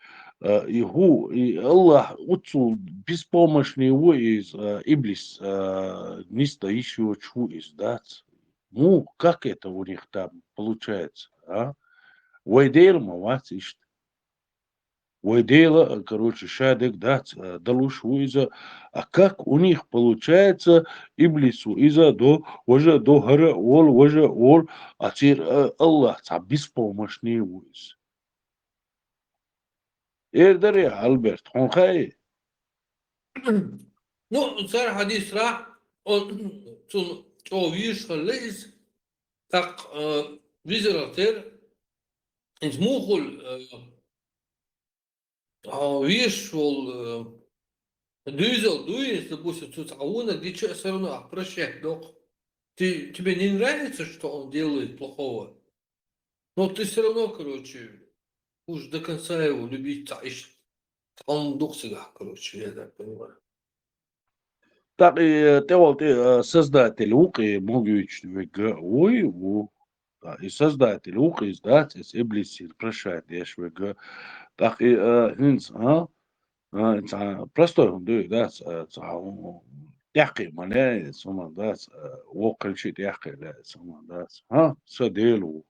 هو الله уцу беспомощный его из иблис ниста еще чу из дат. Ну, как это у них там получается, а? Вайдельма, вот ишь. Вайдела, короче, шадек дат, далуш уиза. А как у них получается иблису иза до гора ол, а теперь Аллах та беспомощный уиз. Эрдери, Альберт, он хай. Ну, царь хадис рах, он видишь, лез, так визератер, из мухул, видишь, дюзел, допустим, тут ауна, где что все равно прощай, док. Тебе не нравится, что он делает плохого? Но ты все равно, короче, уж до конца его любить, он дух всегда, короче, я так понимаю. Так, ты создатель уки могуч вега ой, и создатель уки издать из иблисир прощает ешь вега. Так, хинц, простой он дует, да, яхи мале, сума, да, вокальчит яхи, да, сума, да, саделу.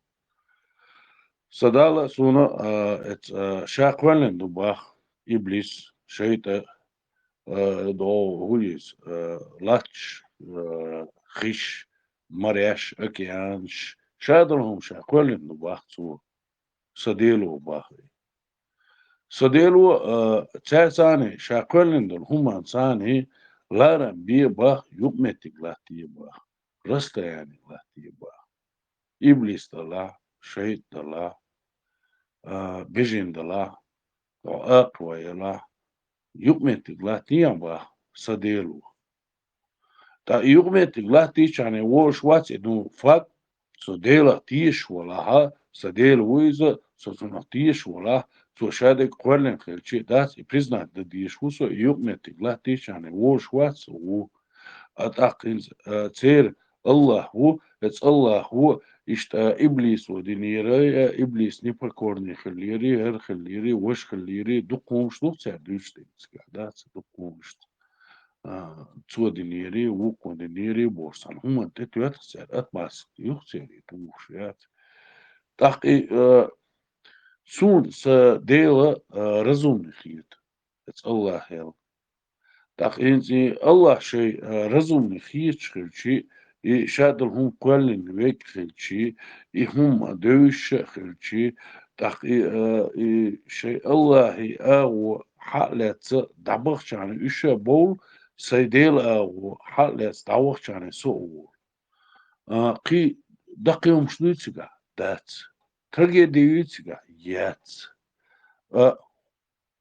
Садала суна, это шаквален дубах, иблис, шейта, до гулис, лач, хиш, маряш, океанш, шадрهم шаквален дубах, цу, саделу бахи. سديلو تاساني شاكولن دل هما ساني لارن بيه باخ يومتك لاتي باخ رستا يعني لاتي باخ إبليس دلا شيط دلا بيجين دلا أقوى يلا يومتك لاتي باخ سديلو تا يومتك لاتي يعني وش واتس إنه فات سديلا تيش ولا سديل ويزا سوتنا تيش ولا تو شادك قولن خلشي داس يبرزنا دديش وسو يومتك لا تيش يعني وش واتس و أتاقين تير الله هو اتس الله هو اشت إبليس ودينيري إبليس نيبكورني خليري هر خليري وش خليري دقومش دو تسعدوش تيس داس دقومش цодинери, вукодинери, борсан. Хуман те тюатсер, атмас, юхсери, тумушиат. Так и сун с дела разумных лет. Это Аллах ел. Так и Аллах шей разумных хичхилчи, и шадл хум квалин век хилчи, и хум дövüşe хилчи, так и шей Аллахи агу حالات دبخ يعني إيش بول سيديل أو حالات دبخ يعني سوء قي دقيقة مش نيتسجا دات ترجع ديوتسجا يات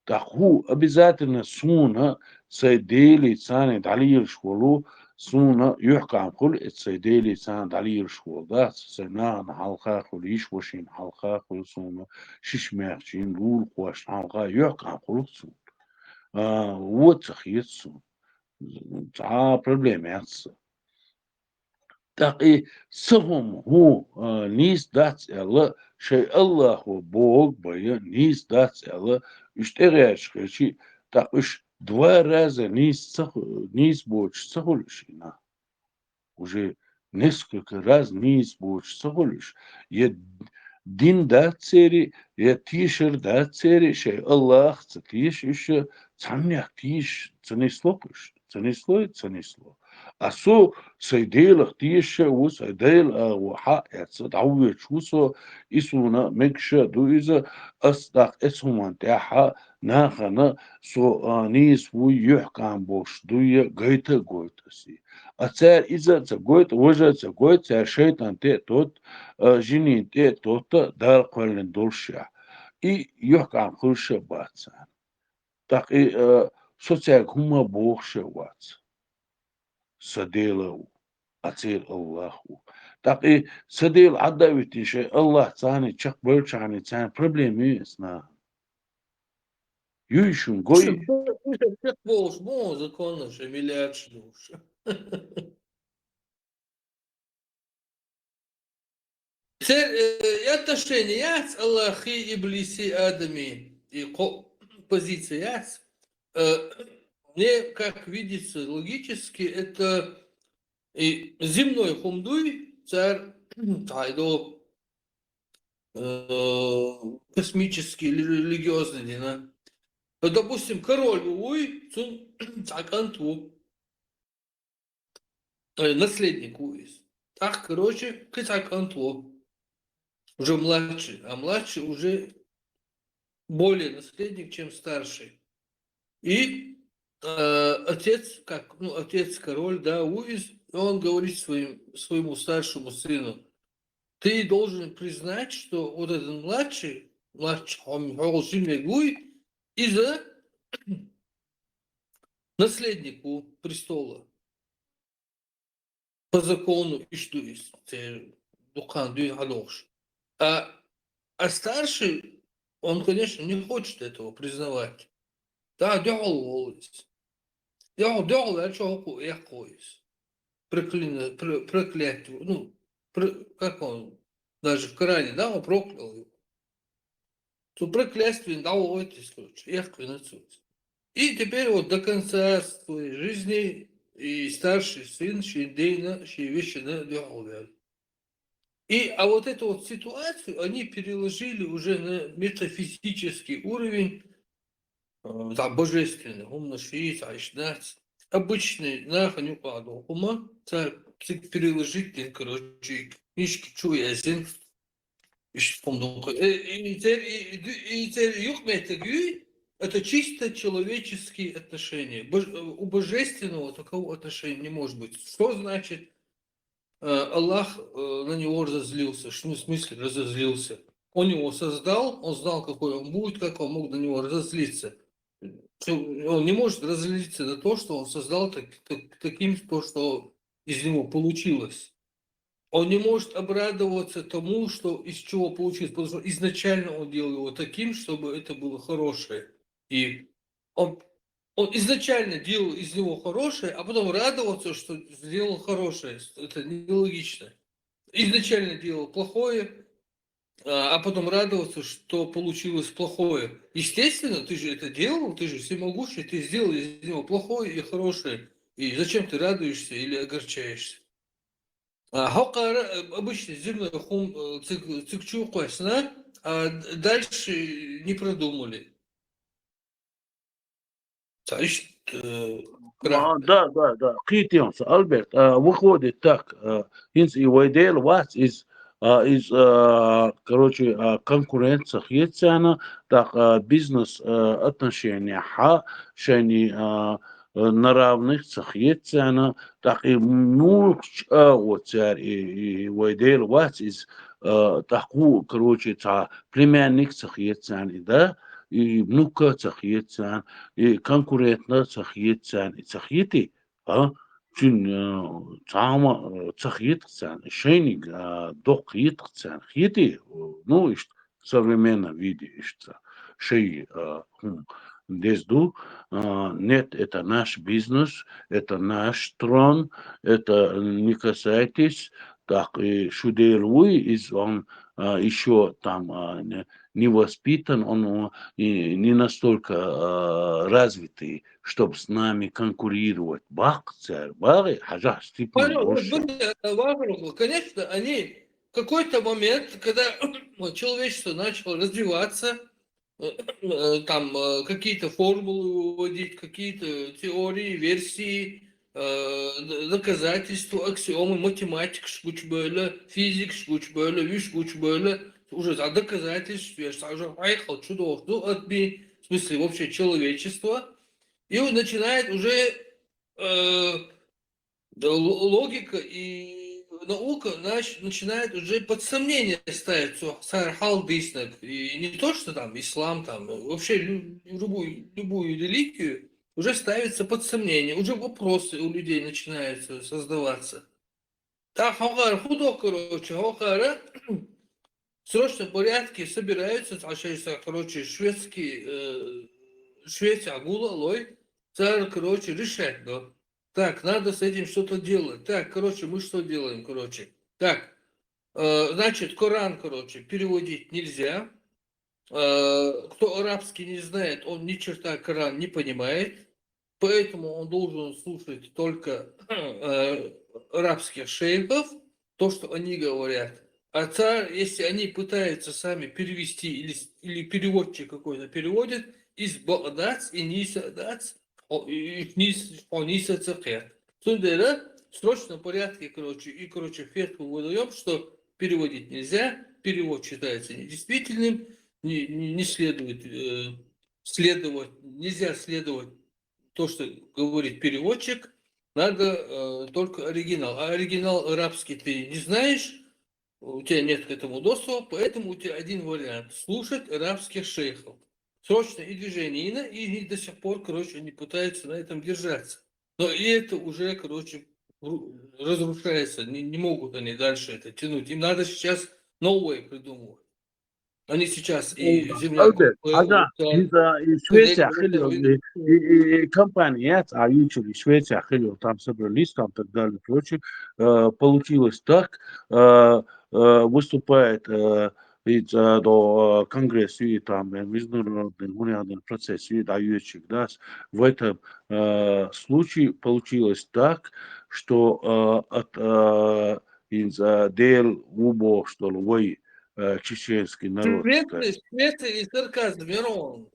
تخو обязательно سونا سيديل سان دليل شغلو سونا يحكى عن كل سيديل سان دليل شغل دات سنا حلقة خليش وشين حلقة خل سونا شش ماشين رول قواش حلقة يحكى عن كل سونا وتخيص проблемец. Так и сахом низ дать элла шей Аллаху Бог бая низ дать элла иштегач хачи так уж 2 раза низ больше сахолишина. Уже несколько раз низ больше сахолиш. Я дин дацери, я тишер дацери шей Аллах цатиш еще цанях тиш цанислопыш. Цанисло. А со сайдейлах тише у сайдейл وحق تعويض شوسو إسونا مكشة دويزا أصدق اسمه تاعها ناخنا سو نيس ويحكى عن بوش دوية غيتا غويتا سي أتسار إذا تغويت وجه تغويت تار شيطان تي توت جنين تي توت دار قولن دولشا إي يحكى عن خلشة باتسان تاقي социак хума богше вац саделау ацел Аллаху. Так и садел адавити ше Аллах цани чак большани цани проблеми сна. Юишун гой. Волш, законно же миллиард душ. Отношения с Аллахи, Иблиси, Адами и позиция мне, как видится логически, это и земной хумдуй, царь тайдо космический или религиозный дина. Допустим, король уй, цун цаканту, наследник уйс. Так, короче, цаканту, уже младший, а младший уже более наследник, чем старший. И отец, отец король, да, Уиз, он говорит своему старшему сыну, ты должен признать, что вот этот младший, из-за наследнику престола по закону Иштуис, а старший, он, конечно, не хочет этого признавать. Да, делал волос. Делал, а что я коис. Проклятие. Ну, как он, даже в Коране, да, он проклял его. То проклятие дал отец, короче, я клянусь. И теперь вот до конца своей жизни и старший сын Шейдейна, Шейвишина делал. А вот эту вот ситуацию они переложили уже на метафизический уровень, да, божественный, он нашиит, айшнац. Обычный наханю падал ума, переложить, короче, книжки чуязин. И теперь это чисто человеческие отношения. У божественного такого отношения не может быть. Что значит Аллах на него разозлился? Что в смысле разозлился? Он его создал, он знал, какой он будет, как он мог на него разозлиться. Он не может разозлиться на то, что он создал таким, то, что из него получилось. Он не может обрадоваться тому, что из чего получилось, потому что изначально он делал его таким, чтобы это было хорошее. И он изначально делал из него хорошее, а потом радоваться, что сделал хорошее. Это нелогично. Изначально делал плохое, а потом радоваться, что получилось плохое. Естественно, ты же это делал, ты же всемогущий, ты сделал из него плохое и хорошее. И зачем ты радуешься или огорчаешься? Хока обычно земной хум цикчу квасна, а дальше не продумали. Значит, Да. Критианс, Альберт, выходит так, и Вайдел вас из, короче, конкуренция есть она, так бизнес отношения, шани на равных есть она, так и вот царь и Вайдел вас из такую, короче, племянник есть она, да, и внука есть она. И конкурентно цахиетсан цахиети чин цаама цахиетсан шейник дохиетсан хиети ну ишт в современном виде ишт шей дезду нет, это наш бизнес, это наш трон, это не касайтесь, так и Шуделуи из он еще там не воспитан, он не настолько развитый, чтобы с нами конкурировать. Бак, царь, бары, хажа, степень, конечно, они в какой-то момент, когда человечество начало развиваться, там какие-то формулы выводить, какие-то теории, версии, doказательства, аксиомы, математика, шкуч böyle, физик, шкуч böyle, шкуч böyle, уже за доказательств, я уже поехал чудо, в смысле вообще человечество, и он начинает уже логика и наука начинает уже под сомнение ставить сархал диснак. И не то, что там ислам, там вообще любую религию уже ставится под сомнение, уже вопросы у людей начинают создаваться. Так, худо, короче, в срочном порядке собираются, короче, Швеция, Агула, Лой, царь, короче, решать, да. Так, надо с этим что-то делать. Так, короче, мы что делаем, короче? Так, значит, Коран, короче, переводить нельзя. Кто арабский не знает, он ни черта Коран не понимает. Поэтому он должен слушать только арабских шейхов, то, что они говорят. А царь, если они пытаются сами перевести, или переводчик какой-то переводит, из Багдац и Нисадац, Ниса Цахет. В срочном порядке, короче, фетву выдаем, что переводить нельзя, перевод считается недействительным, не следует нельзя следовать то, что говорит переводчик, надо только оригинал. А оригинал арабский ты не знаешь, у тебя нет к этому доступа, поэтому у тебя один вариант – слушать арабских шейхов. Срочно и движение, и до сих пор, короче, они пытаются на этом держаться. Но и это уже, короче, разрушается, не могут они дальше это тянуть. Им надо сейчас новое придумывать. Они сейчас и земля... Швеция, и компания, YouTube, Швеция, там собрались, там так далее, прочее. Получилось так, выступает до Конгресса и там международный гуманитарный процесс и дающих, да, в этом случае получилось так, что от дел убо, что вы чеченский народ. Швеция и сарказм, верно?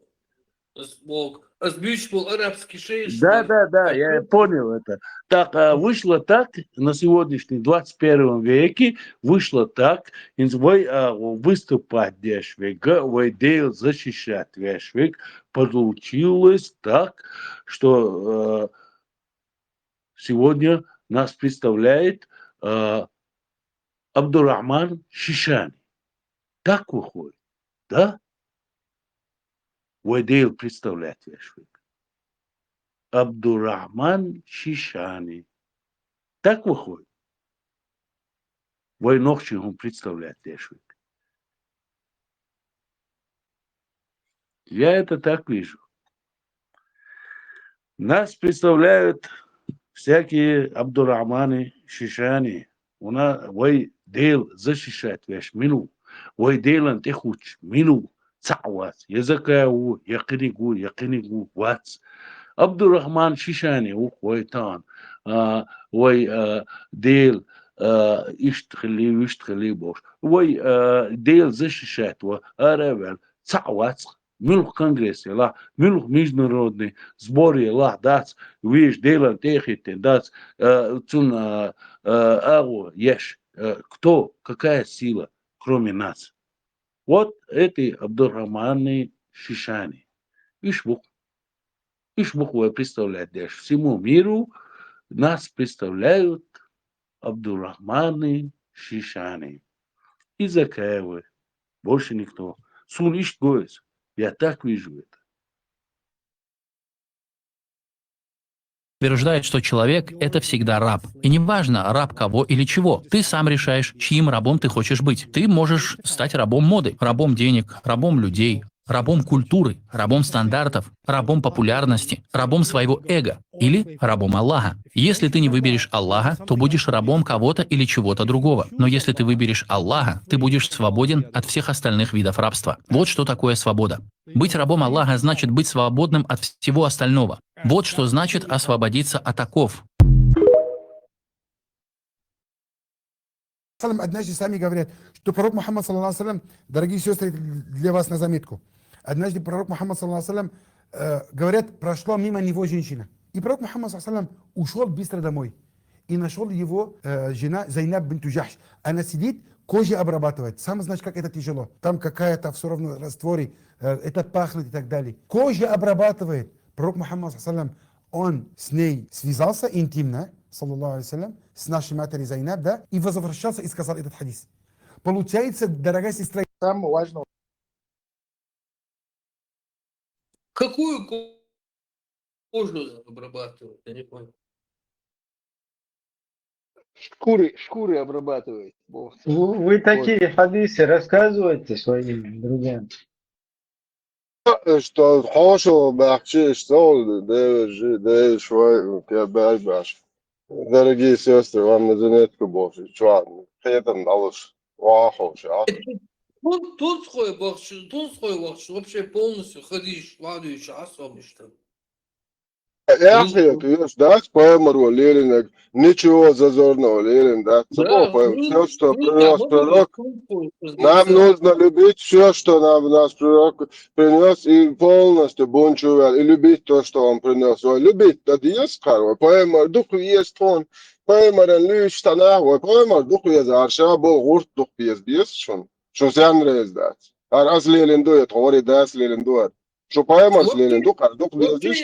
Озвучил арабский шейх. Да, я понял это. Так, вышло так, на сегодняшний 21 веке, вышло так, вы выступать дешвик, вы дел защищать дешвик, получилось так, что сегодня нас представляет Абдурахман Шишани. Так выходит, да? Вайдейл представлять дешвик. Абдурахман Шишани. Так выходит. Войнохчин он представляет дешвик. Я это так вижу. Нас представляют всякие Абдурахманы Шишани. У нас Вайдейл защищать вещь мину. Вайдейл антихуч мину. Цауат. Языкаю, якинигу, вац. عبد الرحمن شيشاني ويتان وي ديل يشتغلي ويشتغلي بوش وي ديل زششات و أرابل تعوات ملخ كونغرس لا ملخ международный сборы ла дат виш делан техите дат цун агу еш кто какая сила кроме нас. Вот эти Абдурахманы Шишани. Ишбук представляет даже всему миру, нас представляют Абдурахманы Шишани. И Закаевы. Больше никто. Сун ишт гоес. Я так вижу это. Утверждает, что человек – это всегда раб. И неважно, раб кого или чего. Ты сам решаешь, чьим рабом ты хочешь быть. Ты можешь стать рабом моды, рабом денег, рабом людей, рабом культуры, рабом стандартов, рабом популярности, рабом своего эго или рабом Аллаха. Если ты не выберешь Аллаха, то будешь рабом кого-то или чего-то другого. Но если ты выберешь Аллаха, ты будешь свободен от всех остальных видов рабства. Вот что такое свобода. Быть рабом Аллаха значит быть свободным от всего остального. Вот что значит освободиться от оков. Однажды сами говорят, что пророк Мухаммад, саллаллаху, дорогие сестры, для вас на заметку. Однажды пророк Мухаммад, саллаллаху, говорят, прошла мимо него женщина. И пророк Мухаммад, саллаллаху, ушел быстро домой. И нашел его жена Зайнаб бинту Джахш. Она сидит, кожа обрабатывает. Сам знаешь, как это тяжело. Там какая-то все равно растворе, это пахнет и так далее. Кожа обрабатывает. Пророк Мухаммад, саллаллаху, он с ней связался интимно, саллаллаху алейхи, с нашей матерью Зайнаб, да, и возвращался и сказал этот хадис. Получается, дорогая сестра, самое важное. Какую кожу обрабатывают? Я не понял. Шкуры обрабатывает. Вот. Вы такие хадисы рассказываете своим друзьям? Что хорошо, бахчи, что да, швай, баш. Дорогие сестры, вам на заметку больше. Чуан, хейтан алыш, вахош, а? Тут вообще полностью ходишь, ладуешь, особо что. Эхе, ты да, поэмору Леринек, ничего зазорного, Лерин, да, все, что принес пророк, нам нужно любить все, что нам наш пророк принес, и полностью бунчувал, и любить то, что он принес. Любить, это есть карва, поэмор, дух есть он, поэмор, лишь танаху, поэмор, дух есть арша, был гурт, дух есть, что зян рездать. А раз Лерин дует, говорит, да, Лерин дует. Что поэмор с Лерин дух, Вообще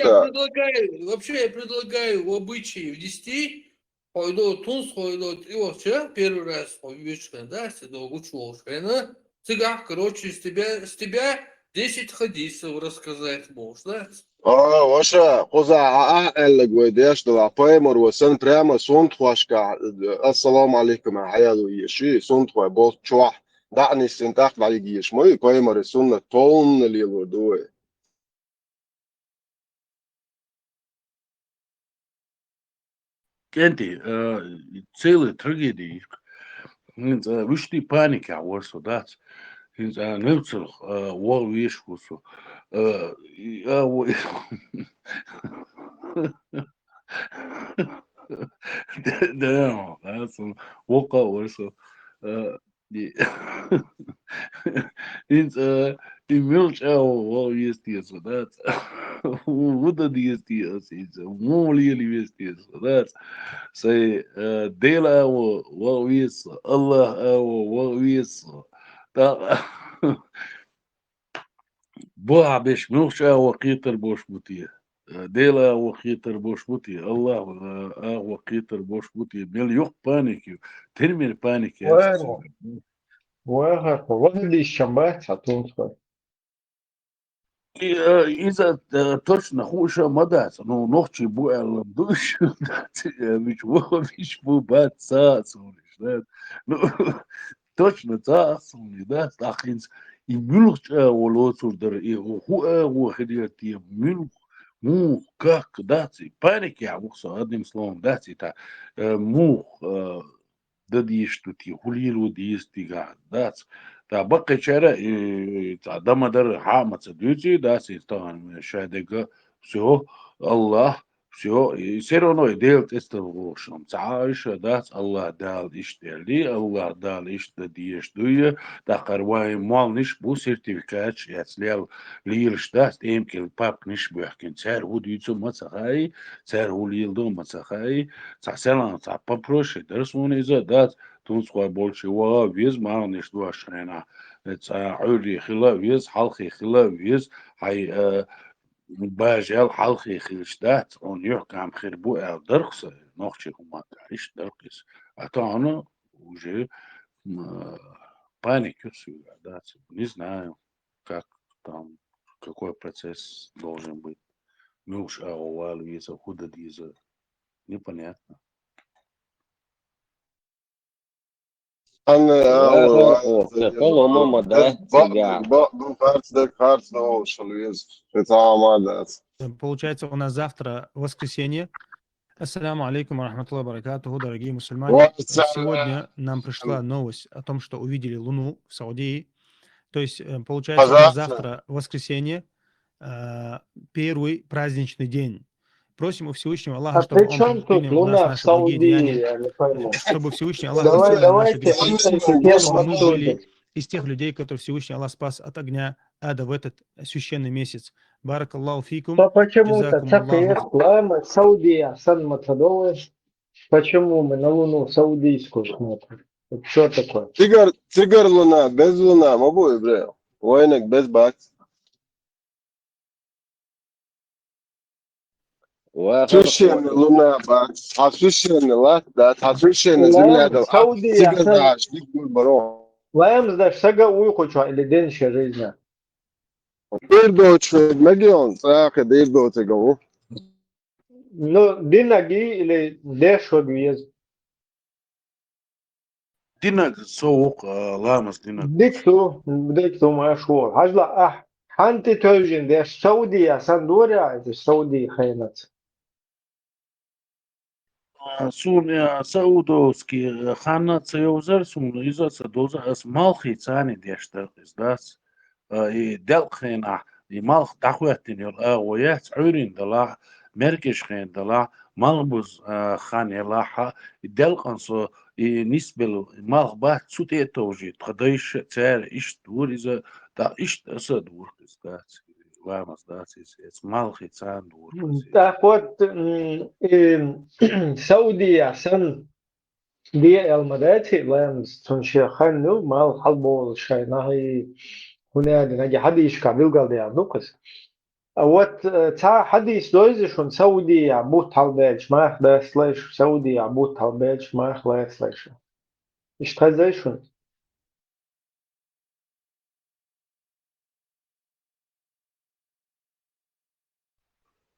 я предлагаю в обычае в 10 пойду тунс, пойду и вообще первый раз увидишь, да, седо учил, цыгах, короче, с тебя 10 хадисов рассказать можешь, да? Ваша, коза, эллегвей, дешдала, поэмор, васен прямо сонтхуашка, ассаламу алейкум, аяду еши, сонтхуа, бол чуах, дعني синтах валигиш, мой поэмор сунна тон лилу дуэ. Кенти, целые трагедии. Вышли паники, а вот сюда. Немцев, вол вишкусу. Да, вока also. И мелочь, вол есть eso, да. Вот это есть eso, мол или есть eso, да. Say, dela wol isso, Allah wol isso. Да. Boa bish milcha وقيتر بوشبوتي ديلا وقيتر بوشبوتي الله وقيتر بوشبوتي مليون بانيكيو ترمي بانيكي واحد الشمبات هتنصر إذا точно хуже мадать, но ночи буэл душ, мич бу бат саацуниш, да, ну точно саацуни, да, тахинс и мюлч волоцурдер и ху хидиати мюлч му как дати паники, а вокса одним словом дати та му дадиштути хулилу диистига дати تا بقي شارع تا دمدر حامة سدوتي دا سيستان شادقة سو Аллах все, и все равно и делает это лучше. Цаиша дац Аллах дал иштели, Аллах дал ишта диештуя, тахарвай мал ниш бу сертификат, яцлял лилш дац, эмкел пап ниш бухкин, цар удицу мацахай, цар улилду мацахай, цаселан цапа проще, дерсун иза дац, тунсква больше ва виз мал ниш дуашрена. Ца ури хила виз, халхи хила виз, хай باجال حلقي خيشتات on يحكم خربو ال درخص نوخشي هما تعيش درقس أتانا уже паникерс да, не знаю, как там, какой процесс должен быть. Мы уж аувал виза, худа виза, непонятно. والله ماما ده Получается, у нас завтра воскресенье. Ассаляму алейкум ва рахматуллахи ва баракатуху, дорогие мусульмане. Сегодня нам пришла новость о том, что увидели Луну в Саудии. То есть, получается, у нас завтра воскресенье, первый праздничный день. Просим у Всевышнего Аллаха, чтобы Он принял у нас наши благие деяния, чтобы Всевышний Аллах принял наши грехи, чтобы мы были из тех людей, которые Всевышний Аллах спас от огня ада в этот священный месяц. Баракаллаху фикум. То почему-то цапех, Саудия, Сан-Матадовы. Почему мы на Луну саудийскую смотрим? Это что такое? Тигр Луна, без Луна, мабу еврею. Войнок без бакс. Священный Луна бакс. А священный лак, да, а священный земля, да. Тигр даш, никто барон. Лаем сдашь, сага уйхуча или день жизни. Ирдоч, мегион, сака, да ирдоч, говорю. Ну, динаги или дешо гвез. Динак соук, ламас динак. Дикту машур. Хажла, ханти тожин, деш Саудия, Сандурия, это Саудия хайнат. Сун саудовский ханат саузер сун изоца доза ас малхи цани дештер издас и делхина и малх тахуятин йол ويات عورين دلا مركش خين دلا مالبوز خان يلاحا دلقنصو نسبل مالخ بات سوتي توجي تخديش تار ايش دور اذا دا ايش اسدور استات وامس دات اس مالخي تان دور تاخد سعودية سن دي المداتي لامس تنشي خنو مال حلبول شاي نهي هنا نجي حد يشكع بيلقى دي نقص اوت تا حد يسلويز شون سعودية بوت حلبالش ما يخدس ليش سعودية بوت حلبالش ما يخلص ليش ايش تخزي شون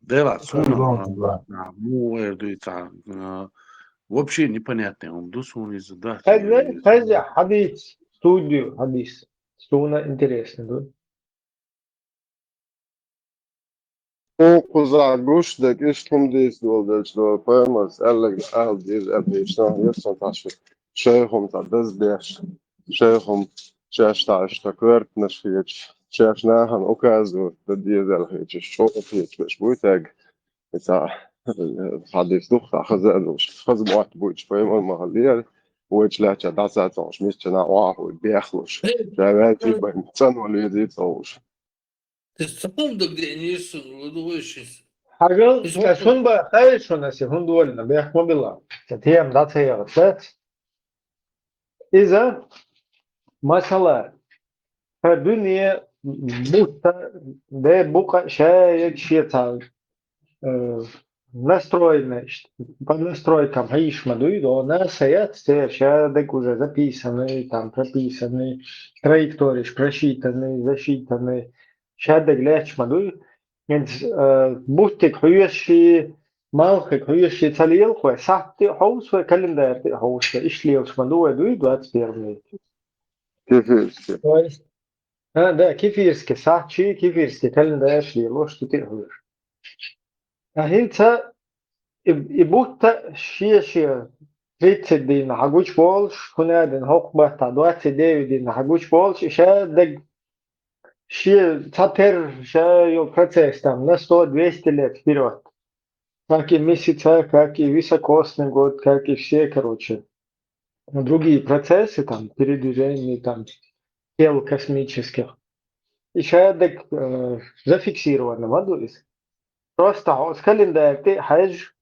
Дела, ну, вообще непонятно, он досуни задачи. Хазя, хадис, студию, хадис. Стуна интересно, да? Kuza gushdak ishkum dis doldelch do pamas allag al dis abishtan yesson tash shaykhum ta dazdesh shaykhum shashtash takvert nashich shashnahan okazu da diesel hich shokh hich shbuitag ita hadis duch khazadu khazbuat buich pamal mahallier ويش لا تشدا ساتوش مش تنا واحد بيخلص جاوات يبقى تنو اللي يتوش Ты секунду где не выдумываешь. حاجة سون بقى خير شو ناسي هون دولنا بيحكم بالله تتيم دات هي غلطات إذا مثلا الدنيا بوتا ده بوكا شايك شيء настроено, по настройкам Гаишмаду, до нас стоят шадок уже записаны, там прописаны, траектории просчитаны, засчитаны, шадок лечмаду, بوتك حيوشي مالك حيوشي تليل خو ساعتي حوس وكالندر تي حوس ايش لي وش مدو دوي دوات بيرمي كيف كويس ده كيف يرسك ساعتي كيف يرسك كالندر ايش لي وش تي حوش هنت يبوت شي ريت دي نحجوش بولش هنا دي هوق بتا دوات دي نحجوش بولش شادك شيء تاتر شيء процесс там на 100-200 лет вперед. как и месяца, как и високосный год, как и все, короче, другие процессы, там, передвижения, там, тел космических. И шадок зафиксировано водой. Просто с календаря ты хаешь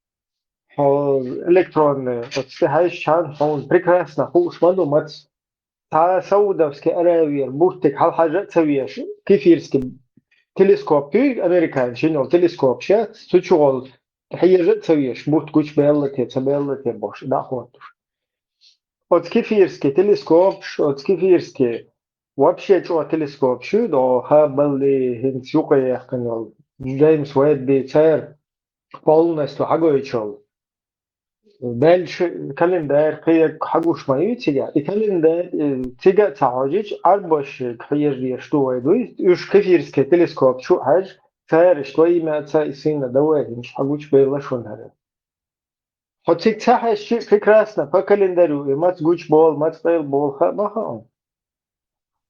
электронные, вот ты хаешь чан, он прекрасно, хуш воду мат. Та Саудовский Аравия, бухтик, хал хаджа цавьеш, кефирский телескоп, ты американ, чинил телескоп, ща, сучуол, хаяжа цавьеш, бухт куч беллате, бош, да, хват. Вот кефирский телескоп, вот кефирский, вообще что телескоп, что, да, хаббали, хинцюка яхканил, Джеймс Уэбб бицер, полностью хагоичол. Дальше календарь كي حقوش ما يتجا الكالندر تجا تعاجج أربعش كير شتوه دوي يش كفيرسك تلسكوب شو حاج صار شوي ما تسين دواه مش حقوش بيلاشون هذا حتى تحش شيء فكراسنا فكالندر ما تقولش بول ما تقيل بول خا ما خا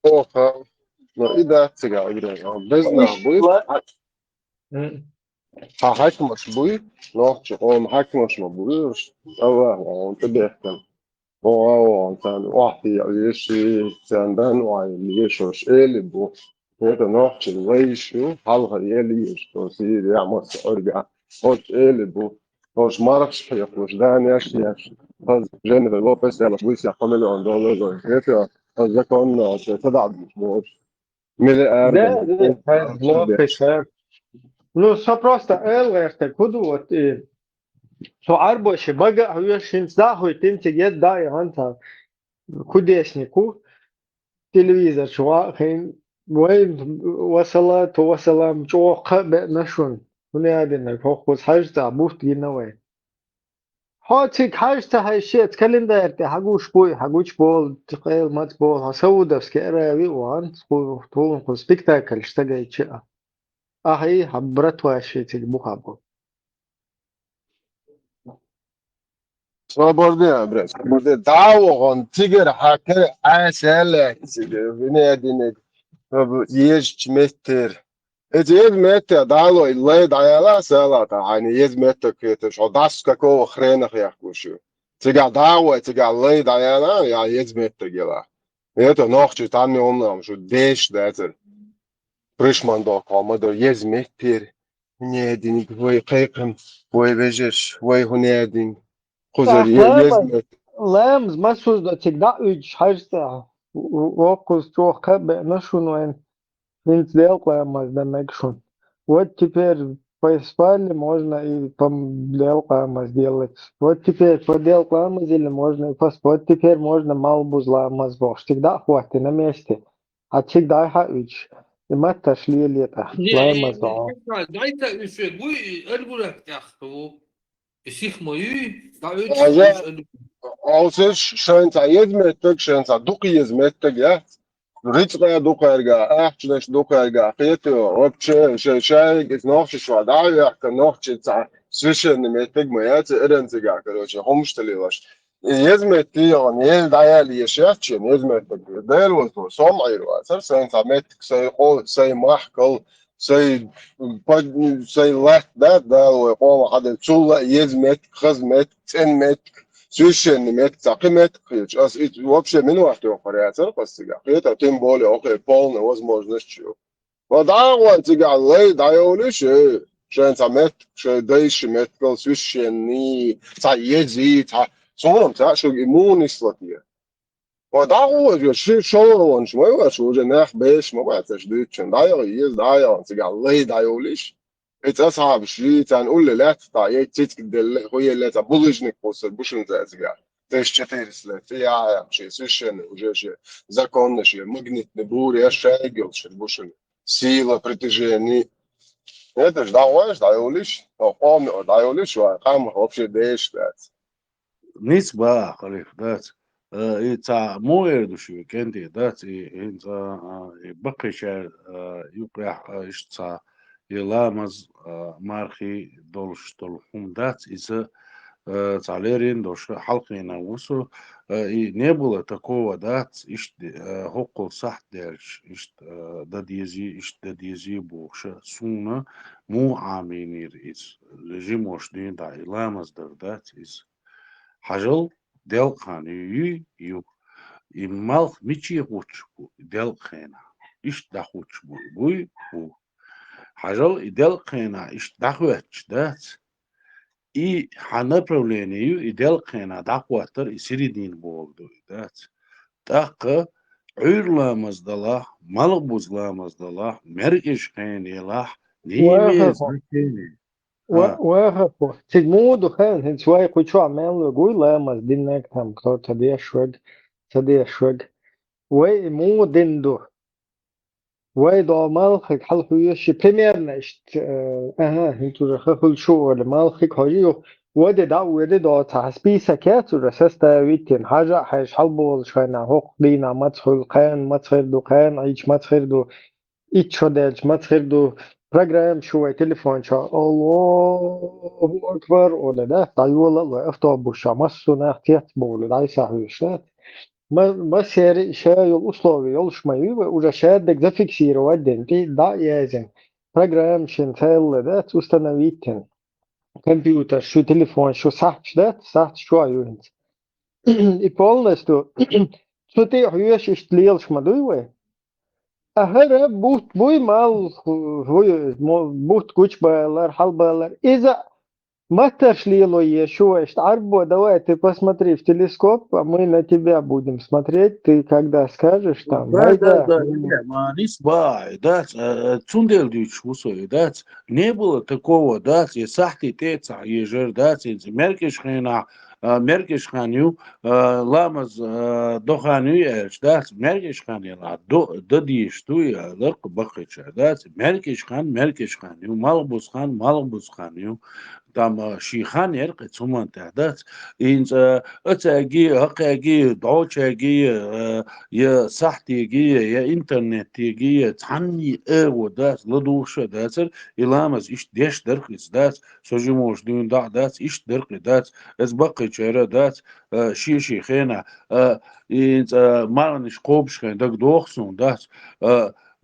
Oha. No ide atsigā grēja. Bezna إيش buj. لا Ha hakmaş buj. No, on hakmaş mı buj. Allah on tebehten. On sen wahdi yeşi senden vay yeşoş eli bu. هذا نوع الويشو حلقة يلي يشتوسير يعمل أرجع هوش إلي بو هوش ماركش حيق وش دان ياش هز جانب الوفس يلا بويس يحمل عن دولار هيك هز كون تدع بوش ملي ده أردن لوفيس ну все просто элверте куду вот so арбоше бага хуяшин захуй тинте гет да и анта кудеснику телевизор شواخين وين وصلت وصلام جوق نشون هنا عندنا فوق حاجة بوست جينا وين هاتيك حاجة هاي شيء تكلم ده ارتي حقوش بوي حقوش بول تقيل مات بول هسودة سكيرا وان طول سبيكتاكل اشتغل شيء أهي حبرت واشي تجيبوها بول Svobodni bre, svobodni. Davo on tiger haker asele. Vine dinek. Yež meter. يز متر دالو اللي دايلا سالات يعني يز متر كده شو داس كاكو خرينا خياكو شو تيجا داو تيجا اللي دايلا يا يز متر جلا يتو نوخ تاني أمنا شو ديش داتر بريشمان دو كومودو يز متر نيدين وي قيقم وي بيجش وي هنيدين خزر يز أحلام متر لامز ما سوز تقدر إيش حاجة وقص توه كب نشون وين Więc делаем demek шун. Вот теперь по спальне можно и по делаем сделать. Вот теперь по делаем или можно и по вот теперь можно малбу зламаз бош. Всегда хватит на месте. А всегда хаич. И мы отошли лето. Ламаз да. Дайте еще гуй эльгурак тяхту. Сих мою, да أجا أوسش شنطة يز متر شنطة دوقي يز متر يا ريتنا دوكارجا احتش دوكارجا قيتو وبتش شاي نوخش شو دايا نوخش تاع سويشن متج ميات ارنزجا كروش همش تليلاش يزمتي on يل دايا لي شاتش يزمت ديل وسو سمعي واسر سنت متك سي قول سي محكل سي بود سي لات ده وقوم حد تشولا يزمت خزمت 10 متر سويشن مت تقيمت قيش أس вообще минуты операция постига. Это тем более окей полная возможность чего. Вот да вот тига лей даёлиш шенцамет шедейш мет кол священный та ези та соном та что иммунислотия. Вот да вот же шо он шмо что уже нах беш мо бат ждучен даё ез даё тига лей даёлиш إنت أصعب شيء تنقول لي لا تطيع تيجي دل هي اللي تبولجنك بوصل بوشن زازجا تيش تيرس لا في عام شيء سوشن وجيش закон شيء магнит набор я шагал شيء بوشن сила притяжения это ж давай даёлиш он даёлиш قام вообще дэш да نسبة خليف ذات إنت مو يردوشي كنتي ذات إنت بقي شيء يقع إشتا يلامز مارخي دولش دولهم ذات إذا Цалерин, доша, Халкина, Усу, и не было такого, да, хокол сахдерч, дадизи бухша, суна, му аминир из режим ошдин, да, и ламаздыр, да, из хажал, делхан, ю, и мал мичи хучбу, делхена, дахучбу, бу, хажал, и делхена, дахвач, да, и направлению и делхена дахватыр и середин болду, да, так уйрламаздала, малбузламаздала, меркешхенела, ниме واخر значение. А, واخر تجمود وخان هن شوي كويشو عمال يقول لا ما دينك تام كتو تدي شوج وي دندو وي دو مالخك حل خويش بريمير نشت هيتو رخل شو ولا مالخك هاجيو ودي دا تحسبي سكات ورسستا ويتين حاجة حاج حلبو شوينا هوق دينا مدخل قان مدخل دو قان عيش مدخل دو إيش شدالش مدخل دو program شوي تليفون شا الله أكبر ولا ده طيولا الله افتح بوشا مصو نحتيت بولو داي ساحوشات ما سير شاي الأسلوبي يلشمي وجا شادك ده فيكسير ودن تي دا يازن program شنتال ده تستنويتن كمبيوتر شو تليفون شو صح شو أيوهنت إبولنس تو شو تي حيوش اشتليلش مدوي أهرب بوي مال هو بوت كوش بالر حل بالر إذا ما تشلي له شو عربو давай ты посмотри в телескоп, а мы на тебя будем смотреть, ты когда скажешь там, да, нисба, да, цундел дюч усой, да, не было такого, да, и сахти теца, ежер, да, меркешхена, меркешханю, ламаз доханю эльш, да, меркешханила, дадиш туя, ларк бахича, да, меркешханю, малбусханю, там шихан ерк цуман тадат инз ацаги хакаги доучаги я сахтиги я интернеттиги цанни эводас ладуша дасер иламаз иш деш дерхис дас сожимош дун дас иш дерхи дас эс бакы чера дас шиши хена инз марниш кобшхэн даг дохсун дас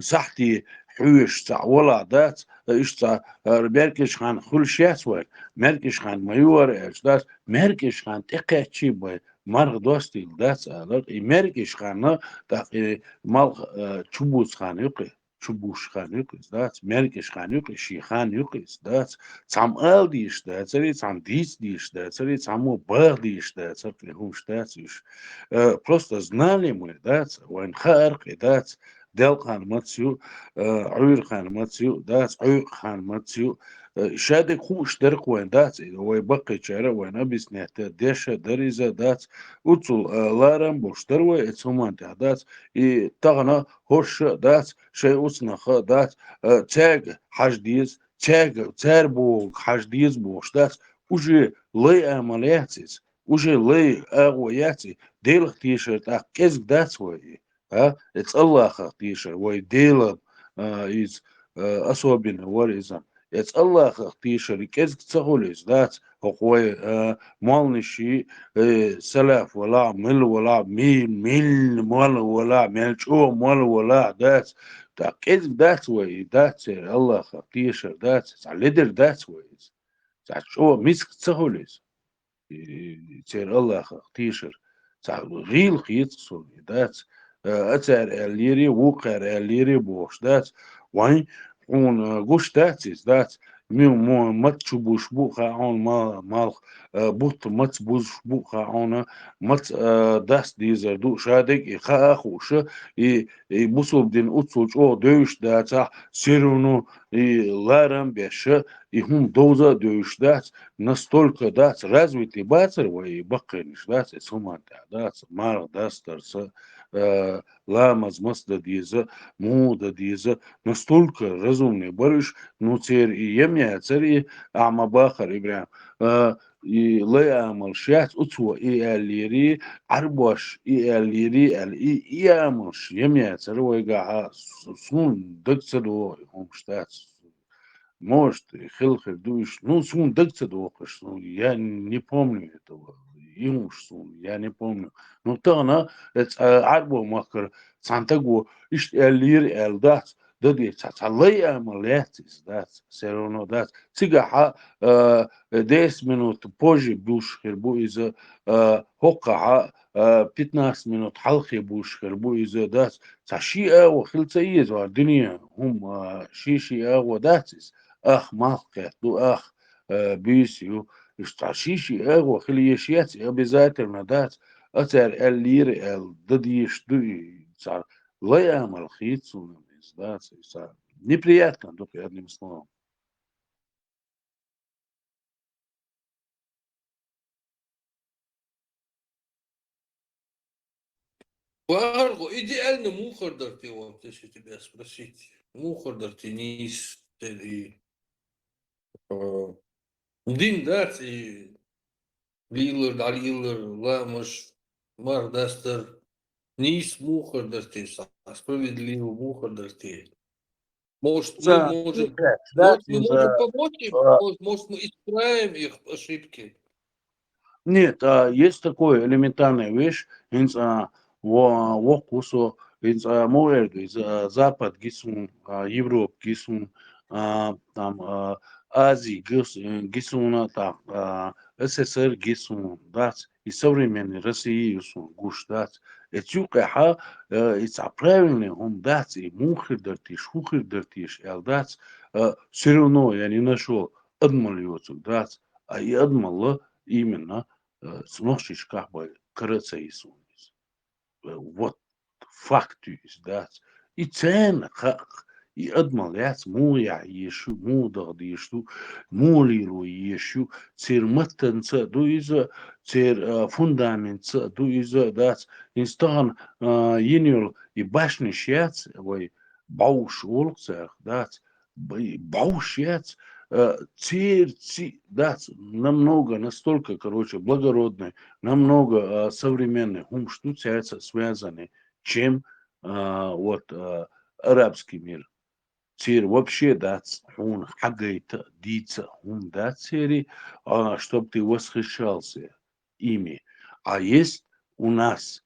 сахти حوش تاع ولا دات ايش تاع مركش خان كل شيء سوى مركش خان مايور ايش دات مركش خان تقاتشي باي مرغ دوستي دات مركش خان تاع مال تشبوس خان يقي تشبوش خان يقي دات مركش خان يقي شي خان يقي دات سام ال ديش دات سري سام ديش دات سري سامو بار ديش دات سري هوش دات просто знали мы дат وين خارق دات دل خان ماتسيو عير خان ماتسيو داس عير خان ماتسيو شادك خوش درق وين داس وي بقي شارع وين ابيس نحت ديش دريزا داس وصل لارم بوشتر وي اتسومان تاع داس اي تغنا هوش داس شي وصنا خ داس تاج حجديز تاج بو حجديز بوش داس уже لي عملياتيز уже لي اغوياتي ديل تيشرت كيز داس وي it's Allah خطيشة ويديلا is особенно ورزم it's Allah خطيشة لكيز تسهوليز ذات هقوي مالنشي سلاف ولا مل ولا ميل مال ولا ملشو مال ولا ذات كيز ذات وي ذات الله خطيشة ذات على ذات وي ذات شو مسك تسهوليز تير الله خطيشة غيل خيط سوني ذات أتر الليري وقر الليري بوش دات وين اون گوش داتيز دات مو مت شبوش بوخا اون مال بوت مت بوش بوخا اون مت داس ديزر دو شادك اخا خوش اي بوسوب دين اوتسوچ او dövüş داتا سيرونو и ларам беше и хум доза dövüş дат настолько дат развитый бацер вой бакынш дат суманта дат мар дастарса ламаз масда диза муда диза настолько разумный барыш ну цер и емня цер и амабахар и прям и леамал шат утсу и алири арбош и алири и амаш емня цер войга сун докцедо хомштат может, хилхер дуешь, ну, сун дыкца докаш, ну, я не помню этого, имуш сун, я не помню. Ну, то она, это арбо махкар, сантаго, ишь элир элдат, да де цацалай амалетис, да, все равно, да, цыгаха, 10 минут позже буш хербу из хока, 15 минут халхи буш хербу из да, цаши эво хилца из, вардиния, шиши эво датис, ах, малкет, ну, ах, бисью, шташиши эго, хилиешец, обязательно дать, отер эллир эл, дадиш, дуи, цар, лая малхицу, да, неприятно, только одним словом. Варго, идеально мухордар ты, вот, если тебя спросить. Мухордар ты не из дин, да, ты лилер, далилер, ламаш, мардастер, низ мухордар ты, справедливо мухордар ты. Может, мы можем, может, мы можем помочь им, может, мы исправим их ошибки. Нет, есть такое элементарная вещь, вокусо, моерду, Запад гисун, Европа гисун, там Азии гисуна, там СССР гисун, дать, и современной России гисун, гуш дать. Этюкаха, это правильный, он дать, и мухер дартиш, дать, все равно я не нашел адмалиоцу дать, а и адмала именно сношишь как бы крыцейсун. Вот факт есть, да. И цена как и адмалец муя ешу мудах дешу мулиру ешу цер маттенца дуиза цер фундаментца дуиза дас инстан енил и башни шец ой бауш улцах дас бауш шец цер дас намного настолько короче благородный намного современный ум что связаны чем вот арабский мир. Цир вообще дать, он хагайта, дица, он дать цери, чтобы ты восхищался ими. А есть у нас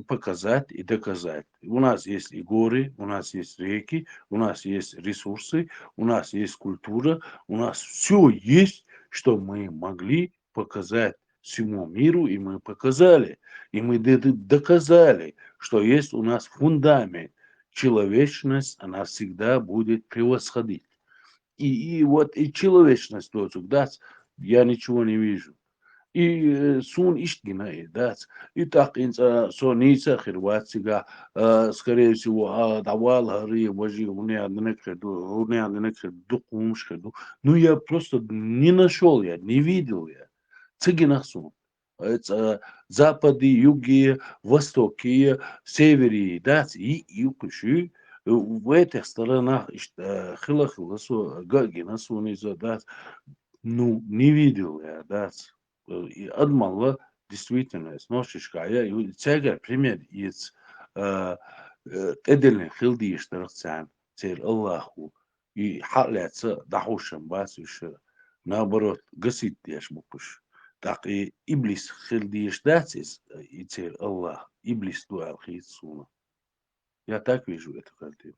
показать и доказать. У нас есть и горы, у нас есть реки, у нас есть ресурсы, у нас есть культура, у нас все есть, что мы могли показать всему миру, и мы показали, и мы доказали, что есть у нас фундамент. Человечность, она всегда будет превосходить. И вот и человечность тоже, да, я ничего не вижу. И сун иштгина, да, и так инца соница хирватсига, скорее всего, давал хари, вожи, у меня дукумш, ну я просто не нашел, я не видел я. Цигинах сун. Это запады, юги, востоки, севере, да, и юкуши. В этих сторонах хила-хила, гагина суниза, да, ну, не видел я, да, и адмалла действительно сношечка, я цегар пример из эдельный хилдиш тарцан, цель Аллаху, и халяца дахушам бас еще, наоборот, гасит деш мукуш. Так и иблис хилдиш датис, и цель Аллах, иблис дуал хитсуна. Я так вижу эту картину.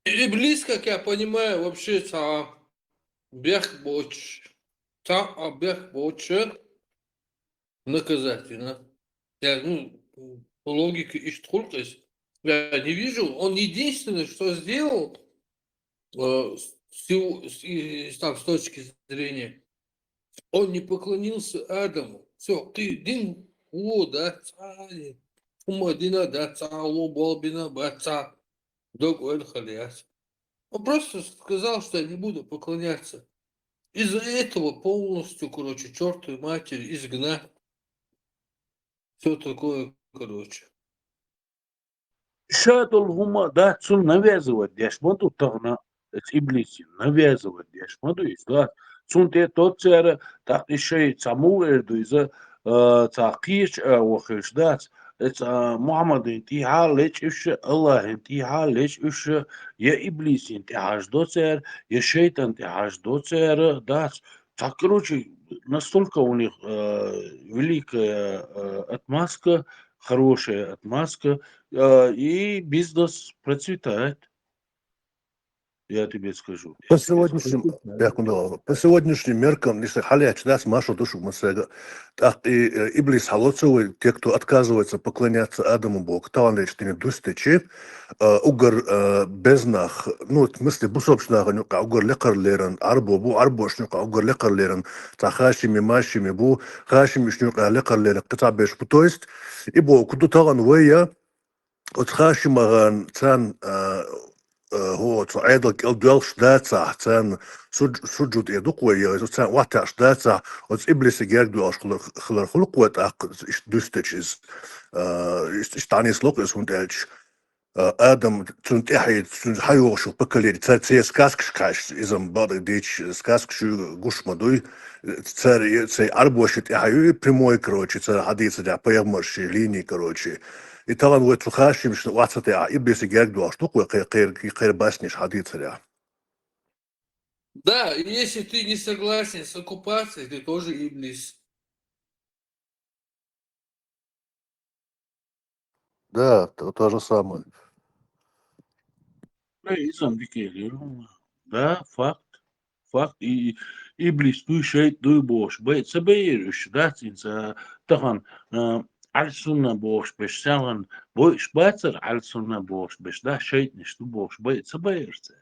Иблис, как я понимаю, вообще бег боч. Бег больше наказательно. Я, ну, по логике Иштхультес, я не вижу. Он единственное, что сделал, с точки зрения, он не поклонился Адаму. Все, ты дин, да, умадина, да, цалу, болбина, баца, догуэль халиас. Он просто сказал, что я не буду поклоняться. Из-за этого полностью, короче, чертовой матери изгнать. Все такое, короче. Шатул гума, да, цун навязывать дешмаду тагна, иблиси, навязывать дешмаду, и да, цун те тот цера, так еще и саму эрду, из-за цакиш, вахиш, да, это Мухаммад интиха леч иш Аллах интиха леч иш я Иблис интихаш доцер, я шейтан интихаш доцер, да. Так, короче, настолько у них великая отмазка, хорошая отмазка, и бизнес процветает. Я тебе скажу. По сегодняшним, по сегодняшним меркам, если халяч, да, с Машу душу Масега, так и Иблис Халоцевый, те, кто отказывается поклоняться Адаму Богу, талант не дустечи, угар безнах, ну, в смысле, бусобшнах, угар лекарлерен, бу арбошнюк, угар лекарлерен, тахашими, машими, бу, хашими, шнюк, лекарлерен, катабеш, то есть, и бо, куду талан вея, от хашимаган, цан, هو تعادل الدولش داتا تان سجود يدق ويا تان واتاش داتا وز إبليس جاك دوش خلق وات دوستشز تعني سلوك اس هوندالش آدم تنتحي تنحيو شو بكلي تسي سكاسكش كاش إذا بعض ديتش سكاسكش جوش مدوي تسي أربوش تحيو بريموي كروتشي تسي حديث دا بيغمرش ليني كروتشي и талан вот слухашим, что вацате, а и без герду, а штуку, кэр басниш хадит ря. Да, и если ты не согласен с оккупацией, ты тоже иблис. Да, то же самое. Да, факт. Факт. И Иблис, ты шейт, ты бош. Бейт соберешь, да, цинца, тахан, على السنة بوش بش سالن بوش باتر على السنة بوش بش ده شيء نشتو بوش بيت سبايرته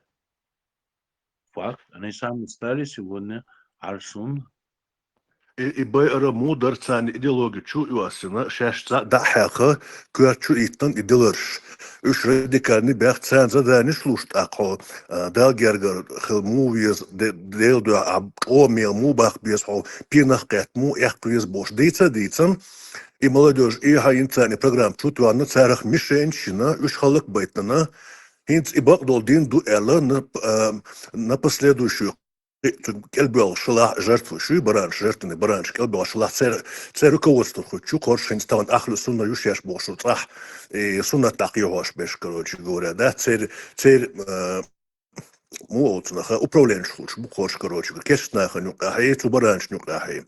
فاكت أنا سام ستاري сегодня على السنة И байра мудар цан идеологи чу юасына шашца да хаха куачу иттан иделерш. Үш радикальный бях цан задани слушт ако дал гергар хил мувиз дел до о мел мубах без хол пинах катму ях приз бош дейцан и молодежь и хаинцани программ чутуанна царах мишенщина үш халык байтнана хинц и багдол дин ду эла на последующую Келбел шла жертву, ши баранш, жертвенный баранш, келбел шла царь руководство хочу, коршин ставан ахлю сунна юшеш бошу трах, и сунна так его аж беш, короче говоря, да, царь муолцунаха, управленч лучше, бухош, короче, кешнаха нюка, хай, цу баранш нюка, хай.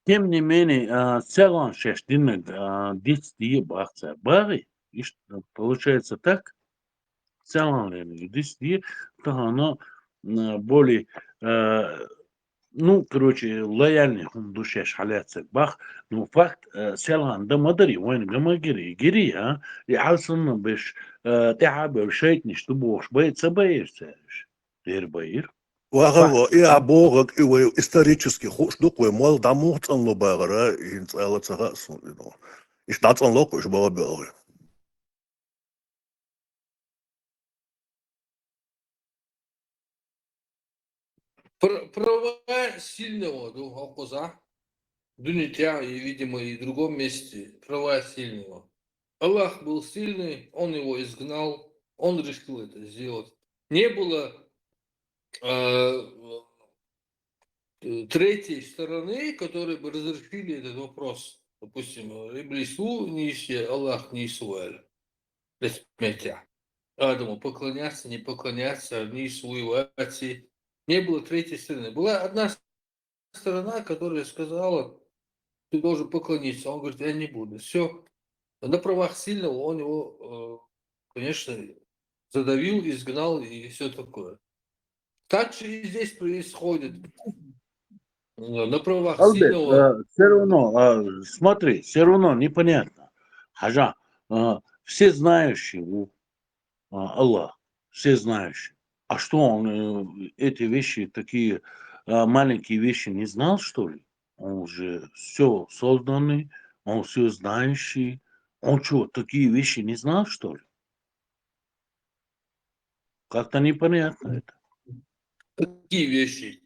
Тем не менее, целом шеш диннек дисти бахца бари, и получается так, целом дисти, то оно более, ну, короче, лояльный он душе шаляться бах, ну, факт, целом да мадри, войн гамагири, гири, и алсун беш, تعب شيء نشتو بوش بيت سباير غير باير Вагаво, и абогак, и исторически хуш дуквы, мол, да мухтан лобагара, и инцала цагасун, и штатсан локу, и было белый. Права сильного, ну, Алкоза, Дунитя и, видимо, и в другом месте, права сильного. Аллах был сильный, он его изгнал, он решил это сделать. Не было третьей стороны, которые бы разрешили этот вопрос. Допустим, Иблису нищие, Аллах не Исуэль. Адаму поклоняться, не поклоняться, не воевать. Не было третьей стороны. Была одна сторона, которая сказала, ты должен поклониться. Он говорит, я не буду. Все. На правах сильного он его, конечно, задавил, изгнал и все такое. Так же и здесь происходит. На правах сильного... Все равно, смотри, все равно непонятно. Хажа, все знающие Аллах, все знающие. А что, он эти вещи, такие маленькие вещи не знал, что ли? Он же все созданный, он все знающий. Он что, такие вещи не знал, что ли? Как-то непонятно это. Какие вещи?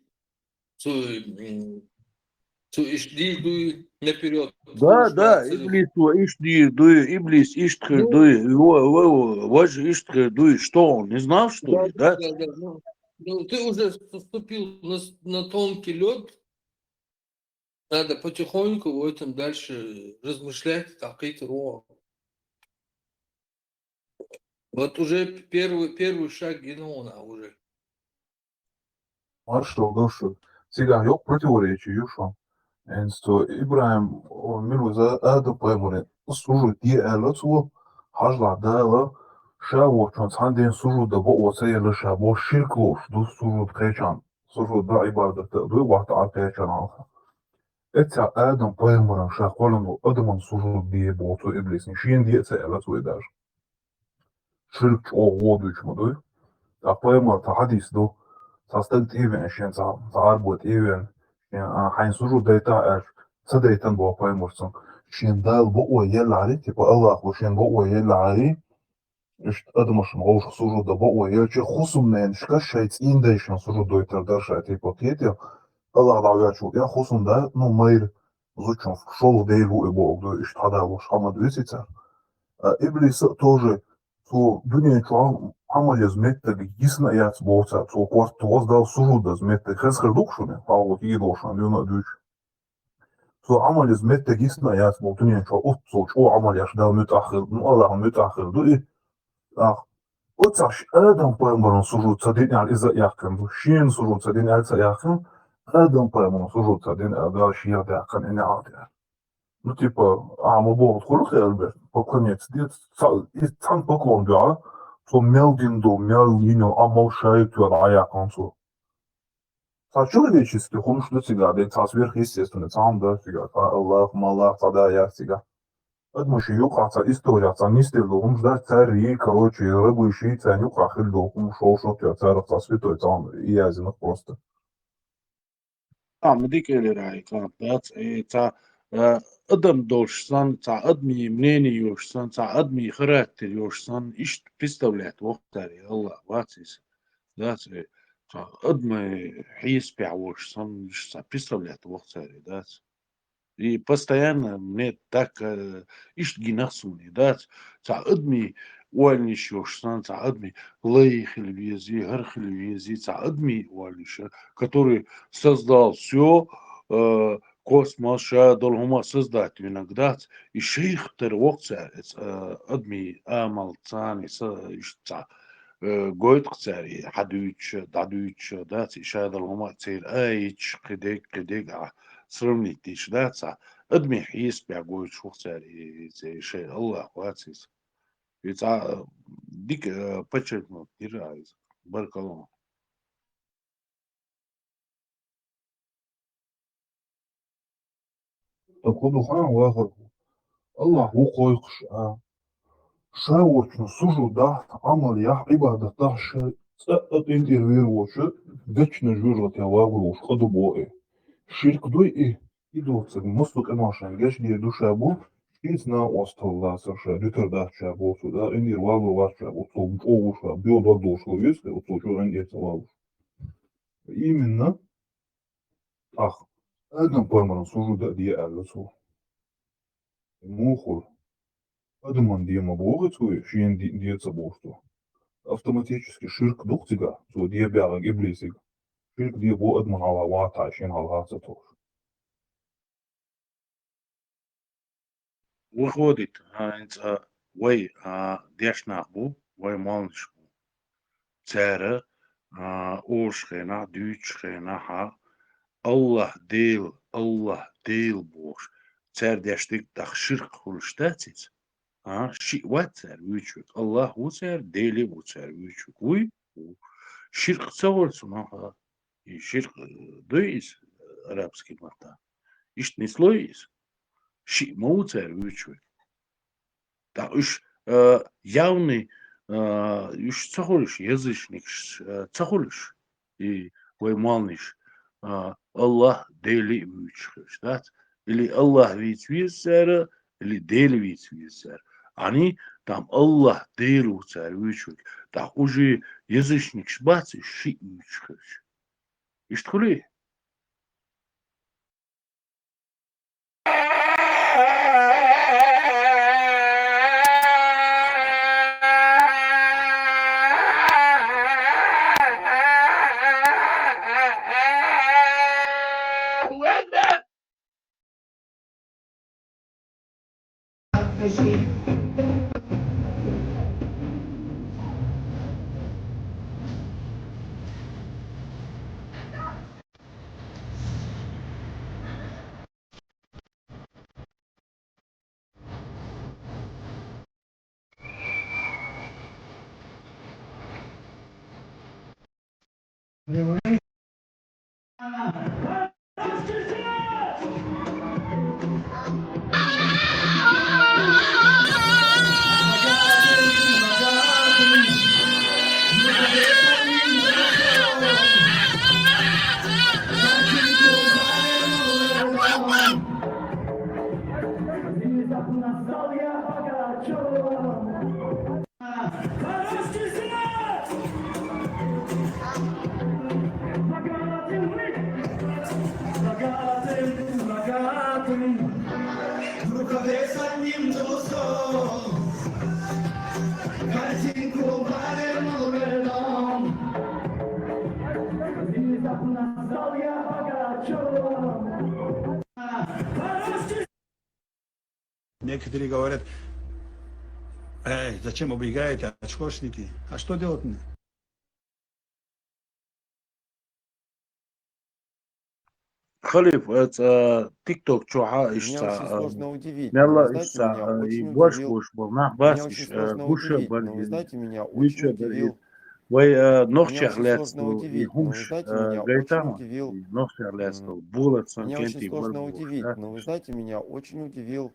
Наперед. Да, Иблис, Иблис, Иштхер, что он, не знал, что ли, да? Да. Ну, ты уже вступил на тонкий лед, Надо потихоньку в этом дальше размышлять, какие-то Вот уже первый шаг Генона уже. А что, дальше? Сега yok противоречий, юшо. Ensto İbrahim o minuza adı paymure suru diye elatu hajla dala şavo çon sanden suru da bu olsa yerle şavo şirkloş du suru tkeçan suru da ibadet du vakti arkaya alsa. Etsa adam paymure şakolun adamın suru diye botu iblisin şiyen diye se elatu eder. Şirk o vodu içmadı. Da paymure ta hadis du sastak even şen sa arbot even hain suru data er صدقت بوقاي مرسون شين دال بقوة يلا عليه تبقى الله وشين بقوة يلا عليه إيش أدمش مغوش سوجو دا بقوة يلشي خصوم نين شكاش شايت إين دايشن سوجو دو يتردار شايت يبقيتي الله دعوة شو يا خصوم دا نو ماير زوجون شولو ديلو إبوغ دو إيش تادا وش حمد ويسيتر إبليس توجي تو دنيا شو عمل يزمتك يسنا يات بوتا تو كوارت توز دال سوجو دا زمتك خز خردوكشوني فاولو يدوشان يونا دوش So عمل زميلته جسنا يا سموتني شو أتصل شو عمل يشدال متأخر من الله متأخر دو إيه أتصش آدم بايمرن سجود صدين على إذا يحكم دو شين سجود صدين على إذا يحكم آدم بايمرن سجود صدين على شيء يحكم إني عادي ну типа мы бог خلق البر поклоняться дед сам поклон да то мелдин мел нино амал шайт я аякон so Человеческий, он что всегда, это сверхъестественное, сам да, всегда, Аллах, Малах, тогда я всегда. Поэтому еще юкаться, история, не стыдно, он ждать цари, короче, рыбы ищи, царь юках, или он шел, что ты, царь, святой, сам, и язинок просто. مديك اللي رايك تا ادم دوشسان تا ادمي منيني يوشسان تا ادمي خراتر يوشسان ايش بيستولات وقتاري الله واتسيس دات تا ادمي حيس بيعوشسان ايش تا بيستولات وقتاري دات И постоянно мне так ишт дат та адми уальниш ёшсан та адми лейх вези гарх вези та адми уальниша, который создал все космос шадал хума создать иногда и шейх тервокца адми амал цани ишта гойт цари хадуич дадуич да шадал хума цир айч кидек сравнить да ادمي حيس بيعجوز شو ساري زي شيء الله واتسيس يتع ديك باتشر ما كتير عايز بارك الله تقول خان واخر الله هو قويقش شاوچن سوجو да عمل يح عبادة تاش سقط انترفير وشو دچن جوجو تيا واغلوش خدو بوئي شرك دوي ايه идут муслук эмошен геш ди душа бу изна остал да соша дютер да ча бу суда инир валу вача бу то оуша био да дошло веске вот то что они это валу именно ах адам пойман сужу да ди алсу мухур адаман ди ма богы цу шин ди ца бошто автоматически ширк дуктига то ди бяга иблисиг ширк ди бу адман ала вата шин алгаца то выходит انت وي ديشنا بو وي مالش بو цара оошхена дүйчхена ха Allah değil boş цар дештик дах ширк хулштатиц ши ватцар вючук Allah вуцар дели вуцар вючук уй ширк цавольцу наха и ширк дойис арабский мата ишт не слоис ши мауцар вючук да уж явный уж цахолиш язычник цахолиш и воймалниш Allah deli вючук да или Allah вицвисер или дели вицвисер они там Allah дели вуцар вючук да уже язычник шбаци ши вючук ишт хули Некоторые говорят, зачем убегаете, очкошники? А что делать мне? خليف تيك توك شو إيش Меня очень сложно удивить, но يلا вы إيش знаете, меня очень يبوش удивил. بوش بولنا Меня بس очень إيش сложно بوش удивить, но вы بلجن знаете, меня очень ويش بلجن удивил. وي Меня نوخشة очень لاتس сложно удивить, но вы يهمش знаете, меня очень جايتاما удивил. نوخشة لاتس بولت سان Меня очень كنتي сложно بلبوش удивить, но вы знаете, меня очень удивил.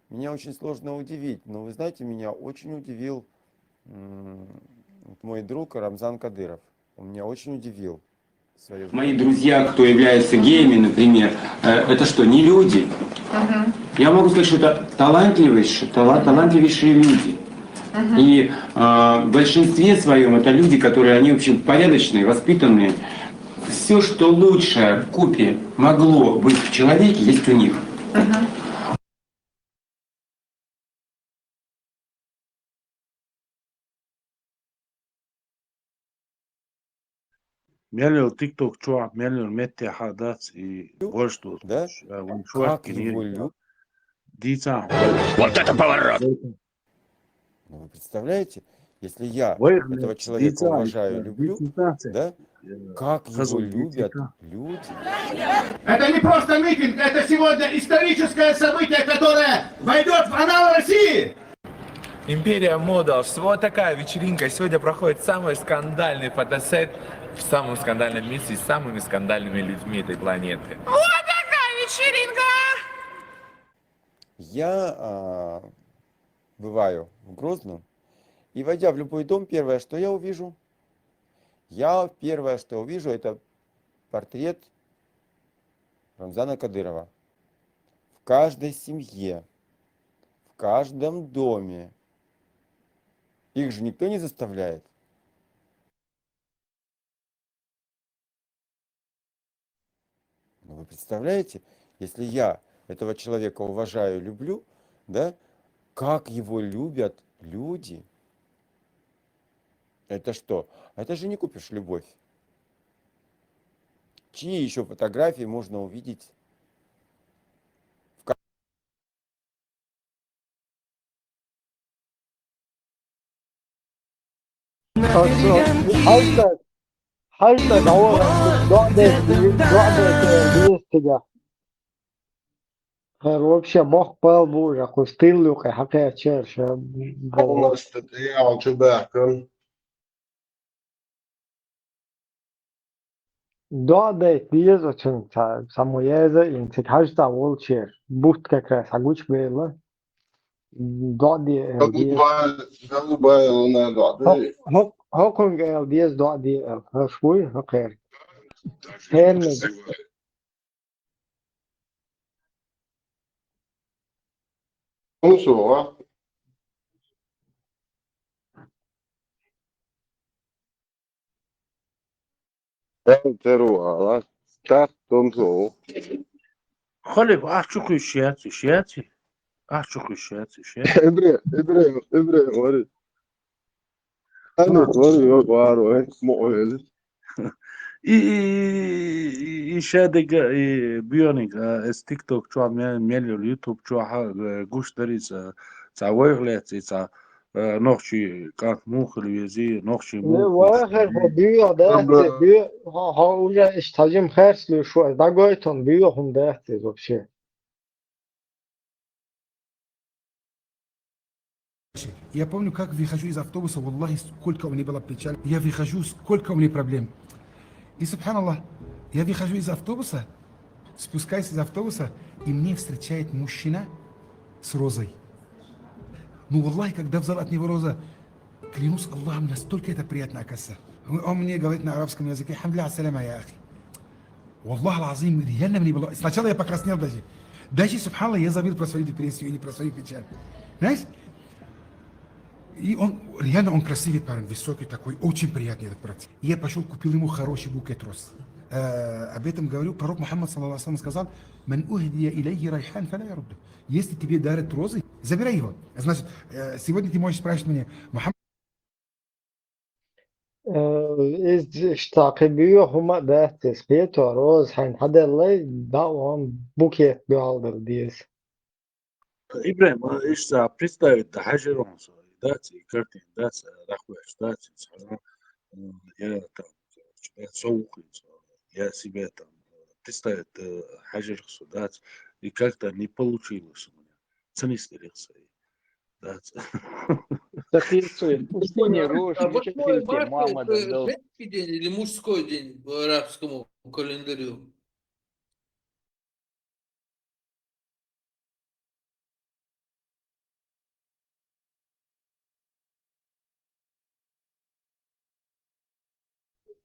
Меня очень сложно удивить, но вы знаете, меня очень удивил мой друг Рамзан Кадыров. Он меня очень удивил. Мои друзья, кто являются геями, например, это что, не люди? Я могу сказать, что это талантливейшие люди. И в большинстве своем это люди, которые, они, в общем, порядочные, воспитанные. Все, что лучшее в купе могло быть в человеке, есть у них. مليون تيك توك شو مليون متى حدث بوشتو Да? ونشوف Как его كنير любят. ديتا Вот это поворот! Ну, вы представляете, если я этого человека уважаю и люблю, да, как его любят люди. Это не просто митинг, это сегодня историческое событие, которое войдет в анналы России. Империя Модалс. Вот такая вечеринка. Сегодня проходит самый скандальный фотосет в самом скандальном месте с самыми скандальными людьми этой планеты. Вот такая вечеринка! Я бываю в Грозном, и войдя в любой дом, первое, что я увижу, это портрет Рамзана Кадырова. В каждой семье, в каждом доме. Их же никто не заставляет. Но вы представляете, если я этого человека уважаю и люблю, да, как его любят люди. Это что? Это же не купишь любовь. Чьи еще фотографии можно увидеть? حالتك هو ضعدك بيستجا вообще бог пал боже кустил лука حكاية شرش والله استطيع شبهكم ضعدك بيزو چن самоеза in цикажта волчер бухт как раз агуч бела ضعدي قلبي وانا ضعدي هوكونج ال ديز ضعدي شوي هقير هيرمد انسوا تروى تحت انسوا خليف أحشوك شياتي أحشوك شياتي إبرة ورد أنا ورد وقارو هيك مؤهل И шадега бионик с TikTok чуа мелю YouTube чуа гуш дарица цавойлет ца нохчи как мухлвези нохчи мухуш واخر بيو دهتي بيو ها уже استاجم خرس شو داغويتون بيو هم دهتي вообще. Я помню, как выхожу из автобуса, валлахи, сколько у меня было печаль. Я выхожу, сколько у меня проблем. И, субханаллах, я выхожу из автобуса, спускаюсь из автобуса, и мне встречает мужчина с розой. Ну, валлахи, когда взял от него роза, клянусь Аллахом, настолько это приятно, оказывается. Он мне говорит на арабском языке: «Хамдля ассаляма, я ахи». Валлах алазим, реально мне было... Сначала я покраснел даже. Даже, субханаллах, я забыл про свою депрессию или про свою печаль. Знаешь? И он, реально, он красивый парень, высокий такой, очень приятный этот брат. И я пошел, купил ему хороший букет роз. Об этом говорю, пророк Мухаммад, саллаллаху алейхи ва саллям, сказал: «Ман ухдия илейхи райхан фала ярудду». Если тебе дарят розы, забирай его. Значит, сегодня ты можешь спрашивать меня: Мухаммад... اشتاقي بيو هما دهتي سبيتو روز حين حدا الله داوام بوكيت بيالدر ديس. Ибрахим, ишца представить хажирон, дати, картин, дати, рахуеш, дати, я там, соухать, я себе там представить хажирсу, дати, и как-то не получилось у меня. Ценистерился, дати. Записывай, в пустыне рожь, А ничего 8 тебе марта мама это дал. женский день или мужской день по арабскому календарю?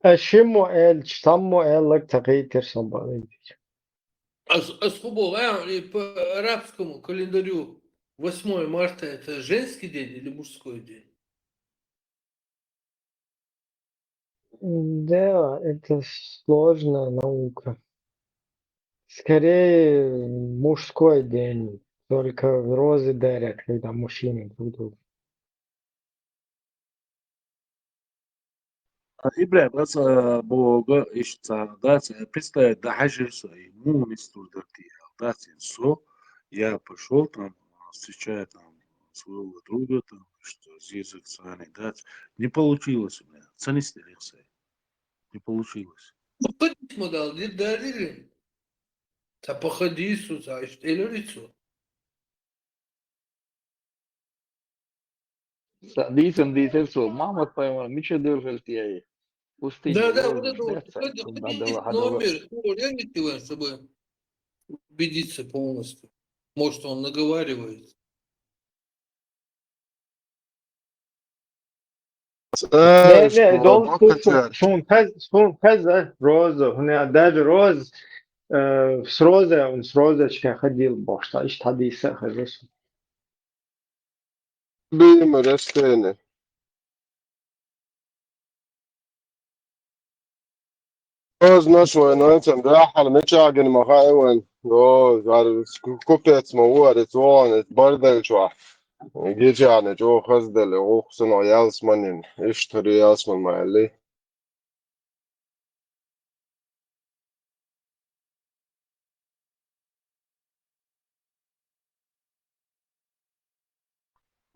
اشمو ال شتمو ال لك تغيتر صبري. По арабскому календарю 8 марта это женский день или мужской день? Да, это сложная наука. Скорее мужской день, только розы дарят, когда мужчины друг другу. Ибрахим, дати, бога, ишца, дати, представить хажирсу, ему не студерти, дати, я пошел там, встречаю там своего друга, там, что язык с вами, дати, не получилось у меня, ценистерился, не получилось. Ну, ходить модал, не дарили. Та походи сюда, и лицо. Dicen, dice eso, mama твоя, ничего держать я. Пустыне Да, вот рожь, это вот, ждется, ходите в номер, реагируем, чтобы убедиться полностью. Может, он наговаривает. Не, дом сун хаза роза, даже роз с розой, он с розочкой ходил, бошта, ишь хадиса хазас. بيم رستيني روز نشوي نويتم راحل متشاقن مخايون روز كوبيت موارد وانت بردل شو جيجي يعني جو خزدل وخصنو ياسمنين اشتري ياسمن معلي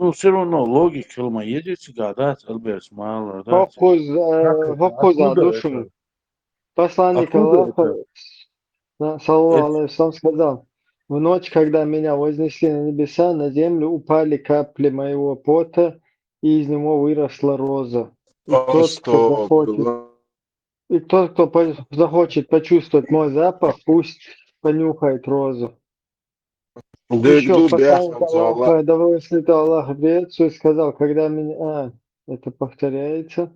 Ну, все равно логика, лма, едете гадать, Альберт, мало, да? Хокуз задушим. Посланник Аллаха, саллаллаху алейхи ва саллям, сказал: в ночь, когда меня вознесли на небеса, на землю упали капли моего пота, и из него выросла роза. И тот, кто захочет почувствовать мой запах, пусть понюхает розу. Еще посланник Аллаха, да благословит Аллах приветствует, сказал: когда меня... это повторяется.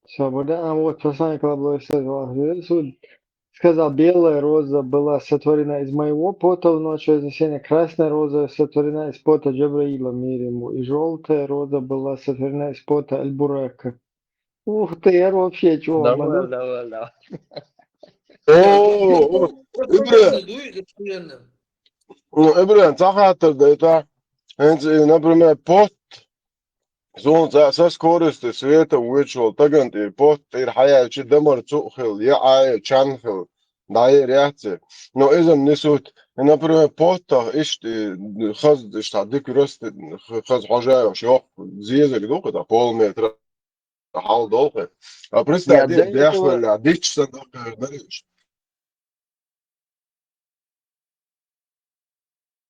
Свобода. А вот посланник Аллаха сказал: белая роза была сотворена из моего пота в ночь вознесения, красная роза сотворена из пота Джабраила, мир ему, и желтая роза была сотворена из пота Аль-Бурака. Ух ты, я вообще чего могу? Давай. إبراهيم صح هتر ديتا أنت نبرم بوت زون أساس كورست سويتا ويتشول تجنت بوت حياة شي دمر تؤخل يا تشانخل داير ياتي نو إذا نسوت أنا بري بوتا إيش خز إيش تعديك رست خز حاجة شو زيزة دوقة دا بول متر حال دوقة أبرست Я عدي до بيحول этого, عديش صندوق دريش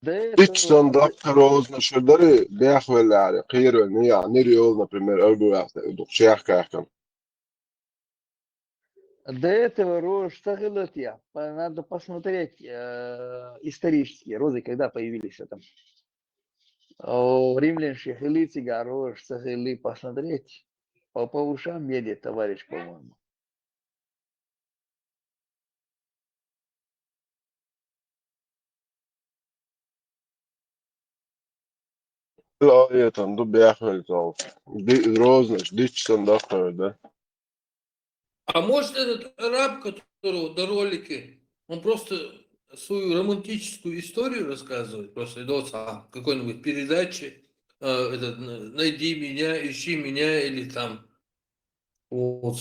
до ديش этого, صندوق روز نشدري بيحول يعني خير نيا نيريول например أربو يحتاج دوق شيخ كاحكم до этого Рош Сахилатья. Надо посмотреть исторические розы, когда появились там. Римлян Шехилицига, Рош Сахили посмотреть. По ушам едет товарищ, по-моему. لا يتم دو بيحول تو دي روز ديش صندوق ده А может этот раб, которого до ролики, он просто свою романтическую историю рассказывает, просто идет в какой-нибудь передаче, найди меня, ищи меня, или там вот,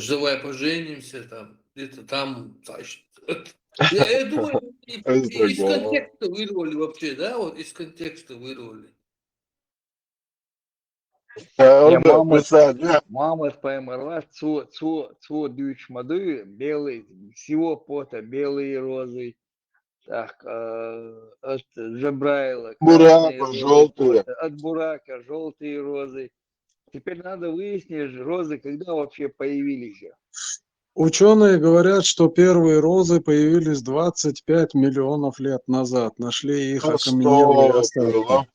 живая поженимся, там, где-то там, значит. Я думаю, из контекста вырвали вообще, да, вот из контекста вырвали. Я Olga, представь, мама померла, цу дюч мады, белый, всего пота, белые розы, так, от Джабраила, красные бурака, розы, желтые. пота, от Бурака, желтые розы. Теперь надо выяснить, розы когда вообще появились. Ученые говорят, что первые розы появились 25 миллионов лет назад. Нашли их окаменелые остатки.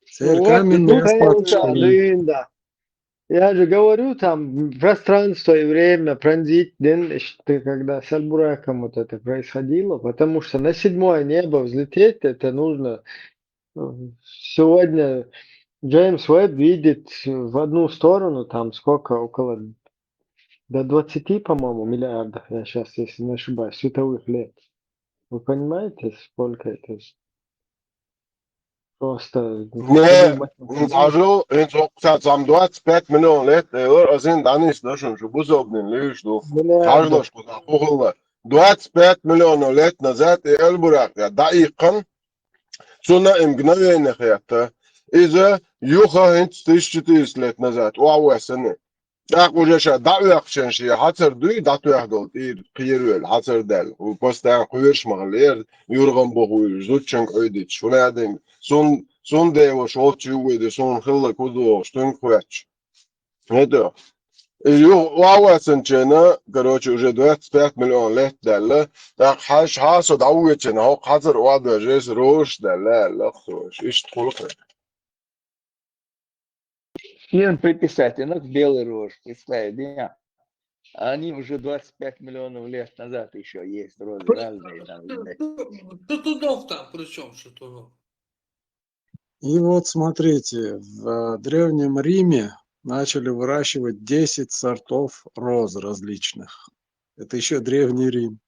Теперь Вот, каменные тут остатки. да. Я же говорю, там пространство и время, транзит, день, когда с Альбураком вот это происходило, потому что на 7-е небо взлететь, это нужно. Сегодня Джеймс Уэбб видит в одну сторону, там сколько, около до 20, по-моему, миллиардов, я сейчас, если не ошибаюсь, световых лет. Вы понимаете, сколько это? Просто... Не, انت وقتها عم 25 مليون لتر أظن دانيس نشون شو بزوجن ليش دو تعرضش كنت أقول 25 مليون لتر نزات البراق دقيقا سنة إمكانية نخيته إذا يوخا هنت تشتيس لتر نزات وعوه سنة أقول جشة دعوة عشان شيء حصر دوي دعوة عدل إير قيرول حصر دل وبستان قويرش مغلير يورغن بقول زوجن قيدت شو نادين سون ده وشوت شو ده سون خلا كودو شتون خواتش هذا يو واو سنجنا короче уже 25 مليون لت دل так حاش حاسد عوجن هو حصر وعد جيس روش دل لا خوش إيش تقول Им приписать, и белый рожь, представь, да? Они уже 25 миллионов лет назад еще есть розы разные. Шатунов там, причем Шатунов? И вот смотрите, в Древнем Риме начали выращивать 10 сортов роз различных. Это еще Древний Рим.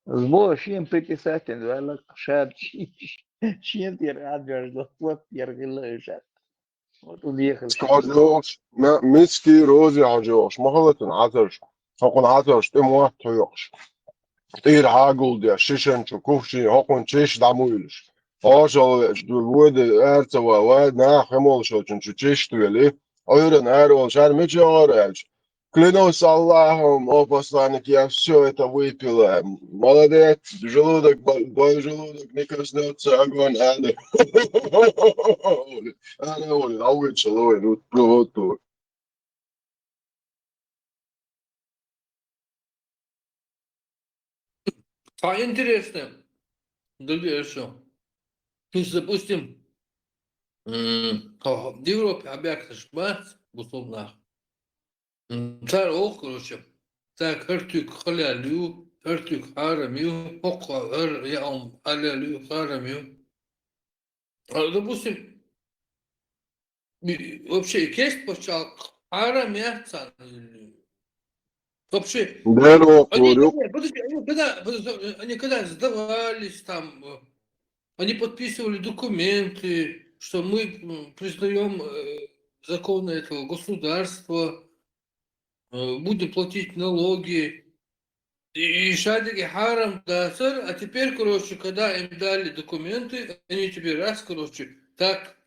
Сбор, им приписать, да, шар, чем ты радуешь, вот перегилаешь. Вот уехал. عجوش ما مسكي روزي عجوش ما خلتن عطرش هقون عطرش تموات تويوش تير عاقل دي شيشن شكوفشي هقون تشيش دعمويلش عاشل دول بود ارتا وواد نا خمول شوچن تشيش تويلي ايرن ارول شار ميجي ارالش Клянусь Аллахом, о посланник, я все это выпила. Молодец, желудок, твой желудок не коснется огонь ада. Она говорит, а вы человек, вот тут. А интересно, другие что? То есть, допустим, в Европе объект шмат, условно, царь ох, короче, так, хартюк халялю, хартюк харамю, ока, я вам халялю, харамю. Допустим, вообще, есть почал харамя, вообще, Дерево, они, курю. подожди, они когда сдавались там, Они подписывали документы, что мы признаем законы этого государства, будем платить налоги. И Шадик и Харам, да, сэр, а теперь, короче, когда им дали документы, они теперь раз, короче, так,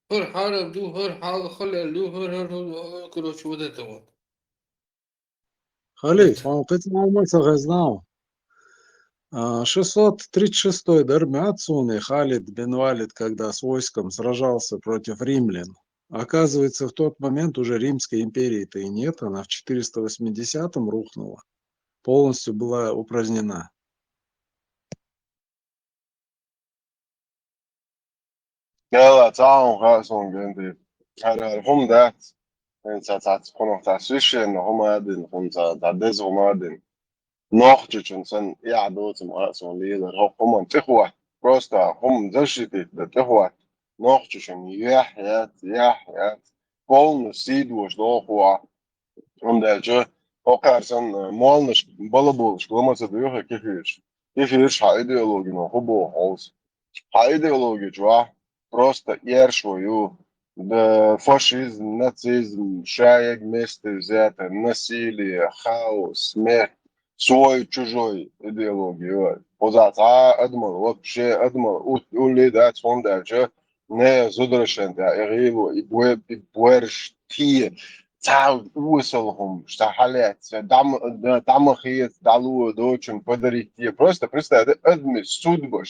хор Харам, ду, хор Хал, халялю, короче, вот это вот. Халид, он это знал. 636-й Дармяцуны Халид бен Валид, когда с войском сражался против римлян. Оказывается, в тот момент уже Римской империи-то и нет, она в 480-м рухнула, полностью была упразднена. يلا تعالوا خلاصون جندي هذا هم ده انت تكونوا تعسوش ان هم ادين هم تعدز هم ادين نوختش انسان يعدوت مقاسون ليدر هم انتخوا بروستا هم زشتي تخوا نوختش ان يحيات полный сид وش دوخوا هم ده جو وقارسن مالنش بالبولش لما تدوخ كيفيش ها ايديولوجي نو هو هوس ها ايديولوجي جوا просто ершую, да, фашизм, нацизм, шаек вместе взято, насилие, хаос, смерть, свой, чужой идеологию. Позац, адмал, вообще адмал, улидать фондача, не зудрашента, эрилу, и буэрш тие, цау усалхум, штахалет, дамахиет, далу, дочен, подарить тебе. Просто представь, адми судьба,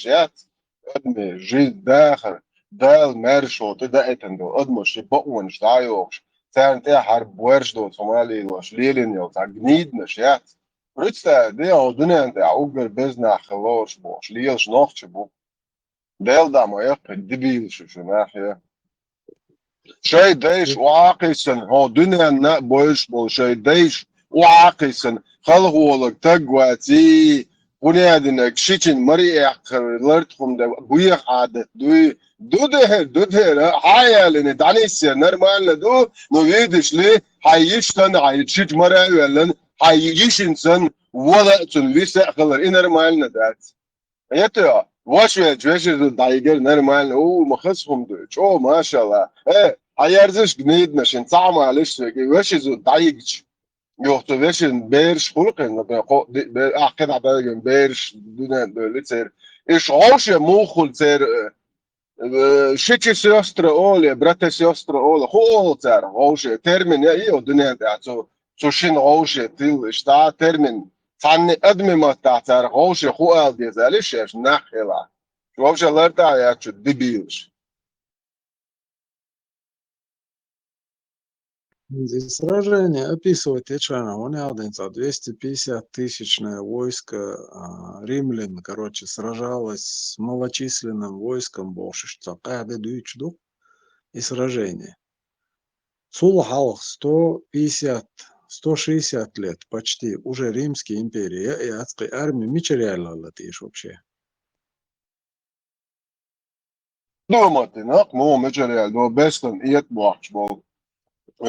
адми жизнь дахар. دال مرشو تدا اتندو ادمش بقونش دايوش تان تي حرب ورشدو صومالي وش ليلين يو تا جنيد نشيات رتستا دي او دنيا انت اوغر بزنا خلوش بوش ليلش نوخش بو ديل دا ما يق دبيل شو ناحية شي ديش وعاقيسن هو دنيا نا بوش بو شي ديش وعاقيسن خلغولك تقواتي ونادنك شيتين مري لرتكم ده بويق عادت دوده حيالن دانيس نرمال دو نويدش لي حيشتن حيشيت مرا ولا حيجيشنسن وضعتن ليس خلر نرمال ندات يتا واش وجوش دايجر نرمال او مخصهم دوش او ما شاء الله ايه حيرزش جنيد نشن صعب معلش واش زو دايج يوختو ويشن بيرش خلقن اعقد عبالجن بيرش دون لتسير ايش عوش موخل سير شيتش سيستر اولي برات سيستر اولي هو تار عوش ترمين ايو دنيا تاعتو سوشين عوش تيل اشتا ترمين ثاني ادمي ما تاعتار عوش خو ال دي زالش ناخلا عوش لرتا يا دبيلش Здесь сражение описывает Ичана, он ялдинца, 250-тысячное войско римлян, короче, сражалось с малочисленным войском Бошишца, и сражение. Сулхал 160 лет, почти, уже Римская империя, и адской армии мечеряла латиш вообще. دوماتي ناق مو مجريال دو بيستن ايت بوحش بول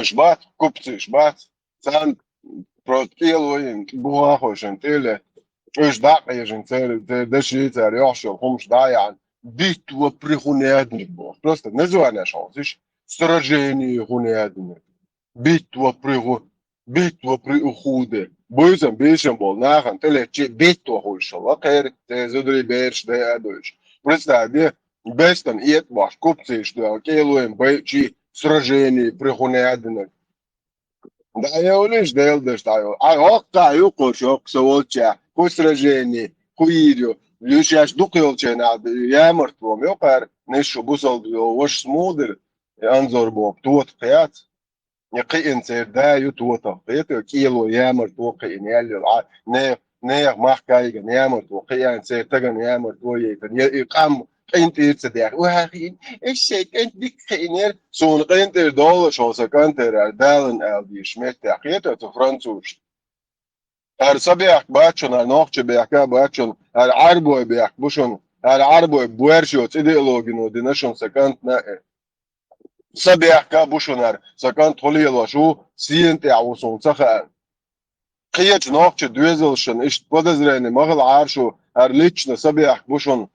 شبات كوبتي شبات سان بروتكيلوين بوها خوشن تيلي ايش داق يجن تيل دشي تيل يوشو خمش دايعن بيت وبريخونيادنك بوح просто نزوانا شانسيش سراجيني خونيادنك بيت وبريخودة بويزن بيشن بول ناخن تيلي بيت وخوش الله خير تيزودري بيرش دي ادوش просто دي بيستن ايت بوح كوبتي شدو كيلوين بيتشي сражений прихунеадинок. Да я улиш делдеш таю. А окта юкош оксоволча. Ку сражений, хуидю. Люшаш дукилче над ямартвом. Йокар нешу бусал вош смудер. Анзор боб тот қият. Яқин сер да ю тота. Қият кило ямартво қиин ялил. Не махкайга ямартво қиян сер таган ямартво йекан. Иқам انت تصدق واخين الشيء انت بخينير سون انت دول شو سكنتر دالن ال دي شمت تحقيقه فرانسوس هر صبيح باتشن نوخش بيحكا باتشن هر عربو بيحكبوشن هر عربو بويرشو ايديولوجينو دي نشون سكنت نا صبيح كابوشن هر سكنت خليلو شو سينت عوسون سخا قيت نوخش دويزلشن ايش بدزرني مغل عارشو هر ليتشن صبيح بوشن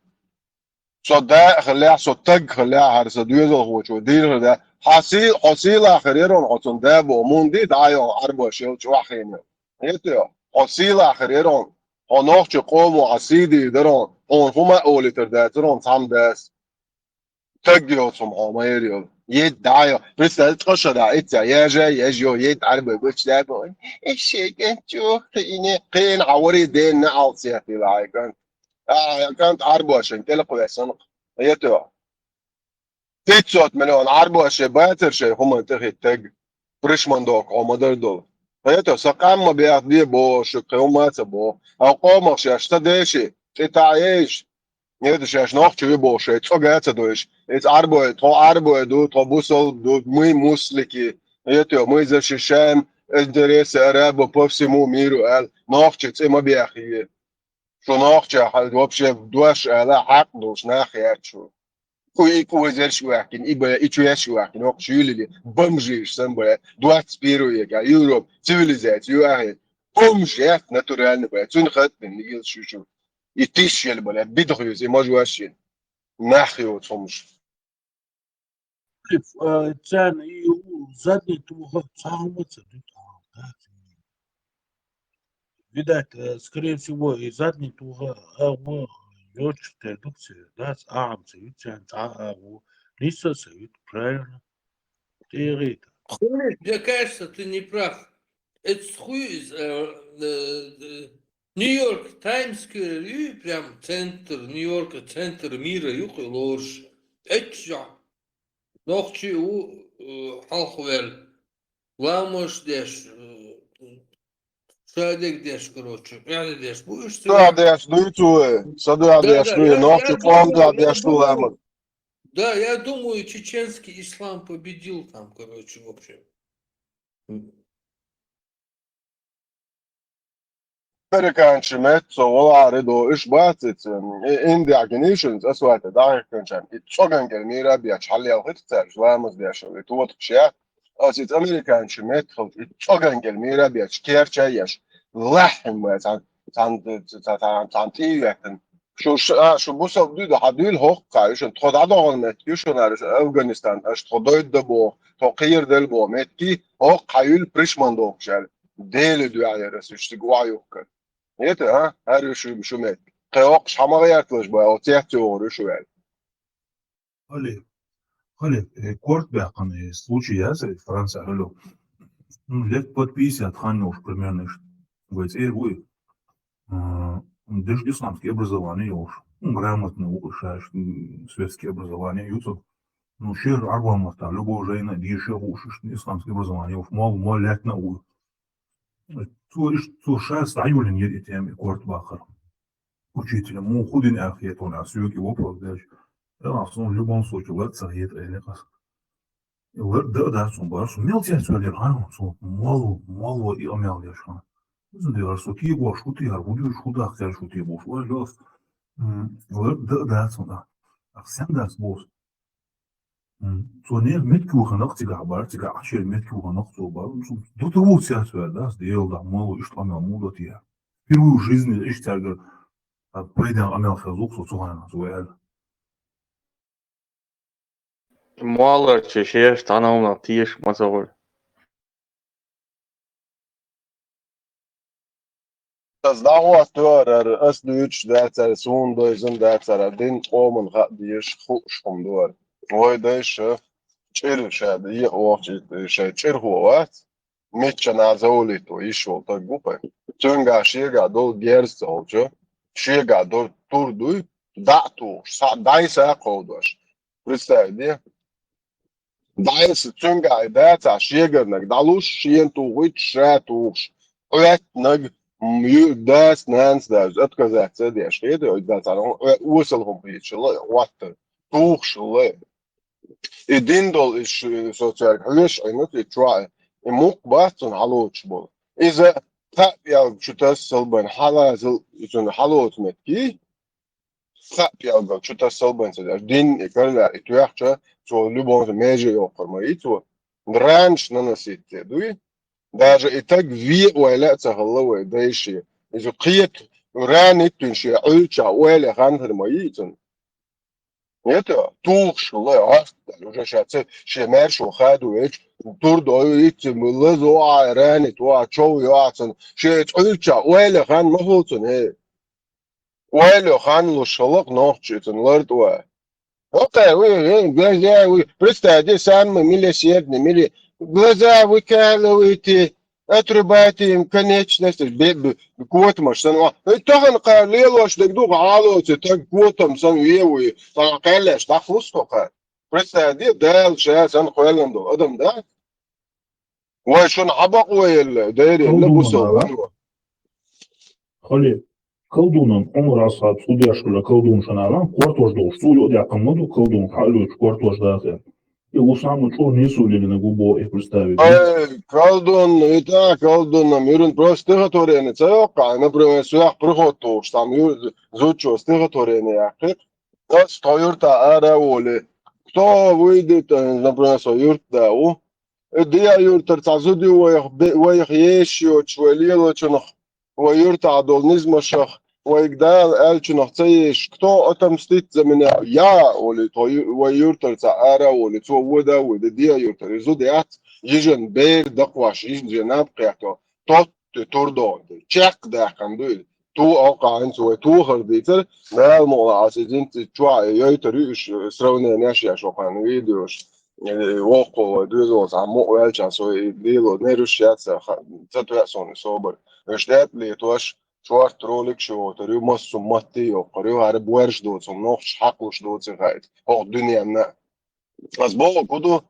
صدق خلاه صدق خلاه هرس دويزل هو شو دير ده حصيل آخريرون عطون ده بومون دي دايو عربو شيل شو أخيني يتيو حصيل آخريرون هنوخ قوم وعسيدي درون هما أولي ترداترون سام داس تجيو سم عميريو يد دايو بس تخش دا إتيا يجيو يد عربو بوش ده بون إيش كنتو قين عوري دين نعال سياتي لايكن كانت عربو عشان تلقوا يسنق يتو 900 مليون عربو عشان باتر شيء هم تخي تج بريشمان دوك أو مدر دول يتو سقام ما بيعدي بو شقيوم ما تبو أو قوم شاش تدشي تتعيش يتو شاش نوخ تبي بو شيء تسوق تدوش إت عربو تو عربو دو تبوسل دو مي مسلكي يتو مي زش الشام الدرس أرابو بوفسي مو ميرو قال نوخ تي ما بيأخي شو ناخذ حد وبشه دوش على حق دوش ناخذ شو كوي زر شو لكن إبا إيشوا شو لكن وقت شو اللي بمجيش سنبلا دوات سبيرو يكا يوروب سيفيليزات يوهي بمجيات ناتورال نبلا تنخد من نيل شو يتيش يلبلا بيدخيوز إما جواشين ناخذ تفهمش Can EU zadnji tuha samo видать, скорее всего, и задний туга, лётчик редукции, да, с союз, лиса союз, правильно. Ты говоришь. Мне кажется, ты не прав. Это хуй из Нью-Йорк Таймс Сквер, прям центр Нью-Йорка, центр мира, юхай ложь. Это что? Нохчи у Халхвель. Ламош деш. Садик деш, короче. Я деш. Будешь ты? Да, деш, ну и tu, саду деш, ну и ночью план да деш, ну лемон. Да, я думаю, чеченский ислам победил там, короче, в общем. Amerikanske Mets og Olare do إشباتت إندي عجنيشنز أسوات داعي كنشان إتشوغن كلميرا بيتشحلي أو خطة جوامز بيشوي توت خشيا أسيت أمريكانske Mets خلط إتشوغن كلميرا بيتشكير شيش لحم تان تيوكن شو بوصل دو حدول هوق قايشن تخد عدوان متيوشن أرش أفغانستان أش تخدويد دبو تقير دلبو متي هوق قايل بريشمان دوك شال ديل دو عيرس يشتقوا يوكن يته ها هر شو مات قيوقش حما ياكلش بقى او تيحتو شو يعني Хале, корт бяхан случай ясре Франция алло. Ну, лет под 50 ханёж примерно. Говорит, вы даже исламское образование уж. Грамотно улучшаешь светское образование. Ютуб. Ну, шер арбамата, любого жена, диши ушиш, исламское образование уж мол лет на у. تو شخص عيون يتم كورت باخر учителя مو خودين أخيات ولا سيوكي وبرد داش أصلا جبان صوت ورد صحيح إلى قص ورد ده صون بارس ميل تيسوي لرهان صون مالو يأمل يشان زين ده رسوكي وشو تيار ودي شو ده أختار شو تي بوش ولاس ورد ده صون أحسن ده بوس صونير متكوخ نقطة عبارة تجا عشر متكوخ نقطة عبارة до того ситуация да сделал да мало что она мудо тия первую в жизни إيش ترجع بعدين عمل خازوق صوصوها سؤال Mualar çeşeş tanımla tiyeş mazavur. Tas daho störer östdütsch där son dözen där den omen hat die schum dor ой дэше чир шад и очи ше чир хуат мечна заулито ишол так гупе тюнга шега дол герсолчо шега дол турдуй дату дайса колдош представь дайс тюнга дата шега наг далуш шенту вит шатуш наг داس نانس داس اتكزات سديش كده قدام على وصلهم بيتش لا وات توخ لا الدين دول ايش سوتشارك ليش اينت تراي موك باستون علوش بول اذا تابيا شو تصل حالا زل حالوت متكي تابيا شو تصل بين سديش دين يكلا اتوخش سو لوبون ميجي يوفر ما يتو درانش ننسيت دوي даже и так ви уэлэца головой дэши из укиет ранит тунши ульча уэлэ хантер моитон Это тухшлый астал уже сейчас шемершо хаду эч турдо итим лазо айранит ва чоу яцен шеч улча уэлэ хан махулцун уэлэ хан лушалак нохчитен лартва. Окей, вы глаза вы представьте сами миллисердны милли глаза выкалываете отрубаете им конечности كوتم شنو تهن قاليلو اش دغدو عالو تك كوتم سن يوي فقالش تخلص فقط بس دي دال شيء سن قولندو ادم ده وشن عبق ويل داير لبسو Kıldığına Hali kıldığının umur asad sudiya şkula kıldığın şanalan kortojda suyu yakınmadı kıldığın halu kortojda и усам что не сулили на губо и представить. Колдун, и так, колдун, мирун просто стихотворение. Це ока, наприклад, своях приходу, що там зучу стихотворение. Ось то юрта ареолі. Хто вийде, наприклад, со юрта, дія юрта, це зуді воїх єшіо, чвеліло, чонох, воюрта адолнизмашах, ويقدر ألشنو تيش كتو أتمستيت زمنا يا ولي ويورتر تعارة ولي تو ودا ودا ديا يورتر يزوديات يجن بير دقواش يجن نابقيتو توت توردو تشيك ده كندويل تو أوقع انسو تو خرديتر ما الموضوع عسيزين تشوع يوتريش سروني ناشي أشوفان فيديوش يعني وقو دوزوز عمو ويلشان سو ديلو نيروش ياتسا تتوأسوني صوبر اشتات لي توش شوار ترولك شو تريو مصو ماتي وقريو هارب ورش دوت نوخش حقوش دوت غايت هو الدنيا منا بس بو كودو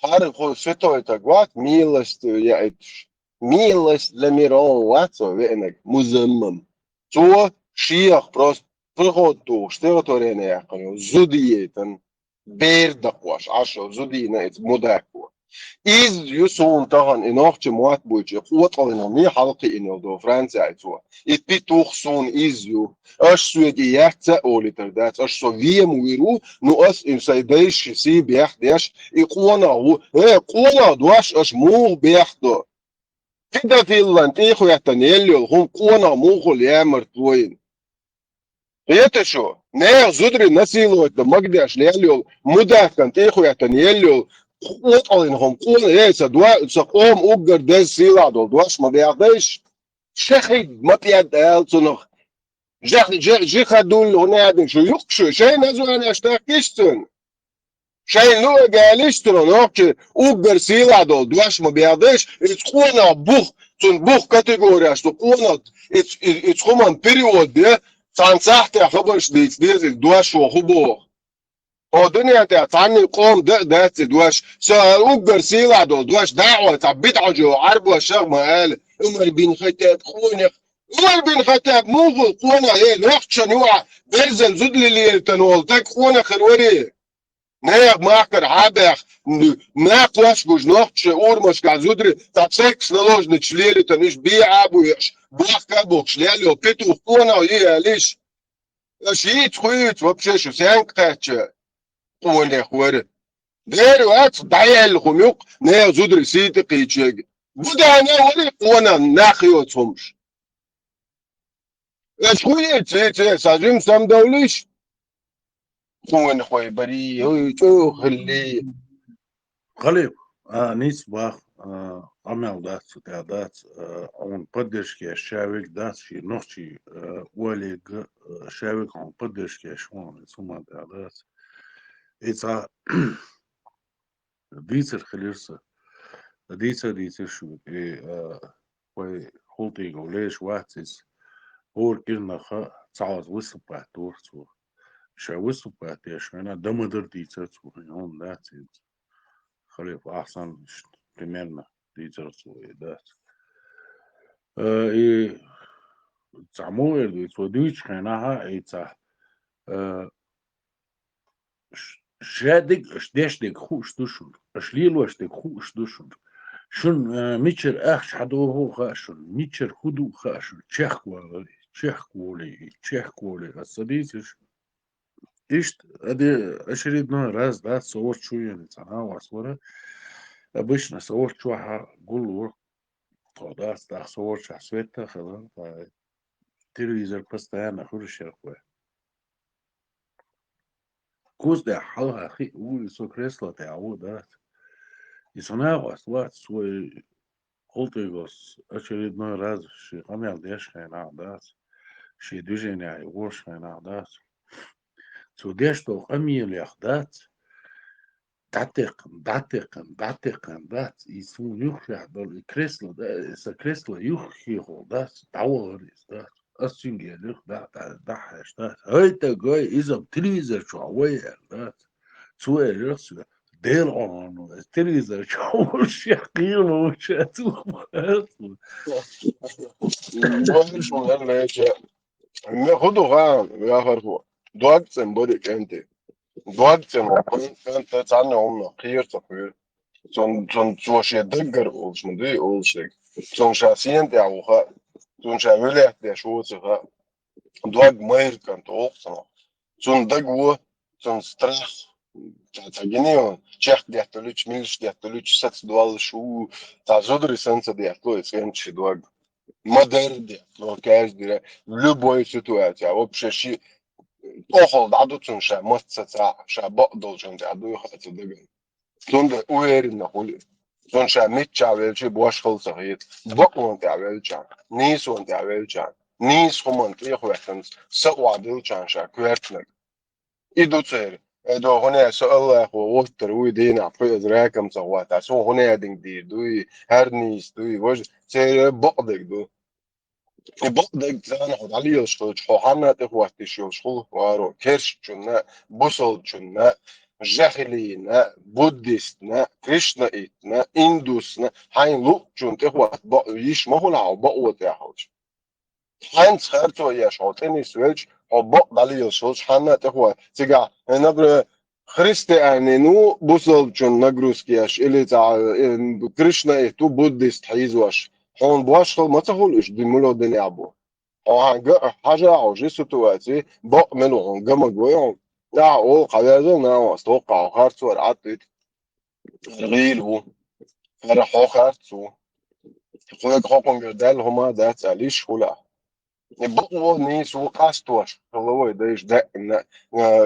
هارب خو سوتو تاغوات ميلست يعيش ميلست لميرون واتسو وينك مزمم تو شيخ بروست فرغوتو شتيغتورينا يقنو زوديتن بير دقواش عشو زودينا مداكو إز يسون طهن إنوخش موات بوجي قوة قلنا حلقي إنو دو فرنسا عيتوا إتبي توخسون إزيو أش سويدي يحتى أولي تردات أش سوفيم ويرو نو أس إنسايديش سي بيحديش إقوانا قوانا دواش أش موغ بيحدو كده فينلاند إيخو يحتنيليو هم قوانا موغو ليامر توين يتشو نه زودري نسيلو مقدش لياليو مدافكن إيخو يحتنيليو قوتهم قول ايه سدوا سقوم اوجر دز سيلا دول دواش ما بيعدش شيخي ما بيعدل صنخ جي خدول هنا شو يقشو شيء نزو انا اشتاكيشتن شيء لو قاليشتن نوكي اوجر سيلا دول دواش ما بيعدش اتقونا بوخ تن بوخ كاتيجوريا اتقونا اتقومان بيريود ده تنصحت خبرش ديز دواش وخبوخ هو الدنيا تعني قوم ده دوش سأوجر سيلا دوش دعوة تعبيت عجو عرب والشغل ما قال عمر بن خطاب خونك عمر بن خطاب مو قونا ايه نحشن يوع برزن زد لي تنولتك خونا خروري نيق ماكر عابخ ما قواش بوش نحش اور مش قاعد زدري تابسكس نلوج نتشليلي تنش بيع ابوش بوخ كابوك شليلي وبيتو خونا ايه ليش شيت خويت وبشيشو سانك تاتش قوله خوره دير وقت دعيل خميق نه زودر سيت قيتشيج بودا انا ولي قونا ناخيوتهمش اش خويه تي ساجم سام دوليش قوين خوي بري هو تو خلي Халиб, ниц бах, амел дат, дат, он поддержки шавик дат, ши ночи уалик шавик он поддержки швон, сума дат. Это дицер хлирса, дицер шу, и кой холти голеш ватис, ор кирнаха цааз выступать турцу, ша выступать, я швена дамадер дицер цу, он дат. خليف أحسن примерно литературу да. И самое сводичное наха это шедик шдешник хуштушун, шлилоштик хуштушун. Шун мичер ах шадо хашун, мичер худу хашун, чехколи, асадисиш. Ишт, очередной раз, да, совор чуем, цена васвора. Обычно совор чуаха гулур, то да, совор света, телевизор постоянно хуже шерхуя. Кузда халха хи у со кресло те ау да. И сонагос вот свой колтегос очередной раз ши амел дешхена да. Ши движение воршхена да. Цу дешто амелях да. Датекан, да, и су юхя дол кресло, да, со кресло юхихо, да, тауэрис, да, асинге люх, да, хэш, да, это гой изом телевизор чуавэ, да, цуэ люхс, дел он, телевизор чуавэ, шахил, вообще, цу, Больше, наверное, خدوا غام يا خرفو دوغتن بودك انت دوغتن انت تعني هم خير تقول son suosia daggar olsun du olsik son şahsiyen de avuha son şavilet de şuutsiha duag mayr kan toqsana son dagwo son strach taginion chech de toluch milch de toluch sats dual shu ta zodri sensa de toluch senchi duag модерде, но каждый в любой ситуации, а вообще ши охол даду цунша, мостца, шаба должен даду хату даган. Тунда уверенно хули. Цунша митча велчи бошхол сахит, бокон та велчан, нис он та велчан, нис хуман их вехтенс, саква велчан ша квертнак. Иду цер. Edo hone so Allah ho water ui dina fez rakam sawata so hone ding di dui hernis dui woj se baqdik du بقدر ناخد عليه الشغل حنا تخوات الشغل وارو كرش جنا بوصل جنا جاهلينا بوديستنا كريشنا إتنا إندوسنا هاين لو جون تخوات بق يش ما هو لعو بقوة تاخد هاين سخرتو يا شاطني سويج أو بق عليه الشغل حنا تخوات تجا نقول خريستياني نو بوصل جون نجروسكياش اللي تاع كريشنا إتو بوديست حيزواش هون بواشخل ما تقولش دي مولو دي لعبو حاجة عوجي سيتواتي بق منهم جمع جويهم لا او قبازل نا استوقع خارتو رعتت رغيلو فرحو خارتو خوك خوكم جدال هما دات عليش ولا بقوا نيس وقاستوش هو يديش دقنا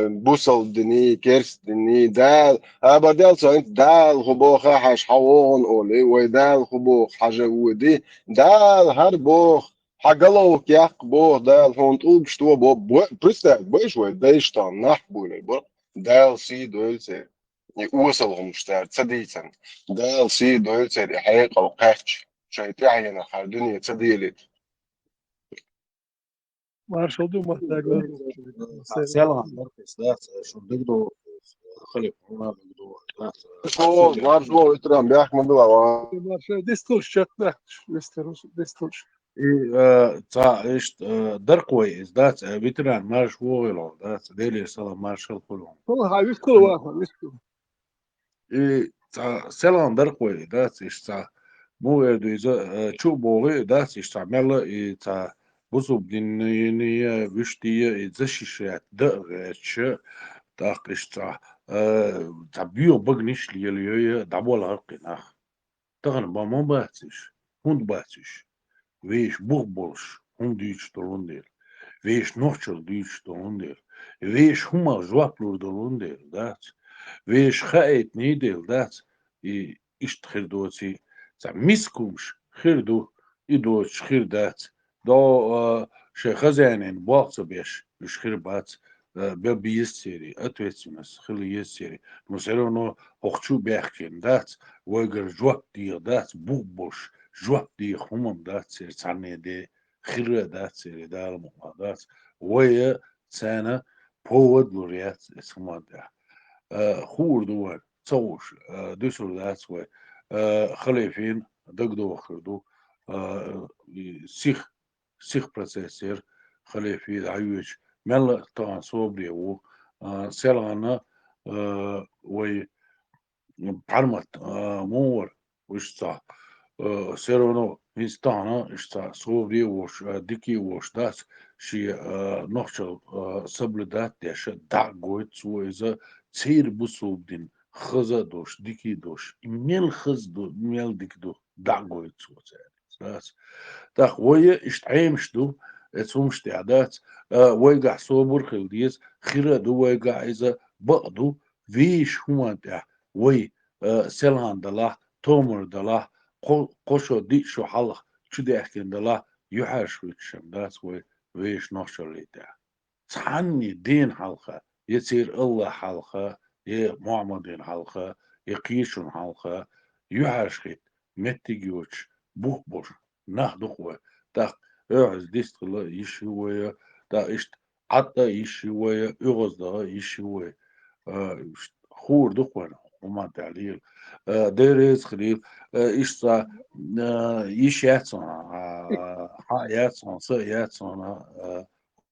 بوصل دني كيرس دني دال بدل سنت دال خبوخ حش حوون اولي ويدال خبوخ حاجة ودي دال هربوخ حقلوك يقبوخ دال هون طوب شتو بو برستاك بيش ويديش تان نحبولي بر دال سي دولسي يوصلهم شتار تصديتن دال سي دولسي حقيقة وقاحش شايتي عينا خاردنيا تصديلت Marshall do uma Marcelo Marques, да, что дыгду خلي هنا دغدو شو مارشو اترام بيحكم بلا Marshall destoš destoš. и ишт درقوي ذات فيتران مارش وويلو ذات ديلي سلا مارشال كلهم والله هاي كل واحد مسكو. и سلام درقوي ذات اشت مو يدو إذا شو بوغي ذات اشت عمل и بوزوب دينية وشتية إزشيشات دغش تاقش بيو بغنش ليليوية دابول هرقناخ تغن بامون باتش هند باتش ويش بوغبولش هند ديش دولوندير ويش نوخشل ديش دولوندير ويش هما جوابلور دولوندير دات ويش خايت نيدل دات إشت خيردوتي ميسكومش خيردو إدوش خير دات دو شخزانين باقص بيش مش خير بات ببيستيري ответственность خلي يستيري مثلا انه اخشو بيحكين دات ويجر جواب دي دات بوبوش جواب دي همم دات سير تعني دي خير دات سير دار مقادات ويا سنة بود لوريات اسمه ده خور دوان تصوش دوسر دات وي خليفين دقدو خردو سيخ بروسيسور خليفي عيوش ملا طبعا صوبري و سيلانا وي برمت مور وشتا سيرونو إنستانا إشتا صوبري وش ديكي وش داس شي نوخشل سبلدات ديش دا قويت سو إذا تير بصوب دين خزا دوش ديكي دوش ميل خز دو ميل ديك دو دا قويت سو داس داخ ويا اشتعيمش اتسومش تعدات ويقع صوبر خلديز خيرا دو ويقع إذا بقدو ويش هما ده وي سلان دلا تومر دلا قشو دي شو حلق شو دي احكين دلا يحاش ويتشم داس ويش نوشل ده تعني دين حلقة يصير الله حلقة محمدين حلقة يقيشون حلقة يحاشخيت متجيوش بوخ بوش نخدخوة تا اعز ديستغلا يشوية تا اشت حتى يشوية اغزدا يشوية خور دخوة وما تعليل ديريز خليل اشتا يش ياتسون ياتسون سا ياتسون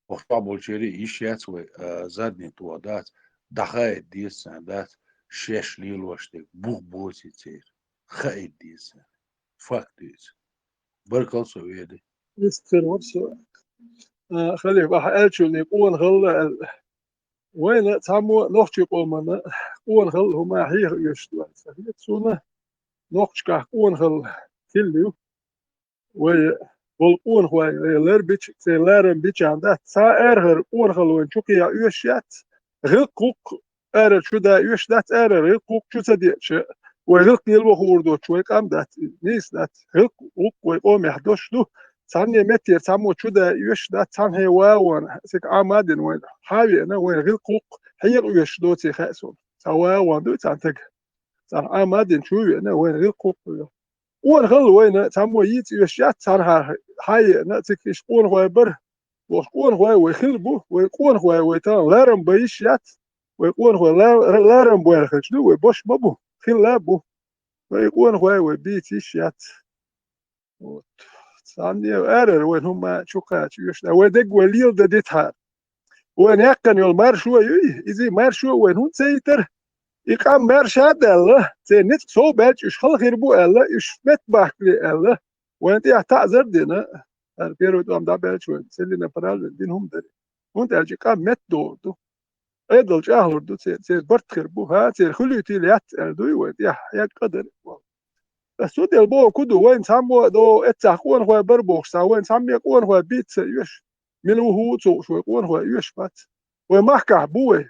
وخطابو جيري يش ياتسوي زادني تو دات دخايد ديسان دات شيش ليل واشتك بوخ بوسي تير خايد ديسان فاك ديسان بركل سويدي مستر ورسو خلي بح ألشوا اللي قوان غل وين تعمو نوختي قومنا قوان غل هما حيه يشتوا سهيت سونا نوختي قوان غل كليو وي والقوان هو لير بيتش سي لارن بيتش عنده سا إرهر قوان غل وين شوكي يا يشيات غل قوق إرهر شو دا يش دات إرهر غل قوق شو تديتش وغل قيل وخوردو شوي كام دات نيس دات غل قوق ويقوم يحدوش دو تاني متر تامو شودا يش دا تان هي واون سك آمادن وين حاوي أنا وين غير قوق هي يش دو تي خاسون سواون دو تانتك تان آمادن شوي أنا وين غير قوق وين غل وين تامو يت يشات تان هاي أنا تكش قون هو بر وقون هو ويخلبو ويقون هو ويتان لارم بيشات ويقون هو لارم بويرخش دو ويبوش بابو خلابو ويقون هو وبيت يشات ثانية أرر وين هم شوكات يشنا ودق وليل دديتها وين يكن يول مارشوا إذا مارشوا وين هم سيتر يقام مارش هذا الله سنت صوبات إيش خل خربو الله إيش متبح لي الله وين تيا تعذر دينا البيرو دوم دابل شو سلنا برال دينهم دري وانت أجي قام مت دو أدل جاهل دو سير برت خربو ها سير خلي تيليات دوي وين يا قدر بس ودي البو كدو وين سامو دو اتساقون هو بربوخ وين سامي يقون هو بيت يش ملو هو تو شو يقون هو يش بات ومحكح بوه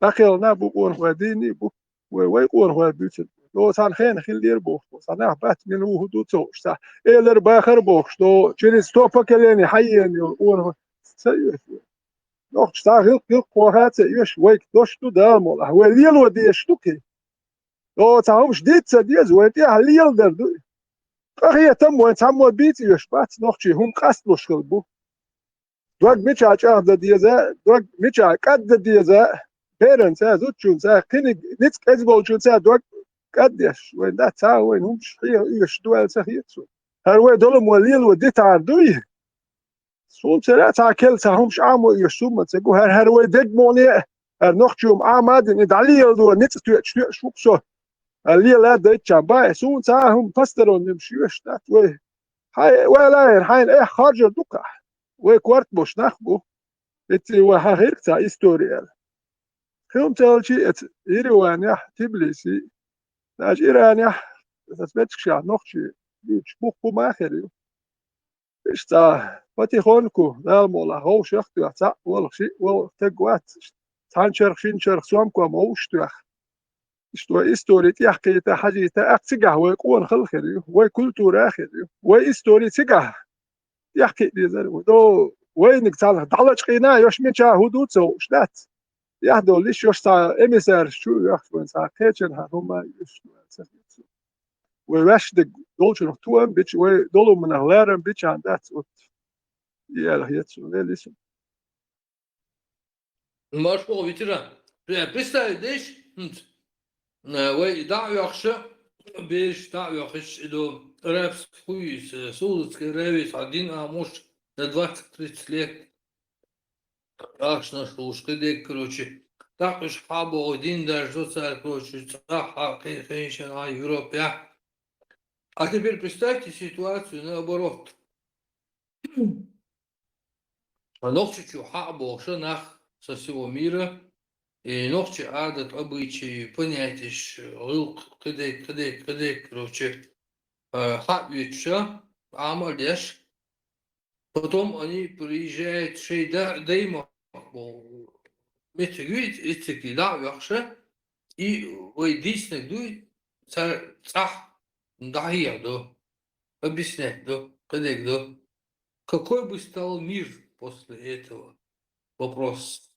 داخل نابو قون هو ديني بو ويقون هو بيت لو سان خين خيل يربوخ سان بات ملو هو دو تو شتا إلر باخر بوخ دو تشيني ستوبا كليني حيين يقون هو سيش نوخ شتا غير قوهات يش ويك دوش تو دامو هو ليل ودي يشتوكي لو تعمش ديت ديز وانت هليل دردو قريه تم وانت عمو بيت يشبات نوخشي هم قاستلوش قلبو دوك ميچا چا ديزا دوك ميچا قد ديزا بيرن سا زوتشون سا كني نيت كزبولچون سا دوك قدش وين دا تا وين هم شي يشدوال سخيتسو هر وين دول موليل وديت عردوي سول سرا تا كل تا هم شامو يشوم تسقو هر وين دد موني هر نوخشوم عماد ندعليل دو نيت شو شو اللي لا ديت شابا سون تاهم باسترون نمشيوش دات وي هاي ولا هاي ايه خارج دوكا وي كوارت بوش نخبو اتي وها هيك تا استوريال خيوم تالشي ات ايروانيا تبليسي ناج ايرانيا تثبتش شا نوخشي بيش بوكو ماخريو اشتا فتيخونكو نالمولا هو شختو تا والشي والتقوات تانشرخ شينشرخ سوامكو موشتو اشتو استوري تحكي حاجة تأكسجه ويكون خلخري وكلتورة خري واستوري تجه يحكي لي دو وينك تعال تعال قينا يوش ميشا هدوء سو شدات يهدو ليش يوش تا إمسار شو يحكون سا كيتشن هما يوش ويش دك دولشون توام بيتش ودولو من هلارن بيتش عن دات يلا هيتسو ليش Маршал ветеран. Представь, десь, وي دعوة يخشى بيش دعوة يخش إدو رابس خويس سولت كرابيس عدين آموش на 20-30 лет. Страшно слушать, короче. Так уж хабо один даже царь, короче, цаха, конечно, в Европе. А теперь представьте ситуацию наоборот. Ночью хабо шанах со всего мира. И ногти адат обычаи, понятия, лук, кадек, короче, хапьются, амалдеш. Потом они приезжают, шейда, дейма, Метегюит, Ицекида, Вахше, и Вейдисник дует, цах, Дахия, да. Объяснять, да, коллег, да. Какой бы стал мир после этого? Вопрос.